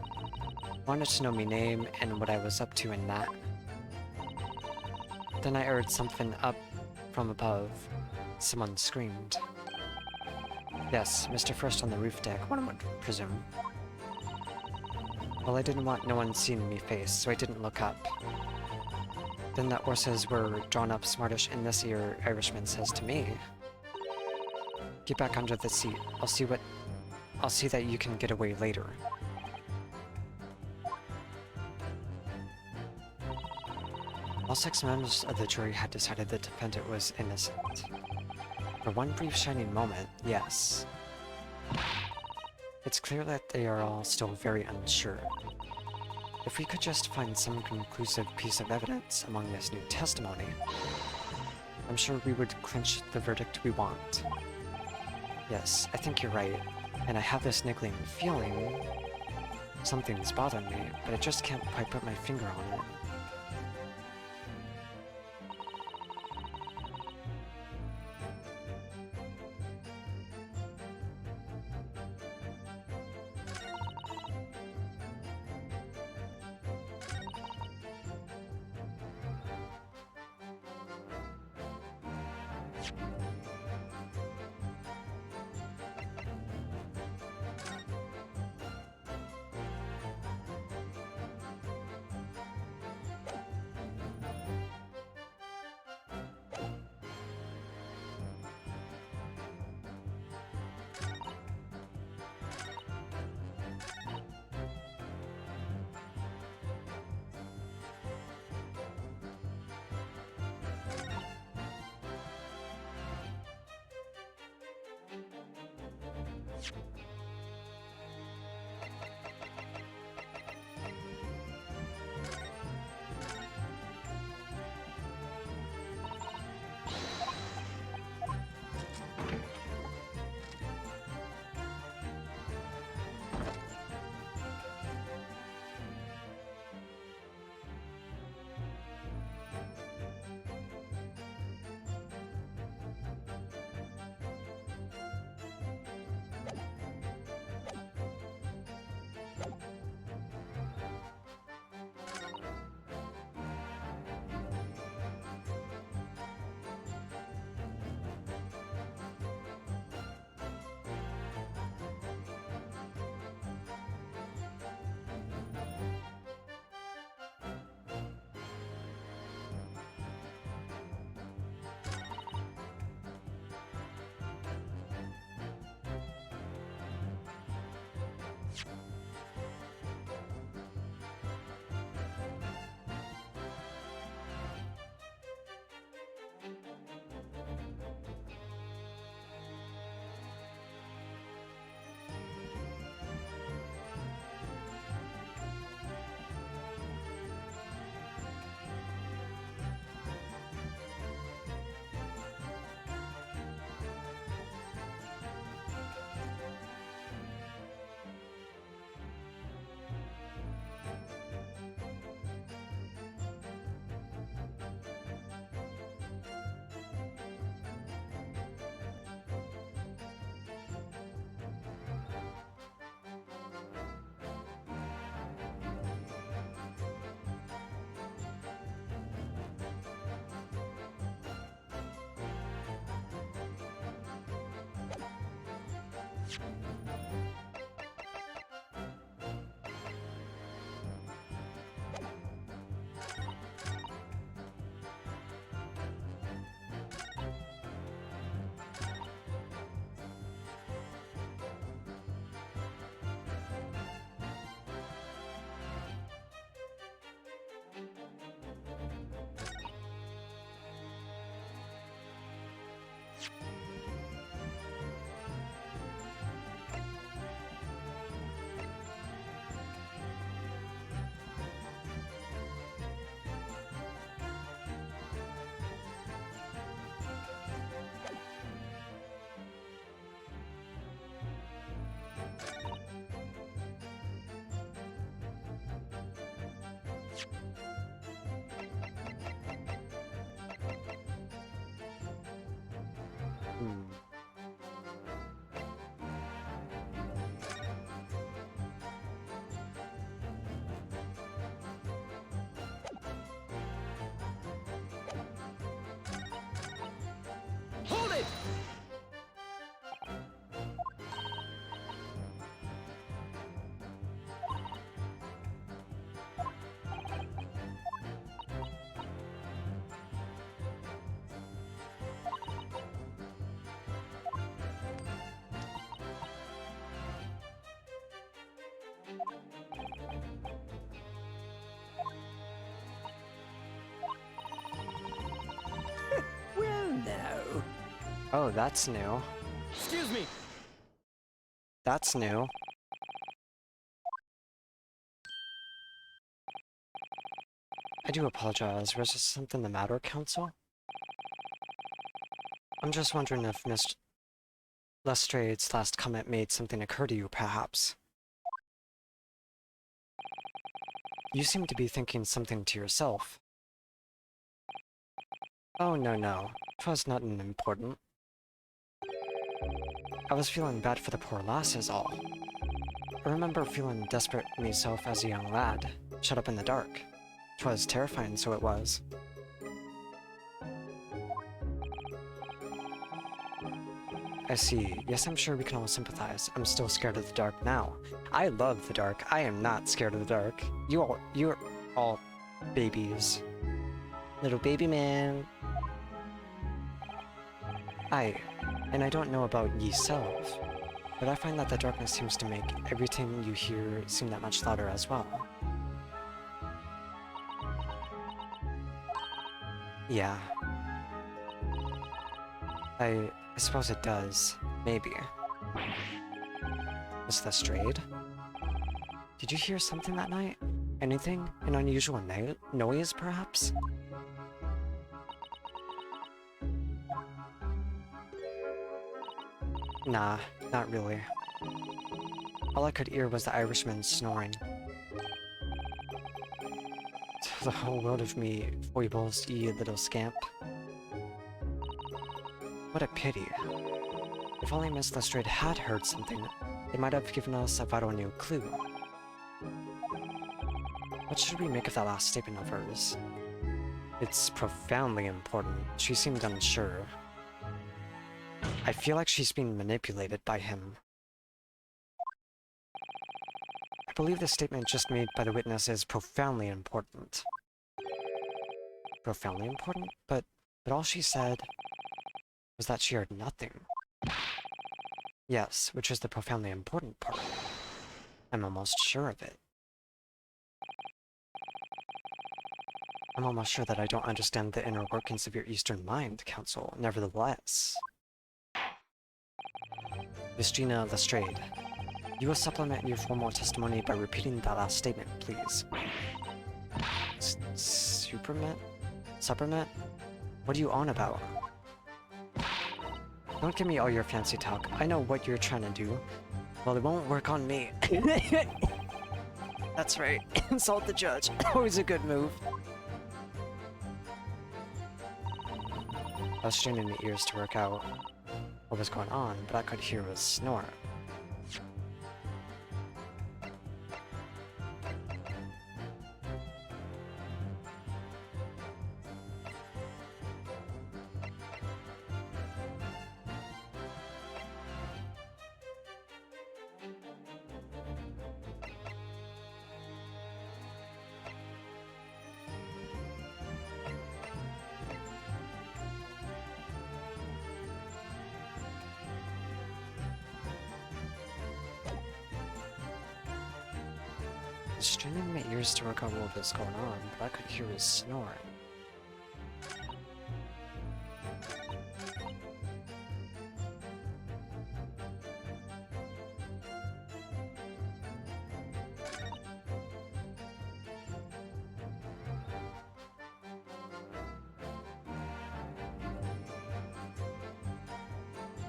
Wanted to know me name and what I was up to and that. Then I heard something up from above. Someone screamed. Yes, Mr. First on the roof deck, one would presume. Well, I didn't want no one seeing me face, so I didn't look up. Then the horses were drawn up smartish, and this here Irishman says to me, "Get back under the seat. I'll see that you can get away later." All 6 members of the jury had decided the defendant was innocent. For one brief shining moment, yes. It's clear that they are all still very unsure. If we could just find some conclusive piece of evidence among this new testimony, I'm sure we would clinch the verdict we want. Yes, I think you're right. And I have this niggling feeling something's bothering me, but I just can't quite put my finger on it. Hmm. Hold it! Well, no. Oh, that's new. Excuse me. That's new. I do apologize. Was there something the matter, Council? I'm just wondering if Lestrade's last comment made something occur to you, perhaps. You seem to be thinking something to yourself. Oh, no. 'Twas nothing important. I was feeling bad for the poor lass is all. I remember feeling desperate myself as a young lad, shut up in the dark. 'Twas terrifying, so it was. I see. Yes, I'm sure we can all sympathize. I'm still scared of the dark now. I love the dark. I am not scared of the dark. You're all babies. Little baby man. And I don't know about ye-self, but I find that the darkness seems to make everything you hear seem that much louder as well. Yeah. I suppose it does. Maybe. Miss Lestrade? Did you hear something that night? Anything? An unusual noise, perhaps? Nah, not really. All I could hear was the Irishman snoring. The whole world of me foibles, ye little scamp. What a pity. If only Miss Lestrade had heard something, it might have given us a vital new clue. What should we make of that last statement of hers? It's profoundly important. She seemed unsure. I feel like she's being manipulated by him. I believe the statement just made by the witness is profoundly important. Profoundly important? But all she said was that she heard nothing. Yes, which is the profoundly important part. I'm almost sure of it. I'm almost sure that I don't understand the inner workings of your Eastern mind, Counsel, nevertheless. Miss Gina Lestrade, you will supplement your formal testimony by repeating that last statement, please. Supermet? Supplement? What are you on about? Don't give me all your fancy talk. I know what you're trying to do. Well, it won't work on me. That's right. Insult the judge. Always a good move. I was straining my ears to work out what was going on, but I could hear a snore. I was straining my ears to work out what was going on, but I could hear his snoring.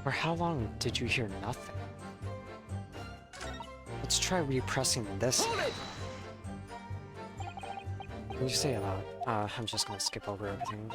For how long did you hear nothing? Let's try repressing this. Can you say it loud? I'm just gonna skip over everything.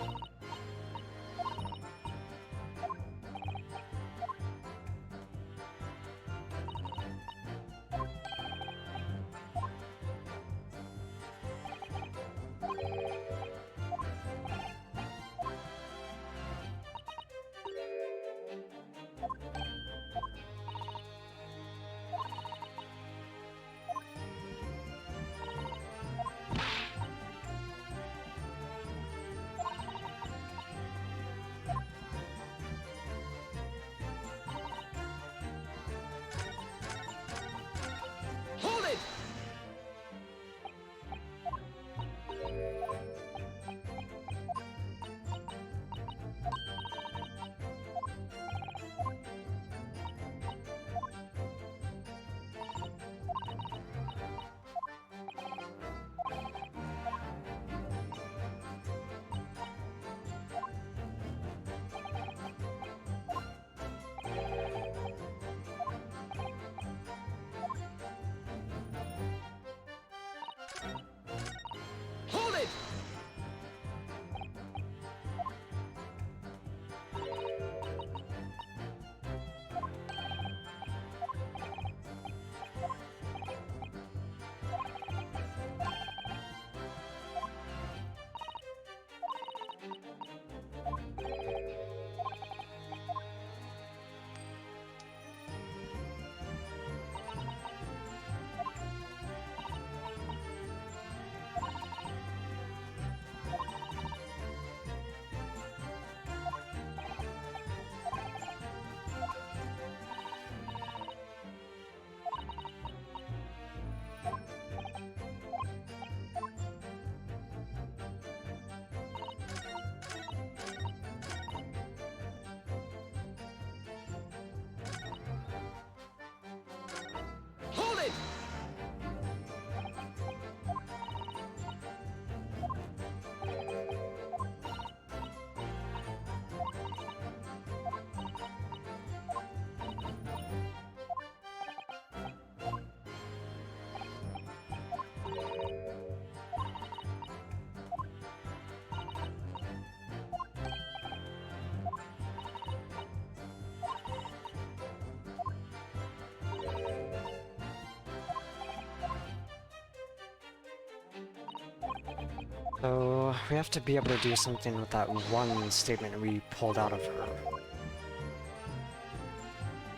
So we have to be able to do something with that one statement we pulled out of her.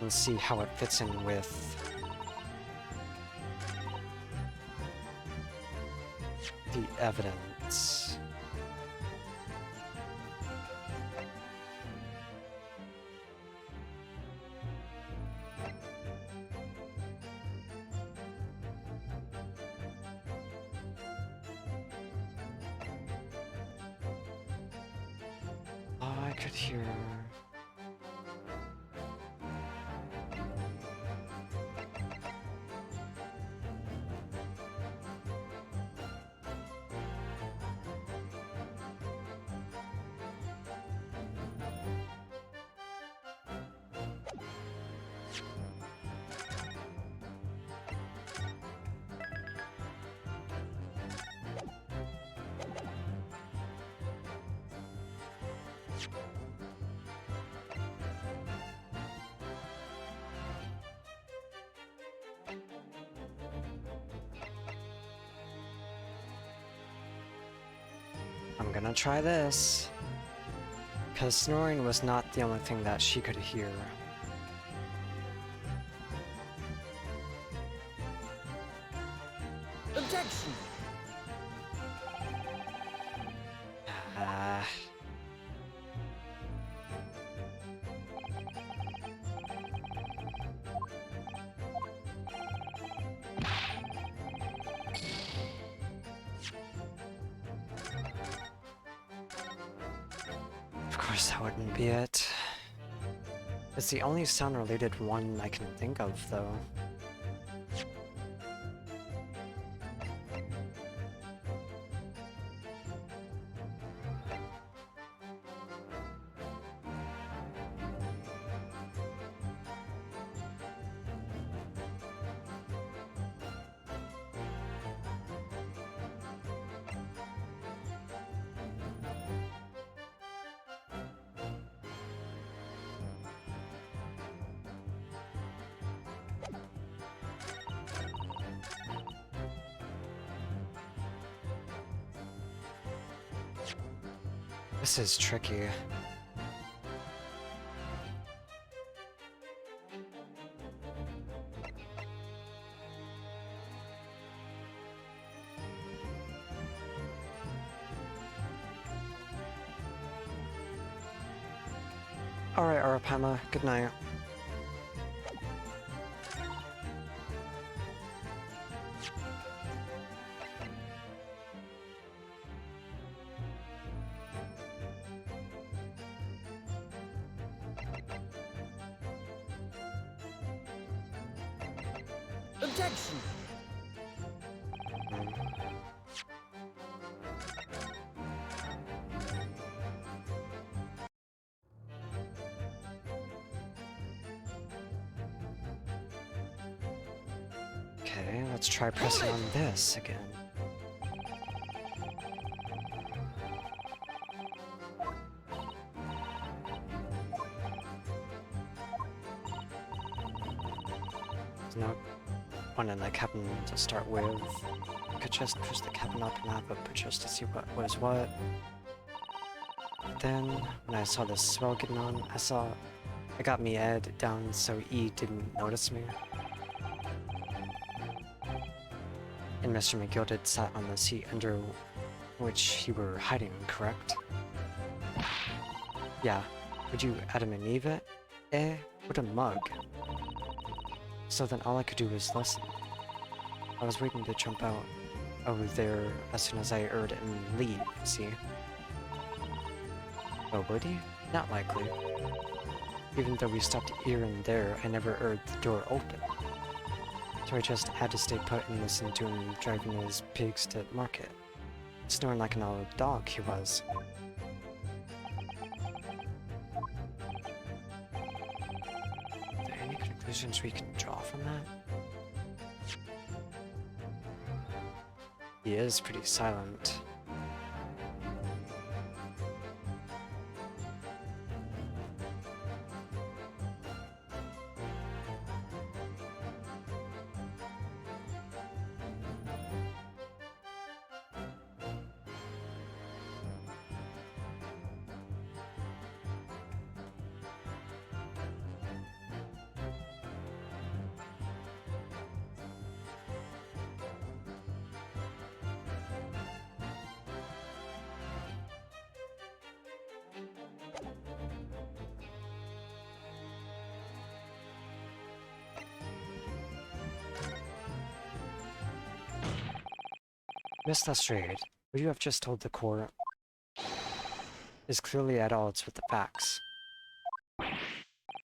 And see how it fits in with the evidence. Oh, I could hear... I'm gonna try this. Because snoring was not the only thing that she could hear. Objection! Ah. Of course that wouldn't be it. It's the only sound-related one I can think of, though. This is tricky. Alright, Arapama, good night. Objection! Okay, let's try pressing on this again. There's no one in the cabin to start with. I could just push the cabin up and have a purchase to see what was what. But then, when I saw the swell getting on, I got me Ed down so E didn't notice me. And Mr. McGilded sat on the seat under which you were hiding, correct? Yeah. Would you Adam and Eve it? Eh? What a mug. So then all I could do was listen. I was waiting to jump out over there as soon as I heard him leave, see? Oh, would he? Not likely. Even though we stopped here and there, I never heard the door open. So I just had to stay put and listen to him driving his pigs to market. Snoring like an old dog he was. Are there any conclusions we can draw from that? He is pretty silent. Miss Lestrade, what you have just told the court is clearly at odds with the facts.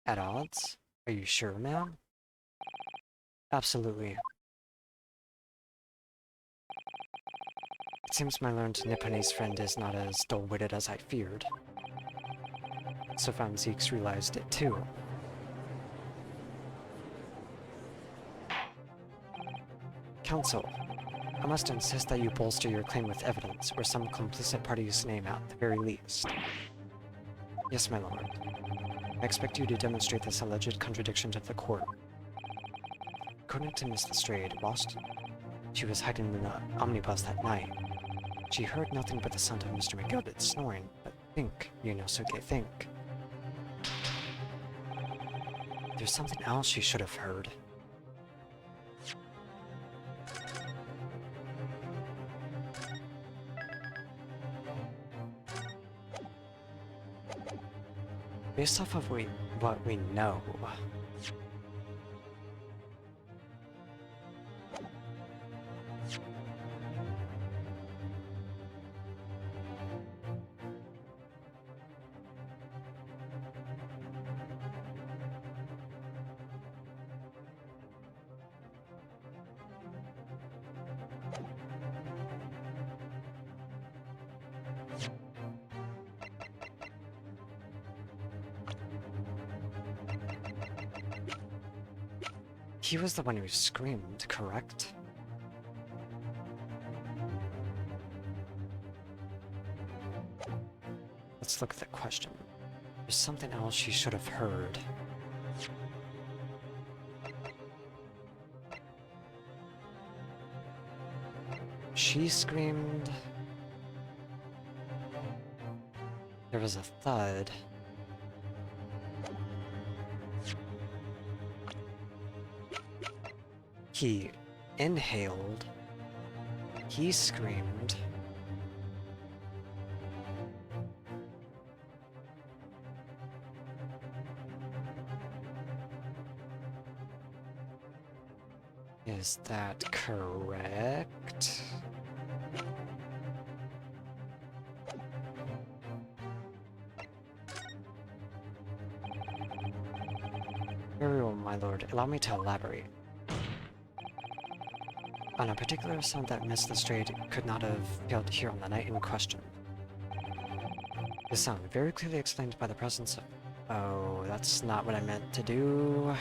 At odds? Are you sure, ma'am? Absolutely. It seems my learned Nipponese friend is not as dull-witted as I feared. So Van Zeeks realized it too. Counsel, I must insist that you bolster your claim with evidence, or some complicit party's name at the very least. Yes, my lord. I expect you to demonstrate this alleged contradiction to the court. According to Miss Lestrade, whilst she was hiding in the omnibus that night, she heard nothing but the sound of Mr. McGilbert snoring, but think, think. There's something else she should have heard. Based off of what we know, he was the one who screamed, correct? Let's look at the question. There's something else she should have heard. She screamed. There was a thud. He inhaled. He screamed. Is that correct? Very well, my lord. Allow me to elaborate. On a particular sound that Miss Lestrade could not have failed to hear on the night in question. The sound, very clearly explained by the presence of... Oh, that's not what I meant to do.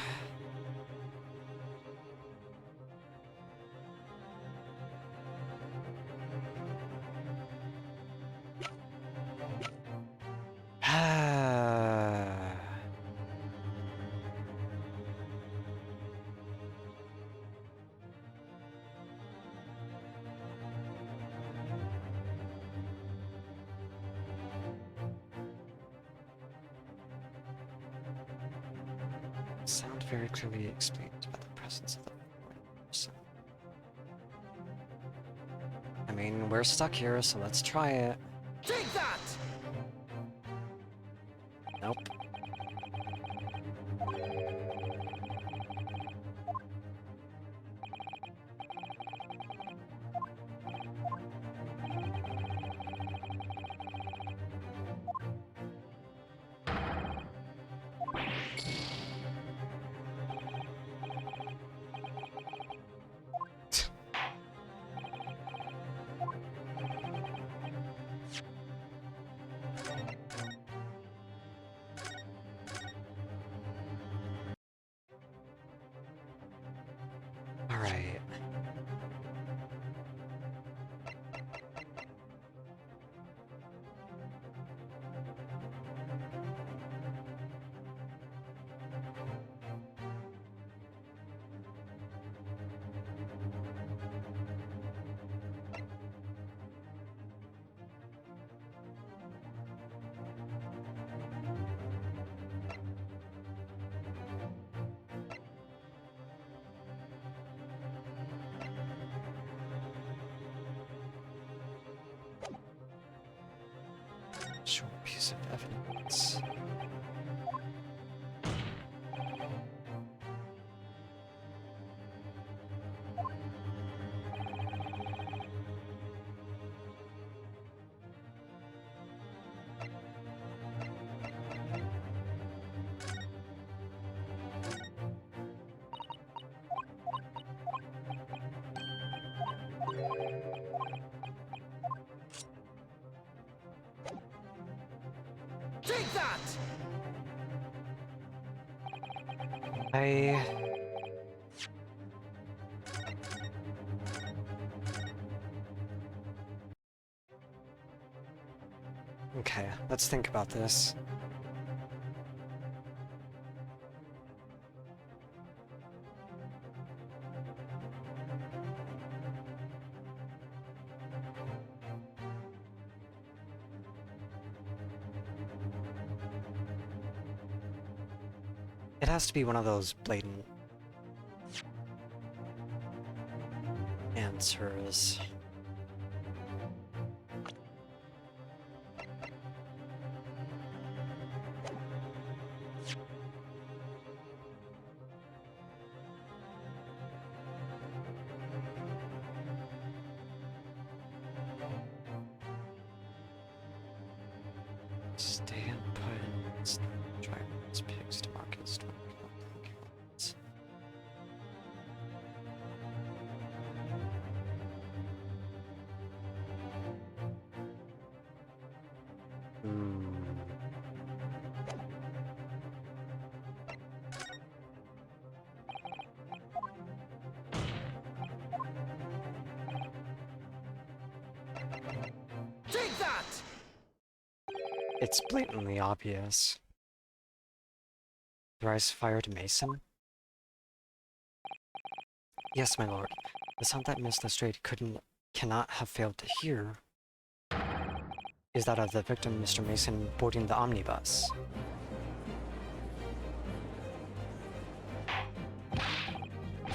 Sound very clearly explained by the presence of the person. I mean, we're stuck here, so let's try it. Take that! Nope. Alright. Short piece of evidence. Take that! Okay, let's think about this. It has to be one of those blatant answers. Stay and put in drivers, pigs to markets, to Take that! It's blatantly obvious. Thrice fired Mason? Yes, my lord. The sound that Miss Lestrade cannot have failed to hear is that of the victim, Mr. Mason, boarding the omnibus.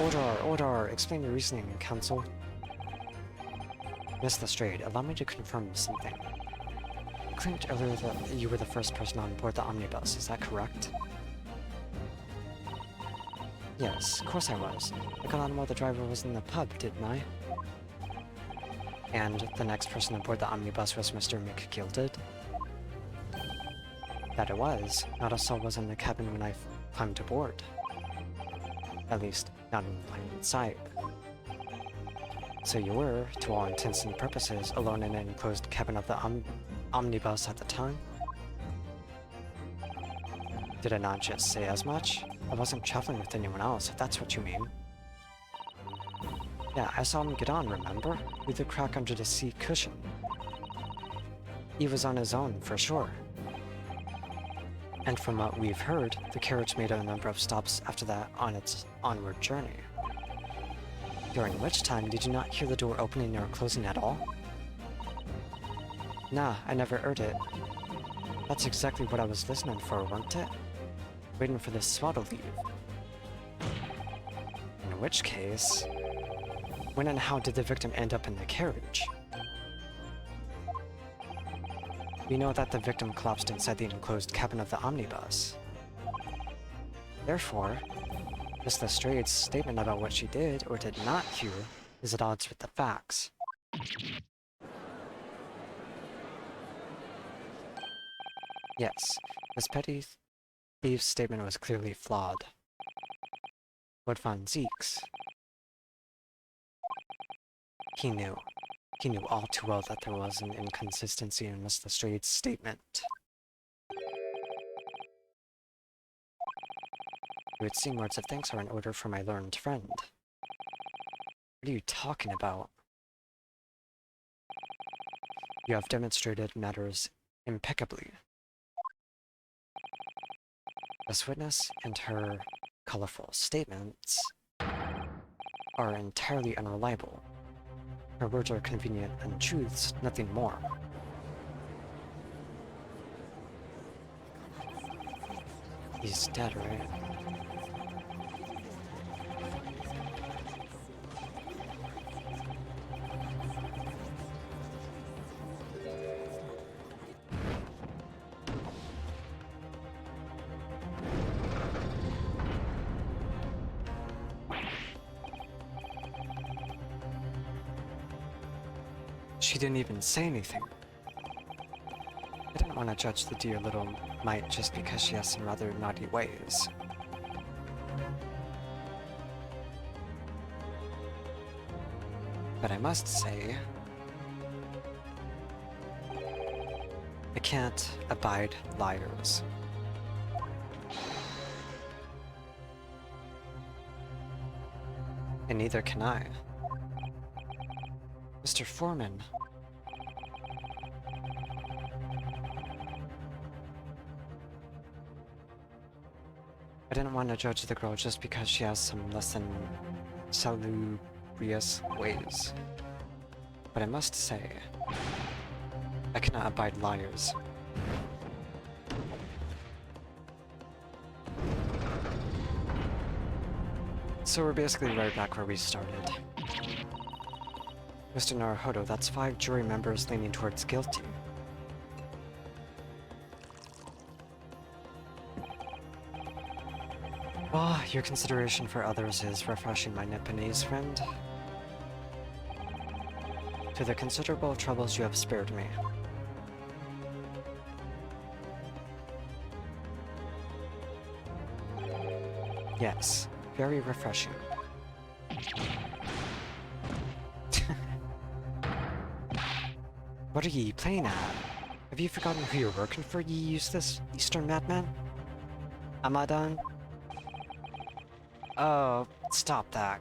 Order, order! Explain your reasoning, counsel. Miss Lestrade, allow me to confirm something. You claimed earlier that you were the first person on board the omnibus, is that correct? Yes, of course I was. I got on while the driver was in the pub, didn't I? And the next person aboard the omnibus was Mr. McGilded? That it was. Not a soul was in the cabin when I climbed aboard. At least, not in plain sight. So you were, to all intents and purposes, alone in an enclosed cabin of the omnibus at the time? Did I not just say as much? I wasn't traveling with anyone else, if that's what you mean. Yeah, I saw him get on, remember? With the crack under the seat cushion. He was on his own, for sure. And from what we've heard, the carriage made a number of stops after that on its onward journey. During which time, did you not hear the door opening or closing at all? Nah, I never heard it. That's exactly what I was listening for, weren't it? Waiting for this swell to leave. In which case, when and how did the victim end up in the carriage? We know that the victim collapsed inside the enclosed cabin of the omnibus. Therefore, Miss Lestrade's statement about what she did or did not hear is at odds with the facts. Yes, Miss Petty Thief's statement was clearly flawed. What von Zeke's? He knew. He knew all too well that there was an inconsistency in Miss Lestrade's statement. It would seem words of thanks are in order for my learned friend. What are you talking about? You have demonstrated matters impeccably. This witness and her colorful statements are entirely unreliable. Her words are convenient untruths, nothing more. He's dead, right? She didn't even say anything. I didn't want to judge the dear little mite just because she has some rather naughty ways. But I must say, I can't abide liars. And neither can I. Mr. Foreman. I didn't want to judge the girl just because she has some less than salubrious ways. But I must say, I cannot abide liars. So we're basically right back where we started. Mr. Naruhodo, that's 5 jury members leaning towards guilty. Well, your consideration for others is refreshing, my Nipponese friend. To the considerable troubles you have spared me. Yes, very refreshing. What are ye playing at? Have you forgotten who you're working for, ye useless Eastern madman? Am I done? Oh, stop that.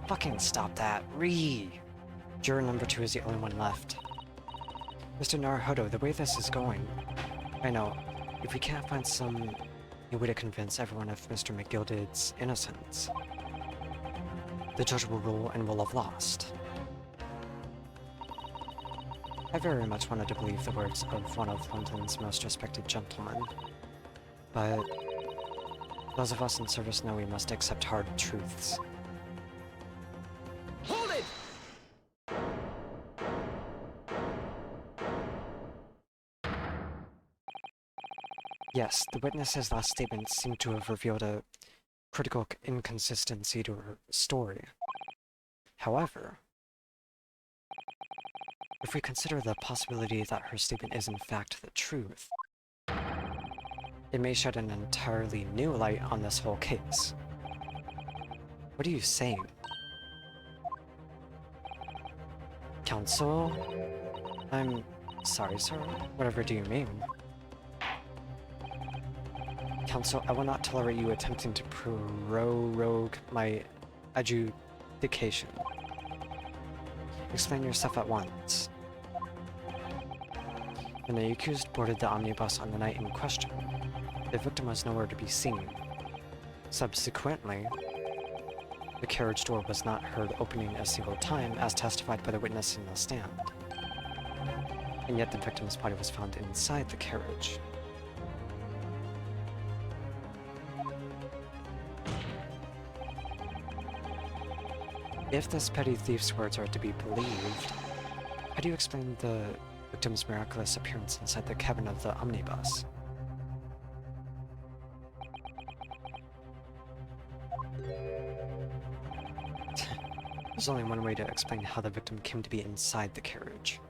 Fucking stop that. Juror number 2 is the only one left. Mr. Naruhodo, the way this is going, I know, if we can't find some new way to convince everyone of Mr. McGilded's innocence, the judge will rule and will have lost. I very much wanted to believe the words of one of London's most respected gentlemen, but those of us in service know we must accept hard truths. Hold it! Yes, the witness's last statement seemed to have revealed a critical inconsistency to her story. However, if we consider the possibility that her statement is in fact the truth, it may shed an entirely new light on this whole case. What are you saying? Counsel? I'm sorry, sir. Whatever do you mean? Counsel, I will not tolerate you attempting to prorogue my adjudication. Explain yourself at once. When the accused boarded the omnibus on the night in question, the victim was nowhere to be seen. Subsequently, the carriage door was not heard opening a single time, as testified by the witness in the stand. And yet the victim's body was found inside the carriage. If this petty thief's words are to be believed, how do you explain the victim's miraculous appearance inside the cabin of the omnibus? There's only one way to explain how the victim came to be inside the carriage.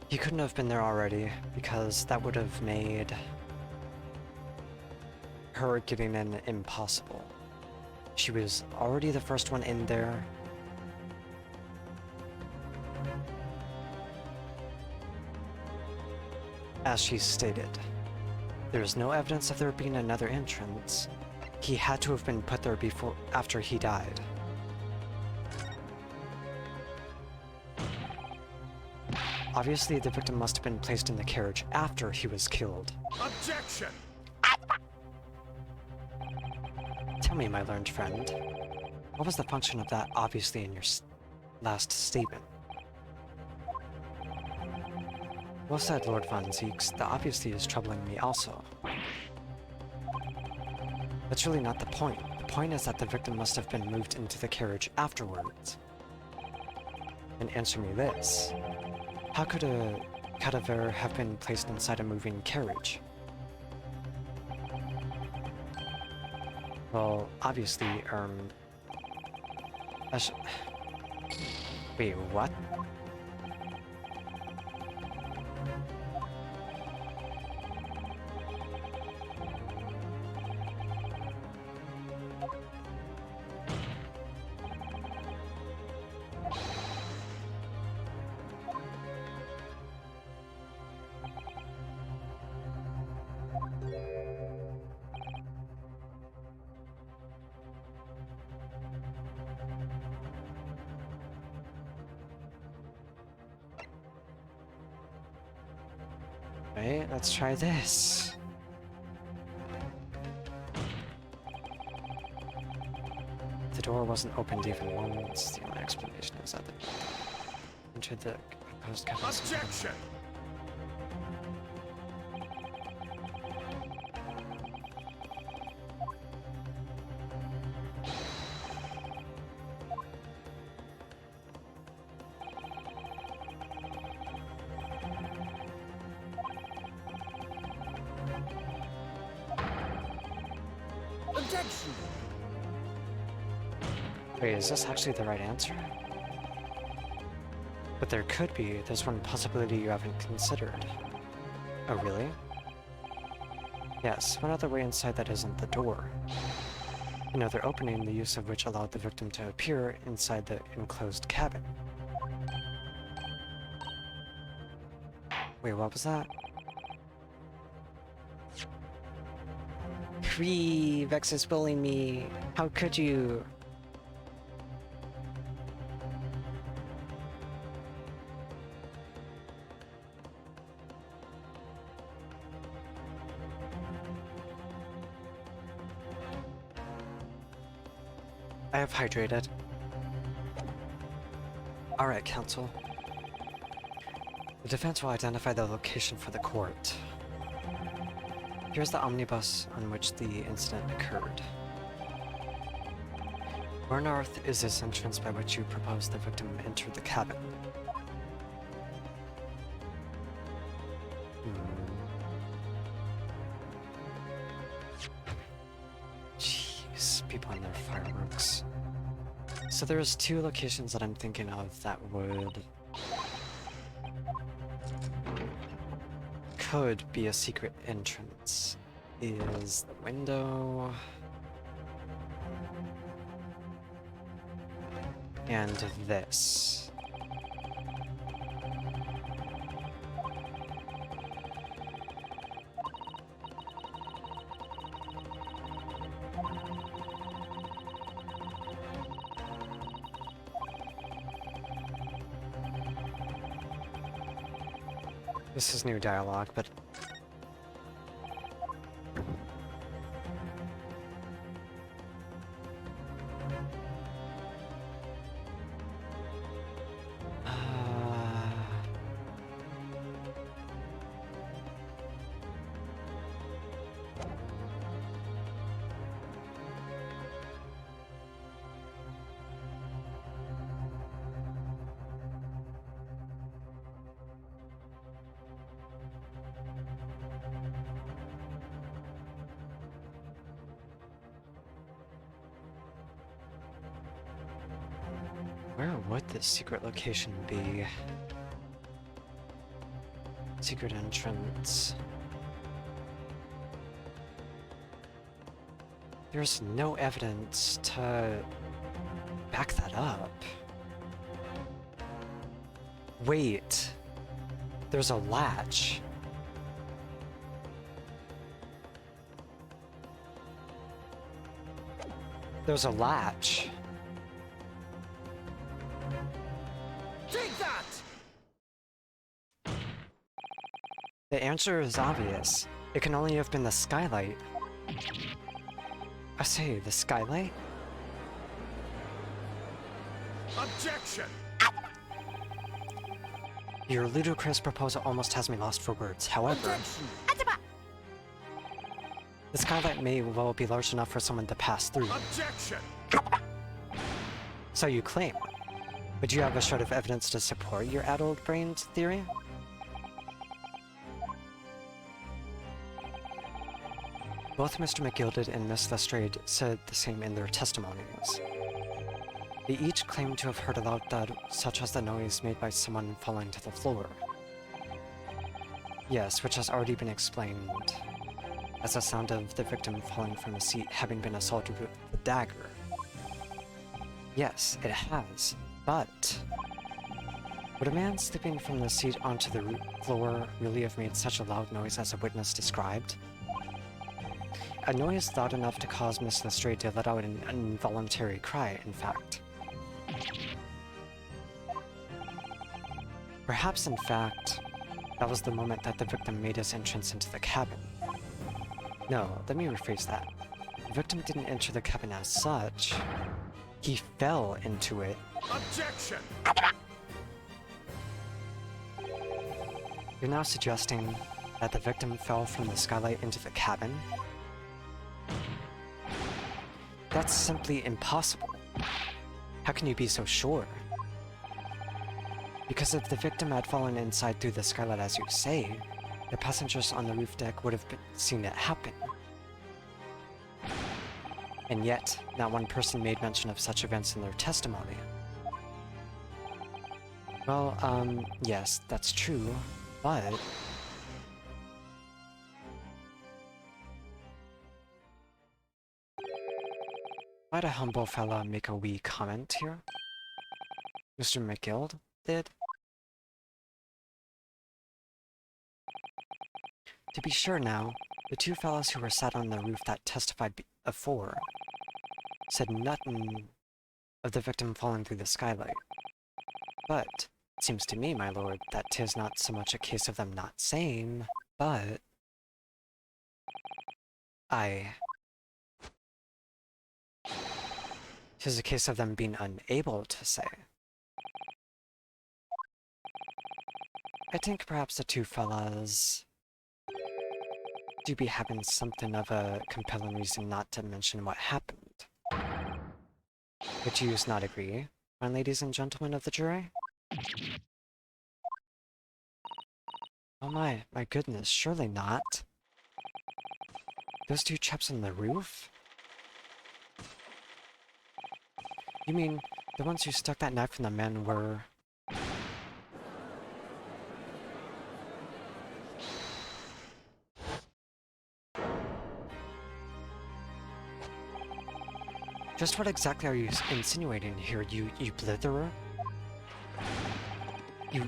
He couldn't have been there already, because that would have made her getting in impossible. She was already the first one in there. As she stated, there is no evidence of there being another entrance. He had to have been put there after he died. Obviously, the victim must have been placed in the carriage after he was killed. Objection! Tell me, my learned friend, what was the function of that obviously in your last statement? Well said, Lord Von Zeeks. The obviously is troubling me also. That's really not the point. The point is that the victim must have been moved into the carriage afterwards. And answer me this. How could a cadaver have been placed inside a moving carriage? Well, obviously, wait, what? Right, let's try this. The door wasn't opened even once. The only explanation is that the entered the proposed capacity. Objection! Objection! Wait, is this actually the right answer? But there could be. There's one possibility you haven't considered. Oh, really? Yes, one other way inside that isn't the door. Another opening, the use of which allowed the victim to appear inside the enclosed cabin. Wait, what was that? Vex is bullying me. How could you? I have hydrated. Alright, Counsel. The defense will identify the location for the court. Here's the omnibus on which the incident occurred. Where north is this entrance by which you propose the victim entered the cabin? Jeez, people and their fireworks. So there's two locations that I'm thinking of that could be a secret entrance. Is the window and this. This is new dialogue, but where would this secret location be? Secret entrance. There's no evidence to back that up. Wait. There's a latch. There's a latch. Take that! The answer is obvious. It can only have been the skylight. I say, the skylight? Objection! Your ludicrous proposal almost has me lost for words. However, Objection! the skylight may well be large enough for someone to pass through. Objection! So you claim. But you have a shred of evidence to support your addled-brained theory? Both Mr. McGilded and Miss Lestrade said the same in their testimonies. They each claimed to have heard a loud thud, such as the noise made by someone falling to the floor. Yes, which has already been explained as the sound of the victim falling from a seat having been assaulted with a dagger. Yes, it has, but would a man slipping from the seat onto the floor really have made such a loud noise as a witness described? A noise loud enough to cause Miss Lestrade to let out an involuntary cry, in fact. Perhaps, in fact, that was the moment that the victim made his entrance into the cabin. No, let me rephrase that. The victim didn't enter the cabin as such. He fell into it. Objection! You're now suggesting that the victim fell from the skylight into the cabin? That's simply impossible. How can you be so sure? Because if the victim had fallen inside through the skylight as you say, the passengers on the roof deck would have seen it happen. And yet, not one person made mention of such events in their testimony. Well, yes, that's true, but might a humble fella make a wee comment here? Mr. McGild did? To be sure now, the two fellows who were sat on the roof that testified before said nothing of the victim falling through the skylight. But it seems to me, my lord, that 'tis not so much a case of them not saying, but 'tis a case of them being unable to say. I think perhaps the two fellas do be having something of a compelling reason not to mention what happened. Would you not agree, my ladies and gentlemen of the jury? Oh my goodness, surely not. Those two chaps on the roof? You mean, the ones who stuck that knife in the men were... Just what exactly are you insinuating here, you blitherer? You...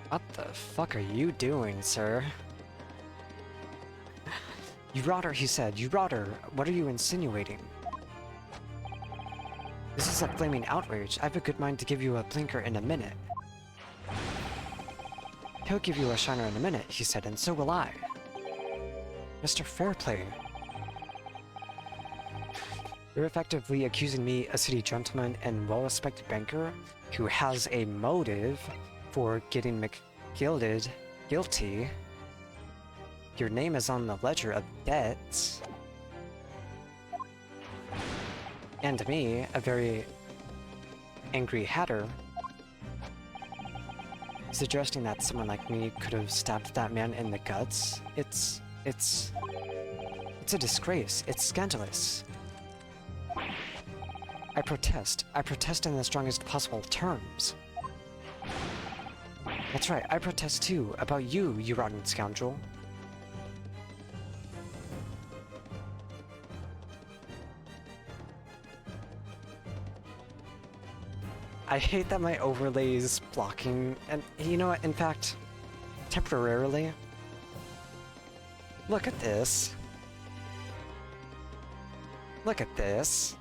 What the fuck are you doing, sir? You rotter, he said. You rotter. What are you insinuating? This is a flaming outrage. I have a good mind to give you a blinker in a minute. He'll give you a shiner in a minute, he said, and so will I. Mr. Fairplay. You're effectively accusing me, a city gentleman and well-respected banker, who has a motive for getting McGilded guilty. Your name is on the ledger of debts. And me, a very angry hatter, suggesting that someone like me could have stabbed that man in the guts. It's a disgrace. It's scandalous. I protest. I protest in the strongest possible terms. That's right, I protest too, about you, you rotten scoundrel. I hate that my overlay is blocking, and you know what, in fact, temporarily. Look at this. Look at this.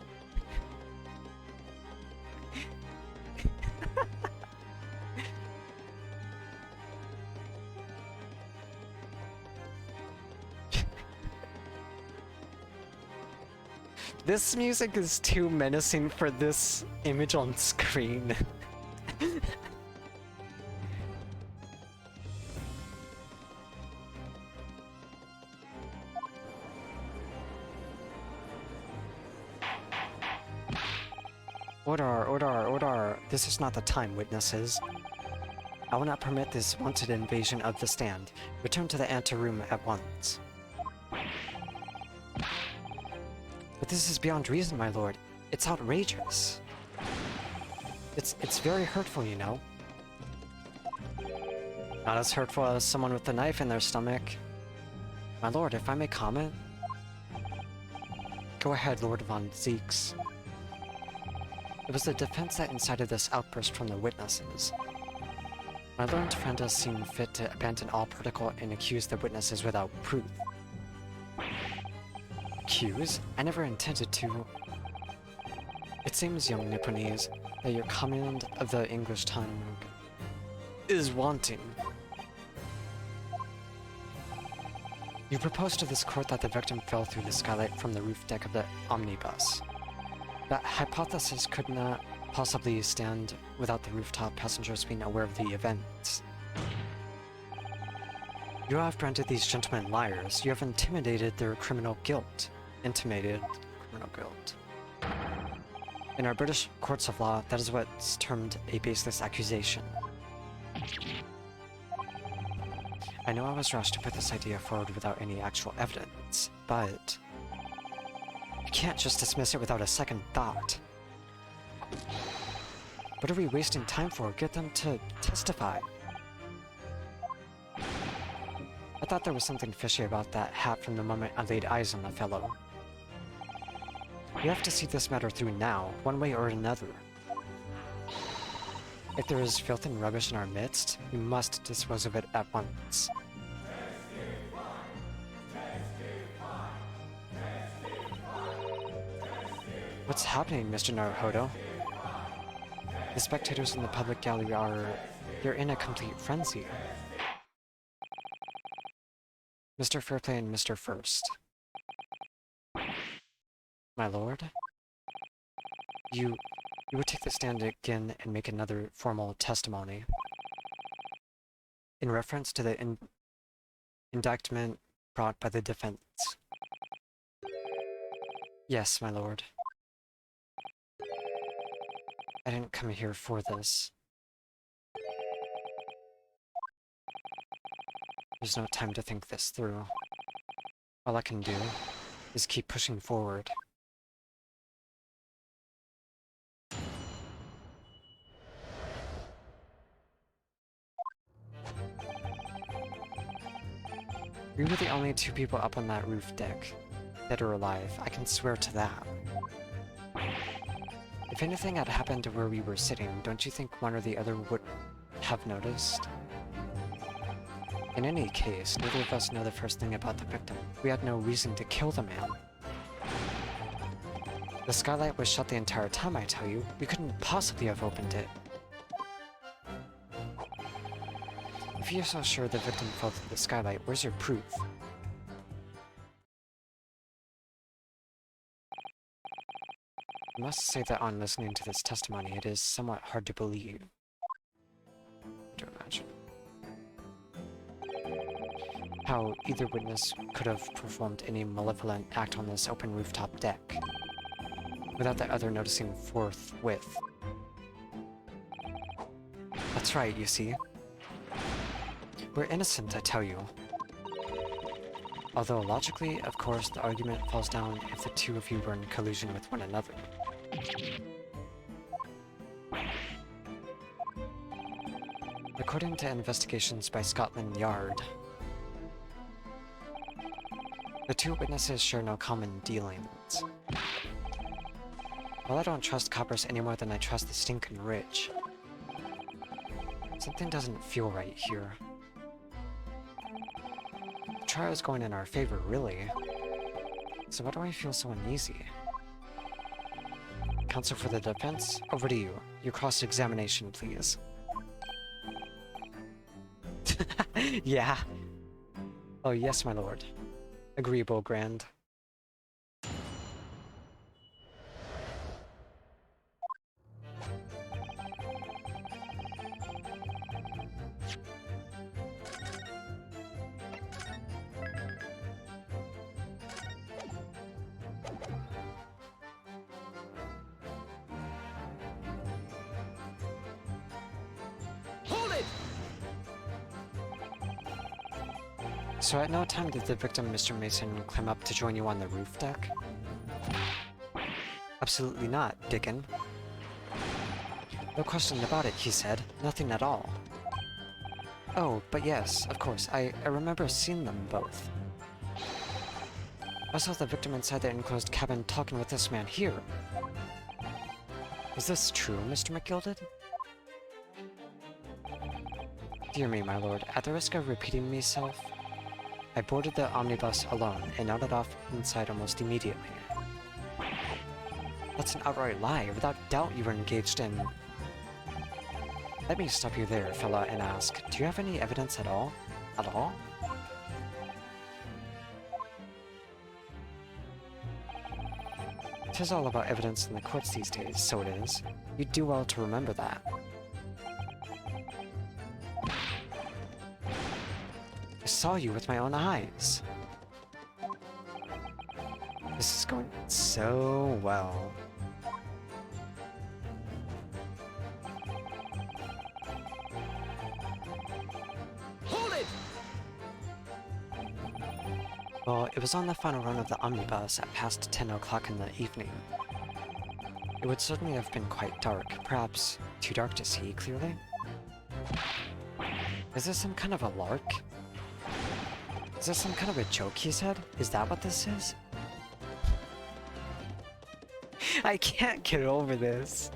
This music is too menacing for this image on screen. Order, order, order. This is not the time, witnesses. I will not permit this wanted invasion of the stand. Return to the anteroom at once. But this is beyond reason, my lord. It's outrageous. It's very hurtful, you know. Not as hurtful as someone with a knife in their stomach. My lord, if I may comment? Go ahead, Lord Von Zeeks. It was the defense that incited this outburst from the witnesses. My learned friend has seen fit to abandon all protocol and accuse the witnesses without proof. Accuse? I never intended to. It seems, young Nipponese, that your command of the English tongue is wanting. You proposed to this court that the victim fell through the skylight from the roof deck of the omnibus. That hypothesis could not possibly stand without the rooftop passengers being aware of the events. You have branded these gentlemen liars. You have intimidated their criminal guilt. Intimated criminal guilt. In our British courts of law, that is what's termed a baseless accusation. I know I was rushed to put this idea forward without any actual evidence, but you can't just dismiss it without a second thought. What are we wasting time for? Get them to testify. I thought there was something fishy about that hat from the moment I laid eyes on the fellow. We have to see this matter through now, one way or another. If there is filth and rubbish in our midst, we must dispose of it at once. What's happening, Mr. Naruhodo? The spectators in the public gallery are... they're in a complete frenzy. Mr. Fairplay and Mr. First. My lord? You would take the stand again and make another formal testimony. In reference to the indictment brought by the defense. Yes, my lord. I didn't come here for this. There's no time to think this through. All I can do is keep pushing forward. We were the only two people up on that roof deck, dead or alive. I can swear to that. If anything had happened to where we were sitting, don't you think one or the other would have noticed? In any case, neither of us know the first thing about the victim. We had no reason to kill the man. The skylight was shut the entire time, I tell you. We couldn't possibly have opened it. If you're so sure the victim fell through the skylight, where's your proof? I must say that on listening to this testimony, it is somewhat hard to believe. To imagine how either witness could have performed any malevolent act on this open rooftop deck, without the other noticing forthwith. That's right, you see. We're innocent, I tell you. Although logically, of course, the argument falls down if the two of you were in collusion with one another. According to investigations by Scotland Yard, the two witnesses share no common dealings. Well, I don't trust coppers any more than I trust the stinking rich. Something doesn't feel right here. The trial is going in our favor, really. So why do I feel so uneasy? Counsel for the defense, over to you. Your cross-examination, please. Yeah. Oh, yes, my lord. Agreeable, Grand. Hold it! So at no time did the victim, Mr. Mason, climb up to join you on the roof deck? Absolutely not, Dickon. No question about it, he said. Nothing at all. Oh, but yes, of course, I remember seeing them both. I saw the victim inside the enclosed cabin talking with this man here. Is this true, Mr. McGilded? Dear me, my lord, at the risk of repeating myself, I boarded the omnibus alone and nodded off inside almost immediately. That's an outright lie. Without doubt you were engaged in... Let me stop you there, fella, and ask, do you have any evidence at all? At all? Tis all about evidence in the courts these days, so it is. You'd do well to remember that. I saw you with my own eyes. This is going so well. Hold it! Well, it was on the final run of the omnibus at past 10 o'clock in the evening. It would certainly have been quite dark, perhaps too dark to see clearly. Is this some kind of a lark? Is this some kind of a joke, he said? Is that what this is? I can't get over this.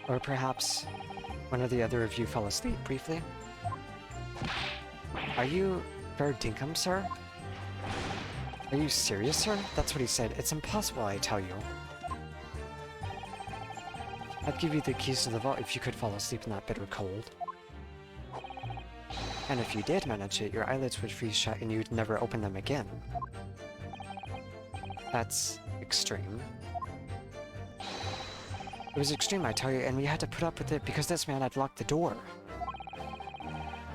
Or perhaps one or the other of you fell asleep briefly? Are you Fair Dinkum, sir? Are you serious, sir? That's what he said. It's impossible, I tell you. I'd give you the keys to the vault if you could fall asleep in that bitter cold. And if you did manage it, your eyelids would freeze shut and you'd never open them again. That's extreme. It was extreme, I tell you, and we had to put up with it because this man had locked the door.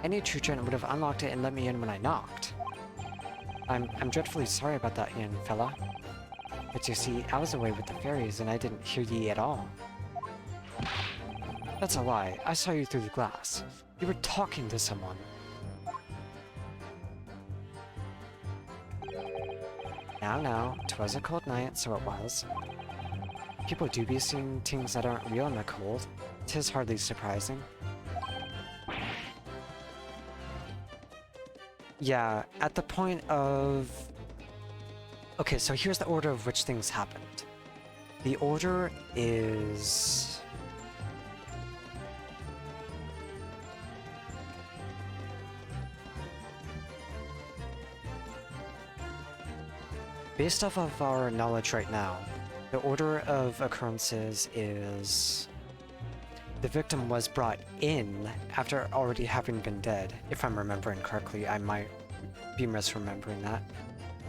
Any true gent would have unlocked it and let me in when I knocked. I'm dreadfully sorry about that, young fella. But you see, I was away with the fairies and I didn't hear ye at all. That's a lie. I saw you through the glass. You were talking to someone. Now, 'twas a cold night, so it was. People do be seeing things that aren't real in the cold. 'Tis hardly surprising. Yeah, at the point of... Okay, so here's the order of which things happened. The order is... Based off of our knowledge right now, the order of occurrences is... The victim was brought in after already having been dead. If I'm remembering correctly, I might be misremembering that.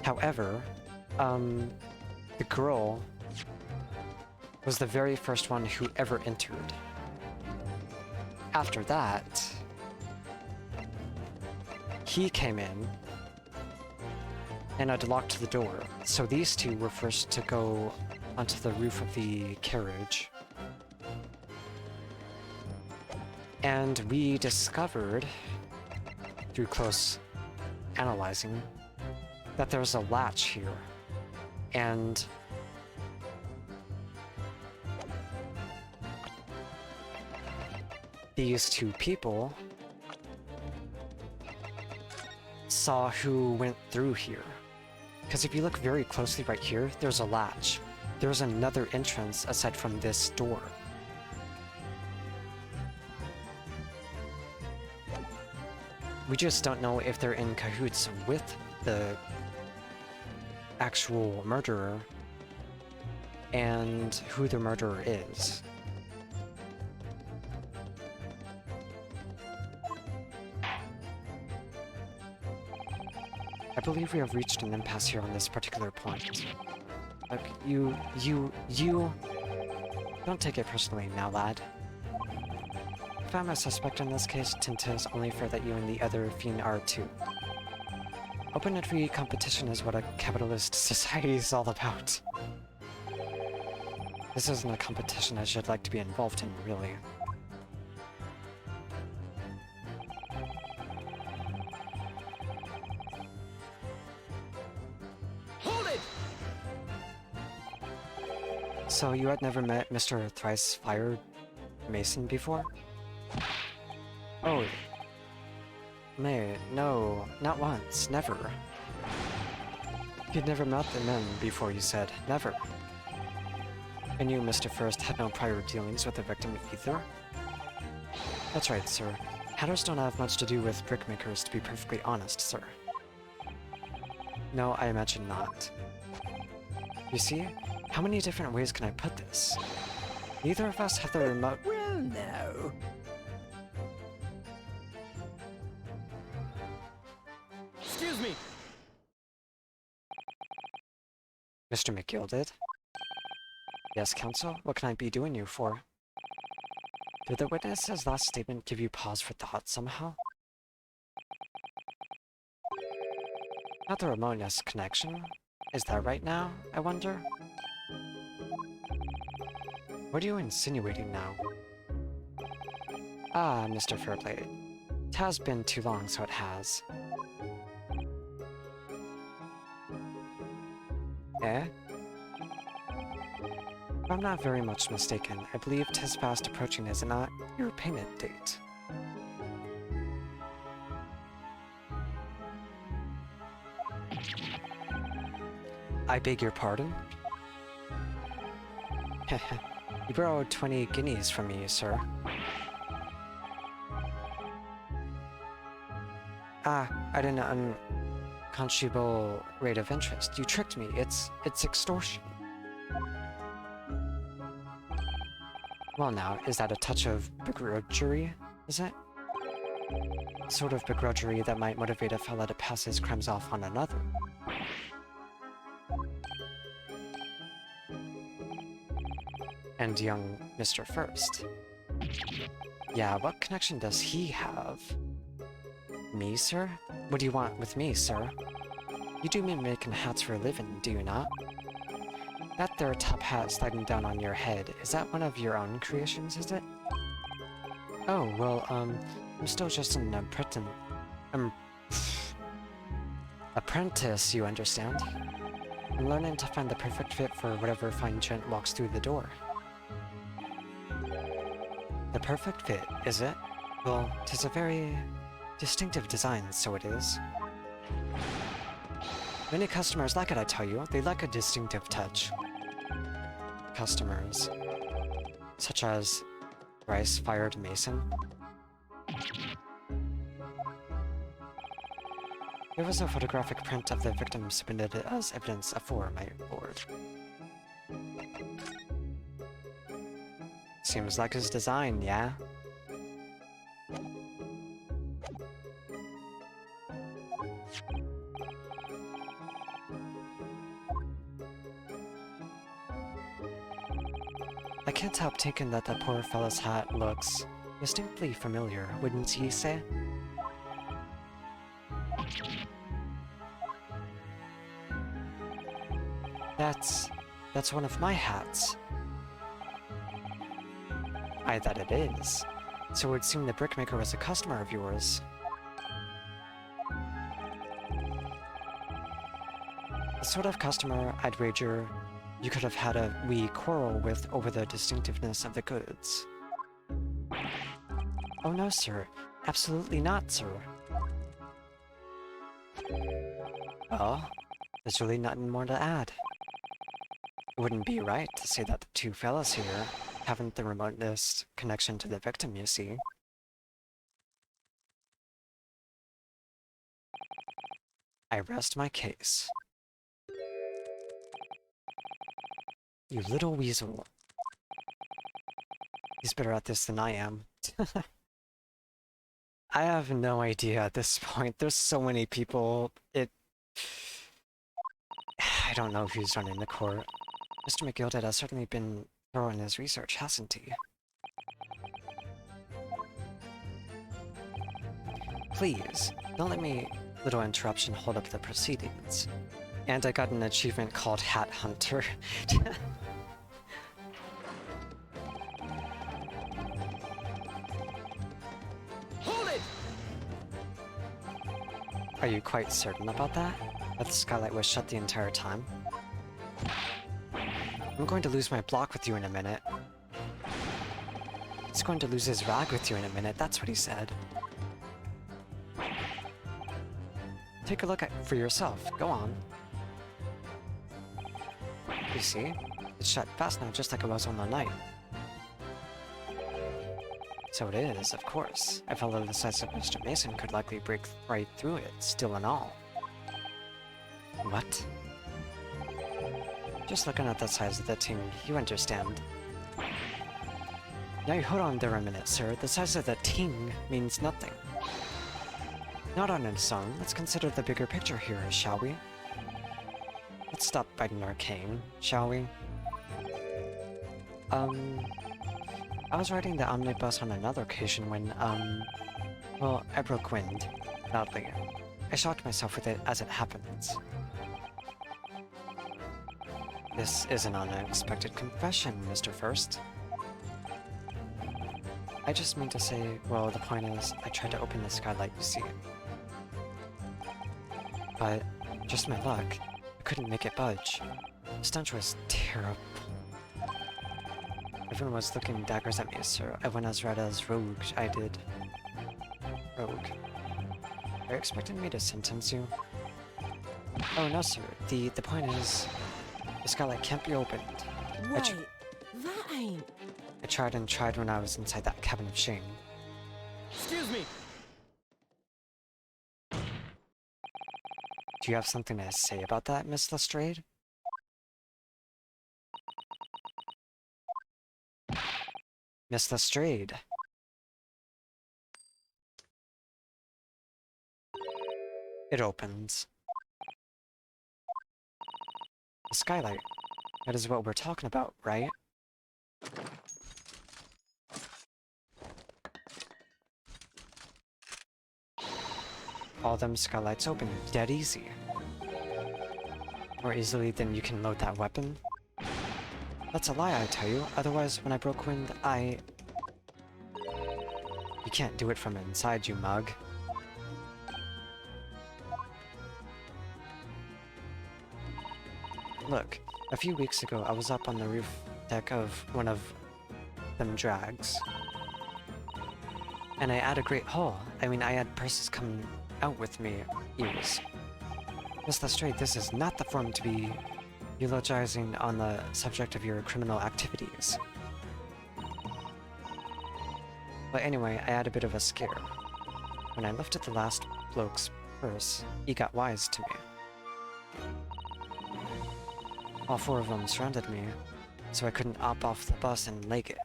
However, the girl was the very first one who ever entered. After that, he came in and had locked the door. So these two were first to go onto the roof of the carriage. And we discovered, through close analyzing, that there's a latch here. And these two people saw who went through here. Because if you look very closely right here, there's a latch. There's another entrance aside from this door. We just don't know if they're in cahoots with the actual murderer and who the murderer is. I believe we have reached an impasse here on this particular point. Look, you... Don't take it personally now, lad. If I'm a suspect in this case, Tinta is only fair that you and the other fiend are too. Open and free competition is what a capitalist society is all about. This isn't a competition I should like to be involved in, really. Hold it! So you had never met Mr. Thrice-Fired Mason before? Oh. No, not once, never. You'd never met the men before, you said. Never. And you, Mr. First, had no prior dealings with the victim either? That's right, sir. Hatters don't have much to do with brickmakers, to be perfectly honest, sir. No, I imagine not. You see? How many different ways can I put this? Neither of us have the remote— Well, no. Excuse me. Mr. McGilded? Yes, counsel? What can I be doing you for? Did the witness's last statement give you pause for thought somehow? Not the remoteness connection. Is that right now, I wonder? What are you insinuating now? Ah, Mr. Fairblade. It has been too long, so it has. Eh? If I'm not very much mistaken, I believe 'tis fast approaching, is it not? Your payment date. I beg your pardon? Heh. You borrowed 20 guineas from me, sir. Ah, I didn't unconscionable rate of interest. You tricked me. It's extortion. Well now, is that a touch of begrudgery, is it? Sort of begrudgery that might motivate a fella to pass his crimes off on another. And young Mr. First. Yeah, what connection does he have? Me, sir? What do you want with me, sir? You do mean making hats for a living, do you not? That there top hat sliding down on your head, is that one of your own creations, is it? Oh, well, I'm still just an apprentice, you understand? I'm learning to find the perfect fit for whatever fine gent walks through the door. The perfect fit, is it? Well, 'tis a very distinctive design, so it is. Many customers like it, I tell you. They like a distinctive touch. Customers. Such as Rice-Fired Mason. There was a photographic print of the victim submitted as evidence afore, my lord. Seems like his design, yeah? I can't help thinking that the poor fellow's hat looks distinctly familiar, wouldn't ye say? That's one of my hats. Aye, that it is. So it would seem the brickmaker was a customer of yours. The sort of customer, I'd wager, you could have had a wee quarrel with over the distinctiveness of the goods. Oh no, sir. Absolutely not, sir. Well, There's really nothing more to add. It wouldn't be right to say that the two fellas here haven't the remotest connection to the victim, you see. I rest my case. You little weasel. He's better at this than I am. I have no idea at this point. There's so many people. I don't know who's running the court. Mr. McGilded has certainly been thorough in his research, hasn't he? Please, don't let me, little interruption, hold up the proceedings. And I got an achievement called Hat Hunter. Hold it! Are you quite certain about that? That the skylight was shut the entire time? I'm going to lose my block with you in a minute. He's going to lose his rag with you in a minute, that's what he said. Take a look at for yourself, go on. You see? It's shut fast now, just like it was on the night. So it is, of course. A fellow the size of Mr. Mason could likely break right through it, steel and all. What? Just looking at the size of the ting, you understand. Now hold on there a minute, sir. The size of the ting means nothing. Not on its own. Let's consider the bigger picture here, shall we? Let's stop biting our cane, shall we? I was riding the omnibus on another occasion when, well, I broke wind, loudly. I shocked myself with it as it happens. This is an unexpected confession, Mr. First. I just mean to say, well, the point is, I tried to open the skylight, you see. But, just my luck, I couldn't make it budge. The stench was terrible. Everyone was looking daggers at me, sir. I went as red as rogue, I did. Rogue. Are you expecting me to sentence you? Oh no, sir. The point is, the skylight can't be opened. Wait, that ain't... I tried and tried when I was inside that cabin of shame. Excuse me! Do you have something to say about that, Miss Lestrade? Miss Lestrade. It opens. The skylight. That is what we're talking about, right? All them skylights open, dead easy. More easily than you can load that weapon. That's a lie, I tell you. Otherwise, when I broke wind, You can't do it from inside, you mug. Look, a few weeks ago, I was up on the roof deck of one of them drags. And I had a great haul. I mean, I had persons come out with me. Ears. Miss Lestrade, this is not the forum to be eulogizing on the subject of your criminal activities. But anyway, I had a bit of a scare. When I lifted the last bloke's purse, he got wise to me. All four of them surrounded me, so I couldn't hop off the bus and leg it.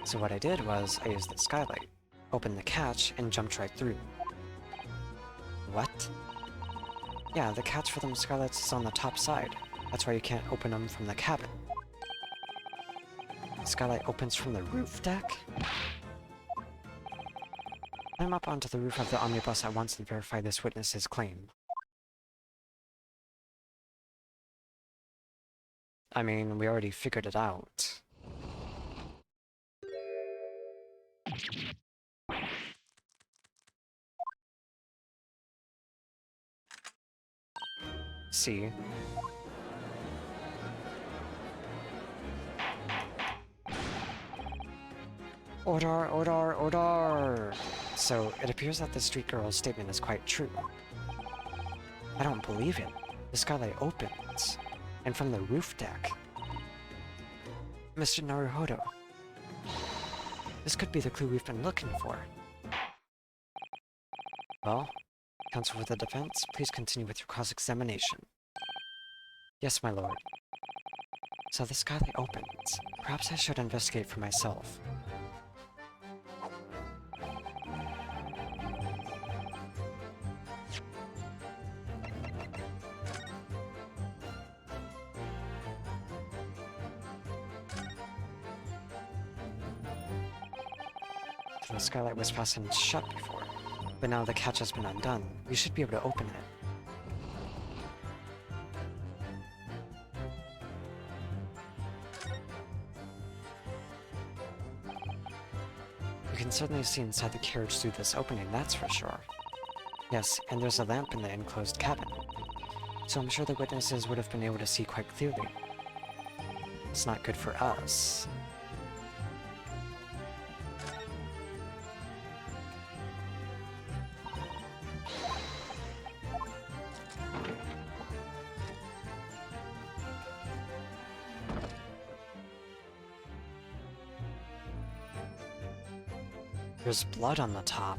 So what I did was, I used the skylight, opened the catch, and jumped right through. What? Yeah, the catch for them skylights is on the top side. That's why you can't open them from the cabin. The skylight opens from the roof deck? Climb up onto the roof of the omnibus at once and verify this witness's claim. I mean, we already figured it out. See? Order, order, order! So, it appears that the street girl's statement is quite true. I don't believe it. The skylight opens, and from the roof deck... Mr. Naruhodo. This could be the clue we've been looking for. Well, counsel for the defense, please continue with your cross-examination. Yes, my lord. So the skylight opens. Perhaps I should investigate for myself. The skylight was fastened shut before, but now the catch has been undone. We should be able to open it. You can certainly see inside the carriage through this opening, that's for sure. Yes, and there's a lamp in the enclosed cabin, so I'm sure the witnesses would have been able to see quite clearly. It's not good for us. There's blood on the top.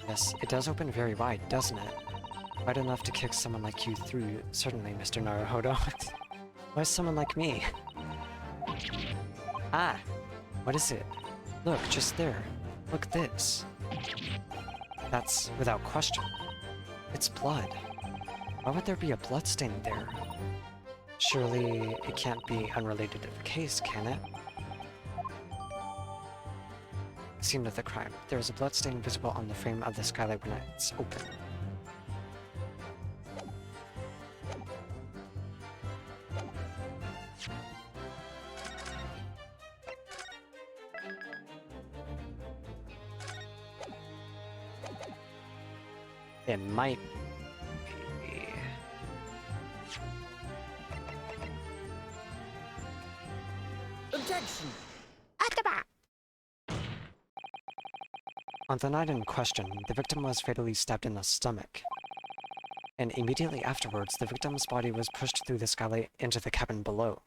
Yes, it does open very wide, doesn't it? Wide enough to kick someone like you through, certainly, Mr. Naruhodo. Why someone like me? Ah! What is it? Look, just there. Look, this. That's without question. It's blood. Why would there be a bloodstain there? Surely it can't be unrelated to the case, can it? Scene of the crime. There is a bloodstain visible on the frame of the skylight when it's open. It might be... Objection! On the night in question, the victim was fatally stabbed in the stomach. And immediately afterwards, the victim's body was pushed through the skylight into the cabin below.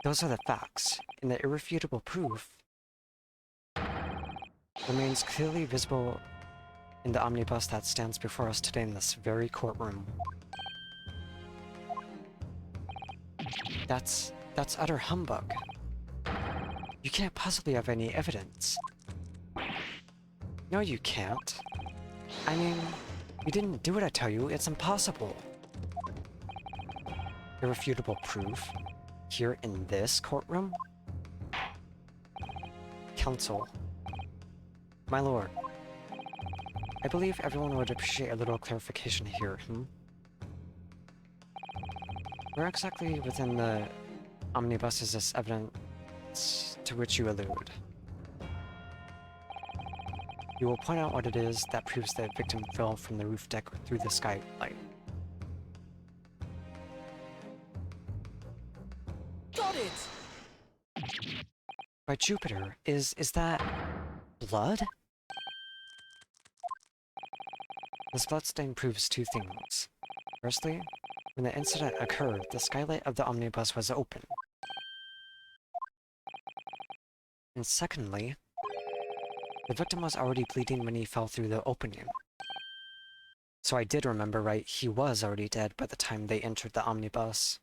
Those are the facts, and the irrefutable proof remains clearly visible in the omnibus that stands before us today in this very courtroom. That's utter humbug. You can't possibly have any evidence. No, you can't. I mean, you didn't do it, I tell you. It's impossible. Irrefutable proof? Here in this courtroom? Counsel. My lord. I believe everyone would appreciate a little clarification here, Where exactly within the omnibus is this evidence to which you allude? You will point out what it is that proves the victim fell from the roof deck through the skylight. Got it! By Jupiter, is that... blood? This bloodstain proves two things. Firstly, when the incident occurred, the skylight of the omnibus was open. And secondly, the victim was already bleeding when he fell through the opening. So I did remember right, he was already dead by the time they entered the omnibus.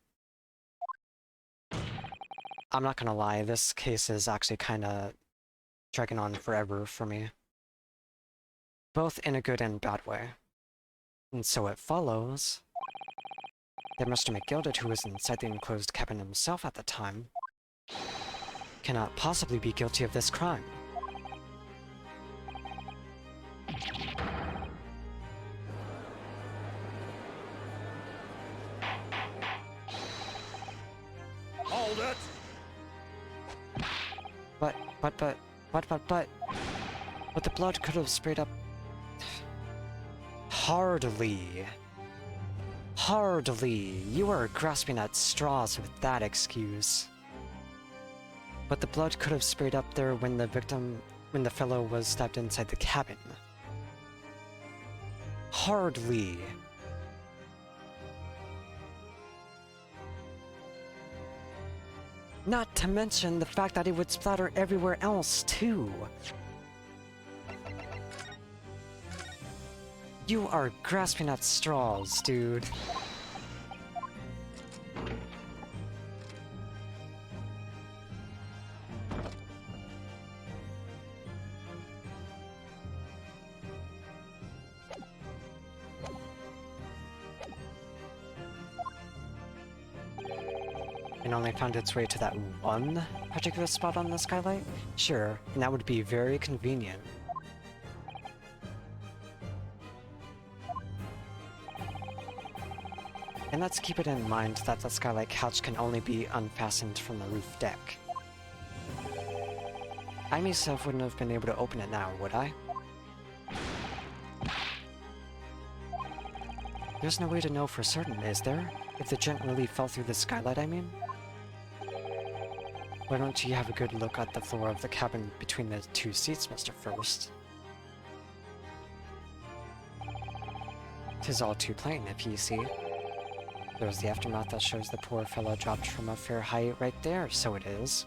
I'm not gonna lie, this case is actually kinda dragging on forever for me. Both in a good and bad way. And so it follows that Mr. McGilded, who was inside the enclosed cabin himself at the time, cannot possibly be guilty of this crime. Hold it! But the blood could have sprayed up... Hardly. Hardly. You are grasping at straws with that excuse. But the blood could have sprayed up there when the fellow was stabbed inside the cabin. Hardly. Not to mention the fact that it would splatter everywhere else, too. You are grasping at straws, dude. And only found its way to that one particular spot on the skylight? Sure, and that would be very convenient. And let's keep it in mind that the skylight couch can only be unfastened from the roof deck. I myself wouldn't have been able to open it now, would I? There's no way to know for certain, is there? If the gent really fell through the skylight, I mean? Why don't you have a good look at the floor of the cabin between the two seats, Mr. First? 'Tis all too plain, if ye see. There's the aftermath that shows the poor fellow dropped from a fair height right there, so it is.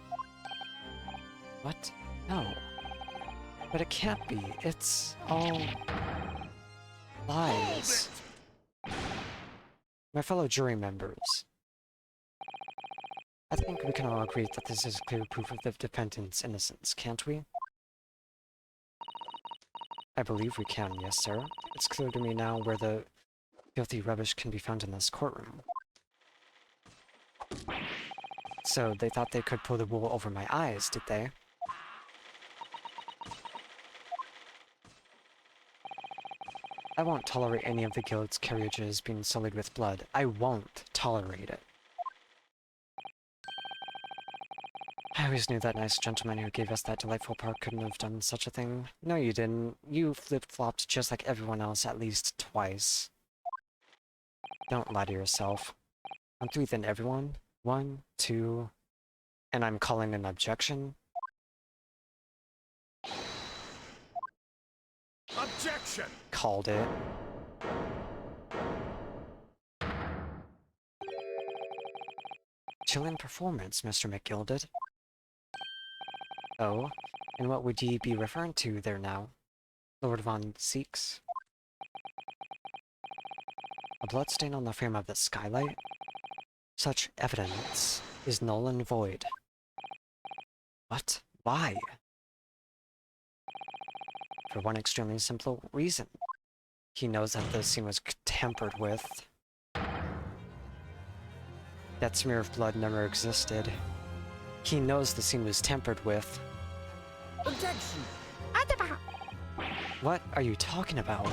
What? No. But it can't be. It's all lies. My fellow jury members, I think we can all agree that this is clear proof of the defendant's innocence, can't we? I believe we can, yes, sir. It's clear to me now where the filthy rubbish can be found in this courtroom. So, they thought they could pull the wool over my eyes, did they? I won't tolerate any of the guild's carriages being sullied with blood. I won't tolerate it. I always knew that nice gentleman who gave us that delightful park couldn't have done such a thing. No, you didn't. You flip-flopped just like everyone else at least twice. Don't lie to yourself. On three then, everyone. 1, 2... And I'm calling an objection? Objection! Called it. Chilling performance, Mr. McGilded. Oh, and what would ye be referring to there now? Lord Von Seeks? A bloodstain on the frame of the skylight? Such evidence is null and void. What? Why? For one extremely simple reason. He knows that the scene was tampered with. That smear of blood never existed. He knows the scene was tampered with. Objection! What are you talking about?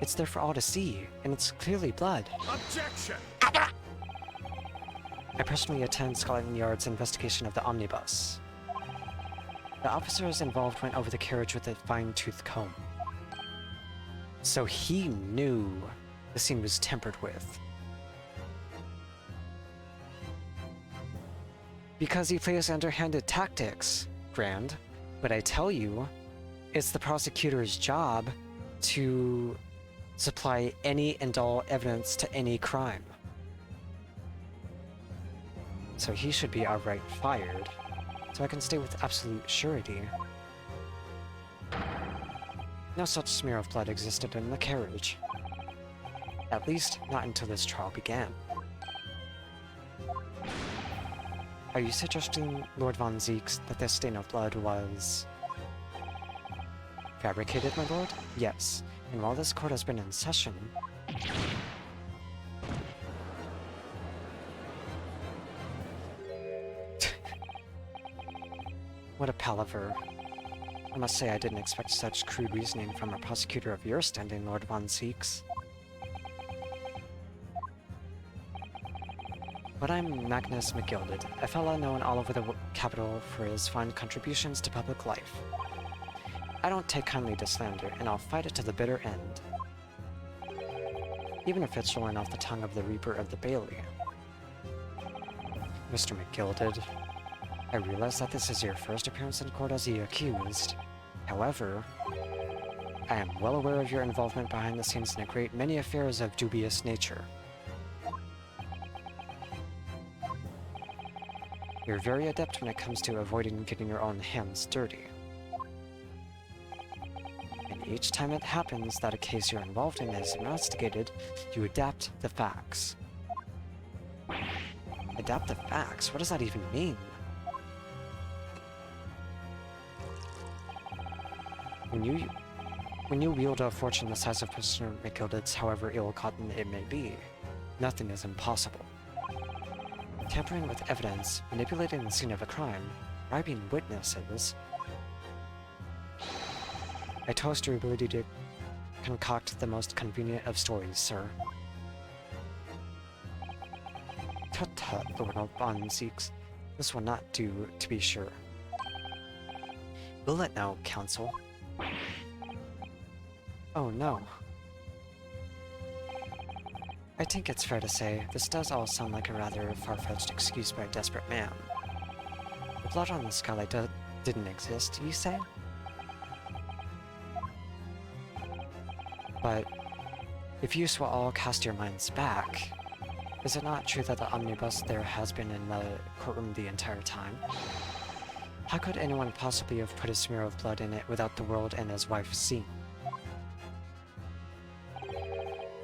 It's there for all to see, and it's clearly blood. Objection! I personally attend Scotland Yard's investigation of the omnibus. The officers involved went over the carriage with a fine-tooth comb. So he knew the scene was tampered with. Because he plays underhanded tactics, Grand. But I tell you, it's the prosecutor's job to supply any and all evidence to any crime. So he should be outright fired, so I can stay with absolute surety. No such smear of blood existed in the carriage. At least, not until this trial began. Are you suggesting, Lord Von Zeeks, that this stain of blood was fabricated, my lord? Yes, and while this court has been in session... What a palaver. I must say I didn't expect such crude reasoning from a prosecutor of your standing, Lord Von Zeeks. But I'm Magnus McGilded, a fellow known all over the capital for his fine contributions to public life. I don't take kindly to slander, and I'll fight it to the bitter end. Even if it's rolling off the tongue of the Reaper of the Bailey. Mr. McGilded, I realize that this is your first appearance in court as the accused. However, I am well aware of your involvement behind the scenes in a great many affairs of dubious nature. You're very adept when it comes to avoiding getting your own hands dirty. And each time it happens that a case you're involved in is investigated, you adapt the facts. Adapt the facts? What does that even mean? When you wield a fortune the size of Mr. McGilded's, however ill-gotten it may be, nothing is impossible. Tampering with evidence, manipulating the scene of a crime, bribing witnesses... I toast your ability to concoct the most convenient of stories, sir. Tut-tut, Lord Alban seeks. This will not do, to be sure. Will it now, Counsel? Oh no. I think it's fair to say, this does all sound like a rather far-fetched excuse by a desperate man. The blood on the skylight didn't exist, you say? But if you will all cast your minds back, is it not true that the omnibus there has been in the courtroom the entire time? How could anyone possibly have put a smear of blood in it without the world and his wife seeing?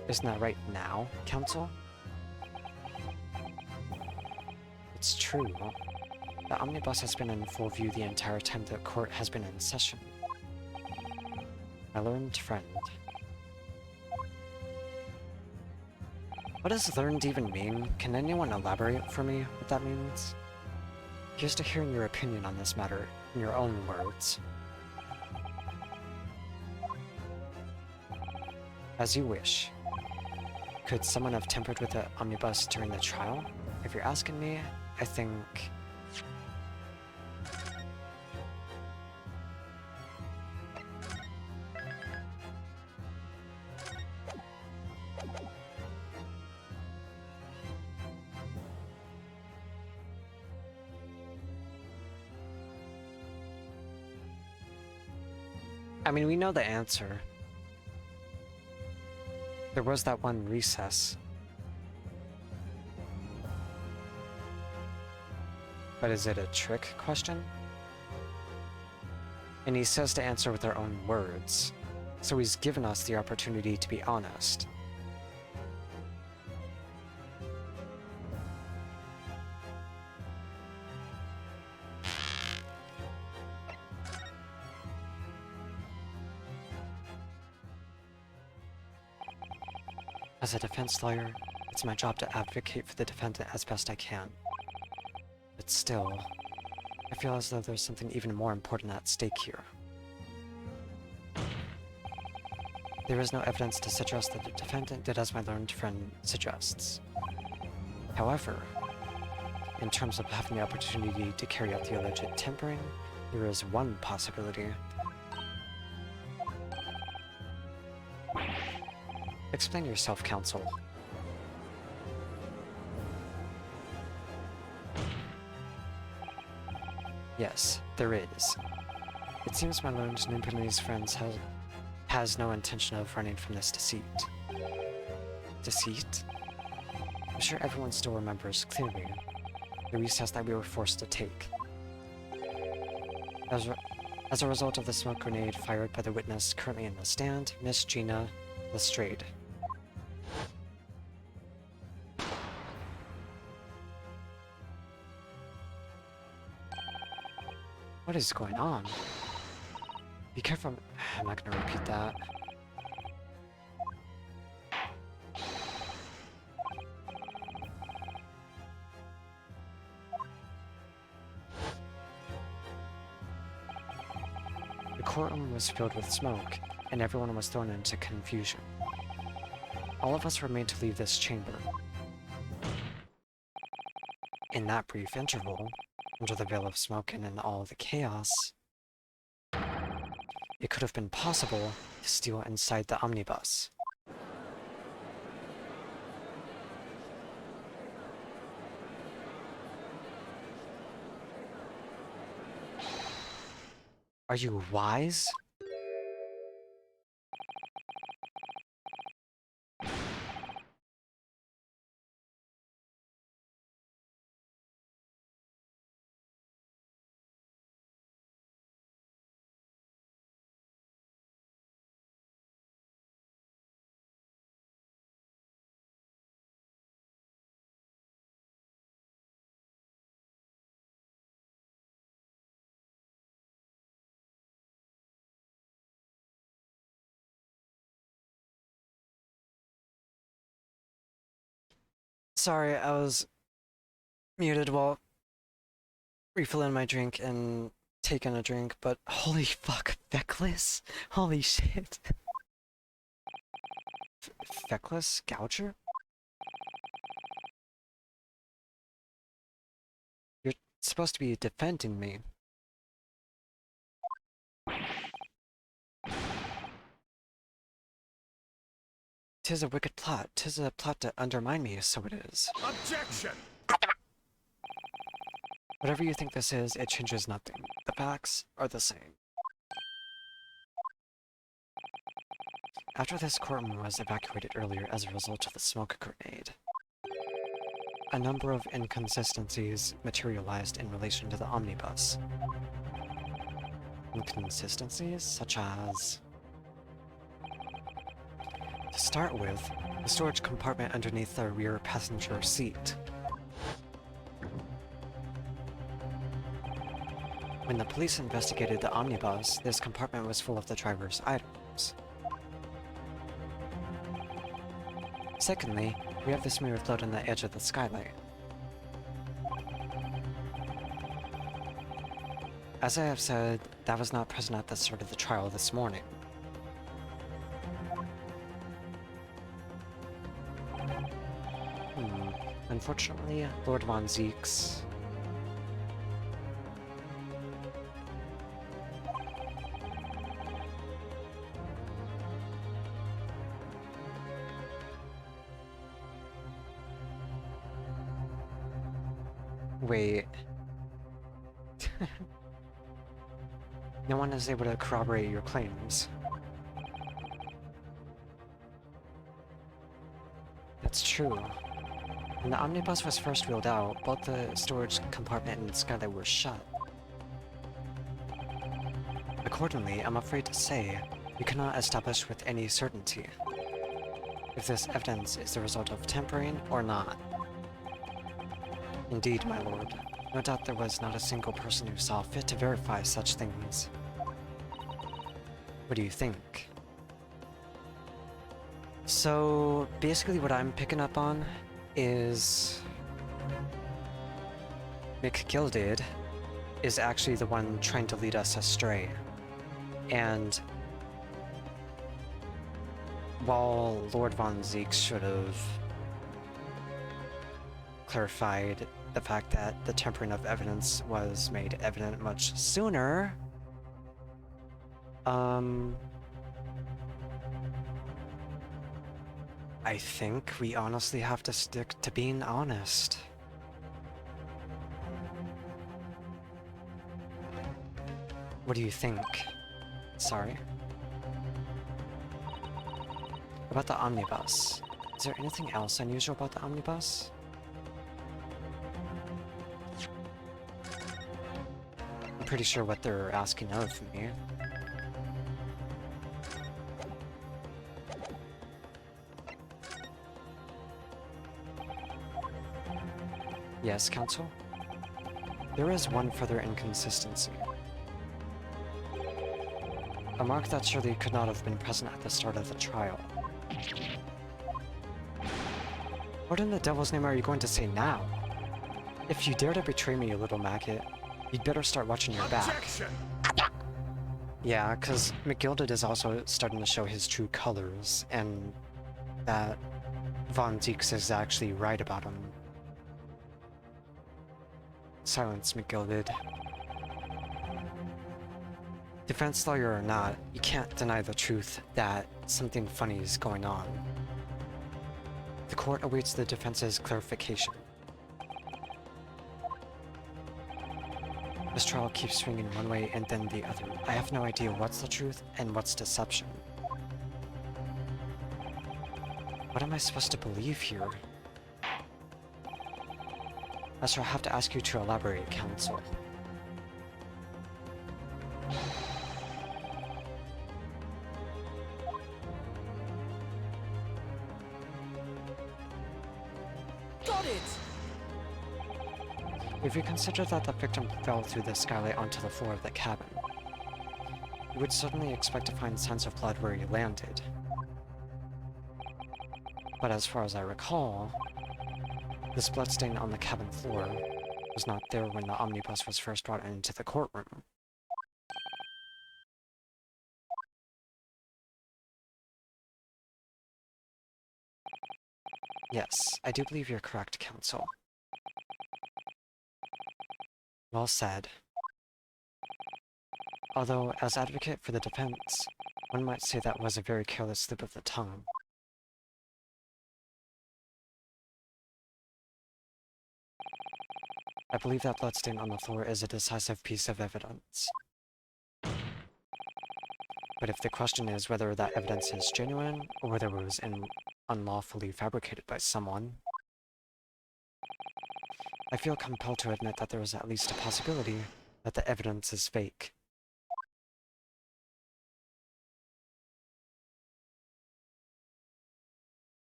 Isn't that right now, Counsel? It's true. The omnibus has been in full view the entire time the court has been in session. My learned friend. What does learned even mean? Can anyone elaborate for me what that means? Here's to hearing your opinion on this matter in your own words. As you wish. Could someone have tampered with the omnibus during the trial? If you're asking me, I think... I mean, we know the answer. There was that one recess. But is it a trick question? And he says to answer with our own words. So he's given us the opportunity to be honest. As a defense lawyer, it's my job to advocate for the defendant as best I can. But still, I feel as though there's something even more important at stake here. There is no evidence to suggest that the defendant did as my learned friend suggests. However, in terms of having the opportunity to carry out the alleged tampering, there is one possibility. Explain yourself, Counsel. Yes, there is. It seems my learned Nipponese friends has no intention of running from this deceit. Deceit? I'm sure everyone still remembers clearly the recess that we were forced to take. As a result of the smoke grenade fired by the witness currently in the stand, Miss Gina Lestrade. What is going on? Be careful. I'm not gonna repeat that. The courtroom was filled with smoke, and everyone was thrown into confusion. All of us were made to leave this chamber. In that brief interval, under the veil of smoke and in all the chaos, it could have been possible to steal inside the omnibus. Are you wise? Sorry, I was muted while refilling my drink and taking a drink, but holy fuck, feckless? Holy shit. Feckless? Gouger? You're supposed to be defending me. Tis a wicked plot. Tis a plot to undermine me, so it is. Objection! Whatever you think this is, it changes nothing. The facts are the same. After this courtroom was evacuated earlier as a result of the smoke grenade, a number of inconsistencies materialized in relation to the omnibus. Inconsistencies such as... To start with, the storage compartment underneath the rear passenger seat. When the police investigated the omnibus, this compartment was full of the driver's items. Secondly, we have this mirror float on the edge of the skylight. As I have said, that was not present at the start of the trial this morning. Unfortunately, Lord Von Zeke's... Wait. No one is able to corroborate your claims. That's true. When the omnibus was first wheeled out, both the storage compartment and skylight were shut. Accordingly, I'm afraid to say, we cannot establish with any certainty if this evidence is the result of tampering or not. Indeed, my lord, no doubt there was not a single person who saw fit to verify such things. What do you think? So, basically what I'm picking up on is McGilded is actually the one trying to lead us astray. And while Lord Von Zeke should have clarified the fact that the tampering of evidence was made evident much sooner, I think we honestly have to stick to being honest. What do you think? Sorry? About the omnibus. Is there anything else unusual about the omnibus? I'm pretty sure what they're asking of me. Yes, Counsel? There is one further inconsistency. A mark that surely could not have been present at the start of the trial. What in the devil's name are you going to say now? If you dare to betray me, you little maggot, you'd better start watching your back. Objection! Yeah, because McGilded is also starting to show his true colors, and that Von Zeeks is actually right about him. Silence, McGilded. Defense lawyer or not, you can't deny the truth that something funny is going on. The court awaits the defense's clarification. This trial keeps swinging one way and then the other. I have no idea what's the truth and what's deception. What am I supposed to believe here? I shall have to ask you to elaborate, Counsel. Got it! If you consider that the victim fell through the skylight onto the floor of the cabin, you would certainly expect to find signs of blood where he landed. But as far as I recall, This bloodstain on the cabin floor was not there when the omnibus was first brought into the courtroom. Yes, I do believe you're correct, counsel. Well said. Although, as advocate for the defense, one might say that was a very careless slip of the tongue. I believe that bloodstain on the floor is a decisive piece of evidence. But if the question is whether that evidence is genuine, or whether it was unlawfully fabricated by someone, I feel compelled to admit that there is at least a possibility that the evidence is fake.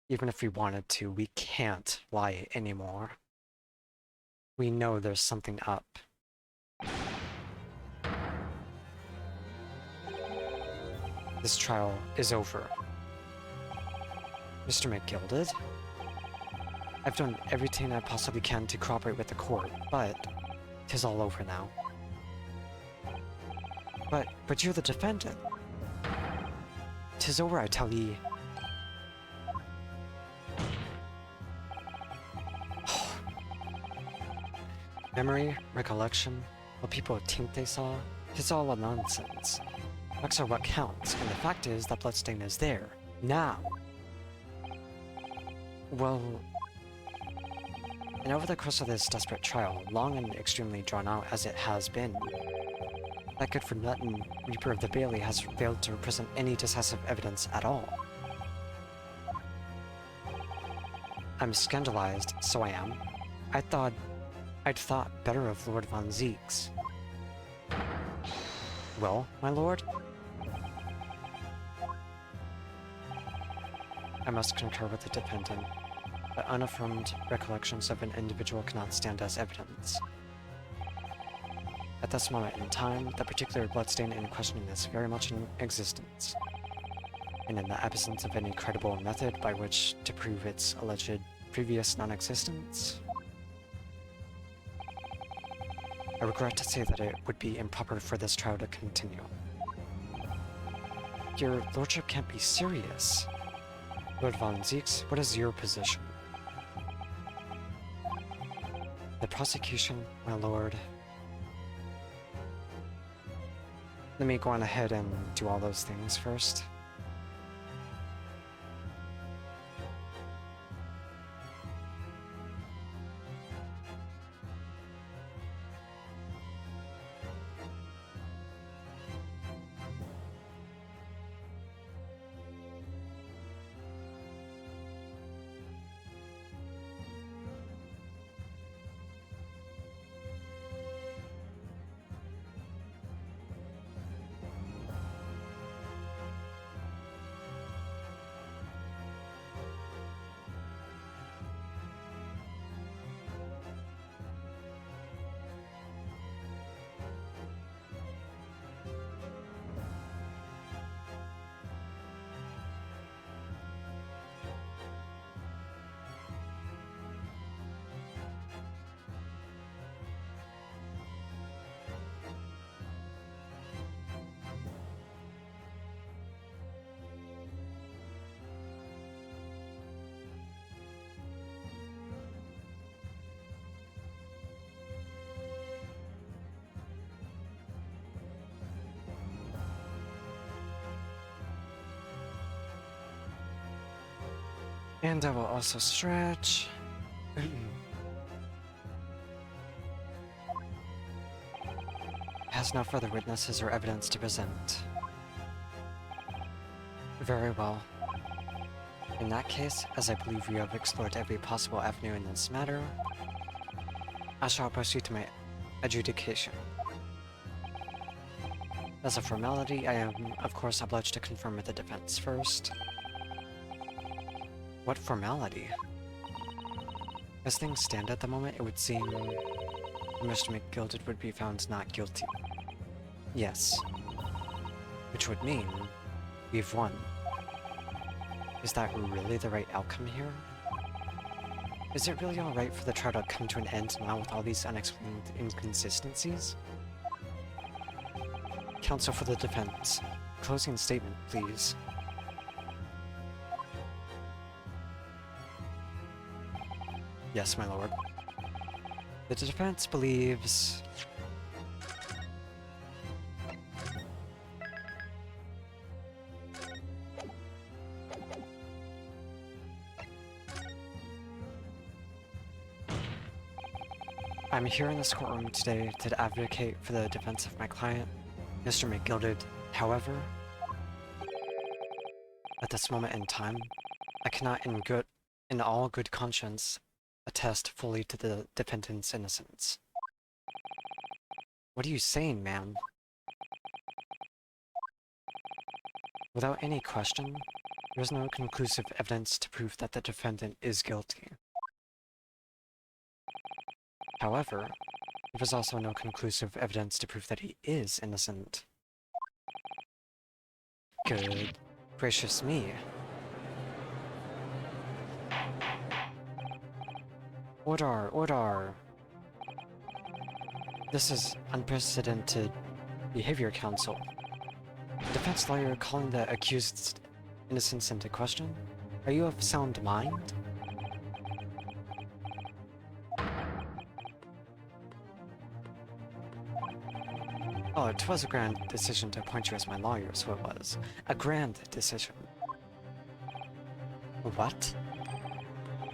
Even if we wanted to, we can't lie anymore. We know there's something up. This trial is over. Mr. McGilded? I've done everything I possibly can to cooperate with the court, but 'tis all over now. But you're the defendant. 'Tis over, I tell ye. Memory, recollection, what people think they saw, 'tis all a nonsense. Facts are what counts, and the fact is that bloodstain is there. Now! Well... And over the course of this desperate trial, long and extremely drawn out as it has been, that good-for-nothing Reaper of the Bailey has failed to present any decisive evidence at all. I'm scandalized, so I am. I'd thought better of Lord Von Zeeks. Well, my lord? I must concur with the defendant, but unaffirmed recollections of an individual cannot stand as evidence. At this moment in time, the particular bloodstain in question is very much in existence, and in the absence of any credible method by which to prove its alleged previous non-existence, I regret to say that it would be improper for this trial to continue. Your lordship can't be serious. Lord Von Zeeks, what is your position? The prosecution, my lord. Let me go on ahead and do all those things first. And I will also stretch. Has no further witnesses or evidence to present. Very well. In that case, as I believe we have explored every possible avenue in this matter, I shall proceed to my adjudication. As a formality, I am, of course, obliged to confirm with the defense first. What formality? As things stand at the moment, it would seem Mr. McGilded would be found not guilty. Yes. Which would mean we've won. Is that really the right outcome here? Is it really alright for the trial to come to an end now with all these unexplained inconsistencies? Counsel for the defense. Closing statement, please. Yes, my lord. The defense believes... I'm here in this courtroom today to advocate for the defense of my client, Mr. McGilded. However, at this moment in time, I cannot in all good conscience, attest fully to the defendant's innocence. What are you saying, ma'am? Without any question, there is no conclusive evidence to prove that the defendant is guilty. However, there is also no conclusive evidence to prove that he is innocent. Good gracious me. Order, order! This is unprecedented behavior, counsel. Defense lawyer calling the accused's innocence into question? Are you of sound mind? Oh, it was a grand decision to appoint you as my lawyer, so it was. A grand decision. What?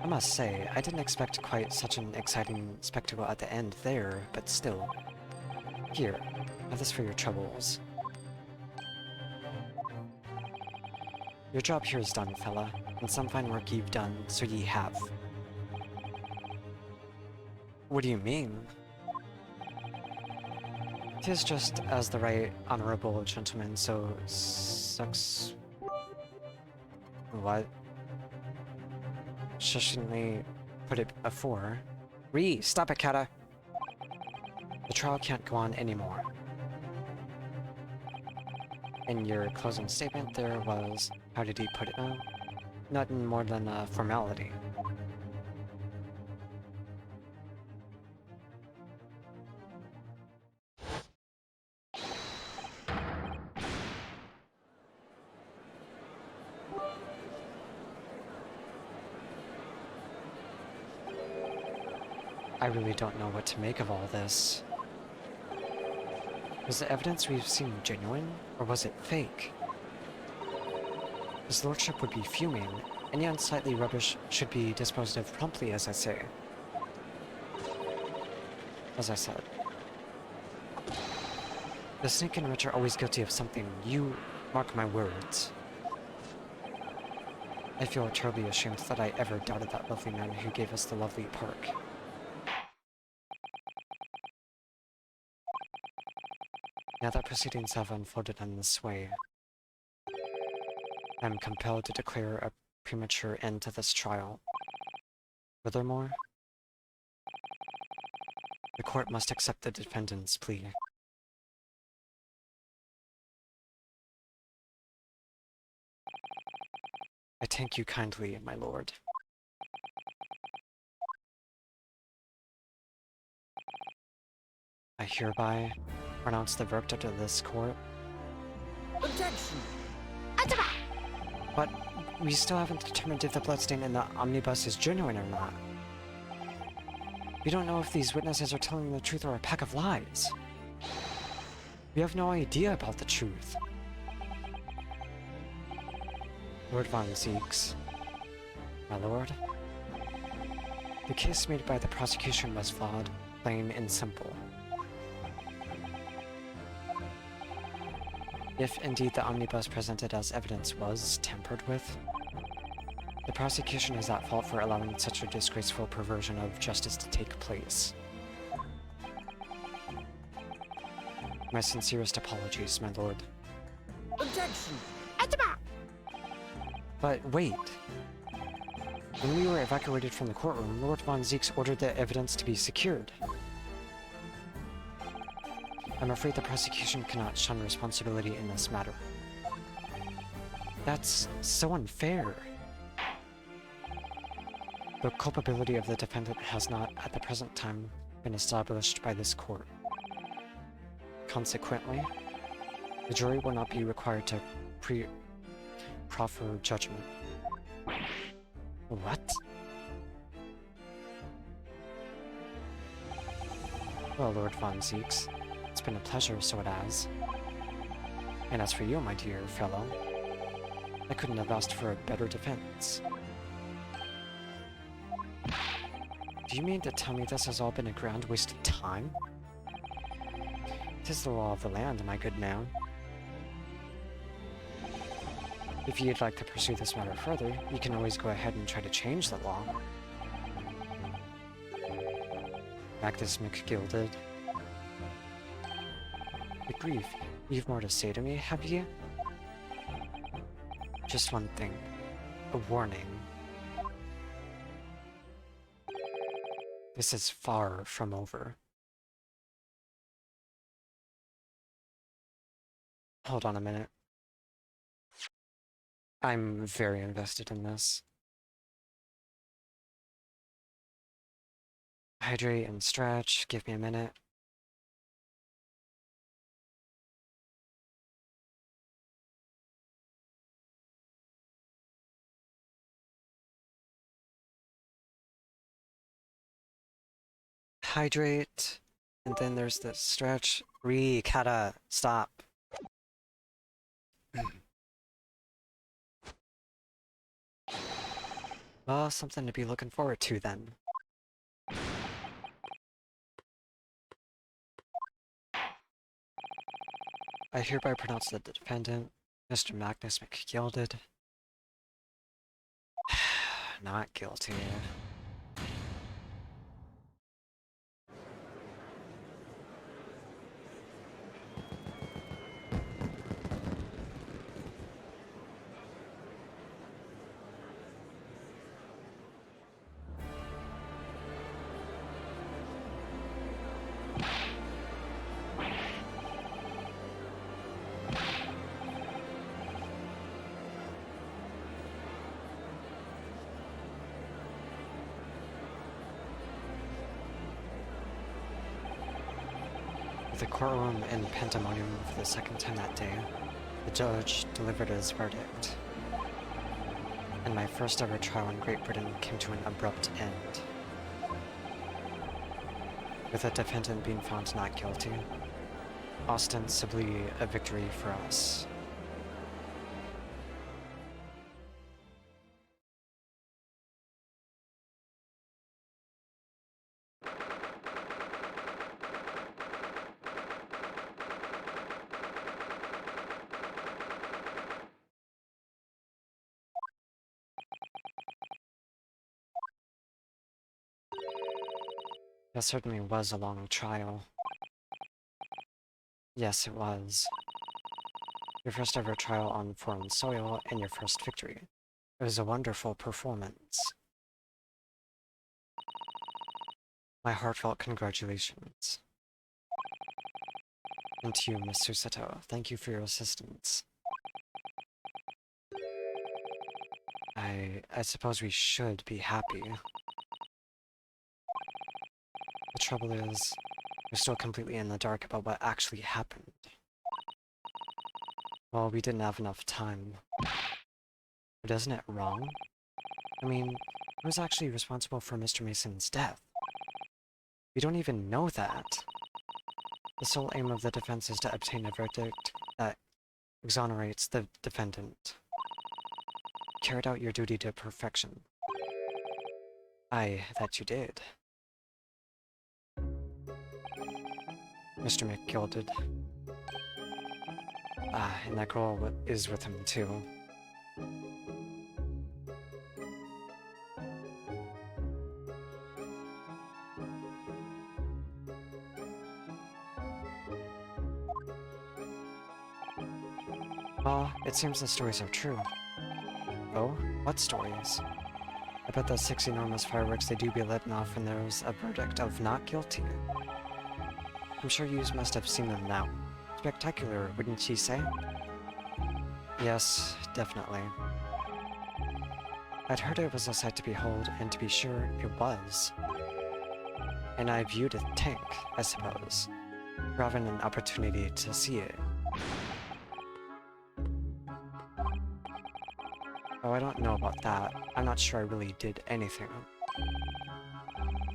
I must say, I didn't expect quite such an exciting spectacle at the end there, but still. Here, have this for your troubles. Your job here is done, fella, and some fine work you've done, so ye have. What do you mean? 'Tis just as the right honorable gentleman so sucks... What? Sufficiently put it afore. Stop it, Kata! The trial can't go on anymore. In your closing statement, there was... How did he put it? Nothing more than a formality. I really don't know what to make of all this. Was the evidence we've seen genuine, or was it fake? His lordship would be fuming. Any unsightly rubbish should be disposed of promptly, as I say. As I said. The snake and witch are always guilty of something. You mark my words. I feel terribly ashamed that I ever doubted that lovely man who gave us the lovely park. Now that proceedings have unfolded in this way, I am compelled to declare a premature end to this trial. Furthermore, the court must accept the defendant's plea. I thank you kindly, my lord. I hereby pronounce the verdict of this court. Objection! But we still haven't determined if the bloodstain in the omnibus is genuine or not. We don't know if these witnesses are telling the truth or a pack of lies. We have no idea about the truth. Lord von Zieks, my lord, the case made by the prosecution was flawed, plain and simple. If indeed the omnibus presented as evidence was tampered with, the prosecution is at fault for allowing such a disgraceful perversion of justice to take place. My sincerest apologies, my lord. Objection! But wait. When we were evacuated from the courtroom, Lord von Zieks ordered the evidence to be secured. I'm afraid the prosecution cannot shun responsibility in this matter. That's so unfair. The culpability of the defendant has not, at the present time, been established by this court. Consequently, the jury will not be required to proffer judgment. What? Well, Lord Von Zeeks, it's been a pleasure, so it has. And as for you, my dear fellow, I couldn't have asked for a better defense. Do you mean to tell me this has all been a grand waste of time? 'Tis the law of the land, my good man. If you'd like to pursue this matter further, you can always go ahead and try to change the law. Magnus McGilded. Good grief, you've more to say to me, have you? Just one thing. A warning. This is far from over. Hold on a minute. I'm very invested in this. Hydrate and stretch. Give me a minute. Hydrate. And then there's the stretch. Kata, stop. Well, something to be looking forward to then. I hereby pronounce the defendant, Mr. Magnus McGilded, not guilty. The courtroom in pandemonium for the second time that day, the judge delivered his verdict, and my first ever trial in Great Britain came to an abrupt end, with the defendant being found not guilty, ostensibly a victory for us. That certainly was a long trial. Yes, it was. Your first ever trial on foreign soil and your first victory. It was a wonderful performance. My heartfelt congratulations. And to you, Miss Susato, thank you for your assistance. I suppose we should be happy. The trouble is, we're still completely in the dark about what actually happened. Well, we didn't have enough time. But isn't it wrong? I mean, who's actually responsible for Mr. Mason's death? We don't even know that. The sole aim of the defense is to obtain a verdict that exonerates the defendant. You carried out your duty to perfection. Aye, that you did. Mr. McGilded. Ah, and that girl is with him too. Well, it seems the stories are true. Oh? What stories? I bet those 6 enormous fireworks they do be letting off when there's a verdict of not guilty. I'm sure you must have seen them now. Spectacular, wouldn't you say? Yes, definitely. I'd heard it was a sight to behold, and to be sure, it was. And I viewed a tank, I suppose, rather than an opportunity to see it. Oh, I don't know about that. I'm not sure I really did anything.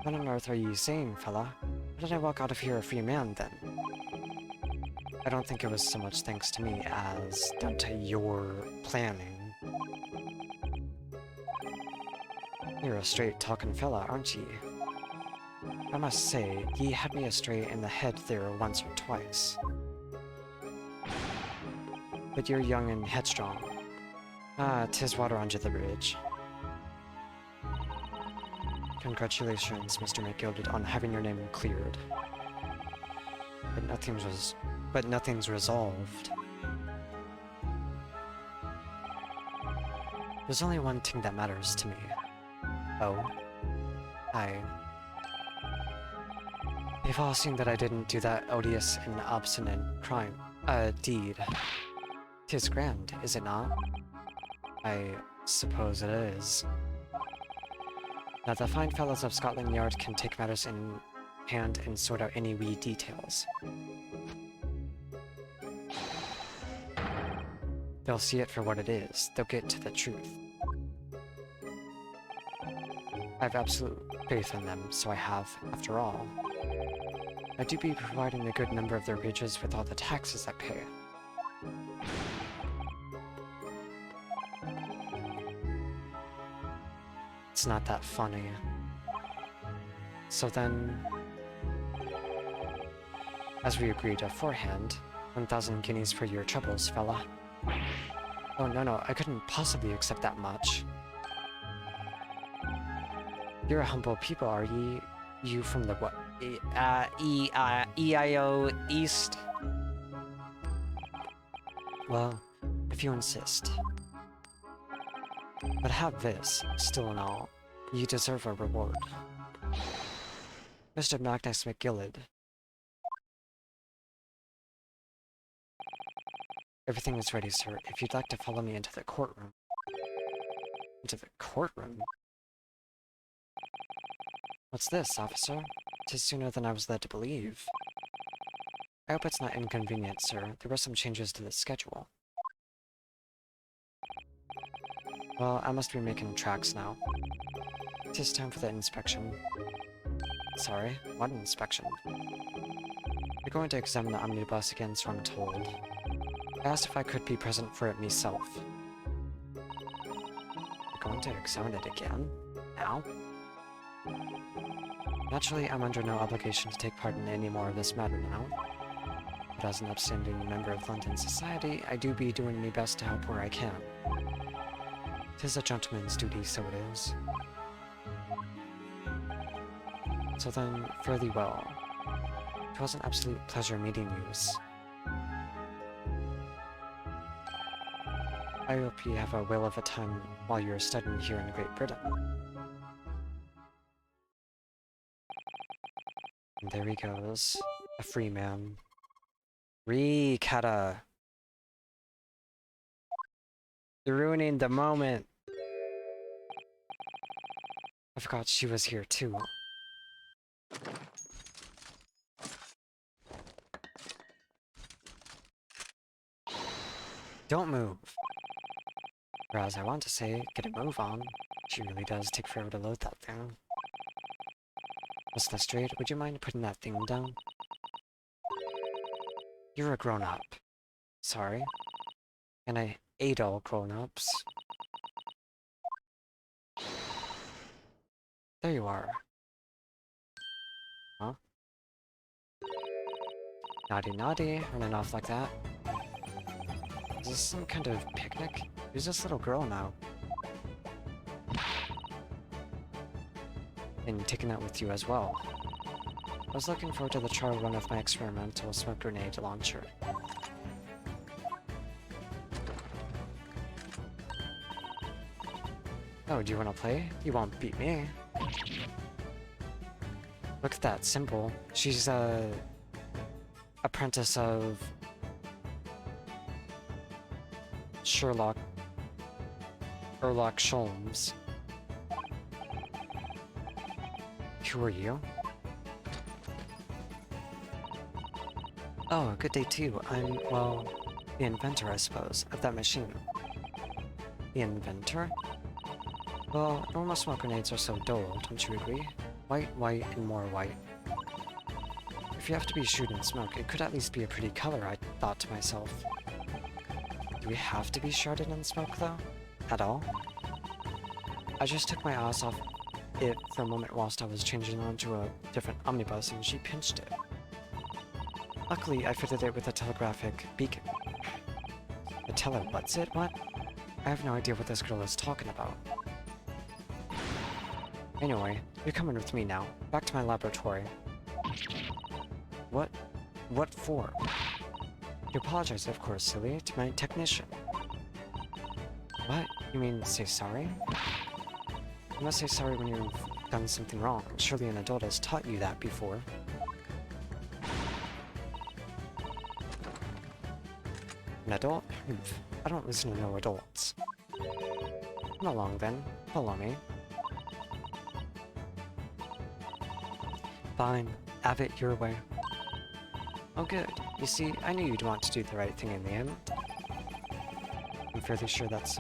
What on earth are you saying, fella? How did I walk out of here a free man, then? I don't think it was so much thanks to me as down to your planning. You're a straight-talking fella, aren't ye? I must say, ye had me astray in the head there once or twice. But you're young and headstrong. Ah, 'tis water under the bridge. Congratulations, Mr. McGilded, on having your name cleared. But nothing's resolved. There's only one thing that matters to me. Oh. They've all seen that I didn't do that odious and obstinate deed. 'Tis grand, is it not? I suppose it is. Now the fine fellows of Scotland Yard can take matters in hand and sort out any wee details. They'll see it for what it is. They'll get to the truth. I have absolute faith in them, so I have, after all. I do be providing a good number of their wages with all the taxes I pay. It's not that funny. So then, as we agreed aforehand, 1,000 guineas for your troubles, fella. Oh no, I couldn't possibly accept that much. You're a humble people, are ye? You from the what? EIO East? Well, if you insist. But have this, still in all. You deserve a reward. Mr. Magnus McGillid. Everything is ready, sir. If you'd like to follow me into the courtroom. Into the courtroom? What's this, officer? 'Tis sooner than I was led to believe. I hope it's not inconvenient, sir. There were some changes to the schedule. Well, I must be making tracks now. 'Tis time for the inspection. Sorry, what inspection? We're going to examine the omnibus again, so I'm told. I asked if I could be present for it myself. We're going to examine it again? Now? Naturally, I'm under no obligation to take part in any more of this matter now. But as an upstanding member of London society, I do be doing my best to help where I can. 'Tis a gentleman's duty, so it is. So then, fare thee well. 'Twas an absolute pleasure meeting yous. I hope you have a whale of a time while you're studying here in Great Britain. And there he goes. A free man. Kata! You're ruining the moment! I forgot she was here too. Don't move! Or as I want to say, get a move on. She really does take forever to load that thing. Miss Lestrade, would you mind putting that thing down? You're a grown-up. Sorry. And I hate all grown-ups. There you are. Huh? Naughty naughty, running off like that. Is this some kind of picnic? Who's this little girl now? And taking that with you as well. I was looking forward to the trial run of my experimental smoke grenade launcher. Oh, do you want to play? You won't beat me. Look at that symbol. She's a apprentice of Sherlock Sholmes. Who are you? Oh, good day too. I'm, well, the inventor, I suppose, of that machine. The inventor? Well, normal smoke grenades are so dull, don't you agree? White, white, and more white. If you have to be shooting smoke, it could at least be a pretty color, I thought to myself. Do we have to be shrouded in smoke, though? At all? I just took my eyes off it for a moment whilst I was changing onto a different omnibus, and she pinched it. Luckily, I fitted it with a telegraphic beacon. What's it? What? I have no idea what this girl is talking about. Anyway, you're coming with me now. Back to my laboratory. What? What for? You apologize, of course, silly, to my technician. What? You mean say sorry? You must say sorry when you've done something wrong. Surely an adult has taught you that before. An adult? Oof. I don't listen to no adults. Come along then. Follow me. Fine. Have it your way. Oh good. You see, I knew you'd want to do the right thing in the end. I'm fairly sure that's...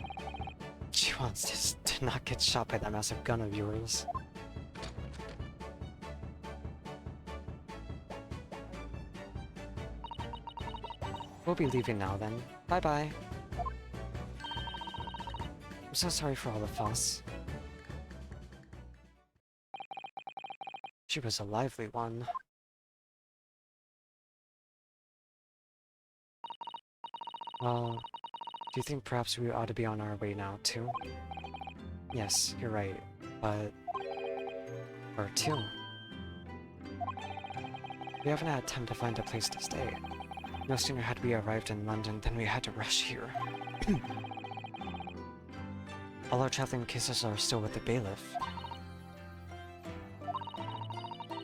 She wants to not get shot by that massive gun of yours. We'll be leaving now then. Bye-bye. I'm so sorry for all the fuss. She was a lively one. Well, do you think perhaps we ought to be on our way now, too? Yes, you're right, but... Where to? We haven't had time to find a place to stay. No sooner had we arrived in London than we had to rush here. All our traveling cases are still with the bailiff.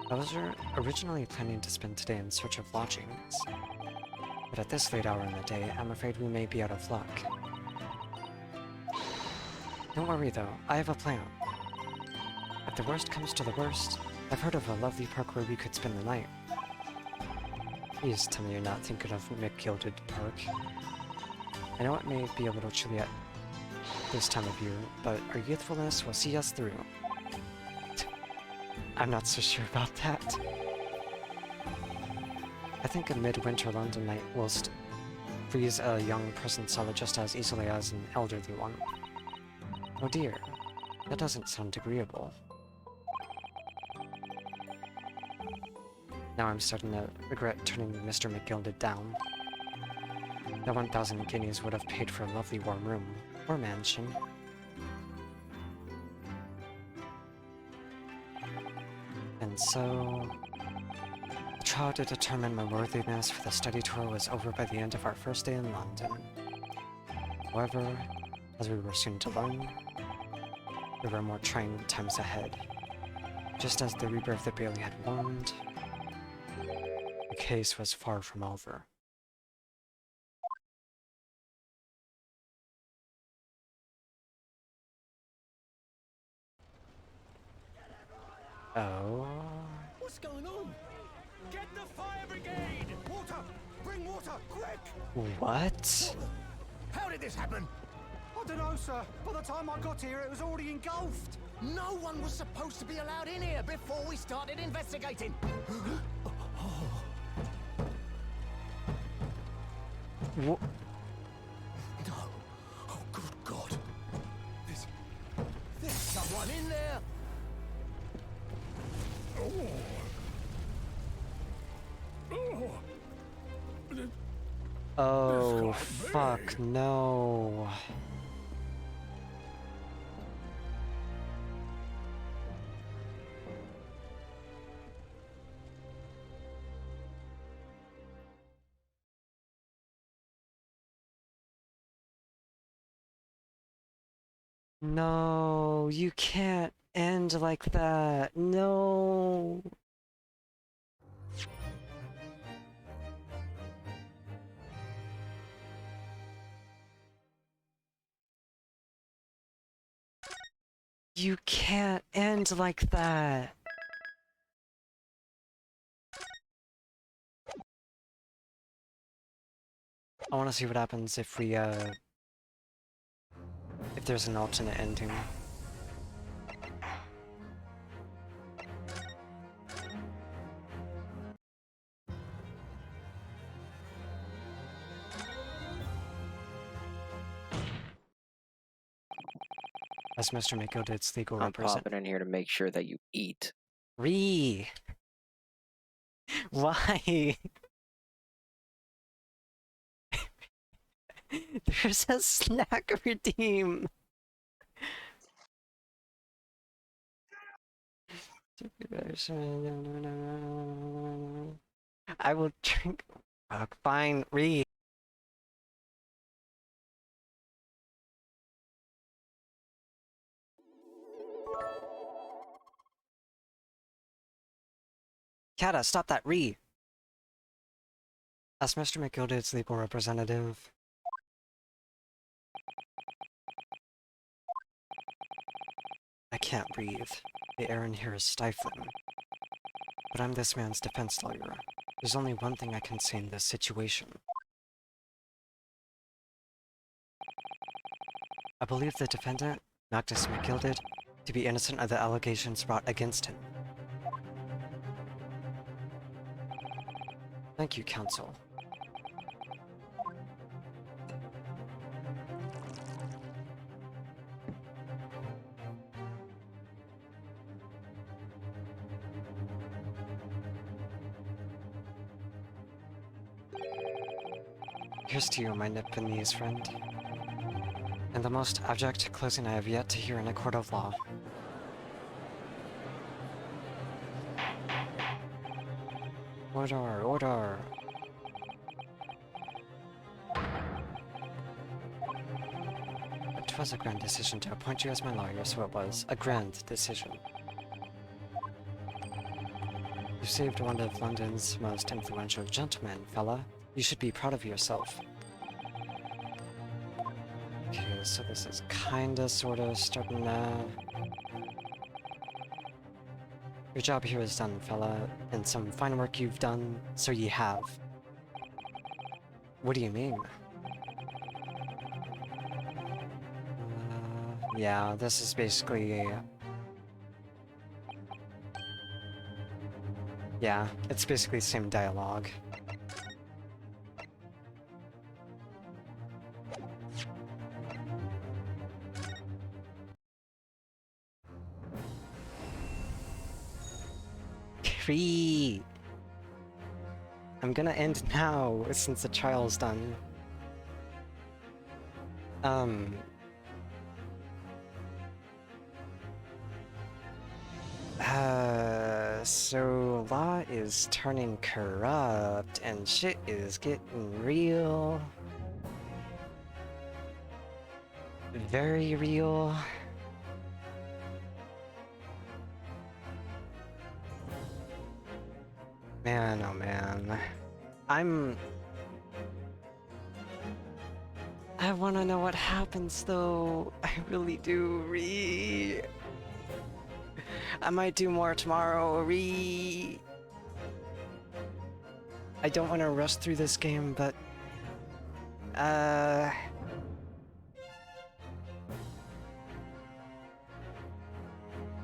I was originally planning to spend today in search of lodgings, but at this late hour in the day, I'm afraid we may be out of luck. Don't worry though, I have a plan. If the worst comes to the worst, I've heard of a lovely park where we could spend the night. Please tell me you're not thinking of McGilded Park. I know it may be a little chilly at this time of year, but our youthfulness will see us through. I'm not so sure about that. I think a midwinter London night will freeze a young person solid just as easily as an elderly one. Oh dear, that doesn't sound agreeable. Now I'm starting to regret turning Mr. McGilded down. That 1,000 guineas would have paid for a lovely warm room, or mansion. And so... the trial to determine my worthiness for the study tour was over by the end of our first day in London. However, as we were soon to learn, there were more trying times ahead. Just as the Reaper of the Bailey had warned, the case was far from over. Oh... What's going on? Get the fire brigade! Water! Bring water, quick! What? How did this happen? I don't know, sir. By the time I got here, it was already engulfed. No one was supposed to be allowed in here before we started investigating. Wha- No. Oh, good God. There's someone in there. Oh, fuck, no. No, you can't end like that. No. You can't end like that. I want to see what happens if we, if there's an alternate ending. As Mr. McGilded's legal I'm representative. popping in here to make sure that you eat. Why? There's a snack redeem. I will drink. Fine, read. Kata, stop that, As Mr. McGilded's legal representative. I can't breathe. The air in here is stifling. But I'm this man's defense lawyer. There's only one thing I can say in this situation. I believe the defendant, Magnus McGilded, to be innocent of the allegations brought against him. Thank you, counsel. Here's to you, my Nipponese friend. And the most abject closing I have yet to hear in a court of law. Order, order! It was a grand decision to appoint you as my lawyer, so it was a grand decision. You saved one of London's most influential gentlemen, fella. You should be proud of yourself. Okay, so this is kinda, sorta starting Your job here is done, fella, and some fine work you've done, so ye have. What do you mean? Yeah, this is basically yeah, it's basically the same dialogue. I'm gonna end now, since the trial's done. So law is turning corrupt, and shit is getting real. Very real. Man, oh man. I wanna know what happens though. I really do, I might do more tomorrow, I don't want to rush through this game, but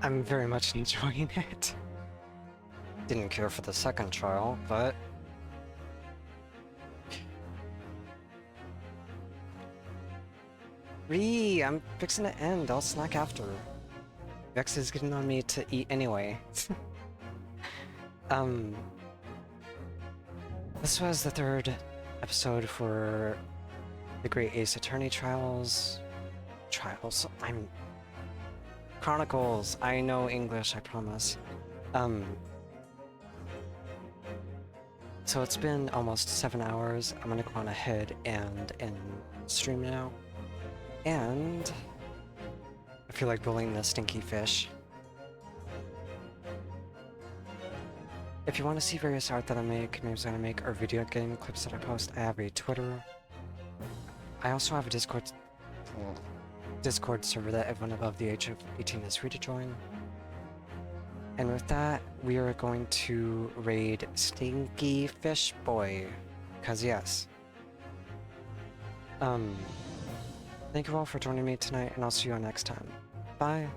I'm very much enjoying it. Didn't care for the second trial, but I'm fixing to end. I'll snack after. Vex is getting on me to eat anyway. This was the third episode for the Great Ace Attorney Chronicles. I know English, I promise. So it's been almost 7 hours. I'm gonna go on ahead and stream now. And I feel like bullying the stinky fish. If you want to see various art that I make, memes that I make, or video game clips that I post, I have a Twitter. I also have a Discord server that everyone above the age of 18 is free to join. And with that, we are going to raid Stinky Fish Boy. 'Cause yes. Thank you all for joining me tonight, and I'll see you all next time. Bye.